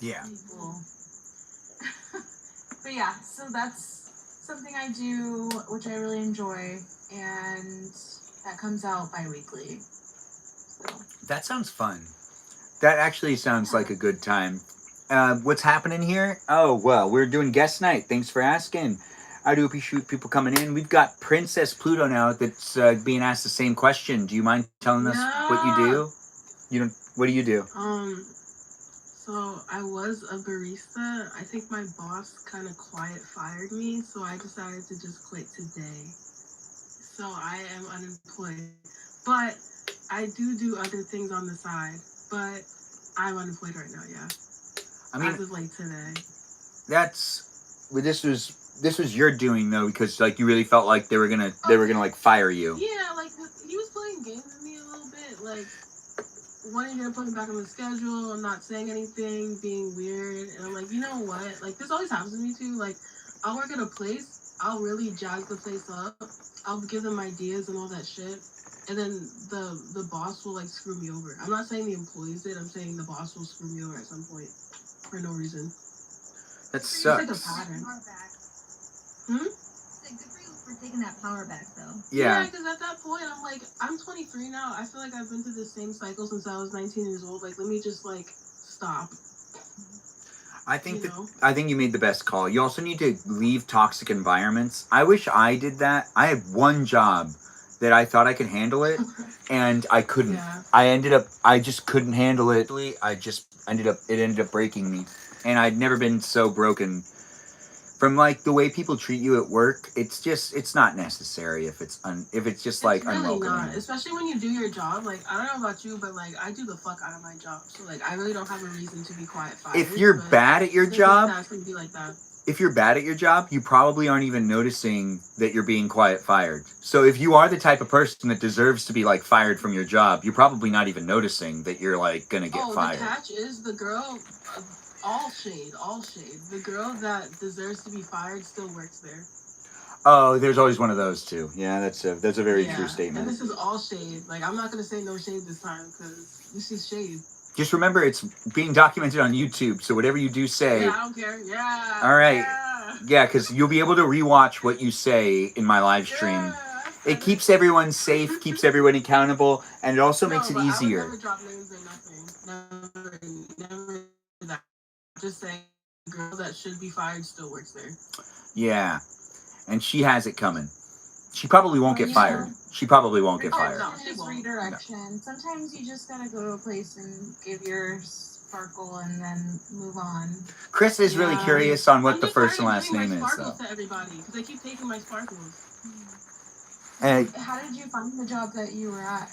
yeah. People. But yeah, so that's something I do, which I really enjoy, and that comes out bi-weekly. So. That sounds fun. That actually sounds like a good time. What's happening here? Oh, well, we're doing guest night. Thanks for asking. I do appreciate people coming in. We've got Princess Pluto now that's being asked the same question. Do you mind telling us what you do? You don't. What do you do? So I was a barista. I think my boss kind of quiet fired me, so I decided to just quit today. So I am unemployed. But I do other things on the side. But I'm unemployed right now, yeah. I mean, as of like today. This was your doing though, because like you really felt like they were gonna like fire you. Yeah, like he was playing games with me a little bit, like wanting to put me back on the schedule, not saying anything, being weird, and I'm like, you know what? Like this always happens to me too. Like I'll work at a place, I'll really jazz the place up, I'll give them ideas and all that shit, and then the boss will like screw me over. I'm not saying the employees did, I'm saying the boss will screw me over at some point for no reason. That sucks. It's like a pattern. It's good for you for taking that power back, though. Yeah, because at that point, I'm like, I'm 23 now. I feel like I've been through the same cycle since I was 19 years old. Like, let me just like stop. I think you made the best call. You also need to leave toxic environments. I wish I did that. I had one job that I thought I could handle it, and I couldn't. Yeah. I just couldn't handle it. It ended up breaking me, and I'd never been so broken. From like the way people treat you at work, it's not necessary if it's just like really unwelcoming. Not. Especially when you do your job. Like I don't know about you, but like I do the fuck out of my job. So like I really don't have a reason to be quiet. If you're bad at your job, it's gonna be like that. If you're bad at your job, you probably aren't even noticing that you're being quiet fired. So if you are the type of person that deserves to be like fired from your job, you're probably not even noticing that you're like gonna get fired. The catch is the girl. All shade. The girl that deserves to be fired still works there. Oh, there's always one of those too. Yeah, that's a very true statement. And this is all shade. Like I'm not gonna say no shade this time because this is shade. Just remember, it's being documented on YouTube, so whatever you do say. Yeah, I don't care. Yeah. All right. Yeah, because you'll be able to rewatch what you say in my live stream. Yeah. It keeps everyone safe, keeps everyone accountable, and it also makes it easier. I would never drop names or nothing. Never that. Just saying, the girl that should be fired still works there. Yeah, and she has it coming. She probably won't Or, get fired. She probably won't get fired. Just redirection. Sometimes you just gotta go to a place and give your sparkle and then move on. Chris is really curious on what I'm the just first and tired of last giving name my is, sparkles though. to everybody because they keep taking my sparkles. How did you find the job that you were at?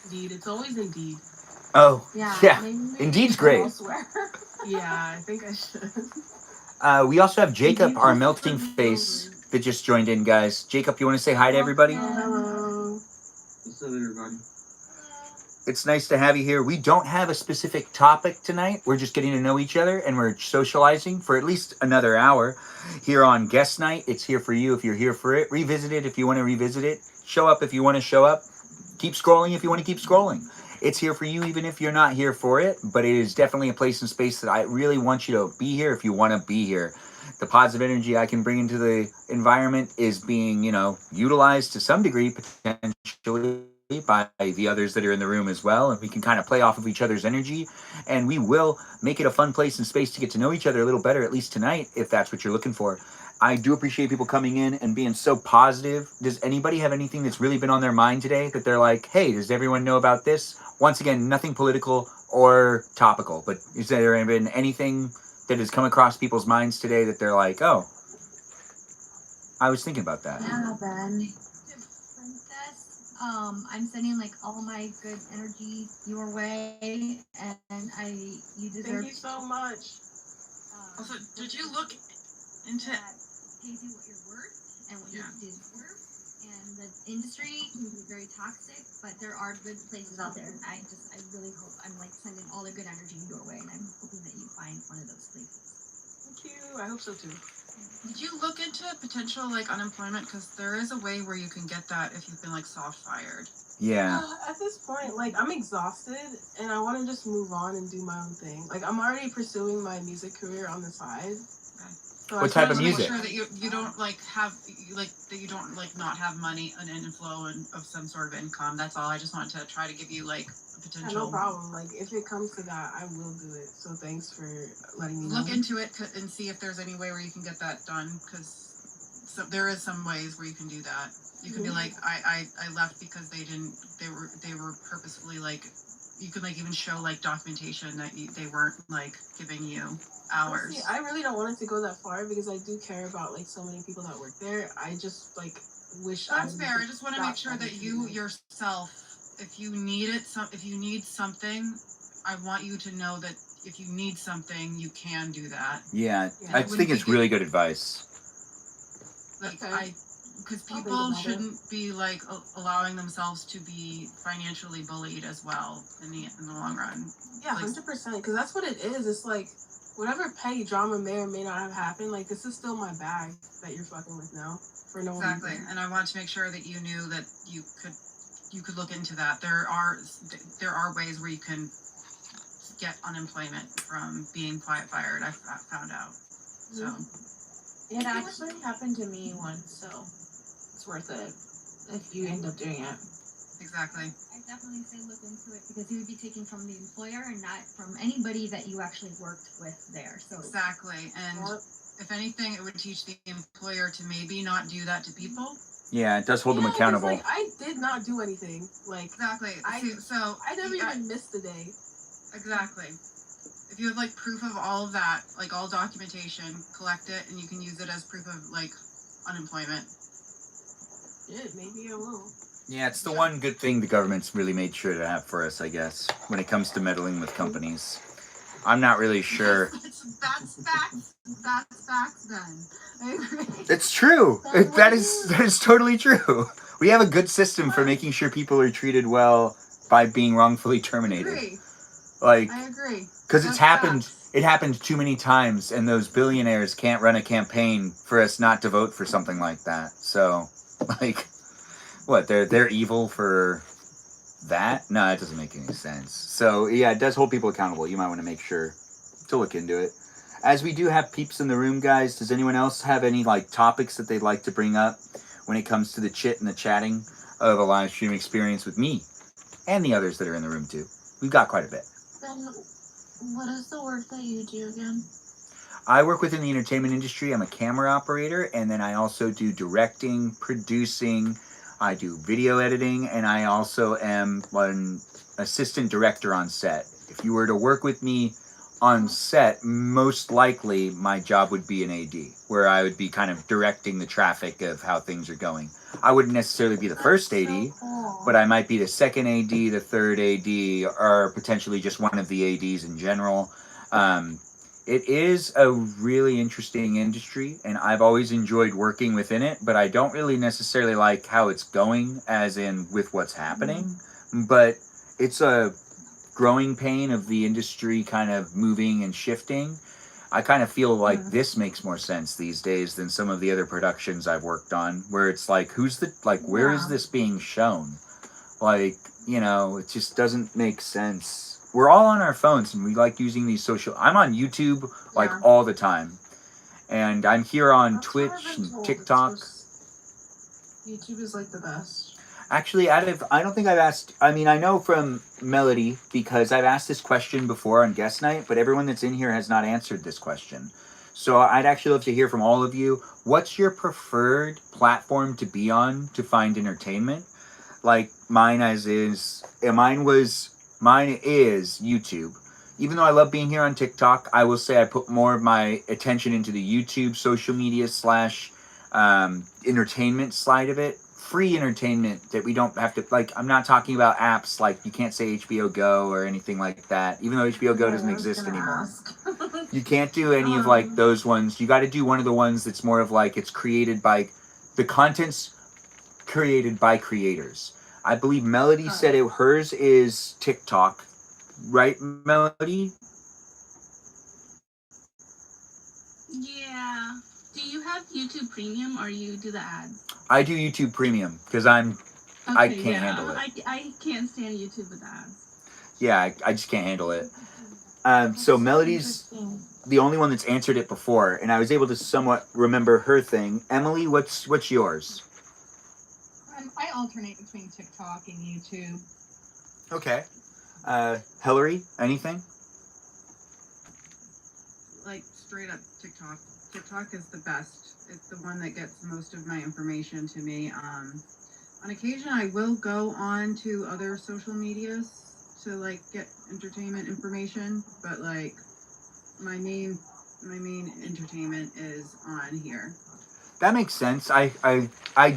Indeed, it's always Indeed. Oh, Yeah. yeah. Maybe Indeed's great. elsewhere. Yeah, I think I should. We also have Jacob, our melting face, that just joined in, guys. Jacob, you want to say hi to everybody? Hello. What's up, everybody? It's nice to have you here. We don't have a specific topic tonight. We're just getting to know each other, and we're socializing for at least another hour here on Guest Night. It's here for you if you're here for it. Revisit it if you want to revisit it. Show up if you want to show up. Keep scrolling if you want to keep scrolling. It's here for you even if you're not here for it, but it is definitely a place and space that I really want you to be here if you want to be here. The positive energy I can bring into the environment is being, utilized to some degree, potentially, by the others that are in the room as well, and we can kind of play off of each other's energy, and we will make it a fun place and space to get to know each other a little better, at least tonight, if that's what you're looking for. I do appreciate people coming in and being so positive. Does anybody have anything that's really been on their mind today that they're like, hey, does everyone know about this? Once again, nothing political or topical, but is there been anything that has come across people's minds today that they're like, oh, I was thinking about that? Yeah, Ben. Princess, I'm sending like all my good energy your way, and you deserve. Thank you so much. Also, did you look into? Pays you what you're worth and what you deserve. And the industry can be very toxic, but there are good places out there. I really hope I'm like sending all the good energy your way, and I'm hoping that you find one of those places. Thank you. I hope so too. Did you look into potential like unemployment? Because there is a way where you can get that if you've been like soft fired. Yeah. At this point, like I'm exhausted and I want to just move on and do my own thing. Like I'm already pursuing my music career on the side. So What type of music? Make sure that you don't like have that you don't like not have money and inflow and of some sort of income. That's all. I just wanted to try to give you like a potential. Yeah, no problem. Like if it comes to that, I will do it. So thanks for letting me know. Look into it and see if there's any way where you can get that done, because there is some ways where you can do that. You can be like, I left because they were purposefully like, you could like even show like documentation that they weren't like giving you hours. See, I really don't want it to go that far because I do care about like so many people that work there. I just like wish. That's fair. I just want to make sure that you yourself, if you need something, I want you to know that if you need something, you can do that. Yeah, I think it's really good advice. Like because people shouldn't be like allowing themselves to be financially bullied as well in the long run. Yeah, 100%. Because that's what it is. It's like whatever petty drama may or may not have happened. Like this is still my bag that you're fucking with now for no reason. Exactly, and I want to make sure that you knew that you could look into that. There are ways where you can get unemployment from being quiet fired. I found out. So It actually happened to me once, so it's worth it if you end up doing it. Exactly. I definitely say look into it because you would be taken from the employer and not from anybody that you actually worked with there. So exactly, and if anything, it would teach the employer to maybe not do that to people. Yeah, it does hold them accountable. Like, I did not do anything. Like exactly. I never even missed a day. Exactly. If you have like proof of all of that, like all documentation, collect it, and you can use it as proof of like unemployment. Yeah, maybe I will. Yeah, it's the one good thing the government's really made sure to have for us, I guess, when it comes to meddling with companies. I'm not really sure. That's facts. That's facts then. I agree. It's true. That is totally true. We have a good system for making sure people are treated well by being wrongfully terminated. I agree. Because it happened too many times, and those billionaires can't run a campaign for us not to vote for something like that. So, like, what, they're evil for that? No, it doesn't make any sense. So, yeah, it does hold people accountable. You might want to make sure to look into it. As we do have peeps in the room, guys, does anyone else have any, like, topics that they'd like to bring up when it comes to the chit and the chatting of a live stream experience with me and the others that are in the room, too? We've got quite a bit. Then, what is the work that you do again? I work within the entertainment industry. I'm a camera operator, and then I also do directing, producing. I do video editing, and I also am an assistant director on set. If you were to work with me on set, most likely my job would be an AD, where I would be kind of directing the traffic of how things are going. I wouldn't necessarily be the first AD, but I might be the second AD, the third AD, or potentially just one of the ADs in general. It is a really interesting industry, and I've always enjoyed working within it, but I don't really necessarily like how it's going, as in with what's happening. But it's a growing pain of the industry kind of moving and shifting. I kind of feel like this makes more sense these days than some of the other productions I've worked on, where it's like, where is this being shown? Like, it just doesn't make sense. We're all on our phones, and we like using these I'm on YouTube like all the time, and I'm here on Twitch and TikTok. YouTube is like the best. Actually, I don't think I've asked. I mean, I know from Melody, because I've asked this question before on Guest Night, but everyone that's in here has not answered this question. So I'd actually love to hear from all of you. What's your preferred platform to be on to find entertainment? Like mine is YouTube. Even though I love being here on TikTok, I will say I put more of my attention into the YouTube social media / entertainment side of it. Free entertainment that we don't have to, I'm not talking about apps like you can't say HBO Go or anything like that, even though HBO Go doesn't exist anymore. You can't do any of those ones. You got to do one of the ones that's more of it's created by, the content's created by creators. I believe Melody said hers is TikTok, right, Melody? Yeah. Do you have YouTube Premium or you do the ads? I do YouTube Premium because I can't handle it. I can't stand YouTube with ads. Yeah, I just can't handle it. So Melody's the only one that's answered it before, and I was able to somewhat remember her thing. Emily, what's yours? I alternate between TikTok and YouTube. Okay. Hillary, anything? Like straight up TikTok. TikTok is the best. It's the one that gets most of my information to me. On occasion, I will go on to other social medias to get entertainment information, but my main entertainment is on here. That makes sense. I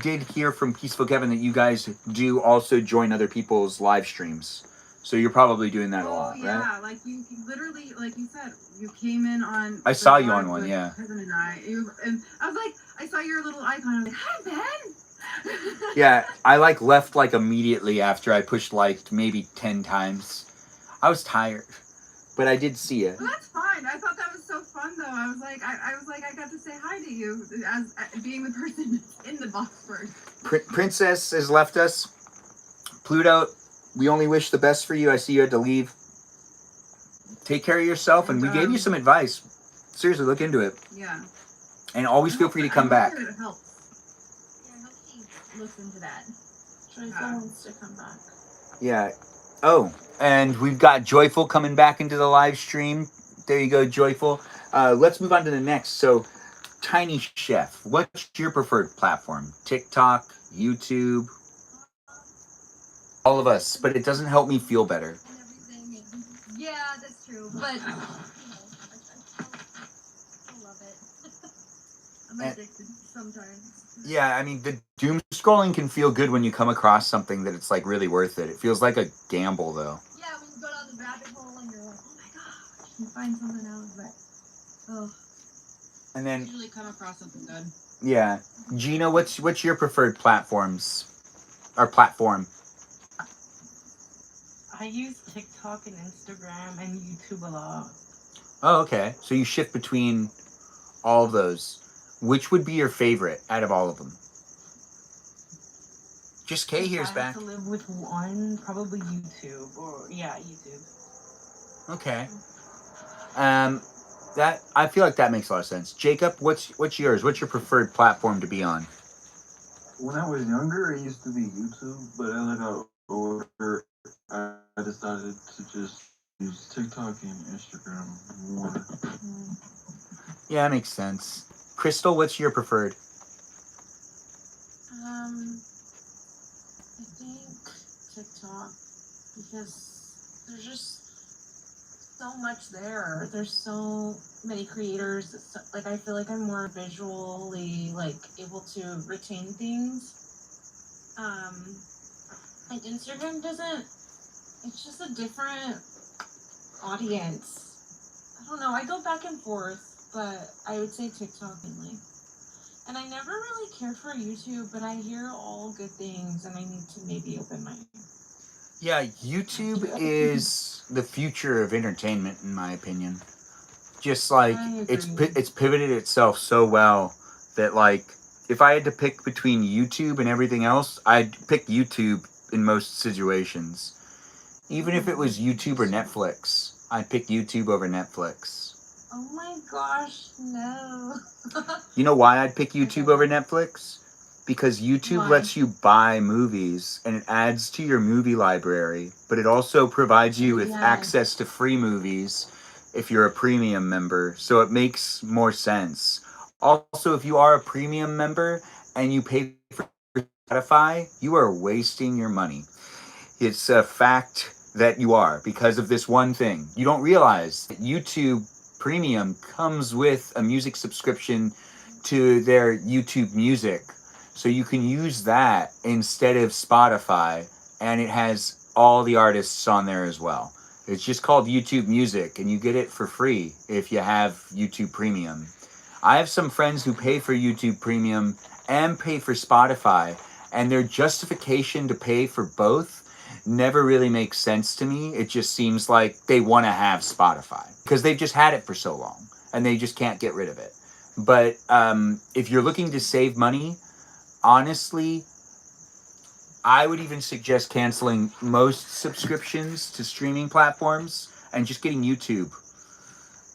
did hear from Peaceful Kevin that you guys do also join other people's live streams. So you're probably doing that a lot, right? Yeah, you literally, like you said, you came in on. I saw you on one, yeah. Kevin and I was like, I saw your little icon. I was like, hi, Ben. Yeah, I left immediately after I pushed maybe 10 times. I was tired, but I did see it. Well, that's fine. I thought that was so fun, though. I was like, I got to say hi to you as being the person in the box first. Princess has left us. Pluto, we only wish the best for you. I see you had to leave. Take care of yourself, and we gave you some advice. Seriously, look into it. Yeah. And always feel free to come back. It helps. Yeah, I hope she listens to that. Joyful wants to come back. Yeah. Oh, and we've got Joyful coming back into the live stream. There you go, Joyful. Let's move on to the next. So, Tiny Chef, what's your preferred platform? TikTok, YouTube? All of us, but it doesn't help me feel better. Yeah, that's true. But I love it. I'm addicted sometimes. Yeah, I mean, the doom scrolling can feel good when you come across something that it's really worth it. It feels like a gamble, though. Yeah, when you go down the rabbit hole and you're like, oh my gosh, you find something else, but And then Usually come across something good. yeah, Gina, what's your preferred platforms or platform? I use TikTok and Instagram and YouTube a lot. Oh, okay. So you shift between all of those. Which would be your favorite out of all of them? Just Kay here's back. If I have to live with one, probably YouTube YouTube. Okay. That I feel like that makes a lot of sense. Jacob, what's yours? What's your preferred platform to be on? When I was younger, it used to be YouTube, but as I got older, I decided to just use TikTok and Instagram more. Yeah, that makes sense. Crystal, what's your preferred? I think TikTok, because there's just so much there. There's so many creators. Like I feel like I'm more visually like able to retain things. And Instagram doesn't. It's just a different audience. I don't know. I go back and forth, but I would say TikTok mainly. And I never really cared for YouTube, but I hear all good things, and I need to maybe open my. Yeah, YouTube is the future of entertainment, in my opinion. Just like it's pivoted itself so well that like if I had to pick between YouTube and everything else, I'd pick YouTube in most situations. Even if it was YouTube or Netflix, I'd pick YouTube over Netflix. Oh my gosh, no. You know why I'd pick YouTube over Netflix? Because YouTube lets you buy movies and it adds to your movie library, but it also provides you with access to free movies if you're a premium member. So it makes more sense. Also, if you are a premium member and you pay for Spotify, you are wasting your money. It's a fact that you are because of this one thing. You don't realize that YouTube Premium comes with a music subscription to their YouTube Music. So you can use that instead of Spotify, and it has all the artists on there as well. It's just called YouTube Music, and you get it for free if you have YouTube Premium. I have some friends who pay for YouTube Premium and pay for Spotify, and their justification to pay for both never really makes sense to me. It just seems like they want to have Spotify because they've just had it for so long and they just can't get rid of it. But if you're looking to save money, honestly, I would even suggest canceling most subscriptions to streaming platforms and just getting YouTube.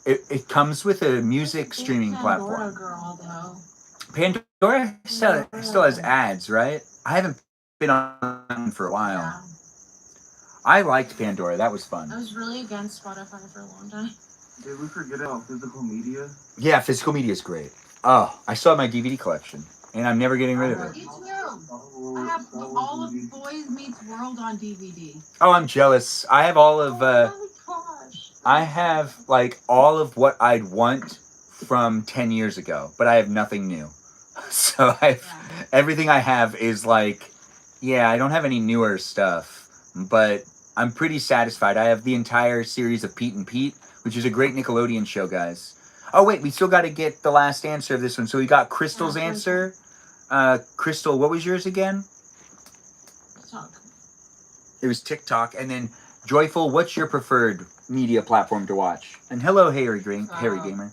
It comes with a music streaming platform. Girl, though. Pandora still has ads, right? I haven't been on for a while. Yeah. I liked Pandora. That was fun. I was really against Spotify for a long time. Did we forget about physical media? Yeah, physical media is great. Oh, I still have my DVD collection, and I'm never getting rid of it. Me too. I have all of Boys Meets World on DVD. Oh, I'm jealous. I have all of. Oh my gosh. I have like all of what I'd want from 10 years ago, but I have nothing new. So everything I have is like, yeah, I don't have any newer stuff, but I'm pretty satisfied. I have the entire series of Pete and Pete, which is a great Nickelodeon show, guys. Oh, wait, we still got to get the last answer of this one. So we got Crystal's answer. Crystal, what was yours again? TikTok. It was TikTok. And then Joyful, what's your preferred media platform to watch? And hello, Harry Gamer.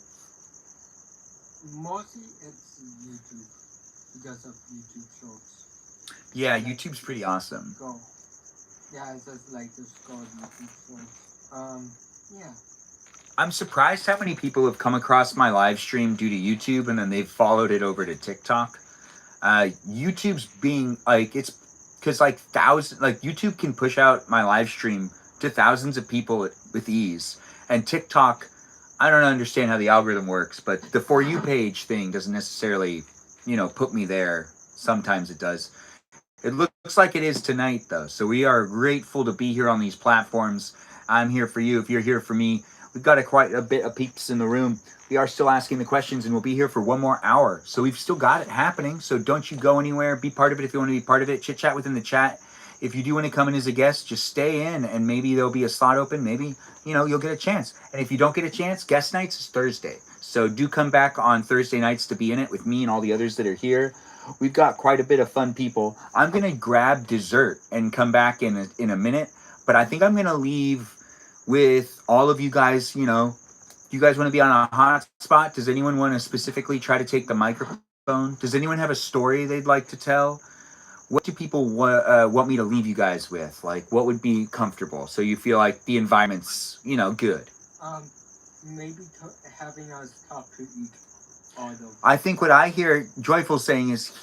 Mostly it's YouTube because of YouTube Shorts. Yeah, YouTube's pretty awesome. Go. Yeah, it's just like just go YouTube Shorts. Yeah. I'm surprised how many people have come across my live stream due to YouTube and then they've followed it over to TikTok. YouTube's being like, it's because like YouTube can push out my live stream to thousands of people with ease. And TikTok, I don't understand how the algorithm works, but the For You page thing doesn't necessarily, put me there. Sometimes it does. It looks like it is tonight, though. So we are grateful to be here on these platforms. I'm here for you. If you're here for me, we've got quite a bit of peeps in the room. We are still asking the questions, and we'll be here for one more hour. So we've still got it happening. So don't you go anywhere. Be part of it if you want to be part of it. Chit-chat within the chat. If you do want to come in as a guest, just stay in, and maybe there'll be a slot open. Maybe, you'll get a chance. And if you don't get a chance, guest nights is Thursday. So do come back on Thursday nights to be in it with me and all the others that are here. We've got quite a bit of fun people. I'm going to grab dessert and come back in a minute. But I think I'm going to leave with all of you guys, do you guys want to be on a hot spot? Does anyone want to specifically try to take the microphone? Does anyone have a story they'd like to tell? What do people want me to leave you guys with? Like, what would be comfortable so you feel like the environment's, good? Maybe having us talk to each other. I think what I hear Joyful saying is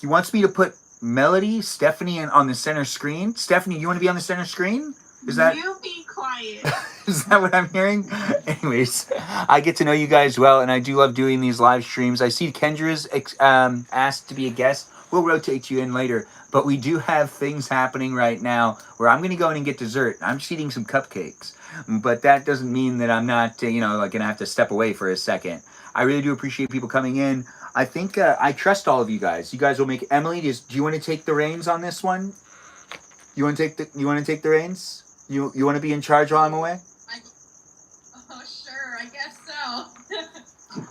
he wants me to put Melody, Stephanie on the center screen. Stephanie, you want to be on the center screen? Is that... You be quiet. Is that what I'm hearing? Anyways, I get to know you guys well, and I do love doing these live streams. I see Kendra's asked to be a guest. We'll rotate you in later, but we do have things happening right now where I'm going to go in and get dessert. I'm just eating some cupcakes, but that doesn't mean that I'm not, like going to have to step away for a second. I really do appreciate people coming in. I think I trust all of you guys. You guys will make Emily. Do you want to take the reins on this one? You want to take the reins? You want to be in charge while I'm away? Oh, sure, I guess so.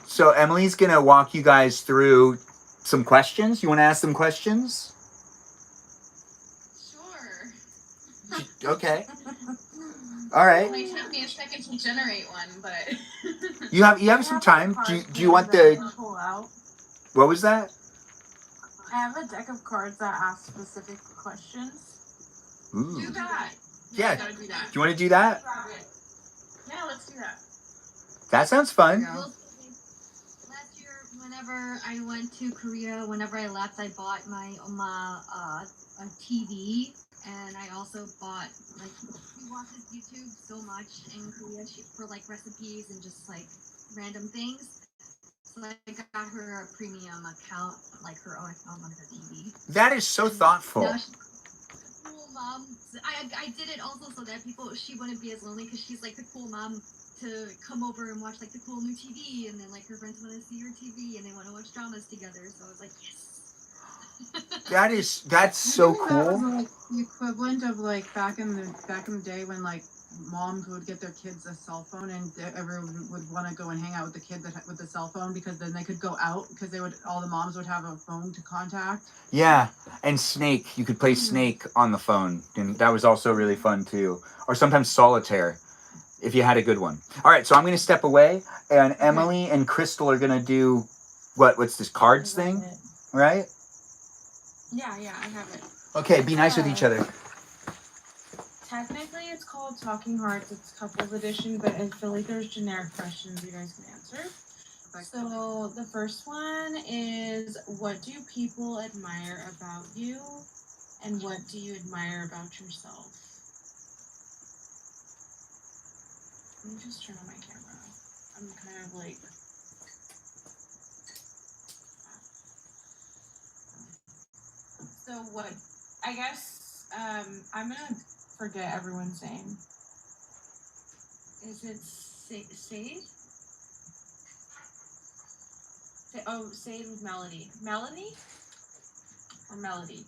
So Emily's gonna walk you guys through some questions. You want to ask them questions? Sure. Okay. All right. It might take me a second to generate one, but You have some time. Do you want the? Pull out. What was that? I have a deck of cards that ask specific questions. Ooh. do that. Yeah. Gotta do that. Do you want to do that? Yeah, let's do that. That sounds fun. Last year, whenever I went to Korea, whenever I left, I bought my a TV, and I also bought she watches YouTube so much in Korea for recipes and just random things. So I got her a premium account, her own account on her TV. That is so thoughtful. Now cool mom. I did it also so that she wouldn't be as lonely because she's the cool mom to come over and watch the cool new TV, and then her friends want to see her TV and they want to watch dramas together. So I was like, yes. That's so That cool. was the equivalent of back in the day when moms would get their kids a cell phone and everyone would want to go and hang out with the kid with the cell phone because then they could go out because all the moms would have a phone to contact. Yeah, and Snake. You could play Snake on the phone, and that was also really fun too. Or sometimes Solitaire, if you had a good one. All right, so I'm going to step away, and Emily and Crystal are going to do what's this cards thing, right? Yeah, I have it. Okay, be nice with each other. Technically, it's called Talking Hearts. It's couples edition, but I feel like there's generic questions you guys can answer. So the first one is, what do people admire about you, and what do you admire about yourself? Let me just turn on my camera. I'm kind of So what? I guess I'm gonna forget everyone's name. Is it Sade? Oh, Sade with Melody. Melanie? Or Melody?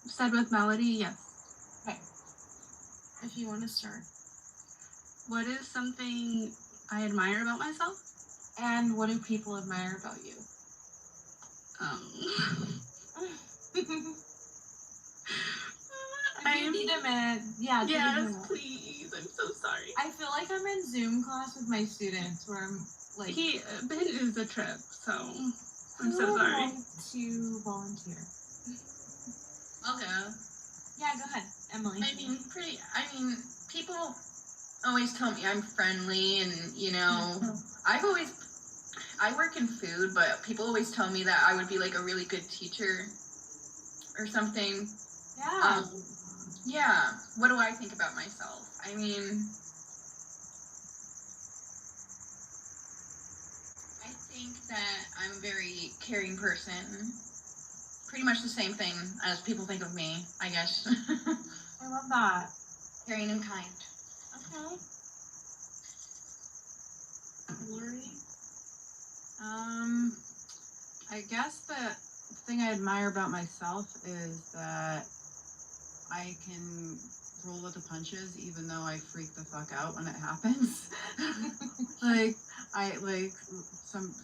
Said with Melody, yes. Okay. If you want to start. What is something I admire about myself? And what do people admire about you? You need a minute. Yeah, yes, please. I'm so sorry. I feel like I'm in Zoom class with my students where I'm Ben is a trip, so I'm so I sorry. would like to volunteer. I'll go. Yeah, go ahead, Emily. People always tell me I'm friendly, and I work in food, but people always tell me that I would be a really good teacher or something. Yeah. Yeah. What do I think about myself? I think that I'm a very caring person. Pretty much the same thing as people think of me, I guess. I love that. Caring and kind. Okay. Lori? I guess the thing I admire about myself is that I can roll with the punches even though I freak the fuck out when it happens.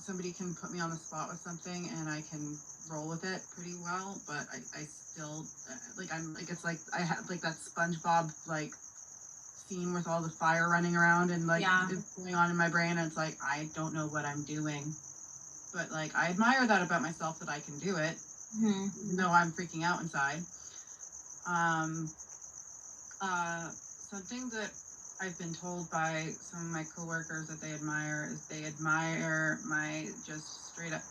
Somebody can put me on the spot with something and I can roll with it pretty well, but I still I have that SpongeBob scene with all the fire running around and it's going on in my brain, and it's I don't know what I'm doing. But I admire that about myself, that I can do it. Even though I'm freaking out inside. Something that I've been told by some of my coworkers that they admire is they admire my just straight up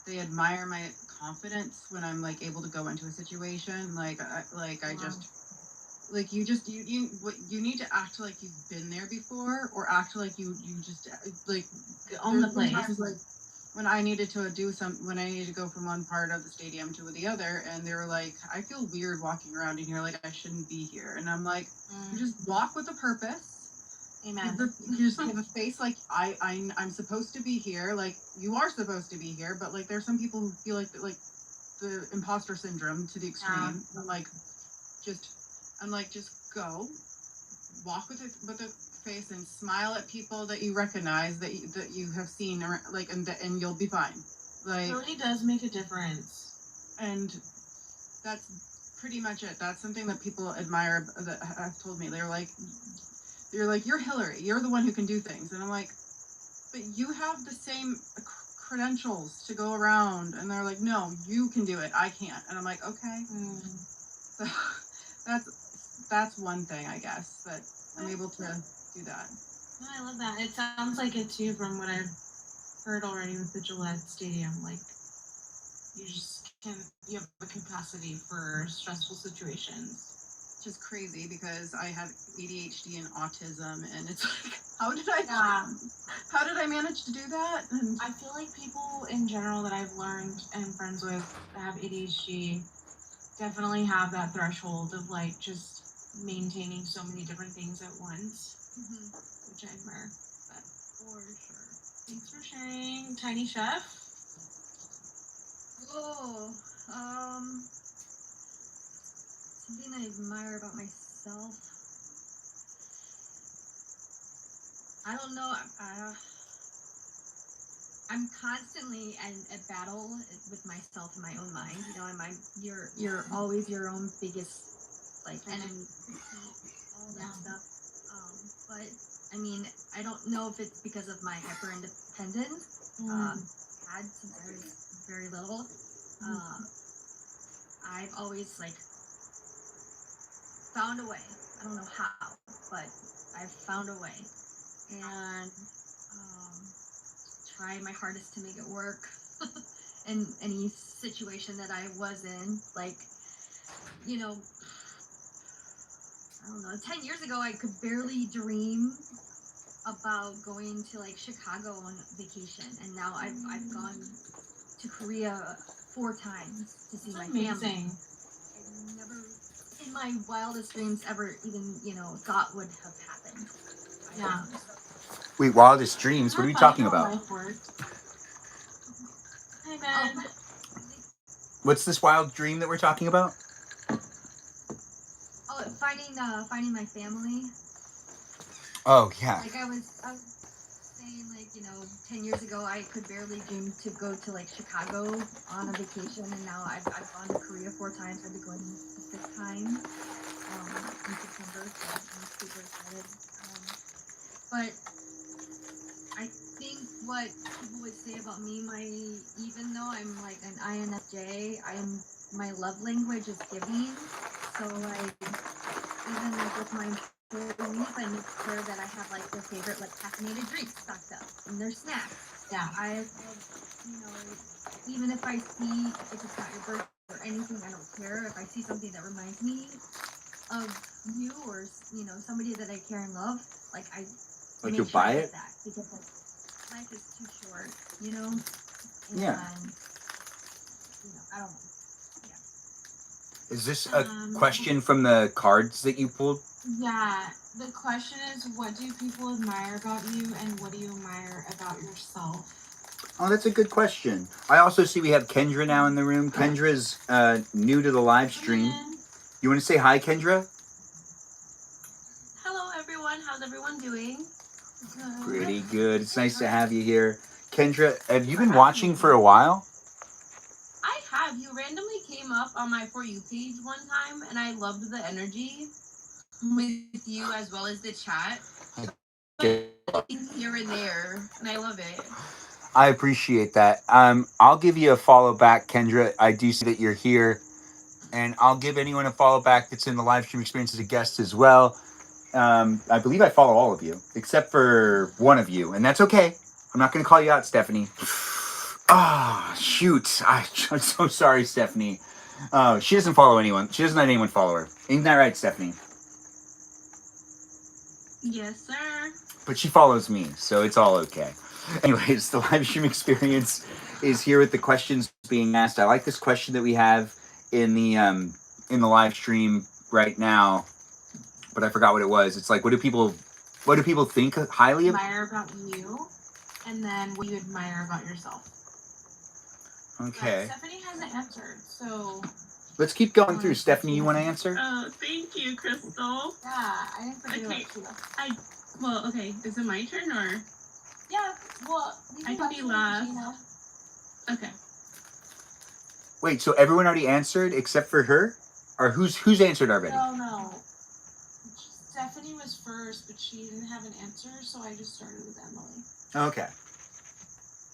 they admire my confidence when I'm able to go into a situation. like you need to act like you've been there before, or act like you just like own the place. Like when I needed to when I needed to go from one part of the stadium to the other, and they were like, I feel weird walking around in here, like I shouldn't be here. And I'm like, you just walk with a purpose. Amen. You just have a face like I'm supposed to be here, like you are supposed to be here, but like there's some people who feel like the imposter syndrome to the extreme. I'm like just go, walk with a face and smile at people that you recognize that you have seen, or like and you'll be fine. Like it really does make a difference. And that's pretty much it. That's something that people admire, that have told me. They're like, you're Hillary, you're the one who can do things. And I'm like, but you have the same credentials to go around. And they're like, no, you can do it, I can't. And I'm like, okay. So that's one thing, I guess, that I'm able to do that. No, I love that. It sounds like it too, from what I've heard already with the Gillette Stadium. Like, you have the capacity for stressful situations. Just crazy, because I have ADHD and autism, and it's like, how did I manage to do that? And I feel like people in general that I've learned and friends with that have ADHD definitely have that threshold of like just maintaining so many different things at once, which I admire. But for sure. Thanks for sharing, Tiny Chef. Something I admire about myself. I don't know. I'm constantly at battle with myself in my own mind. You know, you're always your own biggest like enemy. All that stuff. But I mean, I don't know if it's because of my hyper independence. Had since I was very little. I've always like found a way. I don't know how, but I've found a way, and try my hardest to make it work in any situation that I was in. Like, you know, I don't know, 10 years ago I could barely dream about going to like Chicago on vacation, and now I've gone to Korea 4 times to see my family. I never in my wildest dreams ever even, you know, thought would have happened. Yeah. Wait, wildest dreams? What are we talking about? Hey, man. What's this wild dream that we're talking about? Oh, finding my family. Oh, yeah. Like I was saying, like, you know, 10 years ago I could barely dream to go to like Chicago on a vacation, and now I've gone to Korea 4 times. I'll be going the 5th time in September, so I'm super excited. But I think what people would say about me, even though I'm like an INFJ, my love language is giving. So like, even like with my employees, I make sure that I have like their favorite like caffeinated drinks stocked up and their snacks. Yeah. I love, you know, even if I see, if it's not your birthday or anything, I don't care. If I see something that reminds me of you, or, you know, somebody that I care and love, like I like you'll buy it? That, because like, life is too short, you know? And, yeah. You know, I don't know. Is this a question from the cards that you pulled? Yeah. The question is, what do people admire about you, and what do you admire about yourself? Oh, that's a good question. I also see we have Kendra now in the room. Kendra's new to the live stream. You want to say hi, Kendra? Hello, everyone. How's everyone doing? Pretty good. It's nice to have you here. Kendra, have you been watching for a while? I have. You randomly came up on my For You page one time, and I loved the energy with you as well as the chat. Here and there, and I love it. I appreciate that. I'll give you a follow back, Kendra. I do see that you're here, and I'll give anyone a follow back that's in the live stream experience as a guest as well. I believe I follow all of you, except for one of you, and that's okay. I'm not going to call you out, Stephanie. Ah, shoot. I'm so sorry, Stephanie. She doesn't follow anyone. She doesn't let anyone follow her. Ain't that right, Stephanie? Yes, sir. But she follows me, so it's all okay. Anyways, the live stream experience is here with the questions being asked. I like this question that we have in the live stream right now, but I forgot what it was. It's like, what do people think highly of? Admire about you, and then what you admire about yourself. Okay. But Stephanie hasn't answered, so. Let's keep going through. Stephanie, you want to answer? Oh, thank you, Crystal. Yeah, I didn't forget Okay. about you. Well, okay. Is it my turn or? Yeah, well, I can be last. Okay. Wait, so everyone already answered except for her? Or who's answered already? No. Stephanie was first, but she didn't have an answer, so I just started with Emily. Okay.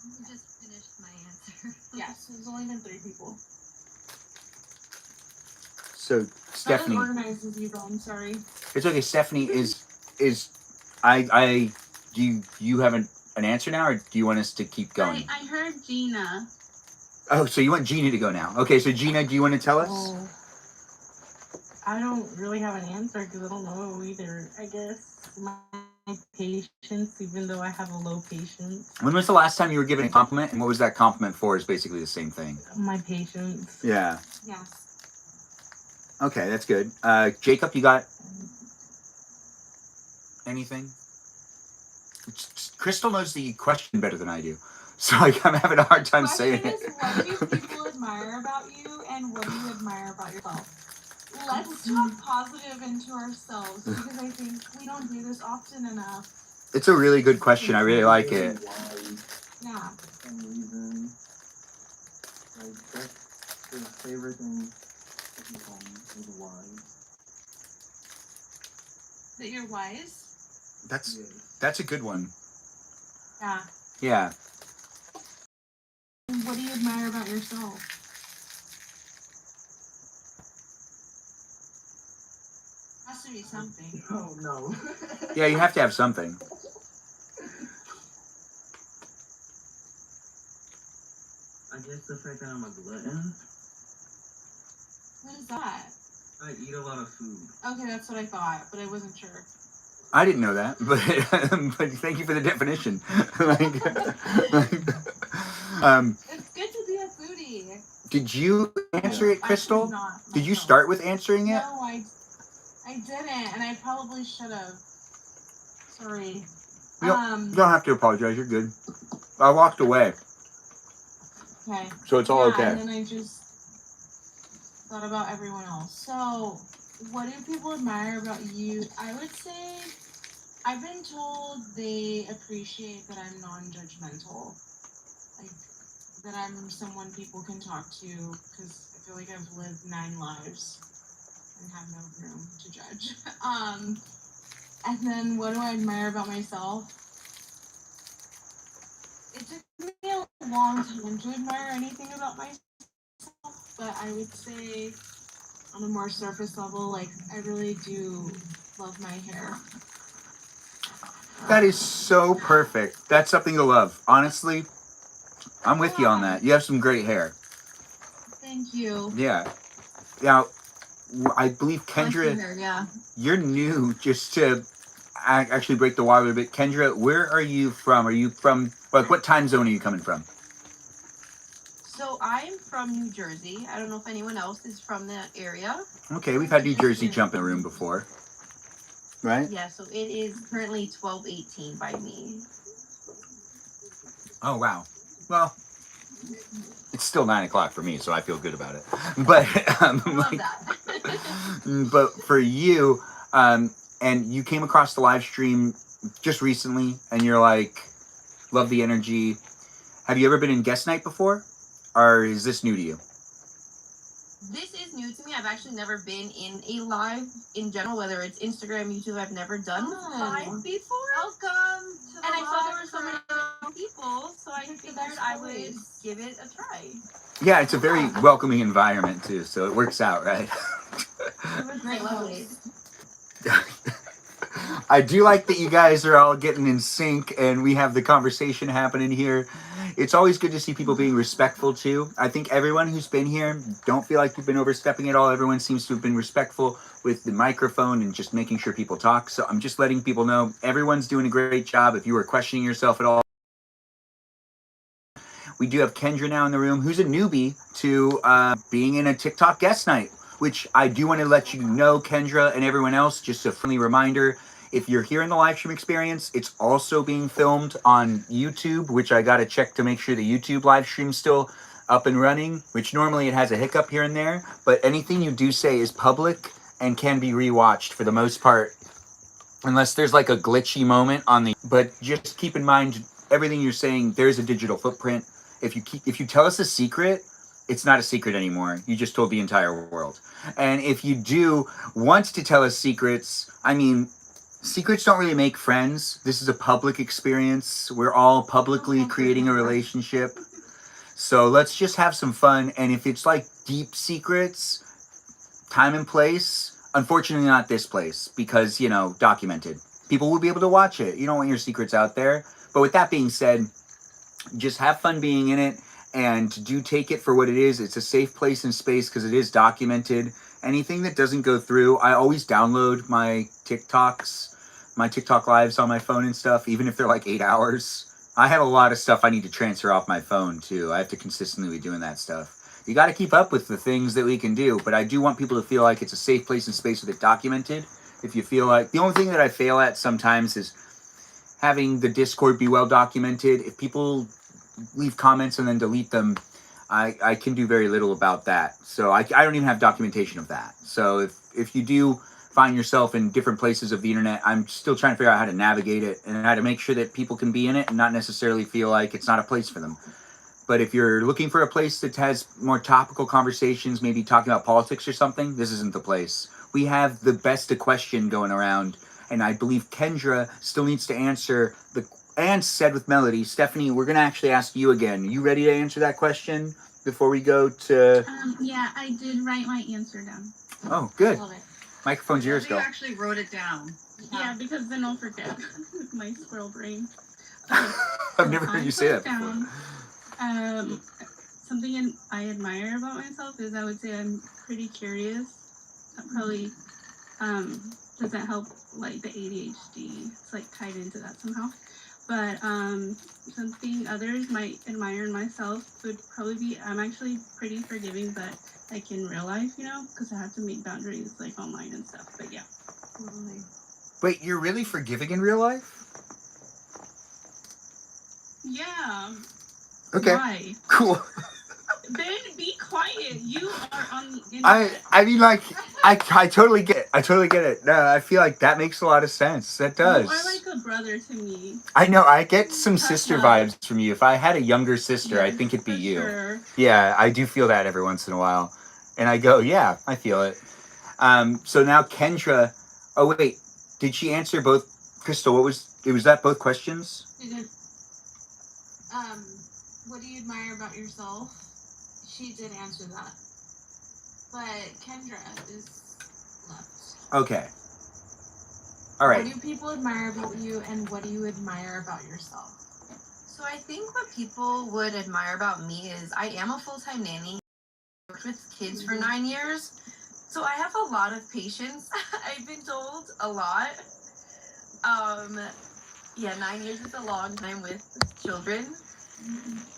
You just finished my answer. Yes, there's only been 3 people. So Stephanie. Not as organized as you, though. I'm sorry. It's okay. Stephanie is do you have an answer now, or do you want us to keep going? I heard Gina. Oh, so you want Gina to go now? Okay, so Gina, do you want to tell us? Oh, I don't really have an answer because I don't know either. I guess my patience, even though I have a low patience. When was the last time you were given a compliment, and what was that compliment for? Is basically the same thing. My patience. Yeah. Yes. Okay, that's good. Jacob, you got anything? Crystal knows the question better than I do, so I'm having a hard time saying it. What do people admire about you, and what do you admire about yourself? Let's talk positive into ourselves, because I think we don't do this often enough. It's a really good question. I really like it. Yeah. For some reason, like that's his favorite thing. Is wise. That you're wise? That's a good one. Yeah. Yeah. And what do you admire about yourself? Has to be something. Oh no. Yeah, you have to have something. I guess the fact that I'm a glutton. What is that? I eat a lot of food. Okay, that's what I thought, but I wasn't sure. I didn't know that, but thank you for the definition. It's good to be a foodie. Did you answer it, Crystal? I did not. Did you start with answering it? No, I didn't, and I probably should have. Sorry. You don't have to apologize. You're good. I walked away. Okay. So it's all okay. And then I just thought about everyone else. So, what do people admire about you? I would say I've been told they appreciate that I'm non-judgmental. Like, that I'm someone people can talk to, because I feel like I've lived 9 lives and have no room to judge. And then what do I admire about myself? It took me a long time to admire anything about myself, but I would say on a more surface level, like, I really do love my hair. That is so perfect. That's something to love. Honestly, I'm with you on that. You have some great hair. Thank you. Yeah. Now, I believe Kendra, Hair, yeah. you're new, just to actually break the wire a little bit. Kendra, where are you from? Are you from, like, what time zone are you coming from? So I'm from New Jersey. I don't know if anyone else is from that area. Okay, we've had New Jersey jump in the room before. Right? Yeah, so it is currently 12:18 by me. Oh, wow. Well, it's still 9 o'clock for me, so I feel good about it. But, but for you, and you came across the live stream just recently, and you're like, love the energy. Have you ever been in guest night before? Or is this new to you? This is new to me. I've actually never been in a live in general, whether it's Instagram, YouTube. I've never done live before. Welcome to the And I thought there were so live many people, so I figured I would give it a try. Yeah, it's a very welcoming environment, too, so it works out, right? It was great, lovely. I do like that you guys are all getting in sync and we have the conversation happening here. It's always good to see people being respectful too. I think everyone who's been here, don't feel like you've been overstepping at all. Everyone seems to have been respectful with the microphone and just making sure people talk. So I'm just letting people know everyone's doing a great job. If you were questioning yourself at all, we do have Kendra now in the room, who's a newbie to being in a TikTok guest night, which I do want to let you know, Kendra and everyone else, just a friendly reminder. If you're here in the live stream experience, it's also being filmed on YouTube, which I got to check to make sure the YouTube live stream's still up and running, which normally it has a hiccup here and there. But anything you do say is public and can be rewatched for the most part, unless there's like a glitchy moment on the... But just keep in mind, everything you're saying, there's a digital footprint. If you tell us a secret, it's not a secret anymore. You just told the entire world. And if you do want to tell us secrets, I mean, secrets don't really make friends. This is a public experience. We're all publicly creating a relationship. So let's just have some fun. And if it's like deep secrets, time and place, unfortunately not this place, because, you know, documented. People will be able to watch it. You don't want your secrets out there. But with that being said, just have fun being in it, and do take it for what it is. It's a safe place and space because it is documented. Anything that doesn't go through, I always download my TikToks, my TikTok lives on my phone and stuff, even if they're like 8 hours. I have a lot of stuff I need to transfer off my phone too. I have to consistently be doing that stuff. You got to keep up with the things that we can do, but I do want people to feel like it's a safe place and space with it documented. If you feel like, the only thing that I fail at sometimes is having the Discord be well documented. If people leave comments and then delete them, I can do very little about that. So I don't even have documentation of that. So if you do find yourself in different places of the internet, I'm still trying to figure out how to navigate it and how to make sure that people can be in it and not necessarily feel like it's not a place for them. But if you're looking for a place that has more topical conversations, maybe talking about politics or something, this isn't the place. We have the best question going around, and I believe Kendra still needs to answer and said with Melody. Stephanie, we're going to actually ask you again. Are you ready to answer that question before we go to... Yeah, I did write my answer down. Oh, good. Love it. Microphone's yours, You girl. actually wrote it down. Yeah, because then I'll forget. My squirrel brain. I've never heard you say that before. Something I admire about myself is I would say I'm pretty curious. That probably doesn't help like the ADHD. It's like tied into that somehow. But something others might admire in myself would probably be I'm actually pretty forgiving, but like in real life, you know, because I have to make boundaries like online and stuff. But yeah. Wait, you're really forgiving in real life? Yeah. Okay. Why? Cool. Ben, be quiet. You are on the internet. I mean, like, I totally get it. I totally get it. No, I feel like that makes a lot of sense. That does. You are like a brother to me. I know. I get some sister vibes from you. If I had a younger sister, I think it'd be you. Sure. Yeah, I do feel that every once in a while. And I go, yeah, I feel it. So now Kendra, oh wait, did she answer both? Crystal, was that both questions? What do you admire about yourself? She did answer that. But Kendra is left. Okay. All right. What do people admire about you, and what do you admire about yourself? So I think what people would admire about me is I am a full-time nanny. I worked with kids for 9 years. So I have a lot of patience. I've been told a lot. Yeah, 9 years is a long time with children.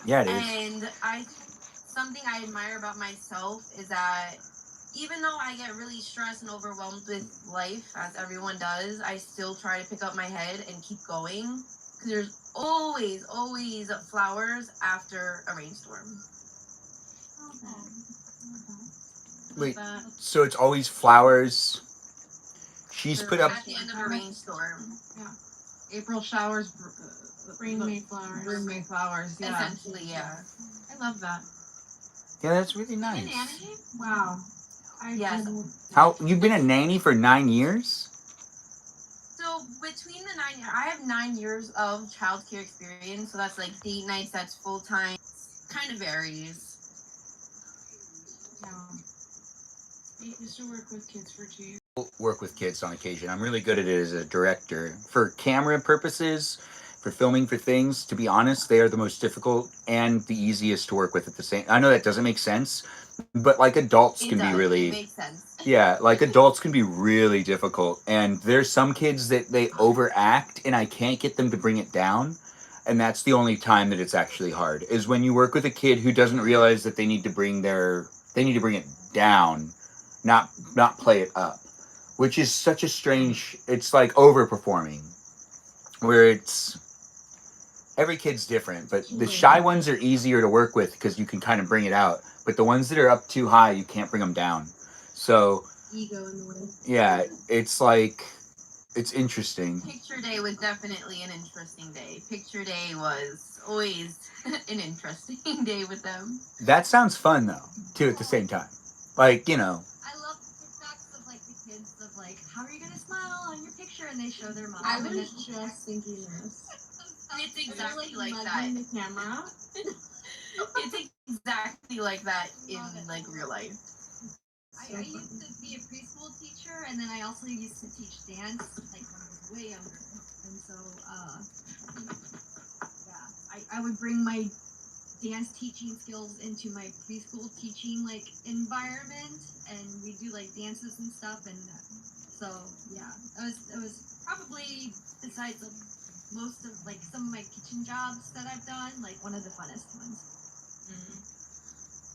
Yeah, it is. And something I admire about myself is that even though I get really stressed and overwhelmed with life, as everyone does, I still try to pick up my head and keep going. Because there's always flowers after a rainstorm. Wait, so it's always flowers. She's put up... At the end of a rainstorm. Yeah. April showers, Spring-made flowers. Spring-made flowers, yeah. Essentially, yeah. I love that. Yeah, that's really nice. Nanny? Wow. Yes. How, you've been a nanny for 9 years? So between the 9 years, I have 9 years of childcare experience. So that's like date nights, that's full time. Kind of varies. Yeah. I used to work with kids for 2 years. Work with kids on occasion. I'm really good at it as a director. For camera purposes, for filming for things, to be honest, they are the most difficult and the easiest to work with at the same. I know that doesn't make sense, but like adults can be really. It makes sense. Yeah, like adults can be really difficult, and there's some kids that they overact, and I can't get them to bring it down, and that's the only time that it's actually hard. Is when you work with a kid who doesn't realize that they need to bring it down, not play it up, which is such a strange. It's like overperforming, where it's every kid's different, but the shy ones are easier to work with because you can kind of bring it out, but the ones that are up too high, you can't bring them down. So Ego in the way. yeah, it's like, it's interesting. Picture day was definitely an interesting day. Picture day was always an interesting day with them. That sounds fun though, too, at the same time. Like, I love the TikToks of like the kids of like, how are you gonna smile on your picture? And they show their mom. I was just thinking this. It's exactly like that. Mugging the camera. It's exactly like that in like real life. I used to be a preschool teacher, and then I also used to teach dance, like when I was way younger. And so, I would bring my dance teaching skills into my preschool teaching like environment, and we do like dances and stuff. And so, yeah, it was probably besides most of like some of my kitchen jobs that I've done, like one of the funnest ones.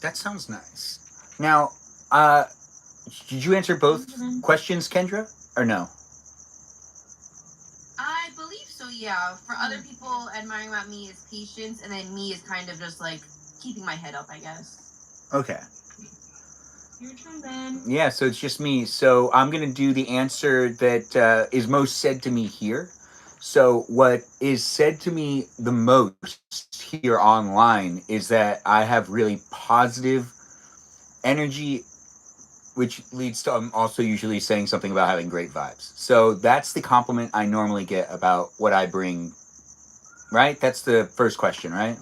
that sounds nice. Now, did you answer both questions, Kendra, or no? I believe so, yeah. For other people, admiring about me is patience, and then me is kind of just like keeping my head up, I guess. Okay. Your turn, Ben. Yeah, so it's just me. So I'm going to do the answer that is most said to me here. So what is said to me the most here online is that I have really positive energy, which leads to also usually saying something about having great vibes. So that's the compliment I normally get about what I bring, right? That's the first question, right?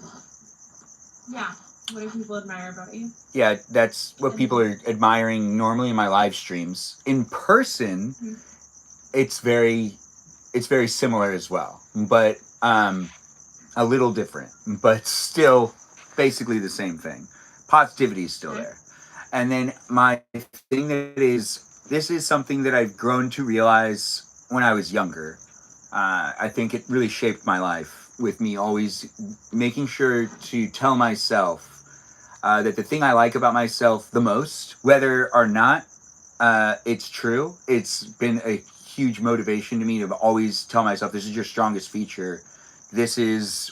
Yeah. What do people admire about you? Yeah, that's what people are admiring normally in my live streams. In person, it's very similar as well, but a little different, but still basically the same thing. Positivity is still there. And then my thing this is something that I've grown to realize when I was younger. I think it really shaped my life, with me always making sure to tell myself that the thing I like about myself the most, whether or not it's true, it's been a huge motivation to me to always tell myself, this is your strongest feature. This is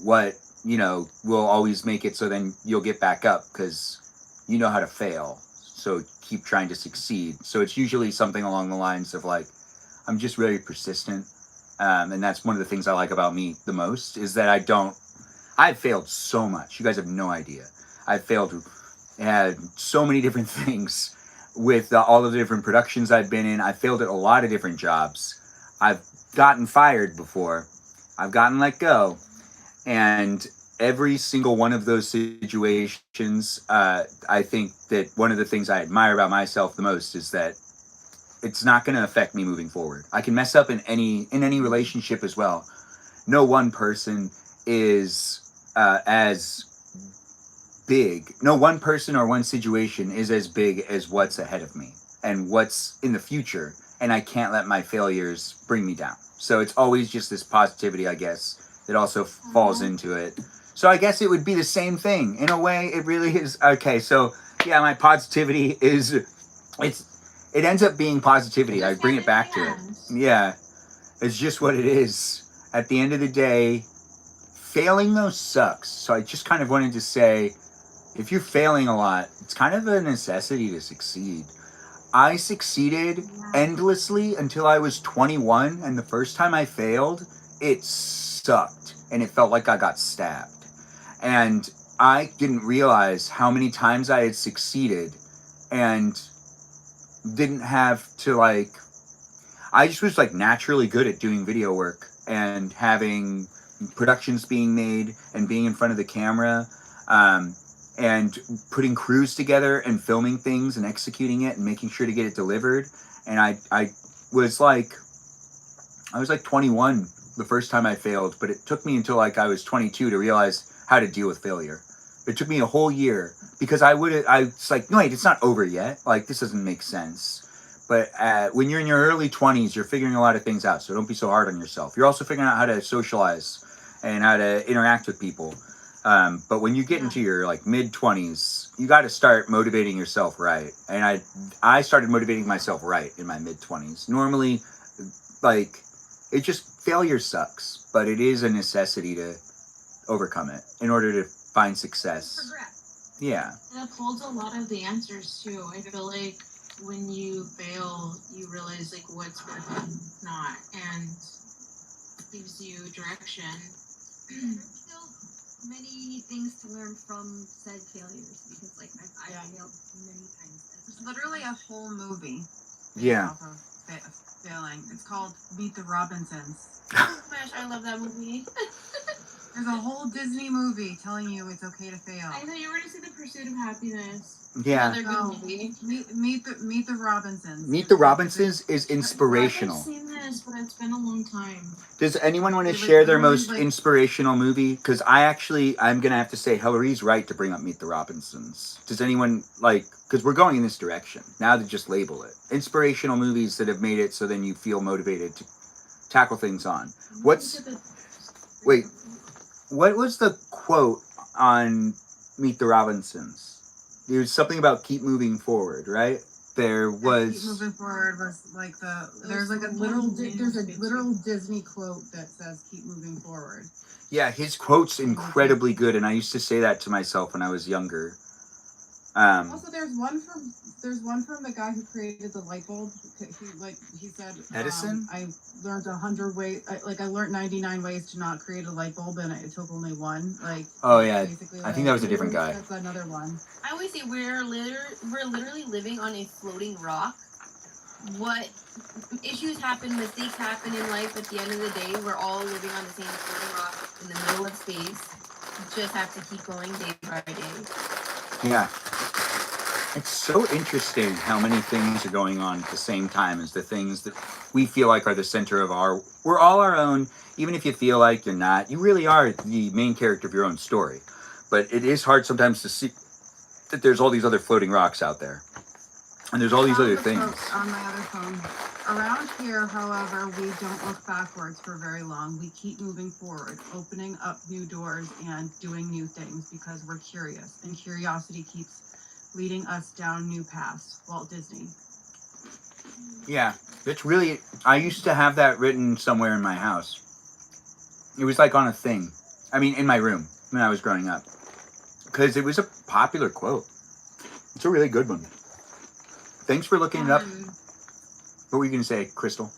what, will always make it so then you'll get back up, because you know how to fail. So keep trying to succeed. So it's usually something along the lines of like, I'm just very persistent. And that's one of the things I like about me the most, is that I've failed so much. You guys have no idea. I've failed at so many different things with all of the different productions I've been in. I failed at a lot of different jobs. I've gotten fired before. I've gotten let go. And every single one of those situations, I think that one of the things I admire about myself the most is that it's not going to affect me moving forward. I can mess up in any relationship as well. No one person is as big. No one person or one situation is as big as what's ahead of me and what's in the future. And I can't let my failures bring me down. So it's always just this positivity, I guess, that also falls into it. So I guess it would be the same thing. In a way, it really is. Okay, so yeah, my positivity is, it ends up being positivity. I bring it back to it. Yeah, it's just what it is. At the end of the day, failing though sucks. So I just kind of wanted to say, if you're failing a lot, it's kind of a necessity to succeed. I succeeded endlessly until I was 21, and the first time I failed, it sucked, and it felt like I got stabbed. And I didn't realize how many times I had succeeded and didn't have to I just was naturally good at doing video work and having productions being made and being in front of the camera, and putting crews together and filming things and executing it and making sure to get it delivered. And I was 21 the first time I failed, but it took me until like I was 22 to realize how to deal with failure. It took me a whole year because I was like, no, wait, it's not over yet. Like, this doesn't make sense. But when you're in your early 20s, you're figuring a lot of things out. So don't be so hard on yourself. You're also figuring out how to socialize and how to interact with people. But when you get into your like mid 20s, you got to start motivating yourself right. And I started motivating myself right in my mid 20s. Normally, like, it just, failure sucks, but it is a necessity to overcome it in order to find success. Yeah. It upholds a lot of the answers too. I feel like when you fail, you realize like what's working, not, and gives you direction. There's still many things to learn from said failures because, like, I've failed many times. There's literally a whole movie. Yeah. Off of failing. It's called Meet the Robinsons. Oh gosh, I love that movie. There's a whole Disney movie telling you it's okay to fail. I thought you were going to see The Pursuit of Happiness. Yeah. Another good movie. Meet the Robinsons. Meet the Robinsons is inspirational. I've seen this, but it's been a long time. Does anyone want to share their most inspirational movie? Because I'm going to have to say Hillary's right to bring up Meet the Robinsons. Does anyone, like, because we're going in this direction. Now to just label it. Inspirational movies that have made it so then you feel motivated to tackle things on. What was the quote on Meet the Robinsons? There was something about keep moving forward, right? There was... Keep moving forward was like there's a literal Disney quote that says keep moving forward. Yeah, his quote's incredibly good, and I used to say that to myself when I was younger. Also, there's one from the guy who created the light bulb. He said Edison. I learned 100 ways. I learned 99 ways to not create a light bulb, and it took only one. Like, oh yeah, basically, I think that was a different guy. That's another one. I always say we're literally living on a floating rock. What issues happen, mistakes happen in life. At the end of the day, we're all living on the same floating rock in the middle of space. You just have to keep going day by day. Yeah. It's so interesting how many things are going on at the same time as the things that we feel like are the center of we're all our own, even if you feel like you're not. You really are the main character of your own story. But it is hard sometimes to see that there's all these other floating rocks out there. And there's all these other things. On my other phone. Around here, however, we don't look backwards for very long. We keep moving forward, opening up new doors and doing new things because we're curious. And curiosity keeps leading us down new paths. Walt Disney. Yeah, it's really, I used to have that written somewhere in my house. It was like on a thing. I mean, in my room when I was growing up. Because it was a popular quote. It's a really good one. Thanks for looking it up. What were you going to say, Crystal?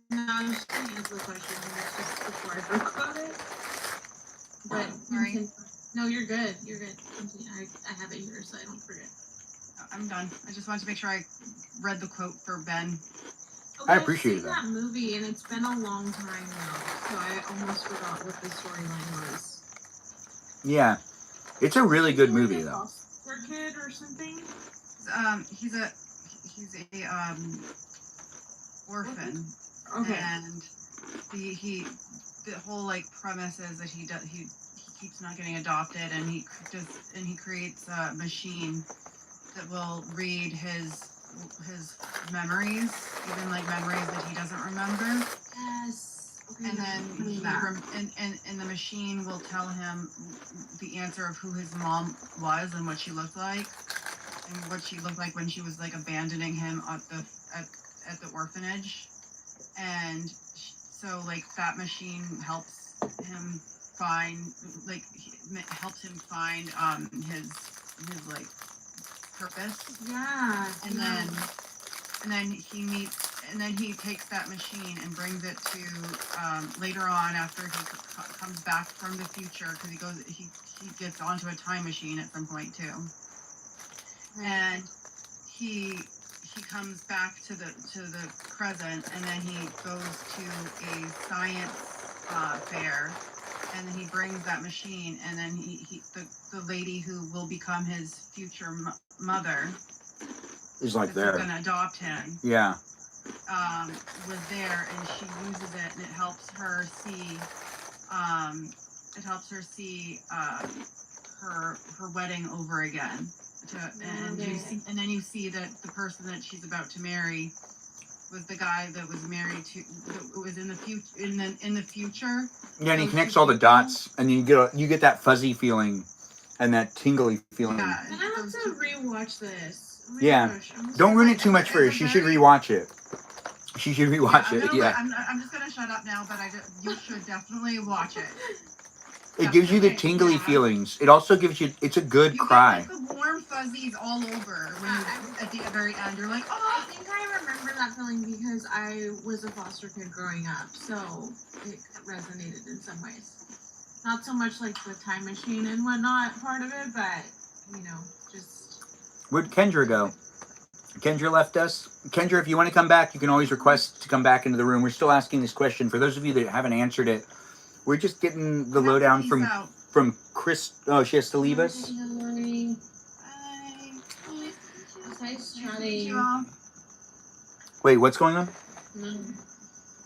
No, I was just going to answer the question just before I forgot it. But, sorry. No, you're good. You're good. I have it here so I don't forget. I'm done. I just wanted to make sure I read the quote for Ben. I appreciate that. I've seen that movie and it's been a long time now, so I almost forgot what the storyline was. Yeah. It's a really good movie, though. For a kid or something? He's a orphan. Okay. And the whole like premise is that he keeps not getting adopted, and he creates a machine that will read his memories, even like memories that he doesn't remember. Yes. Okay. And then and the machine will tell him the answer of who his mom was and what she looked like, and what she looked like when she was like abandoning him at the orphanage. And so like that machine helps him find his like purpose. Yeah. And then he takes that machine and brings it to later on after he comes back from the future, because he gets onto a time machine at some point too. And he comes back to the present, and then he goes to a science fair, and then he brings that machine, and then the lady who will become his future mother is like is there. going to adopt him. Yeah. was there, and she uses it, and it helps her see. Her wedding over again. And then you see that the person that she's about to marry was the guy that was married to. That was in the future. In the future. Yeah, and he connects all the dots, and you get that fuzzy feeling, and that tingly feeling. Yeah, And I have to rewatch this. Oh my Yeah. gosh, I'm Don't so ruin it excited. too much for her. She should rewatch it. She should rewatch it. Yeah. I'm just gonna shut up now, but you should definitely watch it. It gives you the tingly feelings. It also gives you. It's a good cry. You get like the warm fuzzies all over when you, at the very end. You're like, oh. I think I remember that feeling because I was a foster kid growing up, so it resonated in some ways. Not so much like the time machine and whatnot part of it, but just. Where'd Kendra go? Kendra left us. Kendra, if you want to come back, you can always request to come back into the room. We're still asking this question. For those of you that haven't answered it, we're just getting the lowdown from Chris. Oh, she has to leave us? Bye. Nice chatting. Wait, what's going on? No,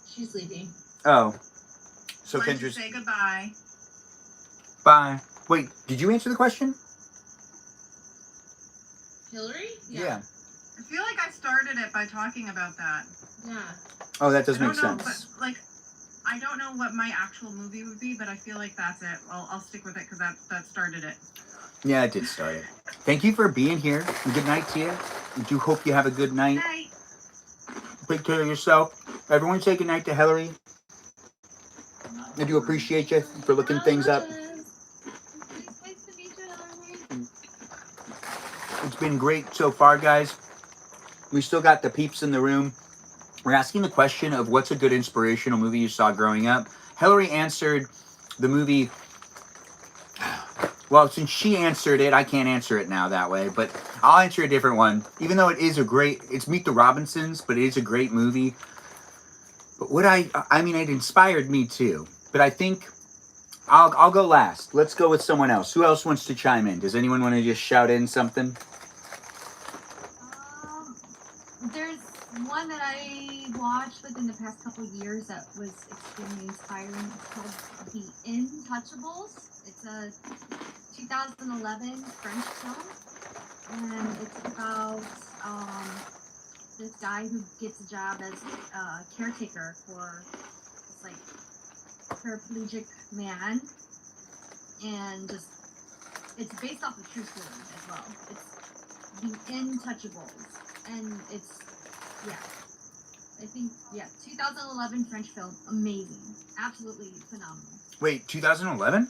she's leaving. Oh. So Let's Kendra's... say goodbye. Bye. Wait, did you answer the question? Hillary? Yeah. I feel like I started it by talking about that. Yeah. Oh, that does I make don't know, sense. But, like, I don't know what my actual movie would be, but I feel like that's it. I'll stick with it because that started it. Yeah, it did start it. Thank you for being here. And good night to you. I do hope you have a good night. Night. Take care of yourself. Everyone say good night to Hillary. I do appreciate you for looking things up. It's been great so far, guys. We still got the peeps in the room. We're asking the question of what's a good inspirational movie you saw growing up. Hillary answered the movie. Well, since she answered it, I can't answer it now that way, but I'll answer a different one. Even though it is it's Meet the Robinsons, but it is a great movie. But it inspired me too. But I think I'll go last. Let's go with someone else. Who else wants to chime in? Does anyone want to just shout in something? There's one that I watched within the past couple of years that was extremely inspiring. It's called The Intouchables. It's a 2011 French film, and it's about this guy who gets a job as a caretaker for this like paraplegic man, and just it's based off a true story as well. It's The Intouchables, and it's I think 2011 French film, amazing, absolutely phenomenal. Wait, 2011?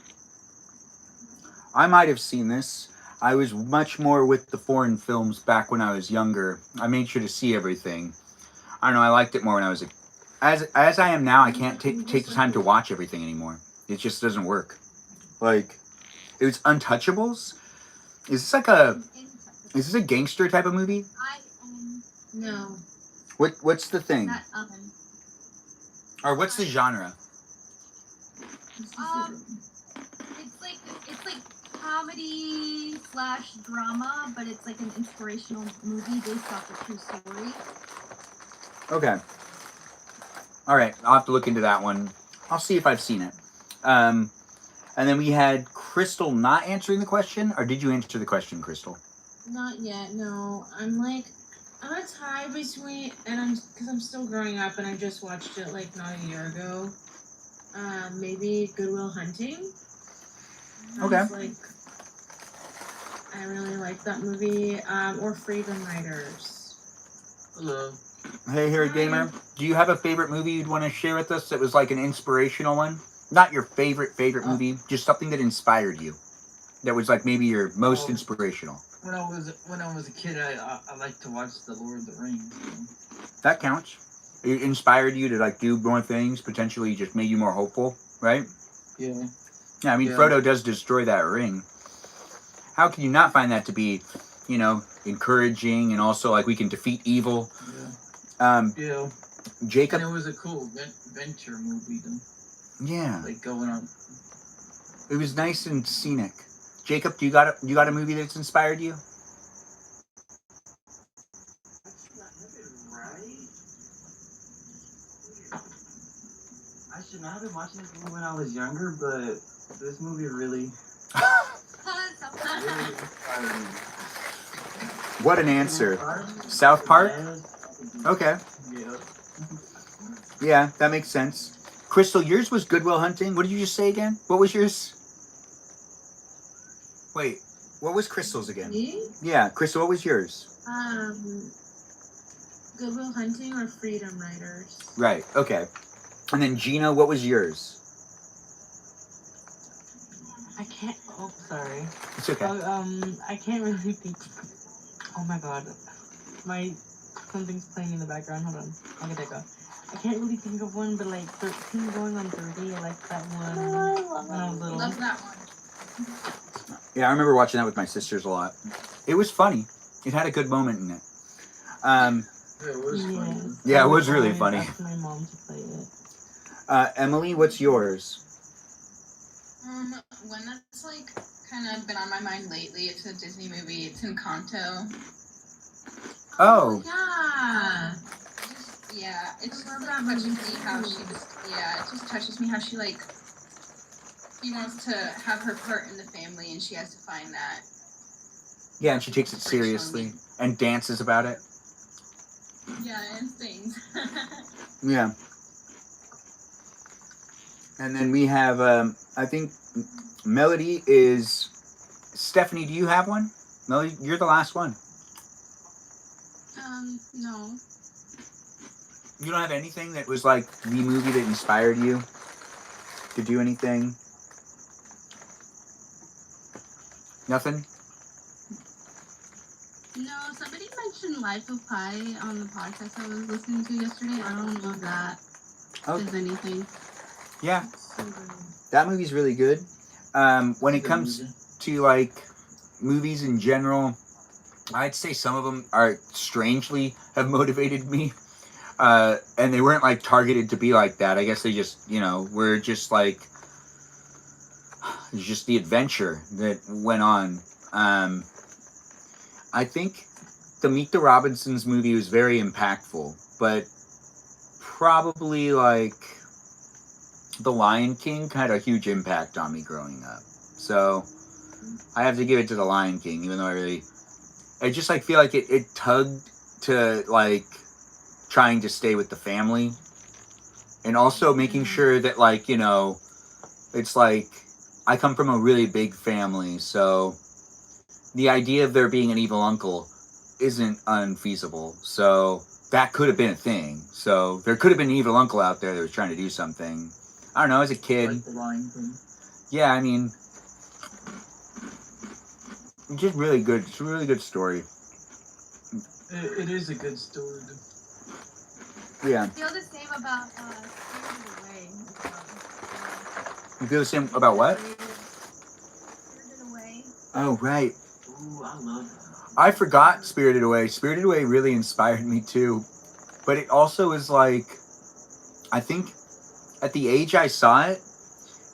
I might have seen this. I was much more with the foreign films back when I was younger. I made sure to see everything. I don't know, I liked it more when I was as I am now. I can't take the time to watch everything anymore. It just doesn't work. Like, it was Untouchables? Is this a gangster type of movie? No. What's the thing? That oven. Or what's the genre? It's like comedy / drama, but it's like an inspirational movie based off a true story. Okay. All right, I'll have to look into that one. I'll see if I've seen it. And then we had Crystal not answering the question, or did you answer the question, Crystal? Not yet. No, I'm a tie between, and because I'm still growing up, and I just watched it like not a year ago. Maybe Good Will Hunting. Okay. I really like that movie. Or Freedom Riders. Hello. Hey, here, gamer. Do you have a favorite movie you'd want to share with us that was like an inspirational one? Not your favorite movie, just something that inspired you. That was like maybe your most inspirational. When I was a kid, I liked to watch The Lord of the Rings. That counts. It inspired you to like do more things, potentially just made you more hopeful, right? Yeah. Yeah, I mean, Frodo does destroy that ring. How can you not find that to be, encouraging, and also like we can defeat evil? Yeah. Jacob. And it was a cool adventure movie, though. Yeah. Like going on. It was nice and scenic. Jacob, you got a movie that's inspired you? listen, I've been watching this movie when I was younger, but this movie really inspired me. What an answer. South Park? Okay. Yeah. Yeah, that makes sense. Crystal, yours was Good Will Hunting. What did you just say again? What was yours? Wait, what was Crystal's again? Me? Yeah, Crystal, what was yours? Goodwill Hunting or Freedom Riders. Right, okay. And then Gina, what was yours? I can't. Oh, sorry. It's okay. I can't really think. Oh my god, something's playing in the background. Hold on, I'll get that go. I can't really think of one, but like 13 going on 30. I like that one when I was little. Love that one. Yeah, I remember watching that with my sisters a lot. It was funny. It had a good moment in it. It was funny. Yeah, it was really funny. Asked my mom to play it. Emily, what's yours? One that's like kind of been on my mind lately. It's a Disney movie. It's Encanto. Oh. Yeah. Yeah, it just touches me how she just, yeah, it just touches me how she like, she wants to have her part in the family and she has to find that. Yeah, and she takes it seriously and dances about it. Yeah, and sings. Yeah. And then we have, I think Melody is, Stephanie, do you have one? Melody, you're the last one. No. You don't have anything that was like the movie that inspired you to do anything? Nothing? No, somebody mentioned Life of Pi on the podcast I was listening to yesterday. I don't know if that is anything. Yeah. That movie's really good. When it comes to like movies in general, I'd say some of them are strangely have motivated me. And they weren't like targeted to be like that. I guess they just, were just like, it's just the adventure that went on. I think the Meet the Robinsons movie was very impactful, but probably like The Lion King had a huge impact on me growing up. So I have to give it to The Lion King, even though I just like feel like it tugged to like trying to stay with the family and also making sure that like, it's like I come from a really big family, so the idea of there being an evil uncle isn't unfeasible. So that could have been a thing. So there could have been an evil uncle out there that was trying to do something. I don't know, as a kid. Like The Lion King. Yeah, I mean, it's just really good. It's a really good story. It is a good story. Yeah. I feel the same about Spirited Away as well. You feel the same about what? Spirited Away. Oh, right. Ooh, I love that. I forgot Spirited Away. Spirited Away really inspired me too. But it also is like, I think at the age I saw it,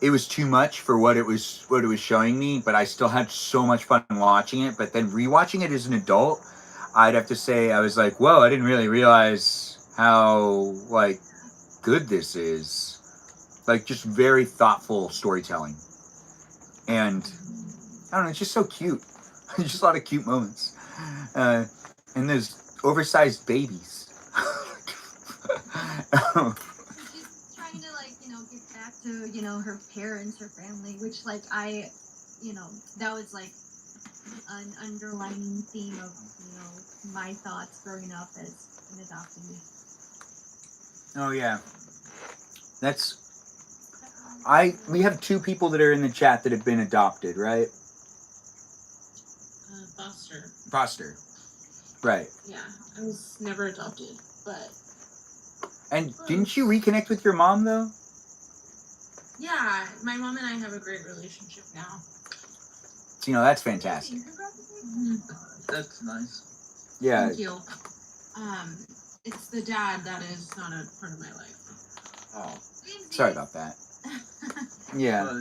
it was too much for what it was showing me, but I still had so much fun watching it. But then rewatching it as an adult, I'd have to say I was like, whoa, I didn't really realize how like good this is. Like just very thoughtful storytelling. And I don't know, it's just so cute. There's just a lot of cute moments. And there's oversized babies. She's trying to like, get back to, her parents, her family, which like that was like an underlying theme of, my thoughts growing up as an adoptee. Oh yeah. We have two people that are in the chat that have been adopted, right? Foster. Foster. Right. Yeah, I was never adopted, but And didn't you reconnect with your mom though? yeah, my mom and I have a great relationship now. So, that's fantastic. That's nice. Yeah. Thank you. It's the dad that is not a part of my life. Oh. Sorry about that. Yeah.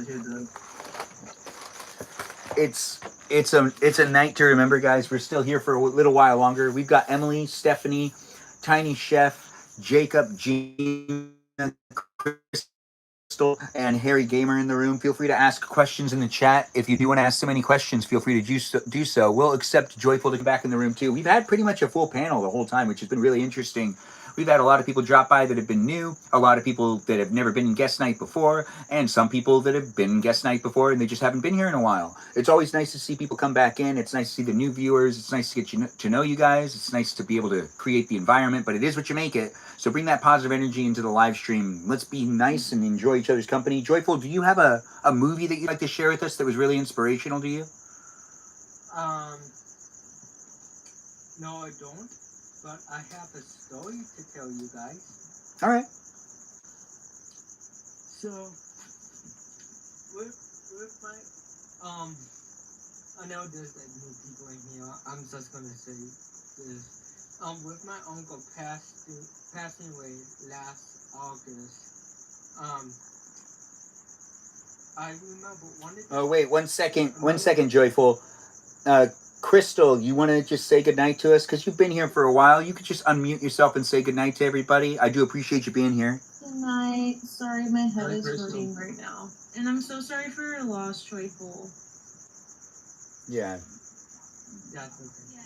It's a night to remember, guys. We're still here for a little while longer. We've got Emily, Stephanie, Tiny Chef, Jacob, Gina, Chris, and Harry Gamer in the room. Feel free to ask questions in the chat. If you do want to ask so many questions, feel free to do so. We'll accept Joyful to come back in the room too. We've had pretty much a full panel the whole time, which has been really interesting. We've had a lot of people drop by that have been new, a lot of people that have never been in guest night before, and some people that have been in guest night before and they just haven't been here in a while. It's always nice to see people come back in. It's nice to see the new viewers. It's nice to get to know you guys. It's nice to be able to create the environment, but it is what you make it. So bring that positive energy into the live stream. Let's be nice and enjoy each other's company. Joyful, do you have a movie that you'd like to share with us that was really inspirational to you? No, I don't. But I have a story to tell you guys. All right. So, with my, I know there's like new people in here. I'm just gonna say this. With my uncle passing away last August, I remember one of the... Oh, wait, 1 second. 1 second, Joyful. Crystal, you want to just say goodnight to us? Because you've been here for a while. You could just unmute yourself and say goodnight to everybody. I do appreciate you being here. Good night. Sorry, my head is hurting right now. And I'm so sorry for your loss, Joyful. Yeah. That's okay.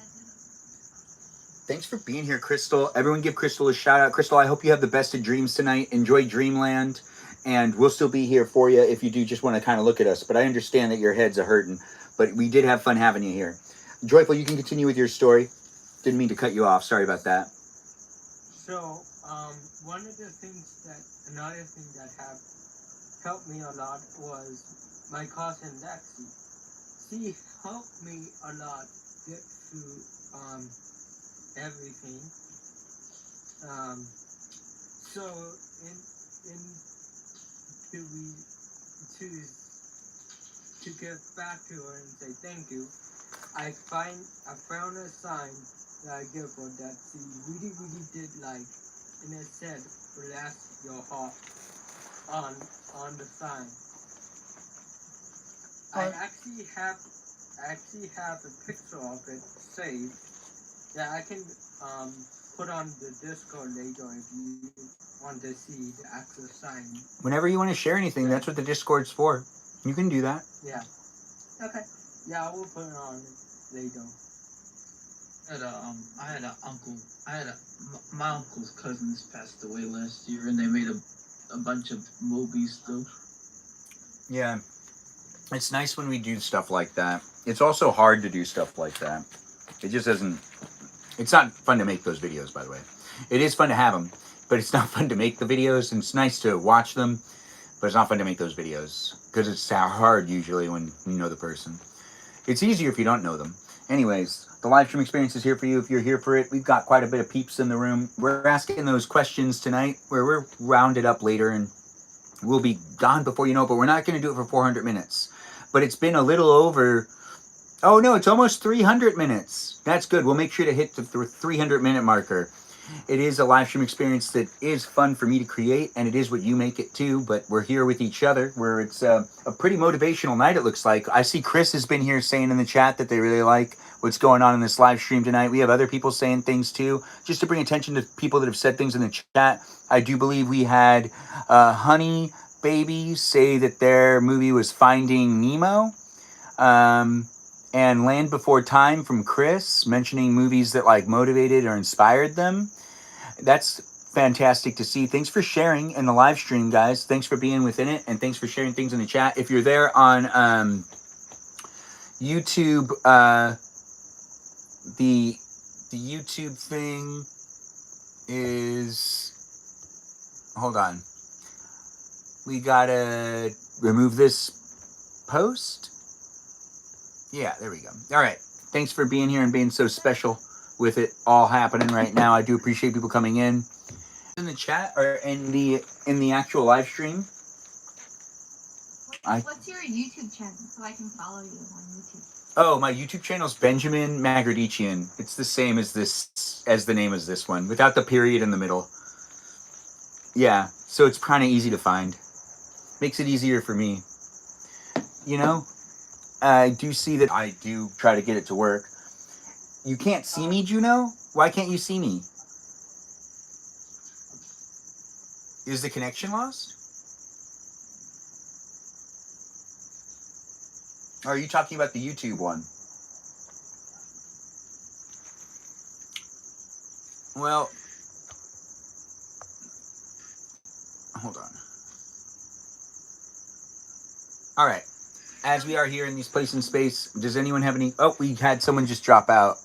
Thanks for being here, Crystal. Everyone give Crystal a shout out. Crystal, I hope you have the best of dreams tonight. Enjoy Dreamland. And we'll still be here for you if you do just want to kind of look at us. But I understand that your head's a-hurting. But we did have fun having you here. Joyful, you can continue with your story. Didn't mean to cut you off. Sorry about that. So, another thing that have helped me a lot was my cousin Lexi. She helped me a lot get through everything. So to get back to her and say thank you, I found a sign that I give her that she really did like, and it said "Bless your heart" on the sign. I actually have a picture of it saved that I can put on the Discord later if you want to see the actual sign. Whenever you want to share anything, that's what the Discord's for. You can do that. Yeah. Okay. Yeah, I will put it on later. My uncle's cousins passed away last year, and they made a bunch of movies though. Yeah. It's nice when we do stuff like that. It's also hard to do stuff like that. It just doesn't... It's not fun to make those videos, by the way. It is fun to have them, but it's not fun to make the videos, and it's nice to watch them, but it's not fun to make those videos, because it's hard usually when you know the person. It's easier if you don't know them. Anyways, the live stream experience is here for you if you're here for it. We've got quite a bit of peeps in the room. We're asking those questions tonight, where we're rounded up later, and we'll be gone before you know it, but we're not going to do it for 400 minutes. But it's been a little over... Oh, no, it's almost 300 minutes. That's good. We'll make sure to hit the 300-minute marker. It is a live stream experience that is fun for me to create, and it is what you make it too, but we're here with each other, where it's a pretty motivational night, it looks like. I see Chris has been here saying in the chat that they really like what's going on in this live stream tonight. We have other people saying things too, just to bring attention to people that have said things in the chat. I do believe we had Honey Baby say that their movie was Finding Nemo. And Land Before Time from Chris, mentioning movies that like motivated or inspired them. That's fantastic to see. Thanks for sharing in the live stream, guys. Thanks for being within it, and thanks for sharing things in the chat. If you're there on YouTube, the YouTube thing is... Hold on. We gotta remove this post. Yeah, there we go. All right. Thanks for being here and being so special with it all happening right now. I do appreciate people coming in the chat or in the actual live stream. What's your YouTube channel so I can follow you on YouTube? Oh, my YouTube channel is Benjamin Magrdichian. It's the same as the name as this one, without the period in the middle. Yeah, so it's kind of easy to find. Makes it easier for me. You know? I do see that I do try to get it to work. You can't see me, Juno? Why can't you see me? Is the connection lost? Or are you talking about the YouTube one? Well, hold on. All right. As we are here in this place in space, does anyone have any... Oh, we had someone just drop out.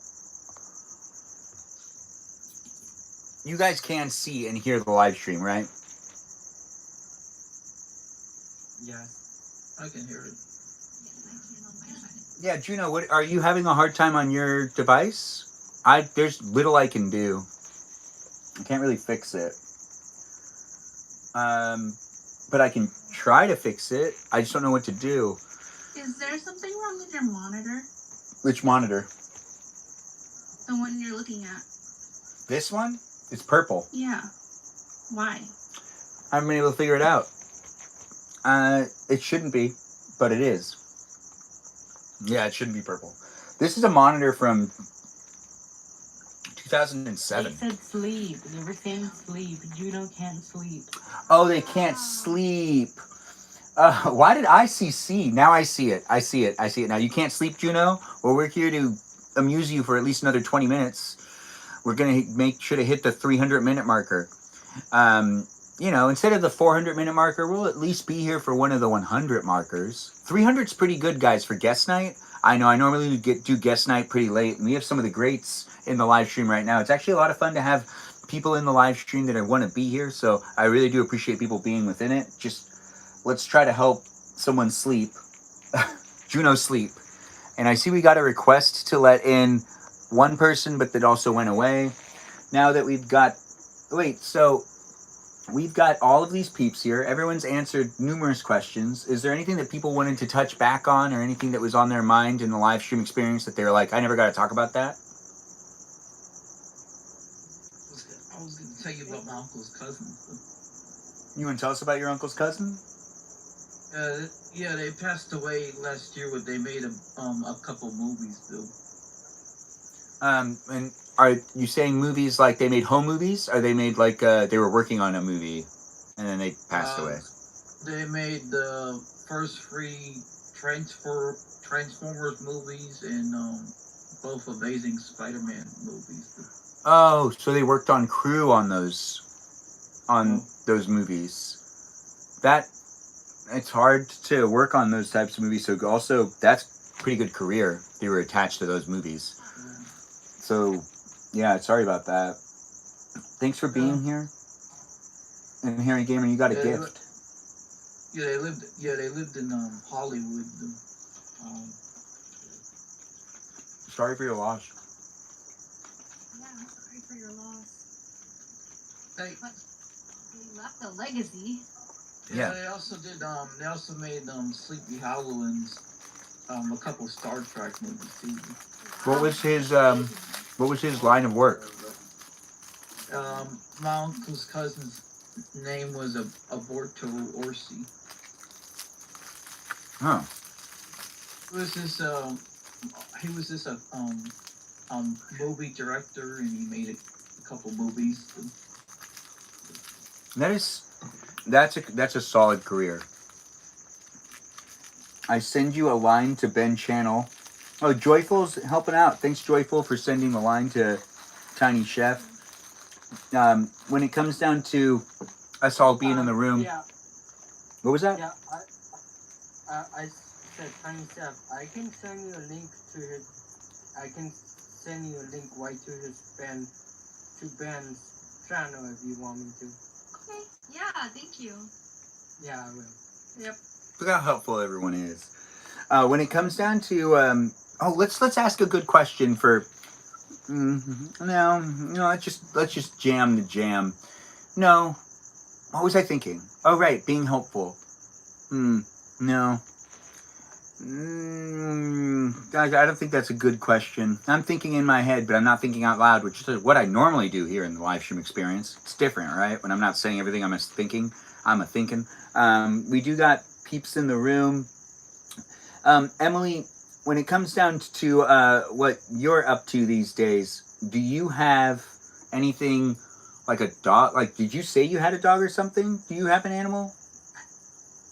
You guys can see and hear the live stream, right? Yes, I can hear it. Yeah, Juno, what, are you having a hard time on your device? There's little I can do. I can't really fix it. But I can try to fix it. I just don't know what to do. Is there something wrong with your monitor? Which monitor? The one you're looking at? This one? It's purple. Yeah. Why? I haven't been able to figure it out. It shouldn't be, but it is. Yeah, it shouldn't be purple. This is a monitor from 2007. They said sleep. They were saying sleep. Juno can't sleep. Oh, they can't sleep. Why did I see C? Now I see it. I see it. Now, you can't sleep, Juno? Well, we're here to amuse you for at least another 20 minutes. We're going to make sure to hit the 300-minute marker. You know, instead of the 400-minute marker, we'll at least be here for one of the 100 markers. 300's pretty good, guys, for guest night. I know I normally do guest night pretty late, and we have some of the greats in the live stream right now. It's actually a lot of fun to have people in the live stream that want to be here, so I really do appreciate people being within it. Just let's try to help someone sleep. Juno sleep. And I see we got a request to let in one person, but that also went away. Now that we've got... Wait, so... We've got all of these peeps here. Everyone's answered numerous questions. Is there anything that people wanted to touch back on or anything that was on their mind in the live stream experience that they were like, I never got to talk about that? I was going to tell you about my uncle's cousin. You want to tell us about your uncle's cousin? Yeah, they passed away last year, but they made a couple movies, though. And are you saying movies like they made home movies? Or they made like they were working on a movie and then they passed away? They made the first 3 Transformers movies and both Amazing Spider-Man movies. Oh, so they worked on crew on those movies. It's hard to work on those types of movies. So also that's a pretty good career. They were attached to those movies. So, yeah, sorry about that. Thanks for being here. And Harry Gamer, you got a gift. They lived in Hollywood. Sorry for your loss. Yeah, I'm sorry for your loss. Hey. But they left a legacy. Yeah, they also did. They also made Sleepy Hollow and a couple Star Trek movies too. What was his line of work? My uncle's cousin's name was Aborto Orsi. Huh. He was this movie director, and he made a couple movies. That's a solid career. I send you a line to Ben Channel. Oh, Joyful's helping out. Thanks, Joyful, for sending the line to Tiny Chef. When it comes down to us all being in the room... Yeah. What was that? Yeah, I said, Tiny Chef, I can send you a link to his... I can send you a link right to Ben's channel if you want me to. Okay, yeah, thank you. Yeah, I will. Yep. Look how helpful everyone is. When it comes down to... let's ask a good question for... No, let's just jam the jam. No. What was I thinking? Oh, right, being helpful. No. I don't think that's a good question. I'm thinking in my head, but I'm not thinking out loud, which is what I normally do here in the live stream experience. It's different, right? When I'm not saying everything I'm thinking, I'm thinking. We do got peeps in the room. Emily, when it comes down to what you're up to these days, do you have anything like a dog? Like, did you say you had a dog or something? Do you have an animal?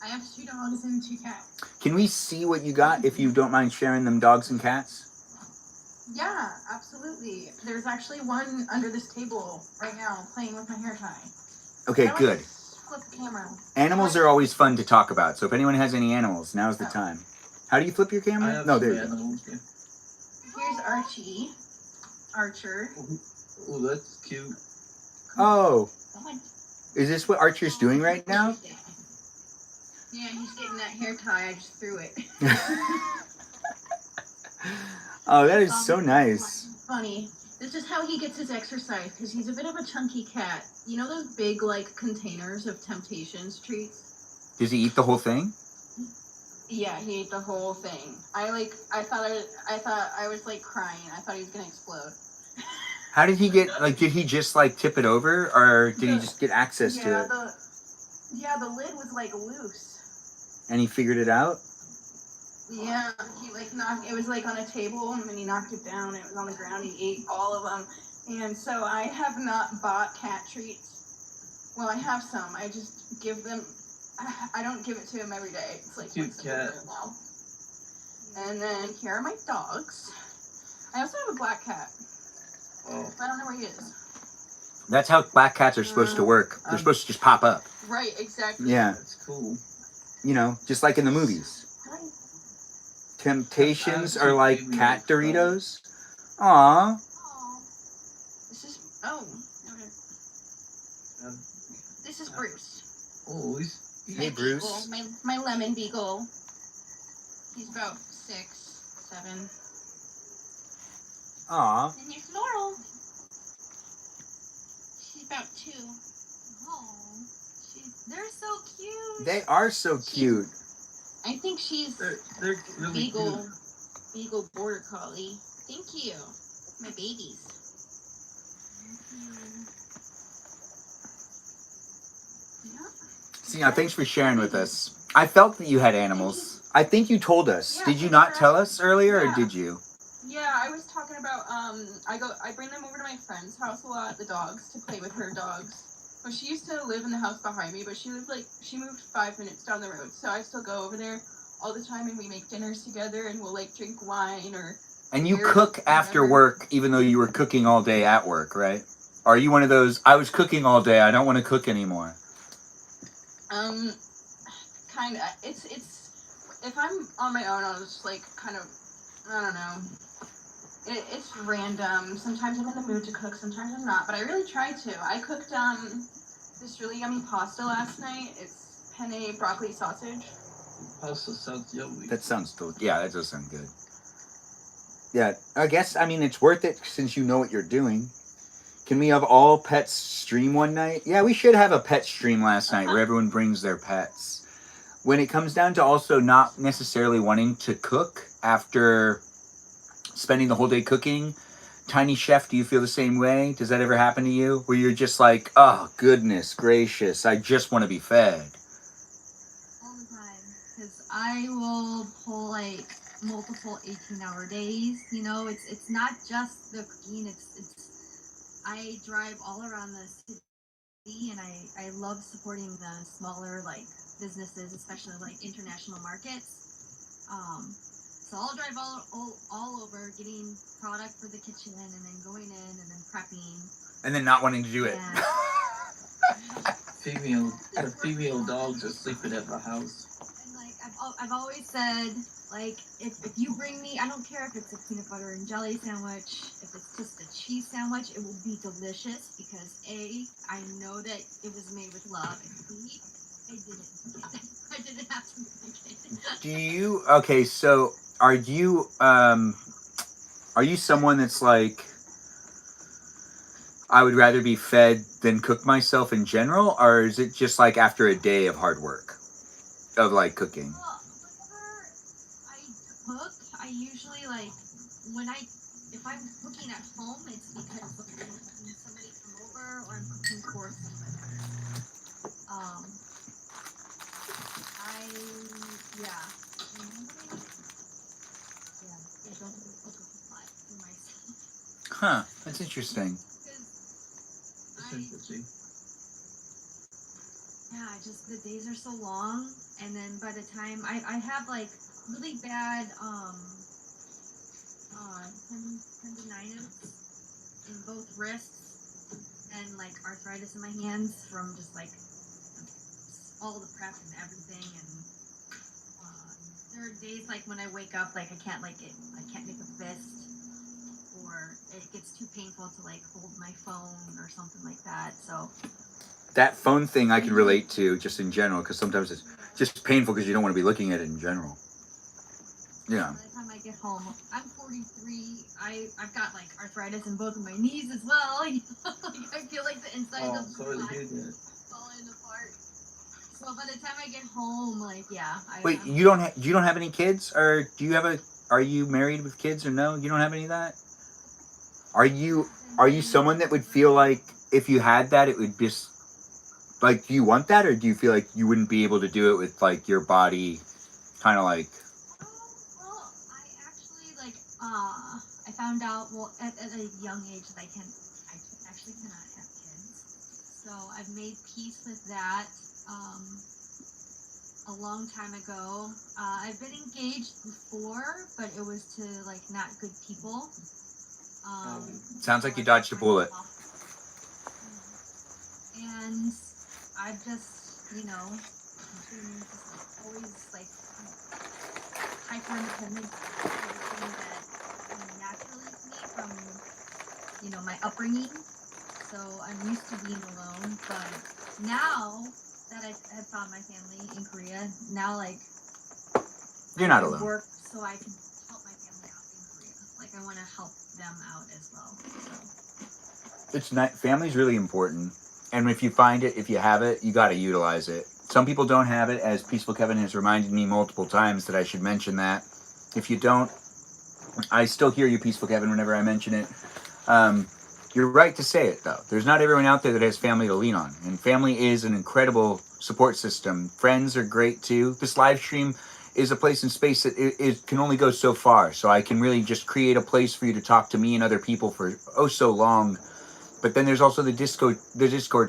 I have 2 dogs and 2 cats. Can we see what you got if you don't mind sharing them dogs and cats? Yeah, absolutely. There's actually one under this table right now playing with my hair tie. Okay, How do I good. flip the camera? Animals are always fun to talk about, so if anyone has any animals, now's the time. How do you flip your I camera? have No, some there you go. animals. Yeah. Here's Archie. Archer. Oh, that's cute. Oh, Come on. is this what Archer's doing right now? Yeah, he's getting that hair tie. I just threw it. Oh, that is so nice. Funny. This is how he gets his exercise because he's a bit of a chunky cat. You know those big like containers of Temptations treats? Does he eat the whole thing? Yeah, he ate the whole thing. I thought I was like crying. I thought he was gonna explode. How did he get, like, did he just, like, tip it over, or did he just get access to it? The lid was like loose. And he figured it out? Yeah, he like knocked. It was like on a table, and then he knocked it down. It was on the ground. He ate all of them, and so I have not bought cat treats. Well, I have some. I just give them. I don't give it to him every day. It's like Cute cat. now. And then here are my dogs. I also have a black cat. Oh. I don't know where he is. That's how black cats are supposed to work. They're supposed to just pop up. Right, exactly. Yeah. That's cool. You know, just like in the movies. Temptations are like cat Doritos. Aw. This is okay. This is Bruce. Oh, he's Hey, Bruce. Beagle, my lemon beagle. He's about 6, 7. Aw. And here's Laurel. She's about 2. Oh, they're so cute. They are so cute. I think she's they're really Beagle, cute. Beagle Border Collie. Thank you. My babies. See, now, thanks for sharing with us. I felt that you had animals. I think you told us. Yeah, Did you not tell us earlier, or did you? Yeah, I was talking about I bring them over to my friend's house a lot, the dogs, to play with her dogs. Well, she used to live in the house behind me, but she moved 5 minutes down the road, so I still go over there all the time, and we make dinners together, and we'll like drink wine or. And you cook after work, even though you were cooking all day at work, right? Or are you one of those, I was cooking all day, I don't want to cook anymore? Kind of. It's if I'm on my own, I'll just like kind of, I don't know. It's random. Sometimes I'm in the mood to cook, sometimes I'm not. But I really try to. I cooked this really yummy pasta last night. It's penne broccoli sausage. Pasta sounds yummy. That sounds yeah, that does sound good. Yeah, I guess, I mean, it's worth it since you know what you're doing. Can we have all pets stream one night? Yeah, we should have a pet stream last night where everyone brings their pets. When it comes down to also not necessarily wanting to cook after spending the whole day cooking, Tiny Chef, do you feel the same way? Does that ever happen to you? Where you're just like, oh, goodness gracious, I just want to be fed. All the time. Because I will pull like multiple 18-hour days. You know, it's not just the cooking. It's I drive all around the city, and I love supporting the smaller like businesses, especially like international markets. So I'll drive all over, getting product for the kitchen, and then going in, and then prepping. And then not wanting to do it. The female dogs are sleeping at my house. And like I've always said, like if you bring me, I don't care if it's a peanut butter and jelly sandwich, if it's just a cheese sandwich, it will be delicious because A, I know that it was made with love, and B, I didn't have to make it. Do you, okay, so are you someone that's like, I would rather be fed than cook myself in general, or is it just like after a day of hard work, of like cooking? Well, whenever I cook, I usually like, if I'm cooking at home, it's because when somebody come over or I'm cooking for somebody. I don't cook a lot for myself. Huh, that's interesting. yeah, just the days are so long, and then by the time I have like really bad tendinitis in both wrists and like arthritis in my hands from just like all the prep and everything. And there are days like when I wake up, like I can't make a fist, or it gets too painful to like hold my phone or something like that. So That phone thing I can relate to just in general, because sometimes it's just painful because you don't want to be looking at it in general. Yeah. by the time I get home, I'm 43. I've got like arthritis in both of my knees as well. Like, I feel like the insides of the body falling apart. So by the time I get home, like yeah. Wait, you don't have any kids, or do you have are you married with kids, or no? You don't have any of that? Are you someone that would feel like if you had that, it would just like, do you want that, or do you feel like you wouldn't be able to do it with like your body, kind of like? Well, I actually like I found out at a young age that I actually cannot have kids. So I've made peace with that. A long time ago. I've been engaged before, but it was to like not good people. Sounds like you dodged a bullet. And I've just, been just always like hyper independent. Everything that came naturally to me from, my upbringing. So I'm used to being alone, but now that I have found my family in Korea, now like You're not I alone. work so I can help my family out in Korea. Like I want to help them out as well. So. It's not, family's really important, and if you find it, if you have it, you got to utilize it. Some people don't have it, as Peaceful Kevin has reminded me multiple times that I should mention that. If you don't, I still hear you, Peaceful Kevin, whenever I mention it. You're right to say it, though. There's not everyone out there that has family to lean on. And family is an incredible support system. Friends are great, too. This live stream is a place in space that it can only go so far. So I can really just create a place for you to talk to me and other people for so long. But then there's also the Discord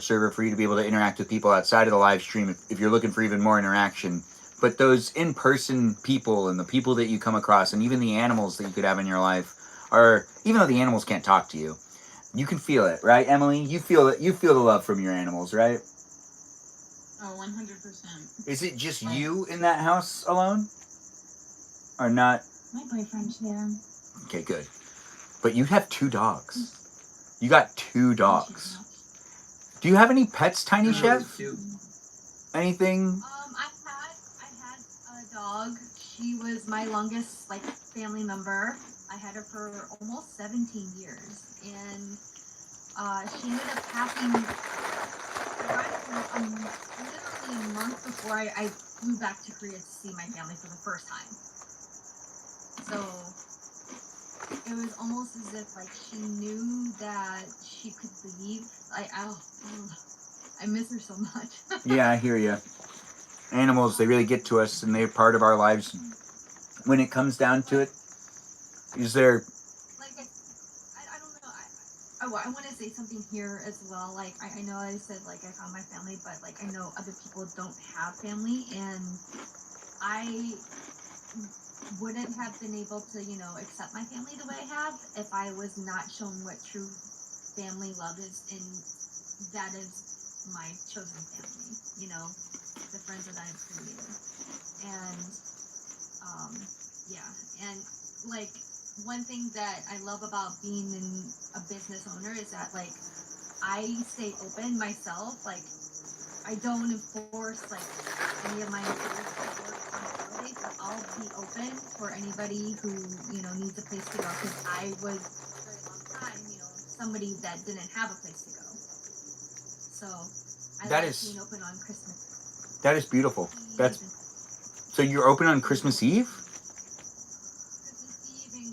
server for you to be able to interact with people outside of the live stream if you're looking for even more interaction. But those in-person people and the people that you come across, and even the animals that you could have in your life, are, even though the animals can't talk to you, you can feel it, right, Emily? You feel it. You feel the love from your animals, right? Oh, 100%. Is it just you in that house alone, or not? My boyfriend's here. Okay, good. But you have 2 dogs. You got 2 dogs. Do you have any pets, Tiny Chef? Anything? I had a dog. She was my longest like family member. I had her for almost 17 years, and she ended up passing literally a month before I flew back to Korea to see my family for the first time. So it was almost as if like she knew that she could leave. I miss her so much. Yeah, I hear you. Animals, they really get to us, and they're part of our lives. When it comes down to it, is there... Like, I don't know. I want to say something here as well. Like, I know I said, like, I found my family, but, like, I know other people don't have family, and I wouldn't have been able to, accept my family the way I have if I was not shown what true family love is, and that is my chosen family, the friends that I've created. And, and, like, one thing that I love about being a business owner is that, like, I stay open myself. Like, I don't enforce, like, any of my employees to work on holidays, but I'll be open for anybody who, needs a place to go. Because I was, for a very long time, somebody that didn't have a place to go. So, I like being open on Christmas. That is beautiful. So you're open on Christmas Eve?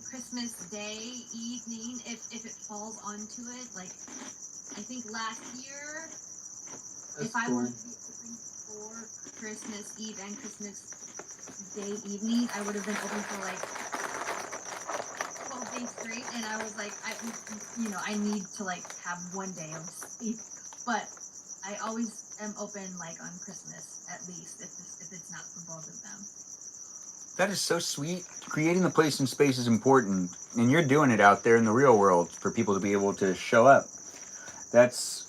Christmas Day evening, if it falls onto it. Like, I think last year, if I wanted to be open for Christmas Eve and Christmas Day evening, I would have been open for like 12 days straight, and I was like, I need to like have one day of sleep. But I always am open like on Christmas at least if it's not for both of them. That is so sweet. Creating the place and space is important, and you're doing it out there in the real world for people to be able to show up. That's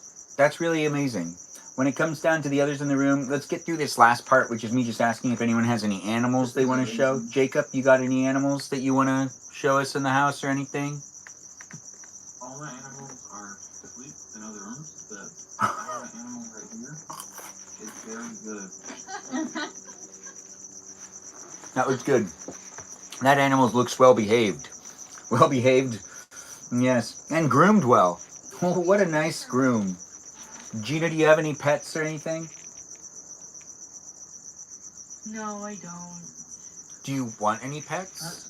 really amazing. When it comes down to the others in the room, let's get through this last part, which is me just asking if anyone has any animals they want to show. Jacob, you got any animals that you want to show us in the house or anything? All my animals are asleep in other rooms, but I have an animal right here. It's very good. That looks good. That animal looks well behaved. Well behaved, yes. And groomed well. Oh, what a nice groom. Gina, do you have any pets or anything? No, I don't. Do you want any pets?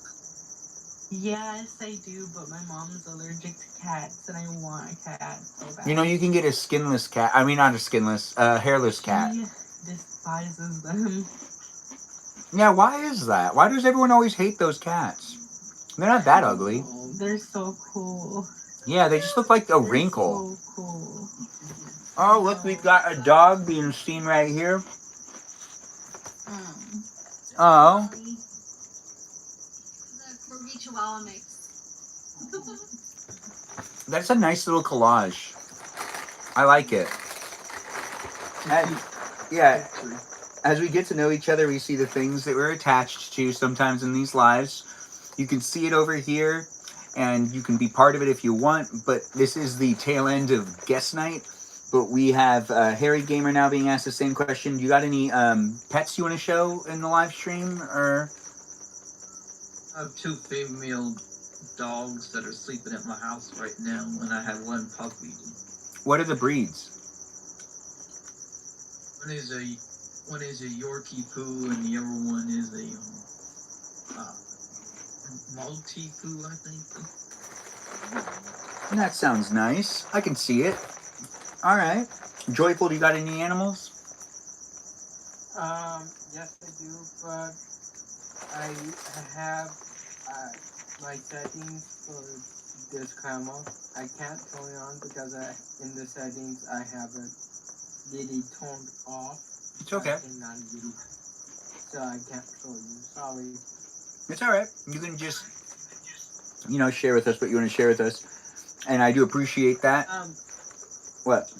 Yes, I do, but my mom's allergic to cats, and I want a cat so bad. You know, you can get a skinless cat. I mean, not a skinless, hairless cat. She despises them. Yeah, why is that? Why does everyone always hate those cats? They're not that ugly. They're so cool. Yeah, they just look like a wrinkle. So cool. Oh, look, we've got a dog being seen right here. Oh. The Corgi Chihuahua mix. That's a nice little collage. I like it. And, yeah, as we get to know each other, we see the things that we're attached to sometimes in these lives. You can see it over here, and you can be part of it if you want, but this is the tail end of Guest Night. But we have Harry Gamer now being asked the same question. You got any pets you want to show in the live stream? Or I have 2 female dogs that are sleeping at my house right now, and I have 1 puppy. what are the breeds? One is a Yorkie Poo, and the other one is a Maltese Poo, I think. That sounds nice. I can see it. All right. Joyful, do you got any animals? Yes, I do, but I have my settings for this camera. I can't turn it on because in the settings I have it really turned off. It's okay. So I can't show you. Sorry. It's all right. You can just, share with us what you want to share with us. And I do appreciate that. What?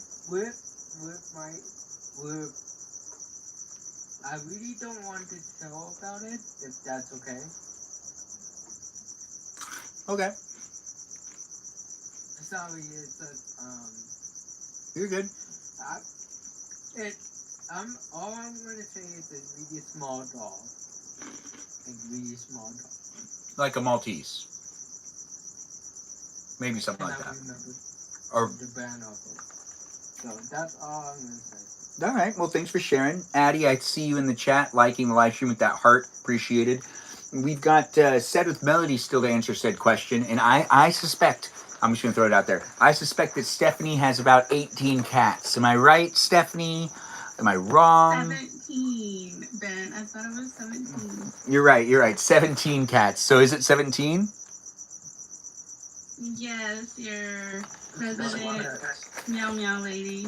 I really don't want to tell about it, if that's okay. Okay. Sorry, it's You're good. all I'm gonna say is a really small dog. A really small dog. Like a Maltese. Maybe something like that. Or the brand of it. So that's all I'm gonna say. all right. Well, thanks for sharing. Addie, I see you in the chat liking the live stream with that heart. Appreciated. We've got Said with Melody still to answer said question. And I suspect, I'm just going to throw it out there, I suspect that Stephanie has about 18 cats. Am I right, Stephanie? Am I wrong? 17, Ben. I thought it was 17. You're right. 17 cats. So is it 17? Yes, your president, meow meow lady.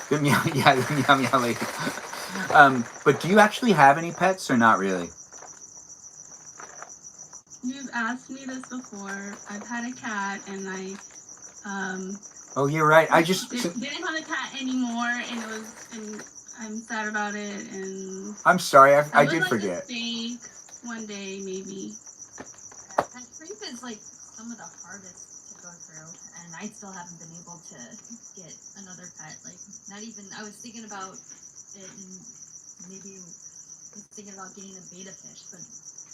The meow lady. But do you actually have any pets or not really? You've asked me this before. I've had a cat, and Oh, you're right. I just didn't have a cat anymore, and I'm sad about it. And I'm sorry. I did like forget. A mistake one day, maybe. Pet grief is like some of the hardest to go through, and I still haven't been able to get another pet. Like, not even, I was thinking about it, and maybe was thinking about getting a beta fish, but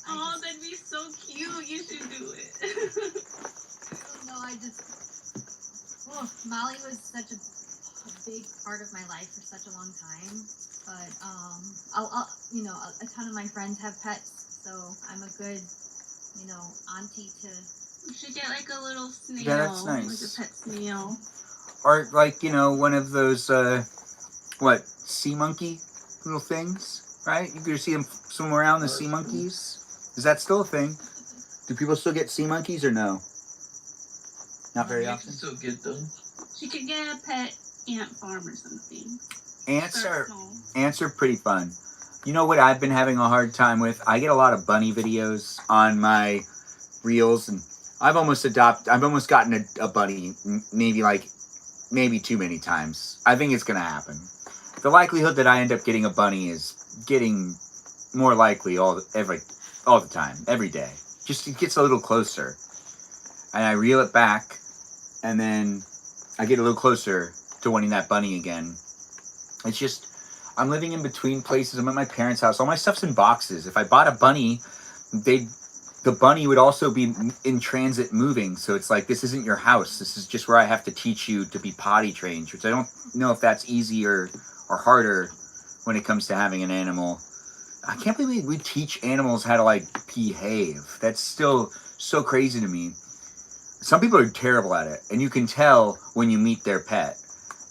That'd be so cute. You should do it. Molly was such a big part of my life for such a long time, but a ton of my friends have pets, so I'm a good, auntie to. You should get like a little snail. Yeah, that's nice. Like a pet snail. Or like, one of those, sea monkey little things, right? You could see them swim around, the sea monkeys. Is that still a thing? Do people still get sea monkeys or no? Not very often. Still get them. She could get a pet ant farm or something. Ants Start are small. ants are pretty fun. You know what I've been having a hard time with? I get a lot of bunny videos on my reels, and I've almost gotten a bunny, maybe too many times. I think it's gonna happen. The likelihood that I end up getting a bunny is getting more likely all the time, every day. Just it gets a little closer, and I reel it back, and then I get a little closer to wanting that bunny again. It's just I'm living in between places. I'm at my parents' house. All my stuff's in boxes. If I bought a bunny, the bunny would also be in transit moving. So it's like, this isn't your house. This is just where I have to teach you to be potty trained, which I don't know if that's easier or harder when it comes to having an animal. I can't believe we teach animals how to like behave. That's still so crazy to me. Some people are terrible at it, and you can tell when you meet their pet.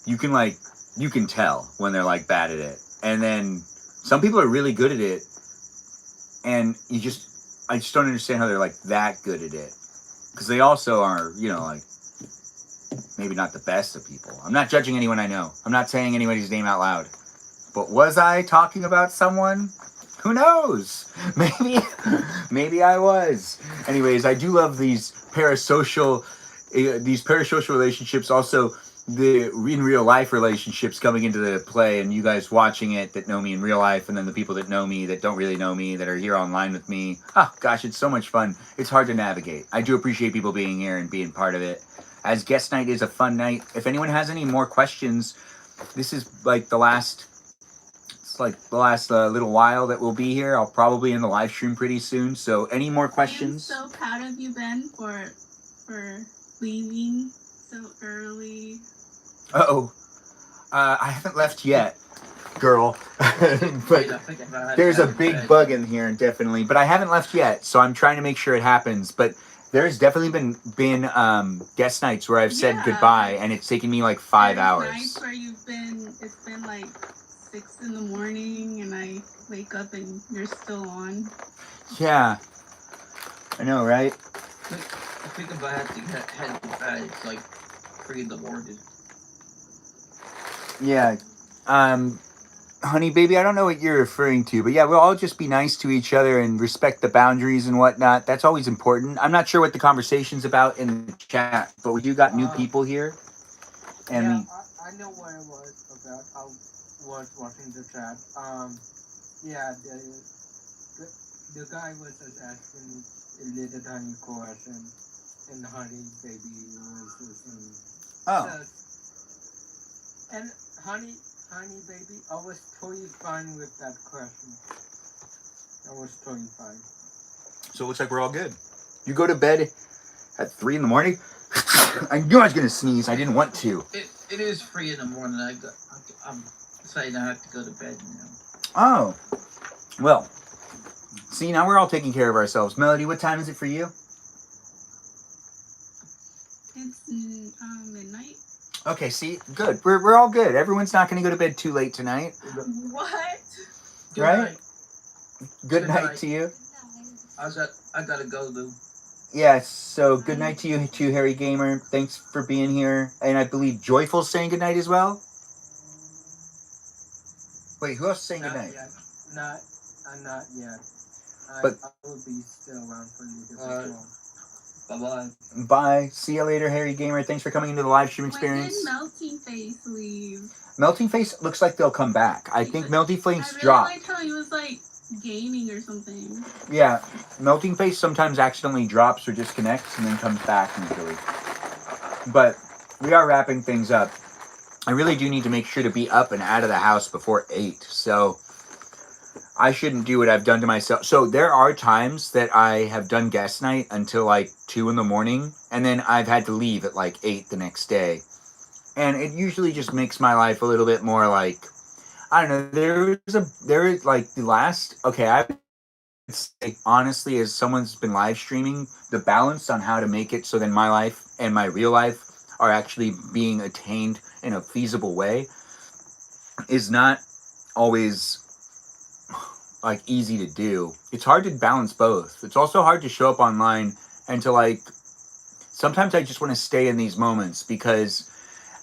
You can tell when they're like bad at it. And then some people are really good at it, and I just don't understand how they're like that good at it. Because they also are, like maybe not the best of people. I'm not judging anyone I know. I'm not saying anybody's name out loud. But was I talking about someone? Who knows? Maybe I was. Anyways, I do love these parasocial relationships. Also, the in real life relationships coming into the play, and you guys watching it that know me in real life, and then the people that know me that don't really know me that are here online with me. Oh gosh, it's so much fun. It's hard to navigate. I do appreciate people being here and being part of it. As guest night is a fun night. If anyone has any more questions, this is like the last little while that we'll be here. I'll probably end the live stream pretty soon. So any more questions? I'm so proud of you, Ben, for leaving so early. Uh-oh. I haven't left yet, girl. But there's a big bug in here, definitely. But I haven't left yet, so I'm trying to make sure it happens. But there's definitely been guest nights where I've said goodbye, and it's taken me like 5 hours. Nights where it's been like 6 in the morning, and I wake up and you're still on. Yeah. I know, right? I think if I have to head to bed, it's like 3 in the morning. Yeah. Honey, baby, I don't know what you're referring to, but yeah, we'll all just be nice to each other and respect the boundaries and whatnot. That's always important. I'm not sure what the conversation's about in the chat, but we do got new people here. And yeah, I know what it was about. I was watching the chat. Yeah, the guy was just asking a little tiny question, and Honey Baby was just and Honey Baby, I was totally fine with that question. I was totally fine. So it looks like we're all good. You go to bed at 3 in the morning? I knew I was gonna sneeze. I didn't want to. It is 3 in the morning. I'm saying I have to go to bed now. Oh. Well. See, now we're all taking care of ourselves. Melody, what time is it for you? It's midnight. Okay, see? Good. We're all good. Everyone's not going to go to bed too late tonight. What? Right? Good night to you. I gotta go, though. Yeah, so good night to you too, Harry Gamer. Thanks for being here. And I believe Joyful's saying good night as well? Wait, who else is saying good night? Not yet. But I will be still around for you. Bye-bye. Bye. See you later, Harry Gamer. Thanks for coming into the live stream experience. When did Melting Face leave? Melting Face looks like they'll come back. I think Melting Face I dropped. really liked how he was like gaming or something. Yeah, Melting Face sometimes accidentally drops or disconnects and then comes back usually. But we are wrapping things up. I really do need to make sure to be up and out of the house before 8. So I shouldn't do what I've done to myself. So there are times that I have done guest night until like 2 in the morning, and then I've had to leave at like 8 the next day. And it usually just makes my life a little bit more like, I don't know, there is like the last, okay, I would say honestly, as someone's been live streaming, the balance on how to make it so then my life and my real life are actually being attained in a feasible way is not always like easy to do. It's hard to balance both. It's also hard to show up online and to like, sometimes I just want to stay in these moments because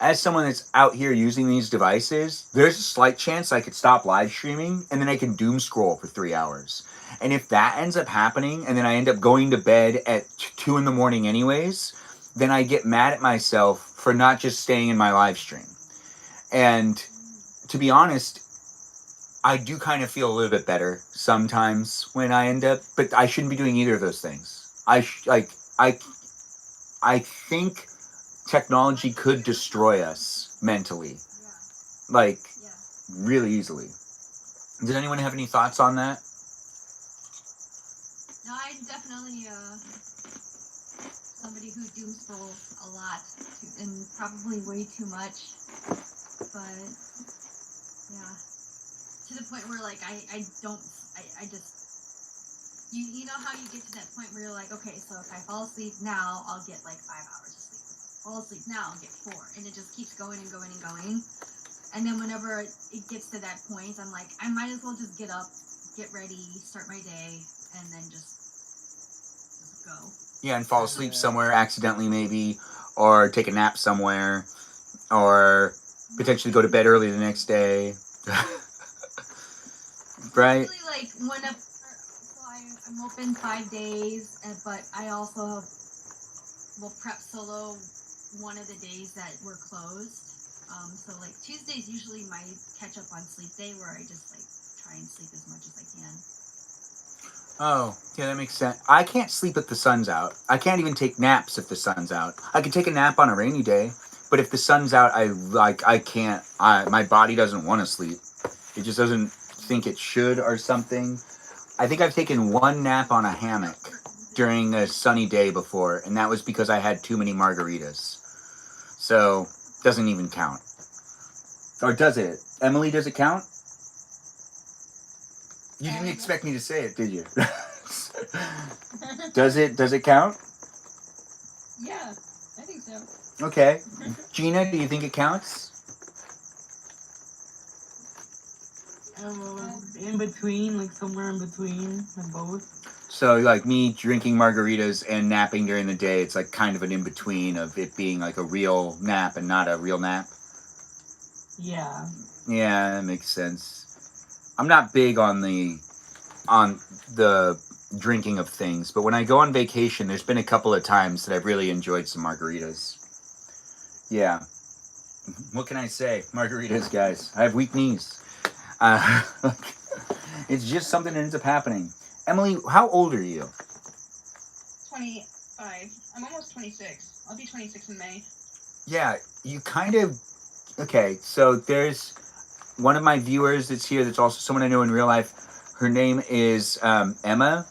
as someone that's out here using these devices, there's a slight chance I could stop live streaming and then I can doom scroll for 3 hours. And if that ends up happening and then I end up going to bed at 2 in the morning anyways, then I get mad at myself for not just staying in my live stream. And to be honest, I do kind of feel a little bit better sometimes when I end up, but I shouldn't be doing either of those things. I think technology could destroy us mentally, like really easily. Does anyone have any thoughts on that? No, I'm definitely somebody who doom scrolls a lot and probably way too much. But yeah, to the point where like I just you know how you get to that point where you're like, okay, so if I fall asleep now, I'll get like 5 hours of sleep. Fall asleep now, I'll get 4, and it just keeps going and going and going. And then whenever it gets to that point, I'm like, I might as well just get up, get ready, start my day, and then just go. Yeah, and fall asleep somewhere accidentally maybe, or take a nap somewhere, or potentially go to bed early the next day. Right? Usually, like whenever, so I'm open 5 days, but I also will prep solo one of the days that we're closed. So like Tuesday's usually my catch up on sleep day, where I just like try and sleep as much as I can. Oh, yeah, that makes sense. I can't sleep if the sun's out. I can't even take naps if the sun's out. I can take a nap on a rainy day, but if the sun's out, I can't. My body doesn't want to sleep. It just doesn't think it should or something. I think I've taken one nap on a hammock during a sunny day before, and that was because I had too many margaritas. So, doesn't even count. Or does it? Emily, does it count? You didn't expect me to say it, did you? Does it count? Yeah, I think so. Okay. Gina, do you think it counts? In between, like somewhere in between, like both. So, like me drinking margaritas and napping during the day, it's like kind of an in-between of it being like a real nap and not a real nap. Yeah. Yeah, that makes sense. I'm not big on the drinking of things, but when I go on vacation, there's been a couple of times that I've really enjoyed some margaritas. Yeah. What can I say? Margaritas, guys. I have weak knees. It's just something that ends up happening. Emily, how old are you? 25. I'm almost 26. I'll be 26 in May. Yeah, you kind of... Okay, so there's one of my viewers that's here that's also someone I know in real life. Her name is Emma,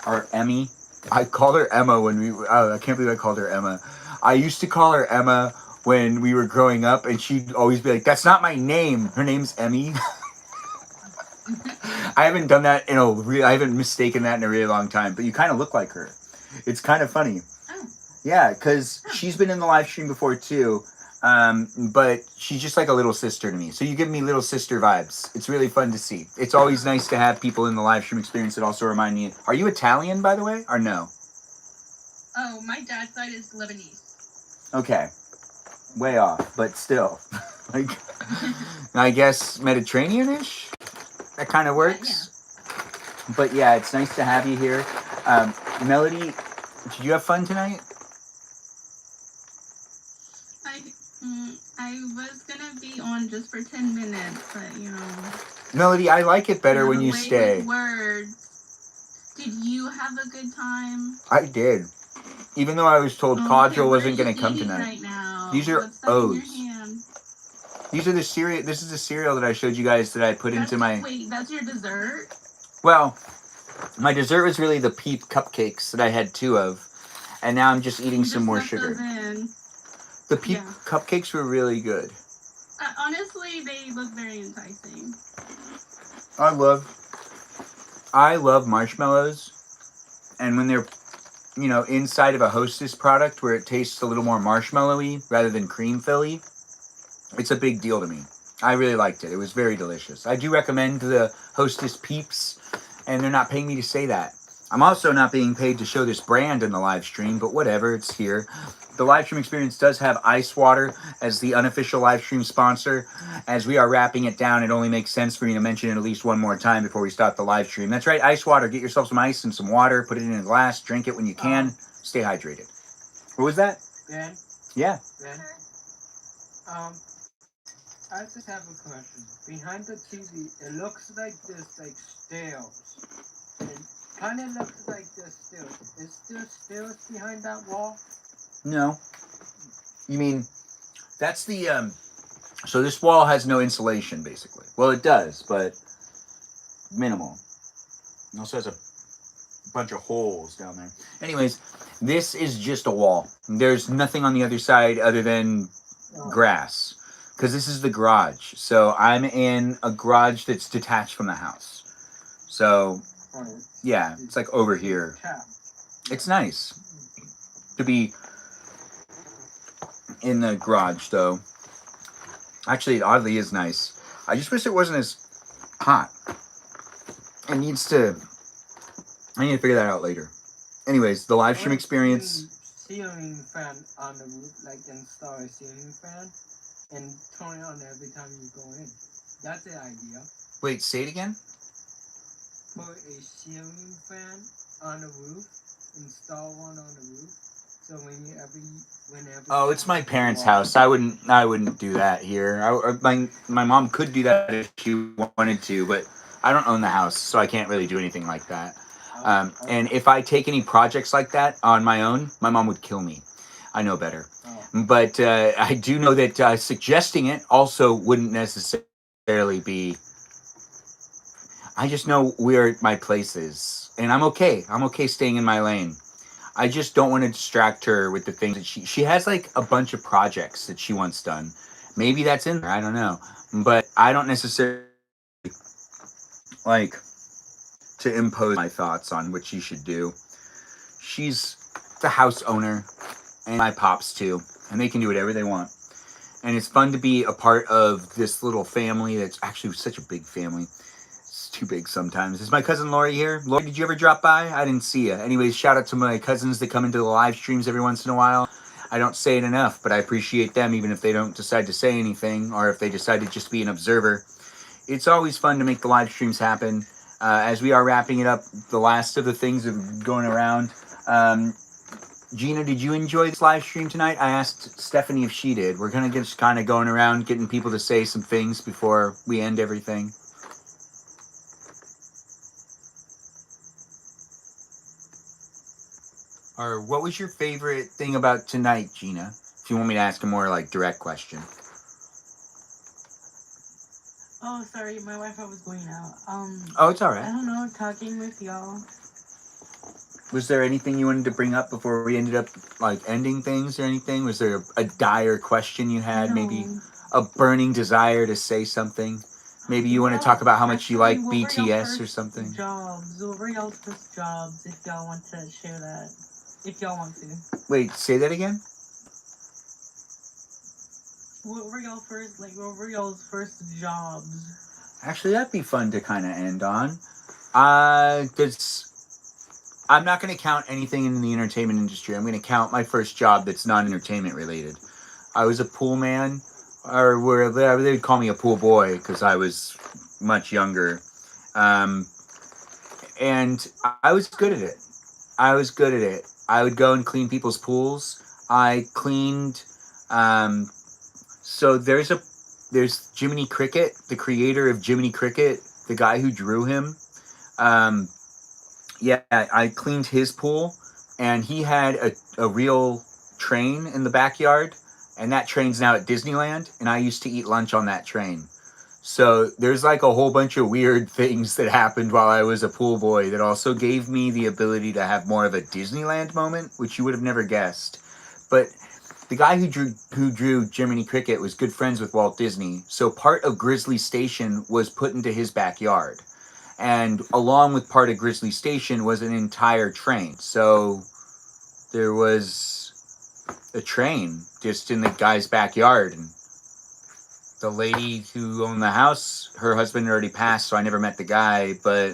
or Emmy. I called her Emma when we... Oh, I can't believe I called her Emma. I used to call her Emma when we were growing up, and she'd always be like, that's not my name. Her name's Emmy. I haven't done that I haven't mistaken that in a really long time, but you kind of look like her. It's kind of funny. Oh. Yeah, because she's been in the live stream before too, but she's just like a little sister to me. So you give me little sister vibes. It's really fun to see. It's always nice to have people in the live stream experience that also remind me. Are you Italian, by the way, or no? Oh, my dad's side is Lebanese. Okay. Way off, but still. Like, I guess Mediterranean-ish? That kind of works. Yeah. But yeah, it's nice to have you here. Melody, did you have fun tonight? I was gonna be on just for 10 minutes, but you know. Melody, I like it better when you stay. Words. Did you have a good time? I did. Even though I was told Padre wasn't going to come tonight. Right now? These are O's. These are the cereal. This is the cereal that I showed you guys that I put into my... Wait, that's your dessert? Well, my dessert was really the Peep cupcakes that I had 2 of. And now I'm just eating some more sugar. The Peep cupcakes were really good. Honestly, they look very enticing. I love marshmallows. And when they're, inside of a Hostess product where it tastes a little more marshmallowy rather than cream filly, it's a big deal to me. I really liked it. It was very delicious. I do recommend the Hostess Peeps, and they're not paying me to say that. I'm also not being paid to show this brand in the live stream, but whatever, it's here. The live stream experience does have ice water as the unofficial live stream sponsor. As we are wrapping it down, it only makes sense for me to mention it at least one more time before we start the live stream. That's right, ice water. Get yourself some ice and some water, put it in a glass, drink it when you can, stay hydrated. What was that? Ben? Yeah. Ben? I just have a question. Behind the TV, it looks like there's like stairs. It kind of looks like there's stairs. Is there stairs behind that wall? No. You mean, that's the, so this wall has no insulation, basically. Well, it does, but minimal. It also has a bunch of holes down there. Anyways, this is just a wall. There's nothing on the other side other than grass. Because this is the garage. So I'm in a garage that's detached from the house. So, yeah, it's like over here. It's nice to be in the garage, though. Actually, it oddly is nice. I just wish it wasn't as hot. I need to figure that out later. Anyways, the live stream experience. Ceiling fan on the roof, like install a ceiling fan and turn it on every time you go in. That's the idea. Wait, say it again? Put a ceiling fan on the roof, install one on the roof, so whenever. Oh, it's my parents' house. I wouldn't do that here. My mom could do that if she wanted to, but I don't own the house, so I can't really do anything like that. And if I take any projects like that on my own, my mom would kill me. I know better. But I do know that suggesting it also wouldn't necessarily be... I just know where my place is. And I'm okay. I'm okay staying in my lane. I just don't want to distract her with the things that she has like a bunch of projects that she wants done. Maybe that's in there. I don't know. But I don't necessarily like to impose my thoughts on what she should do. She's the house owner, and my pops too, and they can do whatever they want. And it's fun to be a part of this little family that's actually such a big family. It's too big sometimes. Is my cousin Lori here? Lori, did you ever drop by? I didn't see you. Anyways, shout out to my cousins that come into the live streams every once in a while. I don't say it enough, but I appreciate them even if they don't decide to say anything or if they decide to just be an observer. It's always fun to make the live streams happen. As we are wrapping it up, the last of the things are going around. Gina, did you enjoy this live stream tonight? I asked Stephanie if she did. We're going to just kind of going around, getting people to say some things before we end everything. Or what was your favorite thing about tonight, Gina? If you want me to ask a more like direct question. Oh, sorry, my Wi-Fi was going out. Oh, it's all right. I don't know, talking with y'all. Was there anything you wanted to bring up before we ended up like ending things or anything? Was there a dire question you had? No. Maybe a burning desire to say something? Maybe you want to talk about how much you like BTS or something? Jobs. What were y'all's first jobs, if y'all want to share that? If y'all want to. Wait, say that again? What were y'all's first jobs? Actually, that'd be fun to kind of end on. I'm not going to count anything in the entertainment industry. I'm going to count my first job that's non-entertainment related. I was a pool man, or they would call me a pool boy because I was much younger. And I was good at it. I would go and clean people's pools. I cleaned... So there's Jiminy Cricket, the creator of Jiminy Cricket, the guy who drew him. Yeah, I cleaned his pool, and he had a real train in the backyard, and that train's now at Disneyland, and I used to eat lunch on that train. So there's like a whole bunch of weird things that happened while I was a pool boy that also gave me the ability to have more of a Disneyland moment, which you would have never guessed. But the guy who drew Jiminy Cricket was good friends with Walt Disney, so part of Grizzly Station was put into his backyard. And along with part of Grizzly Station was an entire train. So there was a train just in the guy's backyard. And the lady who owned the house, her husband already passed, so I never met the guy, but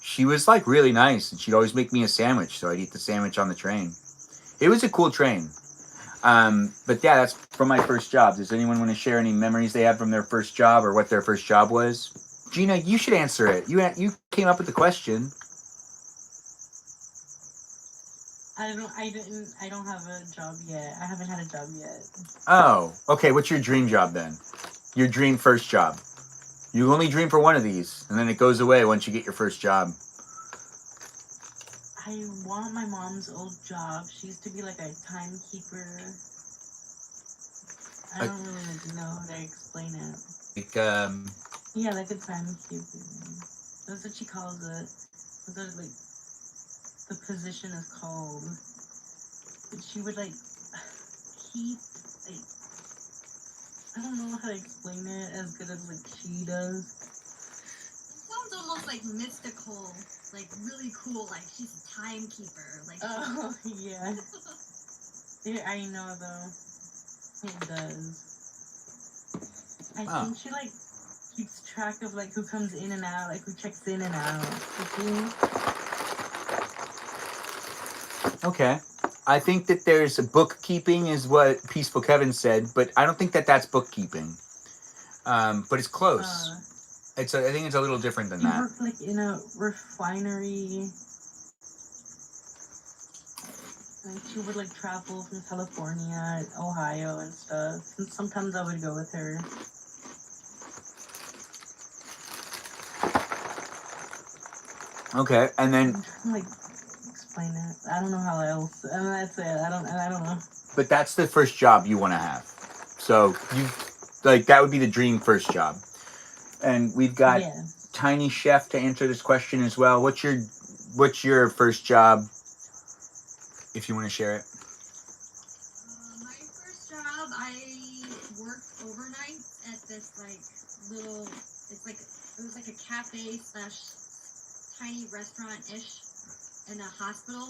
she was like really nice, and she'd always make me a sandwich, so I'd eat the sandwich on the train. It was a cool train. But yeah, that's from my first job. Does anyone want to share any memories they had from their first job or what their first job was? Gina, you should answer it. You came up with the question. I don't have a job yet. I haven't had a job yet. Oh, okay. What's your dream job then? Your dream first job. You only dream for one of these, and then it goes away once you get your first job. I want my mom's old job. She used to be like a timekeeper. I don't really know how to explain it. Like, Yeah, like a timekeeper. That's what she calls it. That's what, like, the position is called. But she would, like, keep, like, I don't know how to explain it as good as, like, she does. It sounds almost like mystical, like really cool, like she's a timekeeper. Like, oh, yeah. Yeah, I know, though. It does. I think she, like, keeps track of, like, who comes in and out, like, who checks in and out. okay. I think that there's a bookkeeping is what Peaceful Kevin said, but I don't think that that's bookkeeping. But it's close. I think it's a little different than You that. work, like, in a refinery. Like, she would, like, travel from California, Ohio, and stuff. And sometimes I would go with her. Okay, and then... I'm trying to, like, explain it. I don't know how else. I mean, that's it. I don't know. But that's the first job you want to have. So, that would be the dream first job. And we've got Tiny Chef to answer this question as well. What's your first job, if you want to share it? my first job, I worked overnight at this like little. It was like a cafe / tiny restaurant-ish in a hospital.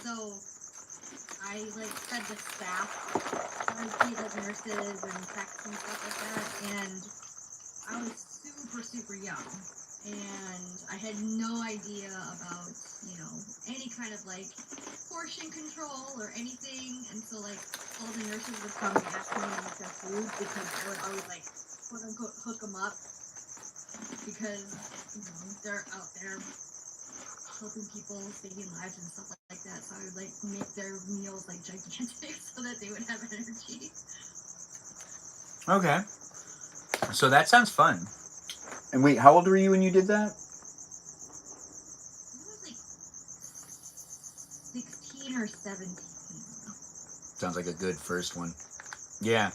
So I like fed the staff. I paid like nurses and techs and stuff like that, and I was super young, and I had no idea about, any kind of like portion control or anything, and so like all the nurses would come and ask me to make their food because I would always like quote unquote hook them up because they're out there helping people, saving lives and stuff like that. So I would like make their meals like gigantic so that they would have energy. Okay. So that sounds fun. And wait, how old were you when you did that? I was like 16 or 17. Sounds like a good first one. Yeah.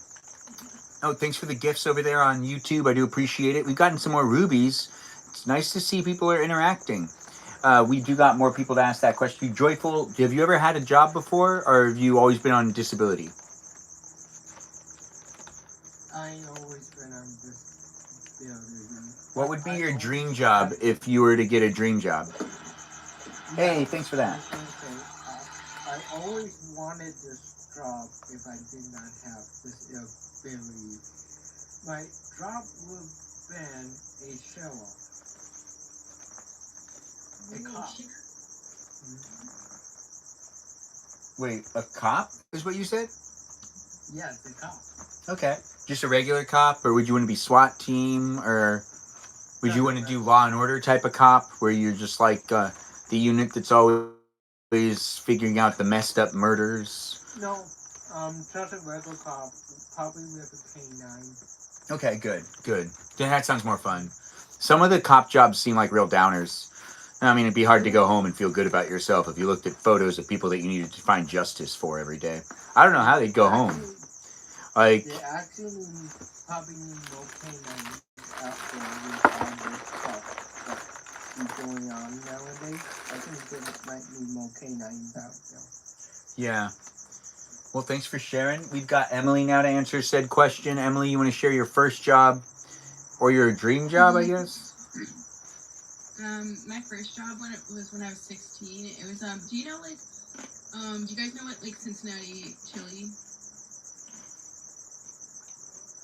Oh, thanks for the gifts over there on YouTube. I do appreciate it. We've gotten some more rubies. It's nice to see people are interacting. We do got more people to ask that question. Joyful, have you ever had a job before, or have you always been on disability? I always been on disability. What would be your dream job if you were to get a dream job? Hey, thanks for that. I always wanted this job if I did not have this ability. My job would have been a show-off. A cop. Wait, a cop is what you said? Yes, a cop. Okay. Just a regular cop, or would you want to be SWAT team, or would you want to do Law and Order type of cop, where you're just like the unit that's always figuring out the messed up murders? No, just a regular cop, probably with a canine. Okay, good. Then that sounds more fun. Some of the cop jobs seem like real downers. I mean, it'd be hard to go home and feel good about yourself if you looked at photos of people that you needed to find justice for every day. I don't know how they'd go home. Like, They actually probably need more canines out there with all this stuff that's going on nowadays. I think there might be more canines out there. yeah. Well, thanks for sharing. We've got Emily now to answer said question. Emily, you want to share your first job or your dream job, I guess? My first job when I was 16. It was do you know like do you guys know what like Cincinnati chili?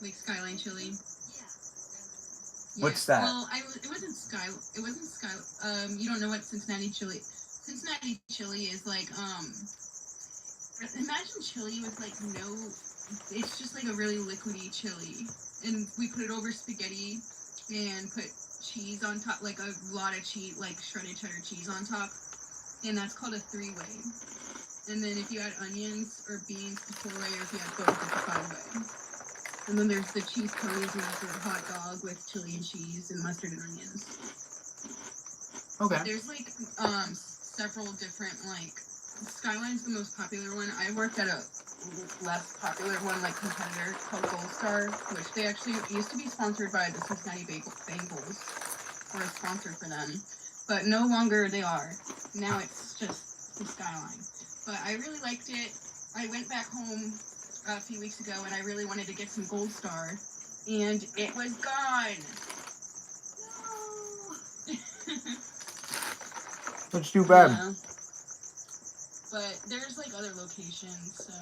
Like Skyline chili? What's that? Well, it wasn't Sky. It wasn't Sky. You don't know what Cincinnati chili. Cincinnati chili is like. Imagine chili with like no. It's just like a really liquidy chili, and we put it over spaghetti, and put cheese on top, like a lot of cheese, like shredded cheddar cheese on top, and that's called a three-way. And then if you add onions or beans, it's a four-way, or if you add both, it's a five-way. And then there's the cheese curries, and that's a hot dog with chili and cheese and mustard and onions. Okay. There's like several different like Skyline's the most popular one. I worked at a less popular one like competitor called Gold Star, which they actually used to be sponsored by the Cincinnati Bengals, or a sponsor for them, but no longer they are. Now it's just the Skyline. But I really liked it. I went back home a few weeks ago and I really wanted to get some Gold Star, and it was gone. That's too bad. Yeah. But there's like other locations, so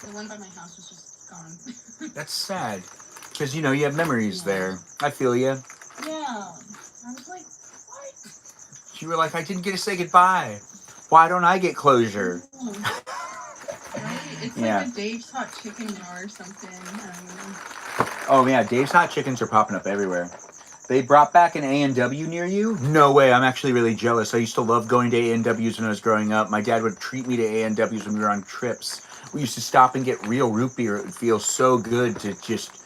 the one by my house was just gone. That's sad. Because, you know, you have memories there. I feel you. Yeah. I was like, what? You were like, I didn't get to say goodbye. Why don't I get closure? Right? It's Yeah. like a Dave's Hot Chicken now or something. I don't know. Oh, yeah. Dave's Hot Chickens are popping up everywhere. They brought back an A&W near you? No way. I'm actually really jealous. I used to love going to A&Ws when I was growing up. My dad would treat me to A&Ws when we were on trips. We used to stop and get real root beer. It would feel so good to just,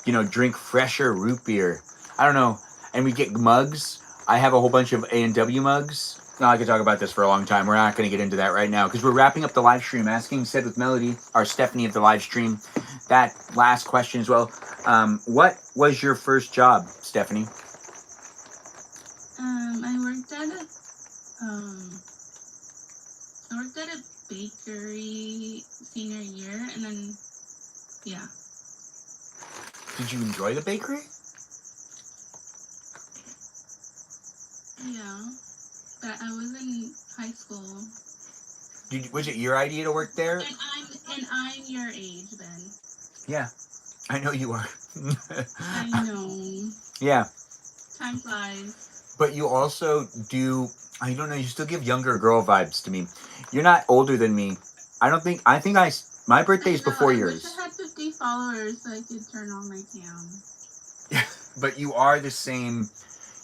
you know, drink fresher root beer. I don't know. And we get mugs. I have a whole bunch of A&W mugs. No, I could talk about this for a long time. We're not going to get into that right now because we're wrapping up the live stream. Asking Said with Melody, our Stephanie of the live stream, that last question as well. What was your first job, Stephanie? I worked at a bakery senior year, and then yeah. Did you enjoy the bakery? Yeah, but I was in high school. Was it your idea to work there? And I'm your age then. Yeah, I know you are. I know. Yeah. Time flies. But you also do, I don't know, you still give younger girl vibes to me. You're not older than me. My birthday's before yours. I wish I had 50 followers so I could turn on my cam. But you are the same,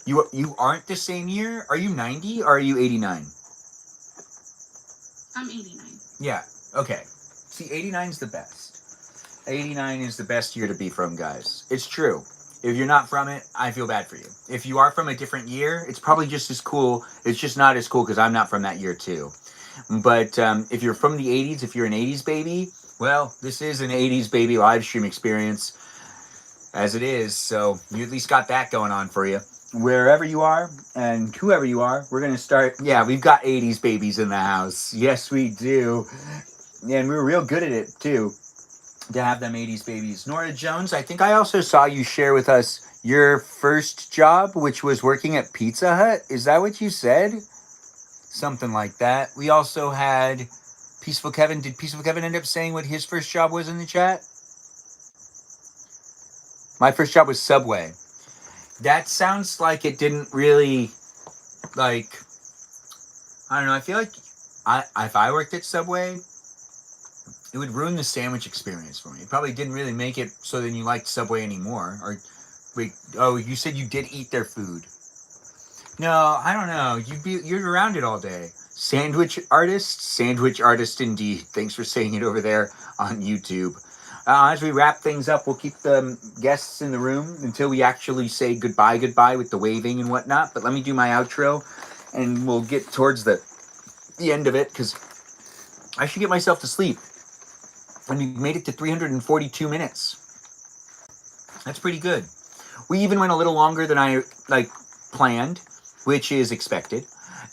you aren't the same year? Are you 90 or are you 89? I'm 89. Yeah, okay. See, 89's the best. 89 is the best year to be from, guys. It's true. If you're not from it, I feel bad for you. If you are from a different year, it's probably just as cool. It's just not as cool because I'm not from that year too. But if you're from the 80s, if you're an 80s baby, well, this is an 80s baby live stream experience as it is. So you at least got that going on for you. Wherever you are and whoever you are, we're going to start. Yeah, we've got 80s babies in the house. Yes, we do. And we're real good at it too. To have them 80s babies. Nora Jones, I think I also saw you share with us your first job, which was working at Pizza Hut. Is that what you said? Something like that. We also had Peaceful Kevin. Did Peaceful Kevin end up saying what his first job was in the chat? My first job was Subway. That sounds like it didn't really, like, I don't know. I feel like if I worked at Subway, it would ruin the sandwich experience for me. It probably didn't really make it so then you liked Subway anymore. Or, wait, oh, you said you did eat their food. No, I don't know. You're around it all day. Sandwich artist indeed. Thanks for saying it over there on YouTube. As we wrap things up, we'll keep the guests in the room until we actually say goodbye with the waving and whatnot. But let me do my outro, and we'll get towards the end of it because I should get myself to sleep. And we made it to 342 minutes. That's pretty good. We even went a little longer than I planned, which is expected.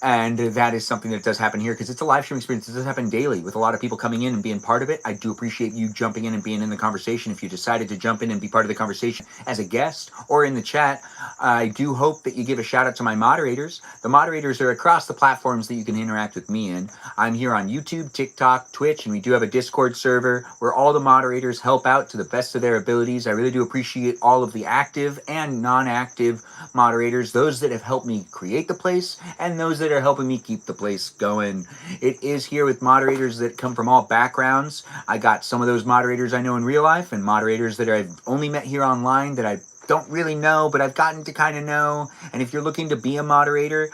And that is something that does happen here because it's a live stream experience. It does happen daily with a lot of people coming in and being part of it. I do appreciate you jumping in and being in the conversation. If you decided to jump in and be part of the conversation as a guest or in the chat, I do hope that you give a shout out to my moderators. The moderators are across the platforms that you can interact with me in. I'm here on YouTube, TikTok, Twitch, and we do have a Discord server where all the moderators help out to the best of their abilities. I really do appreciate all of the active and non-active moderators, those that have helped me create the place and those that are helping me keep the place going. It is here with moderators that come from all backgrounds. I got some of those moderators I know in real life and moderators that I've only met here online that I don't really know, but I've gotten to kind of know. And if you're looking to be a moderator,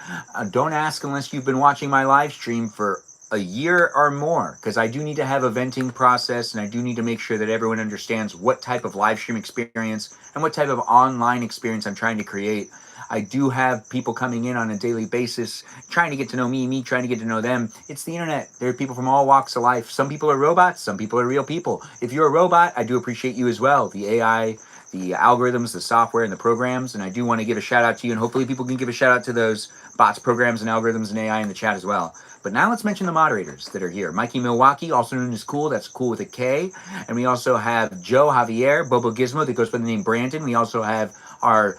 don't ask unless you've been watching my live stream for a year or more, because I do need to have a venting process and I do need to make sure that everyone understands what type of live stream experience and what type of online experience I'm trying to create. I do have people coming in on a daily basis trying to get to know me trying to get to know them. It's the internet. There are people from all walks of life. Some people are robots, some people are real people. If you're a robot, I do appreciate you as well. The AI, the algorithms, the software, and the programs, and I do want to give a shout out to you, and hopefully people can give a shout out to those bots, programs, and algorithms and AI in the chat as well. But now let's mention the moderators that are here. Mikey Milwaukee, also known as Cool, that's Cool with a K. And we also have Joe Javier, Bobo Gizmo, that goes by the name Brandon. We also have our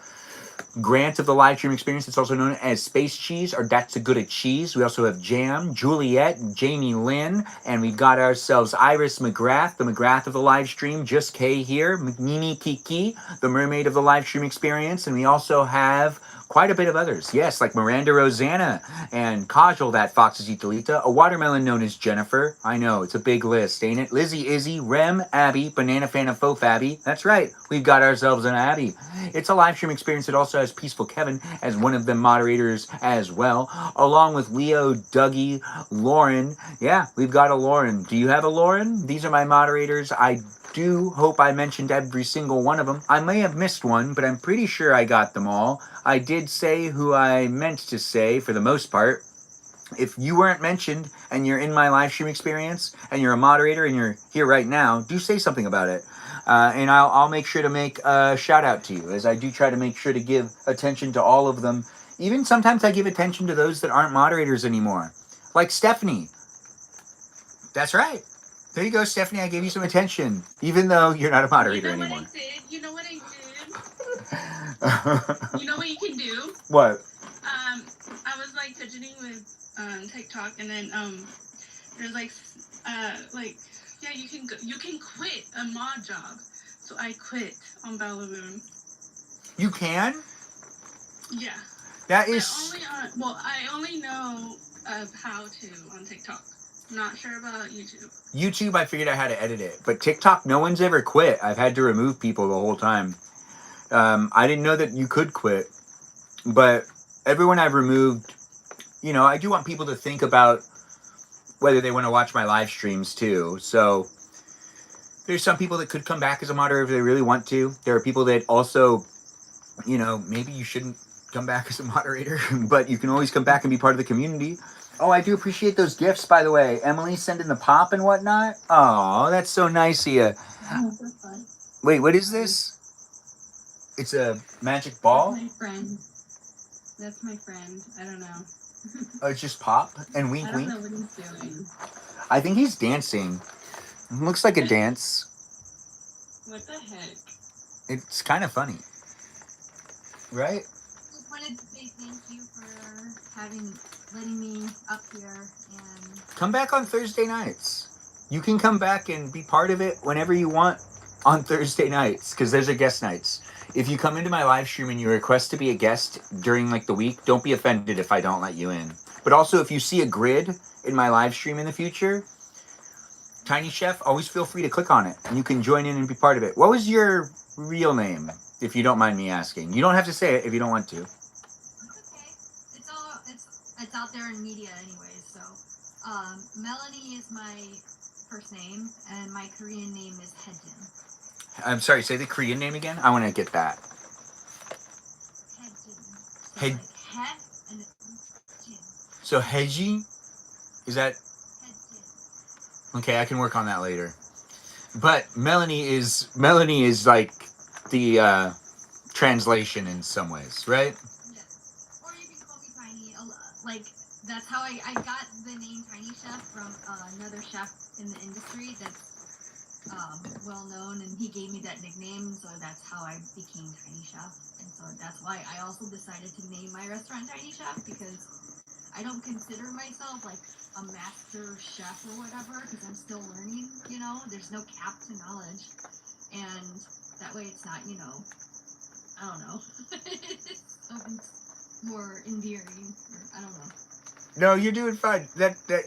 Grant of the live stream experience. It's also known as Space Cheese or That's a Good at Cheese. We also have Jam, Juliet, Jamie Lynn, and we've got ourselves Iris McGrath, the McGrath of the live stream, Just K here, Mimi Kiki, the mermaid of the live stream experience, and we also have quite a bit of others. Yes, like Miranda Rosanna and Kajal, that Fox's Italita, a watermelon known as Jennifer. I know, it's a big list, ain't it? Lizzie, Izzy, Rem, Abby, Banana Fan of Faux Fabby. That's right, we've got ourselves an Abby. It's a live stream experience that also has Peaceful Kevin as one of the moderators as well, along with Leo, Dougie, Lauren. Yeah, we've got a Lauren. Do you have a Lauren? These are my moderators. I do hope I mentioned every single one of them. I may have missed one, but I'm pretty sure I got them all. I did say who I meant to say for the most part. If you weren't mentioned and you're in my live stream experience and you're a moderator and you're here right now, do say something about it. And I'll make sure to make a shout out to you, as I do try to make sure to give attention to all of them. Even sometimes I give attention to those that aren't moderators anymore. Like Stephanie. That's right. There you go, Stephanie. I gave you some attention, even though you're not a moderator anymore. You know what I did? You know what you can do? What? I was like fidgeting with TikTok, and then there's like yeah, you can quit a mod job. So I quit on Balaboon. You can? Yeah. That is. I only know of how to on TikTok. Not sure about YouTube. YouTube, I figured out how to edit it, but TikTok, no one's ever quit. I've had to remove people the whole time. I didn't know that you could quit, but everyone I've removed, you know, I do want people to think about whether they want to watch my live streams too. So there's some people that could come back as a moderator if they really want to. There are people that also, you know, maybe you shouldn't come back as a moderator, but you can always come back and be part of the community. Oh, I do appreciate those gifts, by the way. Emily sending the pop and whatnot. Oh, that's so nice of you. Oh, that's fun. Wait, what is this? It's a magic ball? That's my friend. That's my friend. I don't know. Oh, it's just pop and wink, I don't wink. know what he's doing. I think he's dancing. It looks like a dance. What the heck? It's kind of funny. Right? Just wanted to say thank you for letting me up here and Come back on Thursday nights. You can come back and be part of it whenever you want on Thursday nights, because there's a guest nights. If you come into my live stream and you request to be a guest during like the week, don't be offended if I don't let you in. But also, if you see a grid in my live stream in the future, Tiny Chef, always feel free to click on it and you can join in and be part of it. What was your real name, if you don't mind me asking? You don't have to say it if you don't want to. it's okay. It's out there in media anyways, so Melanie is my first name and my Korean name is Hejin. I'm sorry, say the Korean name again? I want to get that. Hejin. Hey, Like he and it's Jin. so Heji? Is that... Okay, I can work on that later. But Melanie is like the translation in some ways, right? Yes. Or you can call me Tiny. Like that's how I got the name Tiny Chef from another chef in the industry that's well known, and he gave me that nickname, so that's how I became Tiny Chef. And so that's why I also decided to name my restaurant Tiny Chef, because I don't consider myself like a master chef or whatever, because I'm still learning, you know, there's no cap to knowledge, and that way it's not, you know, I don't know, something more endearing, or I don't know. No, you're doing fine.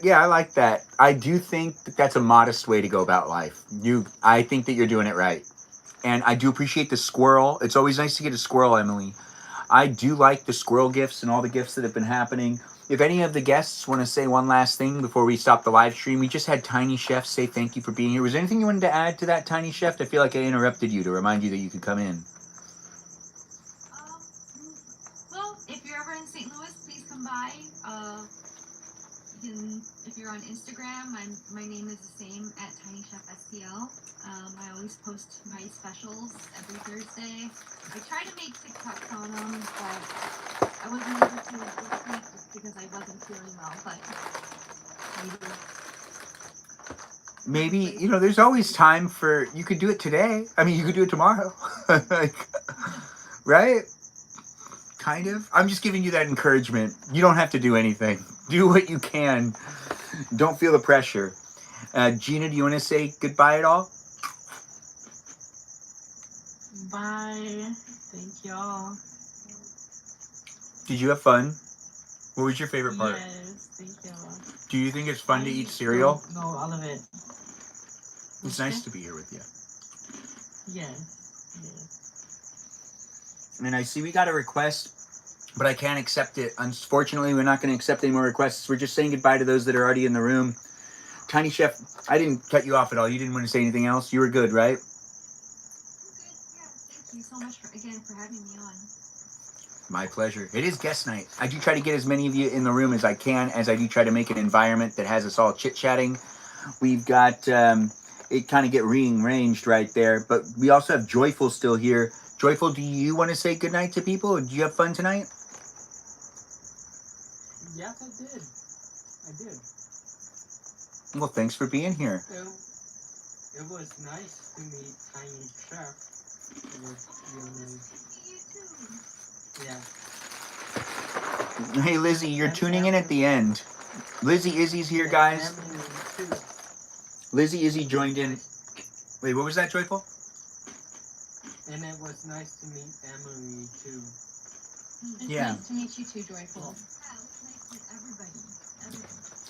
Yeah, I like that. I do think that that's a modest way to go about life. I think that you're doing it right. And I do appreciate the squirrel. It's always nice to get a squirrel, Emily. I do like the squirrel gifts and all the gifts that have been happening. If any of the guests want to say one last thing before we stop the live stream, we just had Tiny Chef say thank you for being here. Was there anything you wanted to add to that, Tiny Chef? I feel like I interrupted you to remind you that you could come in. Well, if you're ever in St. Louis, please come by. If you're on Instagram, my name is the same, at Tiny Chef STL. I always post my specials every Thursday. I try to make TikToks on them, but I wasn't able to this week just because I wasn't feeling well. But Maybe, you know, there's always time for, you could do it today. I mean, you could do it tomorrow. Like, right? Kind of. I'm just giving you that encouragement. You don't have to do anything. Do what you can. Don't feel the pressure. Gina, do you want to say goodbye at all? Bye. Thank y'all. Did you have fun? What was your favorite part? Yes, thank y'all. Do you think it's fun to eat cereal? No, all of it. It's nice to be here with you. Yes. And I see we got a request, but I can't accept it. Unfortunately, we're not going to accept any more requests. We're just saying goodbye to those that are already in the room. Tiny Chef, I didn't cut you off at all. You didn't want to say anything else? You were good, right? thank you so much again for having me on. My pleasure. It is guest night. I do try to get as many of you in the room as I can, as I do try to make an environment that has us all chit-chatting. We've got, it kind of get rearranged right there, but we also have Joyful still here. Joyful, do you want to say goodnight to people? Did you have fun tonight? Yes, I did. Well, thanks for being here. It was nice to meet Tiny Chef. It was really, yeah. Hey, Lizzie, you're tuning in at the end. Lizzie Izzy's here, guys. Lizzie Izzy joined in. Wait, what was that, Joyful? And it was nice to meet Emily, too. It's Yeah. nice to meet you too, Joyful. Yeah, it's nice to meet everybody.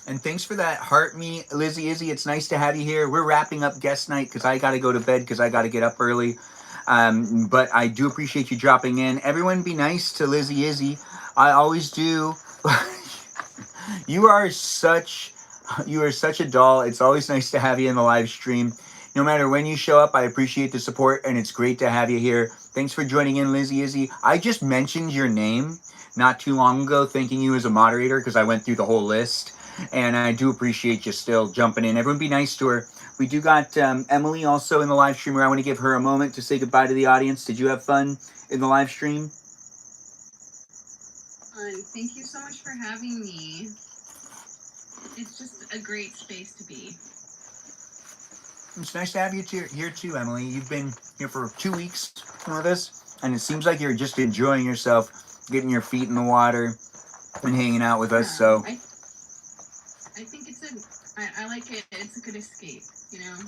And thanks for that heart me, Lizzie Izzy. It's nice to have you here. We're wrapping up guest night because I got to go to bed because I got to get up early. But I do appreciate you dropping in. Everyone be nice to Lizzie Izzy. I always do. You are such a doll. It's always nice to have you in the live stream. No matter when you show up, I appreciate the support, and it's great to have you here. Thanks for joining in, Lizzie Izzy. I just mentioned your name not too long ago, thanking you as a moderator because I went through the whole list, and I do appreciate you still jumping in. Everyone be nice to her. We do got Emily also in the live stream. I want to give her a moment to say goodbye to the audience. Did you have fun in the live stream? Thank you so much for having me. It's just a great space to be. It's nice to have you here too, Emily. You've been here for 2 weeks with us, and it seems like you're just enjoying yourself, getting your feet in the water and hanging out with us. So I think I like it. It's a good escape, you know?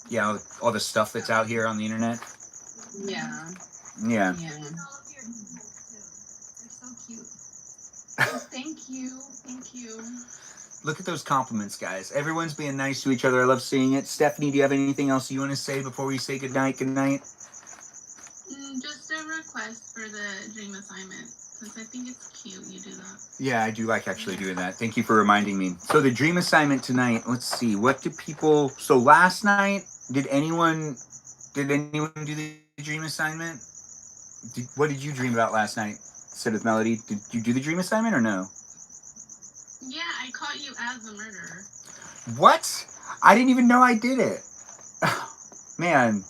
yeah, all the stuff that's out here on the internet. Yeah. Yeah. They're so cute. Thank you. Look at those compliments, guys. Everyone's being nice to each other. I love seeing it. Stephanie, do you have anything else you want to say before we say goodnight? Good night. Just a request for the dream assignment, because I think it's cute you do that. Yeah, I do like actually doing that. Thank you for reminding me. So the dream assignment tonight, let's see. What do people... So last night, did anyone do the dream assignment? What did you dream about last night? Said with Melody. Did you do the dream assignment or no? Yeah, I caught you as the murderer. What? I didn't even know I did it. Man.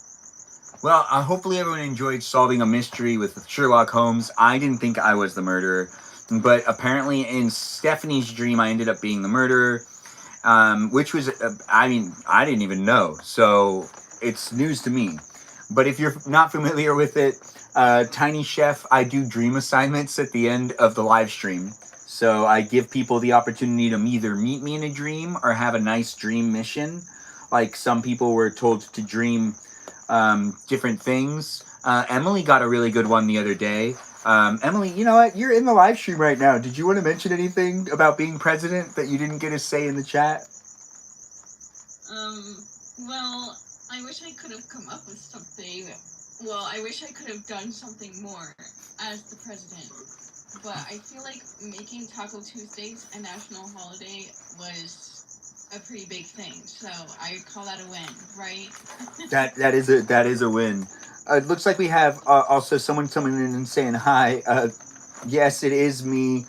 Well, hopefully everyone enjoyed solving a mystery with Sherlock Holmes. I didn't think I was the murderer. But apparently in Stephanie's dream, I ended up being the murderer, which was, I mean, I didn't even know. So it's news to me. But if you're not familiar with it, Tiny Chef, I do dream assignments at the end of the live stream. So I give people the opportunity to either meet me in a dream or have a nice dream mission. Like some people were told to dream different things. Emily got a really good one the other day. Emily, you know what? You're in the live stream right now. Did you want to mention anything about being president that you didn't get to say in the chat? Well, I wish I could have come up with something. Well, I wish I could have done something more as the president. But I feel like making Taco Tuesdays a national holiday was a pretty big thing. So I call that a win, right? That is a win. It looks like we have also someone coming in and saying hi. Yes, it is me.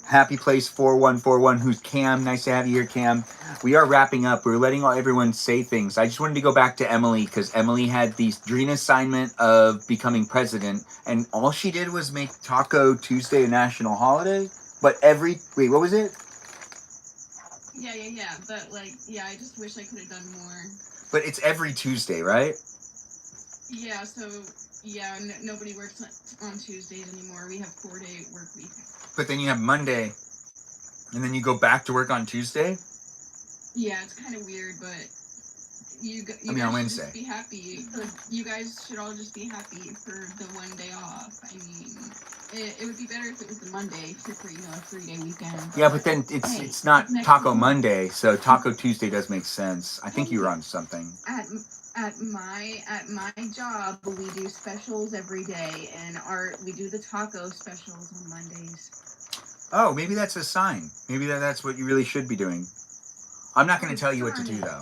Happy Place 4141. Who's Cam? Nice to have you here, Cam. We are wrapping up. We're letting everyone say things. I just wanted to go back to Emily because Emily had the dream assignment of becoming president, and all she did was make Taco Tuesday a national holiday. But wait, what was it? Yeah. But I just wish I could have done more. But it's every Tuesday, right? Yeah, so nobody works on Tuesdays anymore. We have 4-day work week. But then you have Monday, and then you go back to work on Tuesday? Yeah, it's kind of weird, but on guys Wednesday. should just be happy. You guys should all just be happy for the one day off. I mean, it would be better if it was the Monday for a 3-day weekend. Yeah, but then it's not Taco Monday, so Taco Tuesday does make sense. I think you were on something. At my job, we do specials every day, and we do the taco specials on Mondays. Oh, maybe that's a sign. Maybe that's what you really should be doing. I'm not going to tell you what to do, though.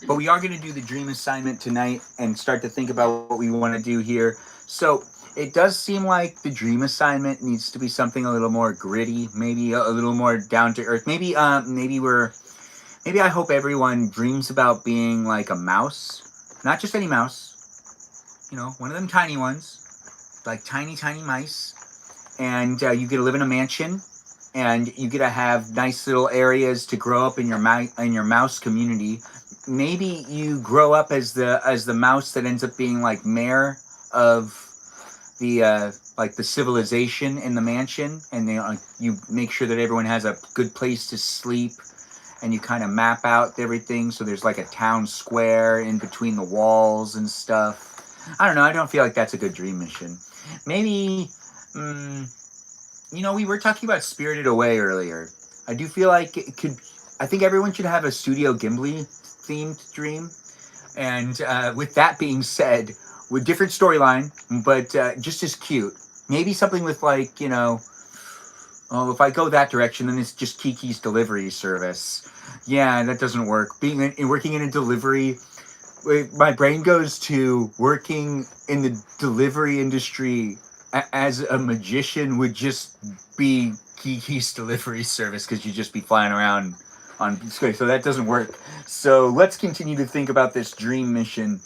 But we are going to do the dream assignment tonight and start to think about what we want to do here. So it does seem like the dream assignment needs to be something a little more gritty, maybe a little more down to earth. Maybe I hope everyone dreams about being like a mouse. Not just any mouse. You know, one of them tiny ones. Like tiny mice. And you get to live in a mansion. And you get to have nice little areas to grow up in your mouse community. Maybe you grow up as the mouse that ends up being like mayor of the the civilization in the mansion, and you make sure that everyone has a good place to sleep, and you kind of map out everything so there's like a town square in between the walls and stuff. I don't know. I don't feel like that's a good dream mission. Maybe. We were talking about Spirited Away earlier. I do feel like I think everyone should have a Studio Ghibli themed dream. And with that being said, with different storyline, but just as cute. Maybe something with if I go that direction, then it's just Kiki's delivery service. Yeah, that doesn't work. Working in a delivery, my brain goes to working in the delivery industry as a magician would just be Kiki's delivery service because you'd just be flying around on space. So that doesn't work. So let's continue to think about this dream mission.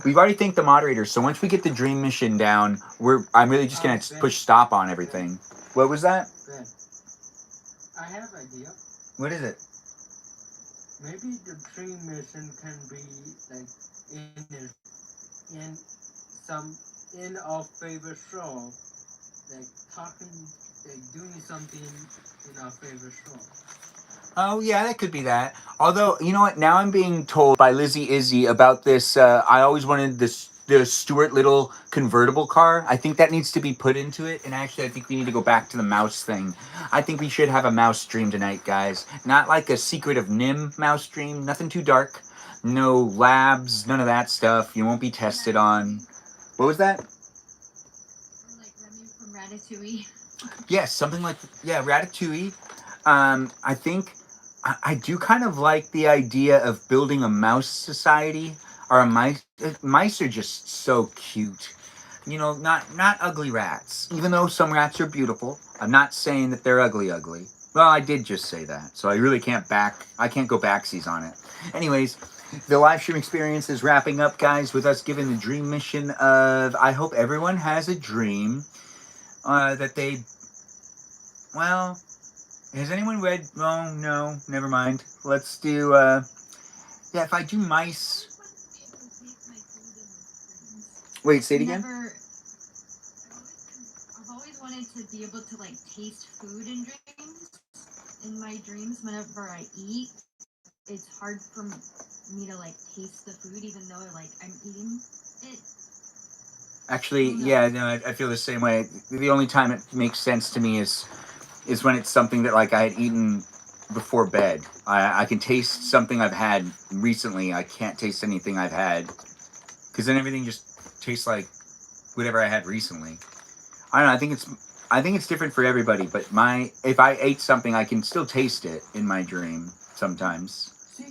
We've already thanked the moderator. So once we get the dream mission down, I'm really just going to push stop on everything. What was that? Ben, I have an idea. What is it? Maybe the dream mission can be like in our favorite show, like talking, like doing something in our favorite show. Oh, yeah, that could be that. Although, you know what? Now I'm being told by Lizzie Izzy about this. I always wanted the Stuart Little convertible car. I think that needs to be put into it. And actually, I think we need to go back to the mouse thing. I think we should have a mouse dream tonight, guys. Not like a Secret of Nim mouse dream. Nothing too dark. No labs. None of that stuff. You won't be tested on. What was that? Like Remy from Ratatouille. Yes, something like, Ratatouille. I think I do kind of like the idea of building a mouse society. Or mice are just so cute. Not ugly rats. Even though some rats are beautiful. I'm not saying that they're ugly. Well, I did just say that. So I really can't go backsies on it. Anyways, the live stream experience is wrapping up, guys, with us giving the dream mission of, I hope everyone has a dream that they well, has anyone read? Oh, no, never mind. Let's do, yeah, if I do mice. Wait, say it again? I've always wanted to be able to like taste food in dreams. In my dreams, whenever I eat, it's hard for me to like taste the food, even though like I'm eating it. Actually, yeah, no, I feel the same way. The only time it makes sense to me is when it's something that like I had eaten before bed. I can taste something I've had recently. I can't taste anything I've had because then everything just tastes like whatever I had recently. I don't know. I think it's different for everybody. But if I ate something, I can still taste it in my dream sometimes. She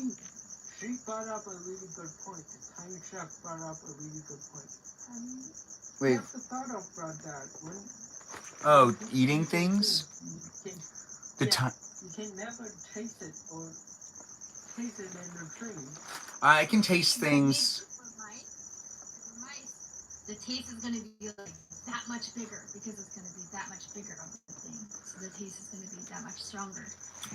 brought up a really good point. The tiny chef brought up a really good point. Wait. Never thought about that. Oh, eating things? You can never taste it or taste it in a dream. I can taste things. The taste is gonna be like that much bigger because it's gonna be that much bigger of the thing. So the taste is gonna be that much stronger.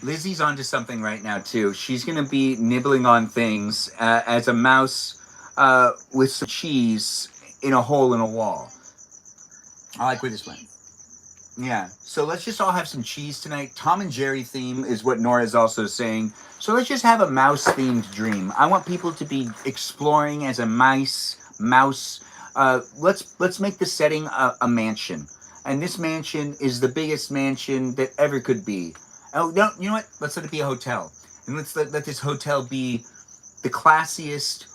Lizzie's onto something right now too. She's gonna be nibbling on things as a mouse with some cheese in a hole in a wall. I like where this went. Yeah, so let's just all have some cheese tonight. Tom and Jerry theme is what Nora's also saying. So let's just have a mouse-themed dream. I want people to be exploring as a mouse. Let's make the setting a mansion. And this mansion is the biggest mansion that ever could be. Oh, no, you know what? Let's let it be a hotel. And let's let this hotel be the classiest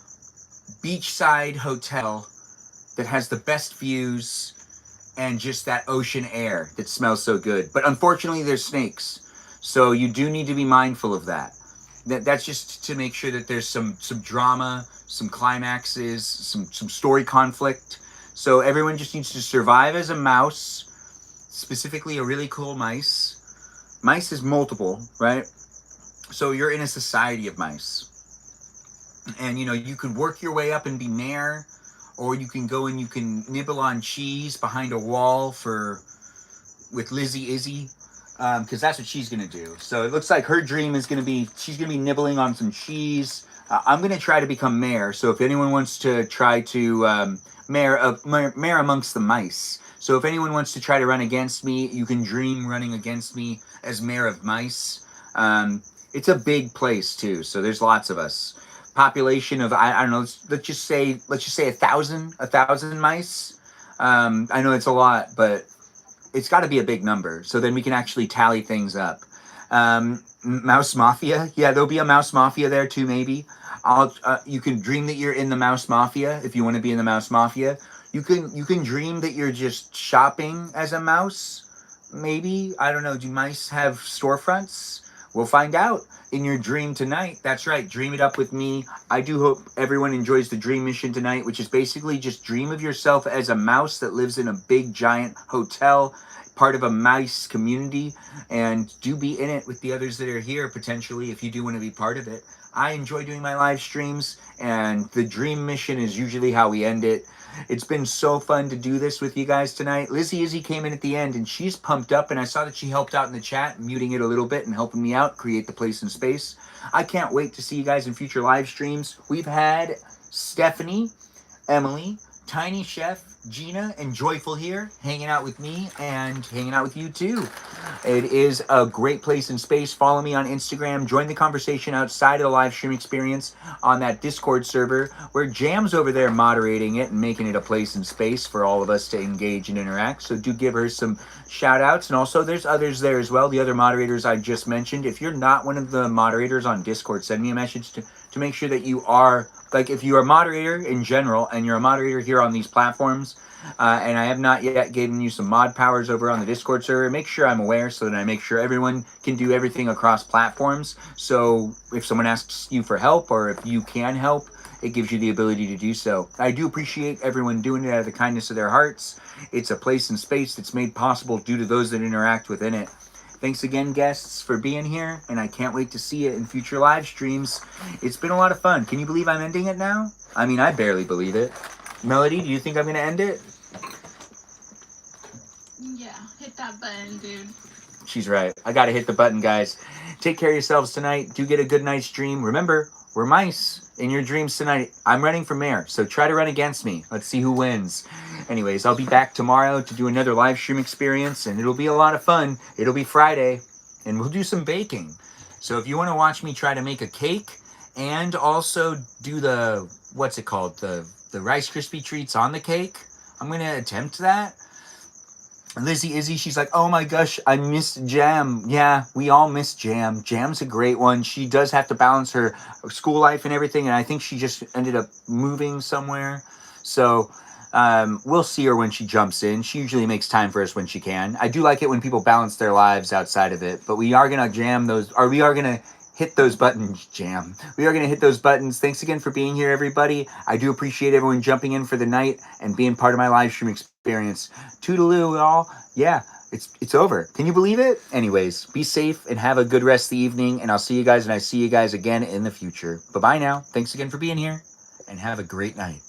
beachside hotel that has the best views and just that ocean air that smells so good. But unfortunately, there's snakes. So you do need to be mindful of that. That's just to make sure that there's some drama, some climaxes, some story conflict. So everyone just needs to survive as a mouse, specifically a really cool mice. Mice is multiple, right? So you're in a society of mice. And, you can work your way up and be mayor, or you can go and you can nibble on cheese behind a wall with Lizzie Izzy, because that's what she's going to do. So it looks like her dream is going to be, she's going to be nibbling on some cheese. I'm going to try to become mayor. So if anyone wants to try to mayor amongst the mice. So if anyone wants to try to run against me, you can dream running against me as mayor of mice. It's a big place too, so there's lots of us. Population of I don't know. Let's just say 1,000 mice. I know it's a lot, but it's got to be a big number. So then we can actually tally things up. Mouse Mafia, yeah, there'll be a Mouse Mafia there too. Maybe you can dream that you're in the Mouse Mafia if you want to be in the Mouse Mafia. You can dream that you're just shopping as a mouse. Maybe, I don't know. Do mice have storefronts? We'll find out in your dream tonight. That's right. Dream it up with me. I do hope everyone enjoys the dream mission tonight, which is basically just dream of yourself as a mouse that lives in a big, giant hotel, part of a mice community, and do be in it with the others that are here, potentially, if you do want to be part of it. I enjoy doing my live streams, and the dream mission is usually how we end it. It's been so fun to do this with you guys tonight. Lizzie Izzy came in at the end, and she's pumped up, and I saw that she helped out in the chat, muting it a little bit and helping me out, create the place and space. I can't wait to see you guys in future live streams. We've had Stephanie, Emily, Tiny Chef, Gina, and Joyful here, hanging out with me and hanging out with you too. It is a great place and space. Follow me on Instagram. Join the conversation outside of the live stream experience on that Discord server where Jam's over there moderating it and making it a place and space for all of us to engage and interact. So do give her some shout outs. And also there's others there as well. The other moderators I just mentioned. If you're not one of the moderators on Discord, send me a message to make sure that you are. Like if you're a moderator in general and you're a moderator here on these platforms, and I have not yet given you some mod powers over on the Discord server, make sure I'm aware so that I make sure everyone can do everything across platforms. So if someone asks you for help or if you can help, it gives you the ability to do so. I do appreciate everyone doing it out of the kindness of their hearts. It's a place and space that's made possible due to those that interact within it. Thanks again, guests, for being here, and I can't wait to see you in future live streams. It's been a lot of fun. Can you believe I'm ending it now? I mean, I barely believe it. Melody, do you think I'm going to end it? Yeah, hit that button, dude. She's right. I got to hit the button, guys. Take care of yourselves tonight. Do get a good night's dream. Remember, we're mice in your dreams tonight. I'm running for mayor, so try to run against me. Let's see who wins. Anyways, I'll be back tomorrow to do another live stream experience, and it'll be a lot of fun. It'll be Friday, and we'll do some baking. So if you want to watch me try to make a cake and also do the, what's it called, the Rice Krispie treats on the cake, I'm going to attempt that. Izzy, she's like, oh my gosh, I miss Jam. Yeah, we all miss Jam. Jam's a great one. She does have to balance her school life and everything, and I think she just ended up moving somewhere. So we'll see her when she jumps in. She usually makes time for us when she can. I do like it when people balance their lives outside of it, but we are going to jam those, or we are going to hit those buttons, Jam. We are going to hit those buttons. Thanks again for being here, everybody. I do appreciate everyone jumping in for the night and being part of my live stream experience. Toodaloo, y'all. Yeah, it's over. Can you believe it? Anyways, be safe and have a good rest of the evening, and I'll see you guys, and I see you guys again in the future. Bye-bye now. Thanks again for being here, and have a great night.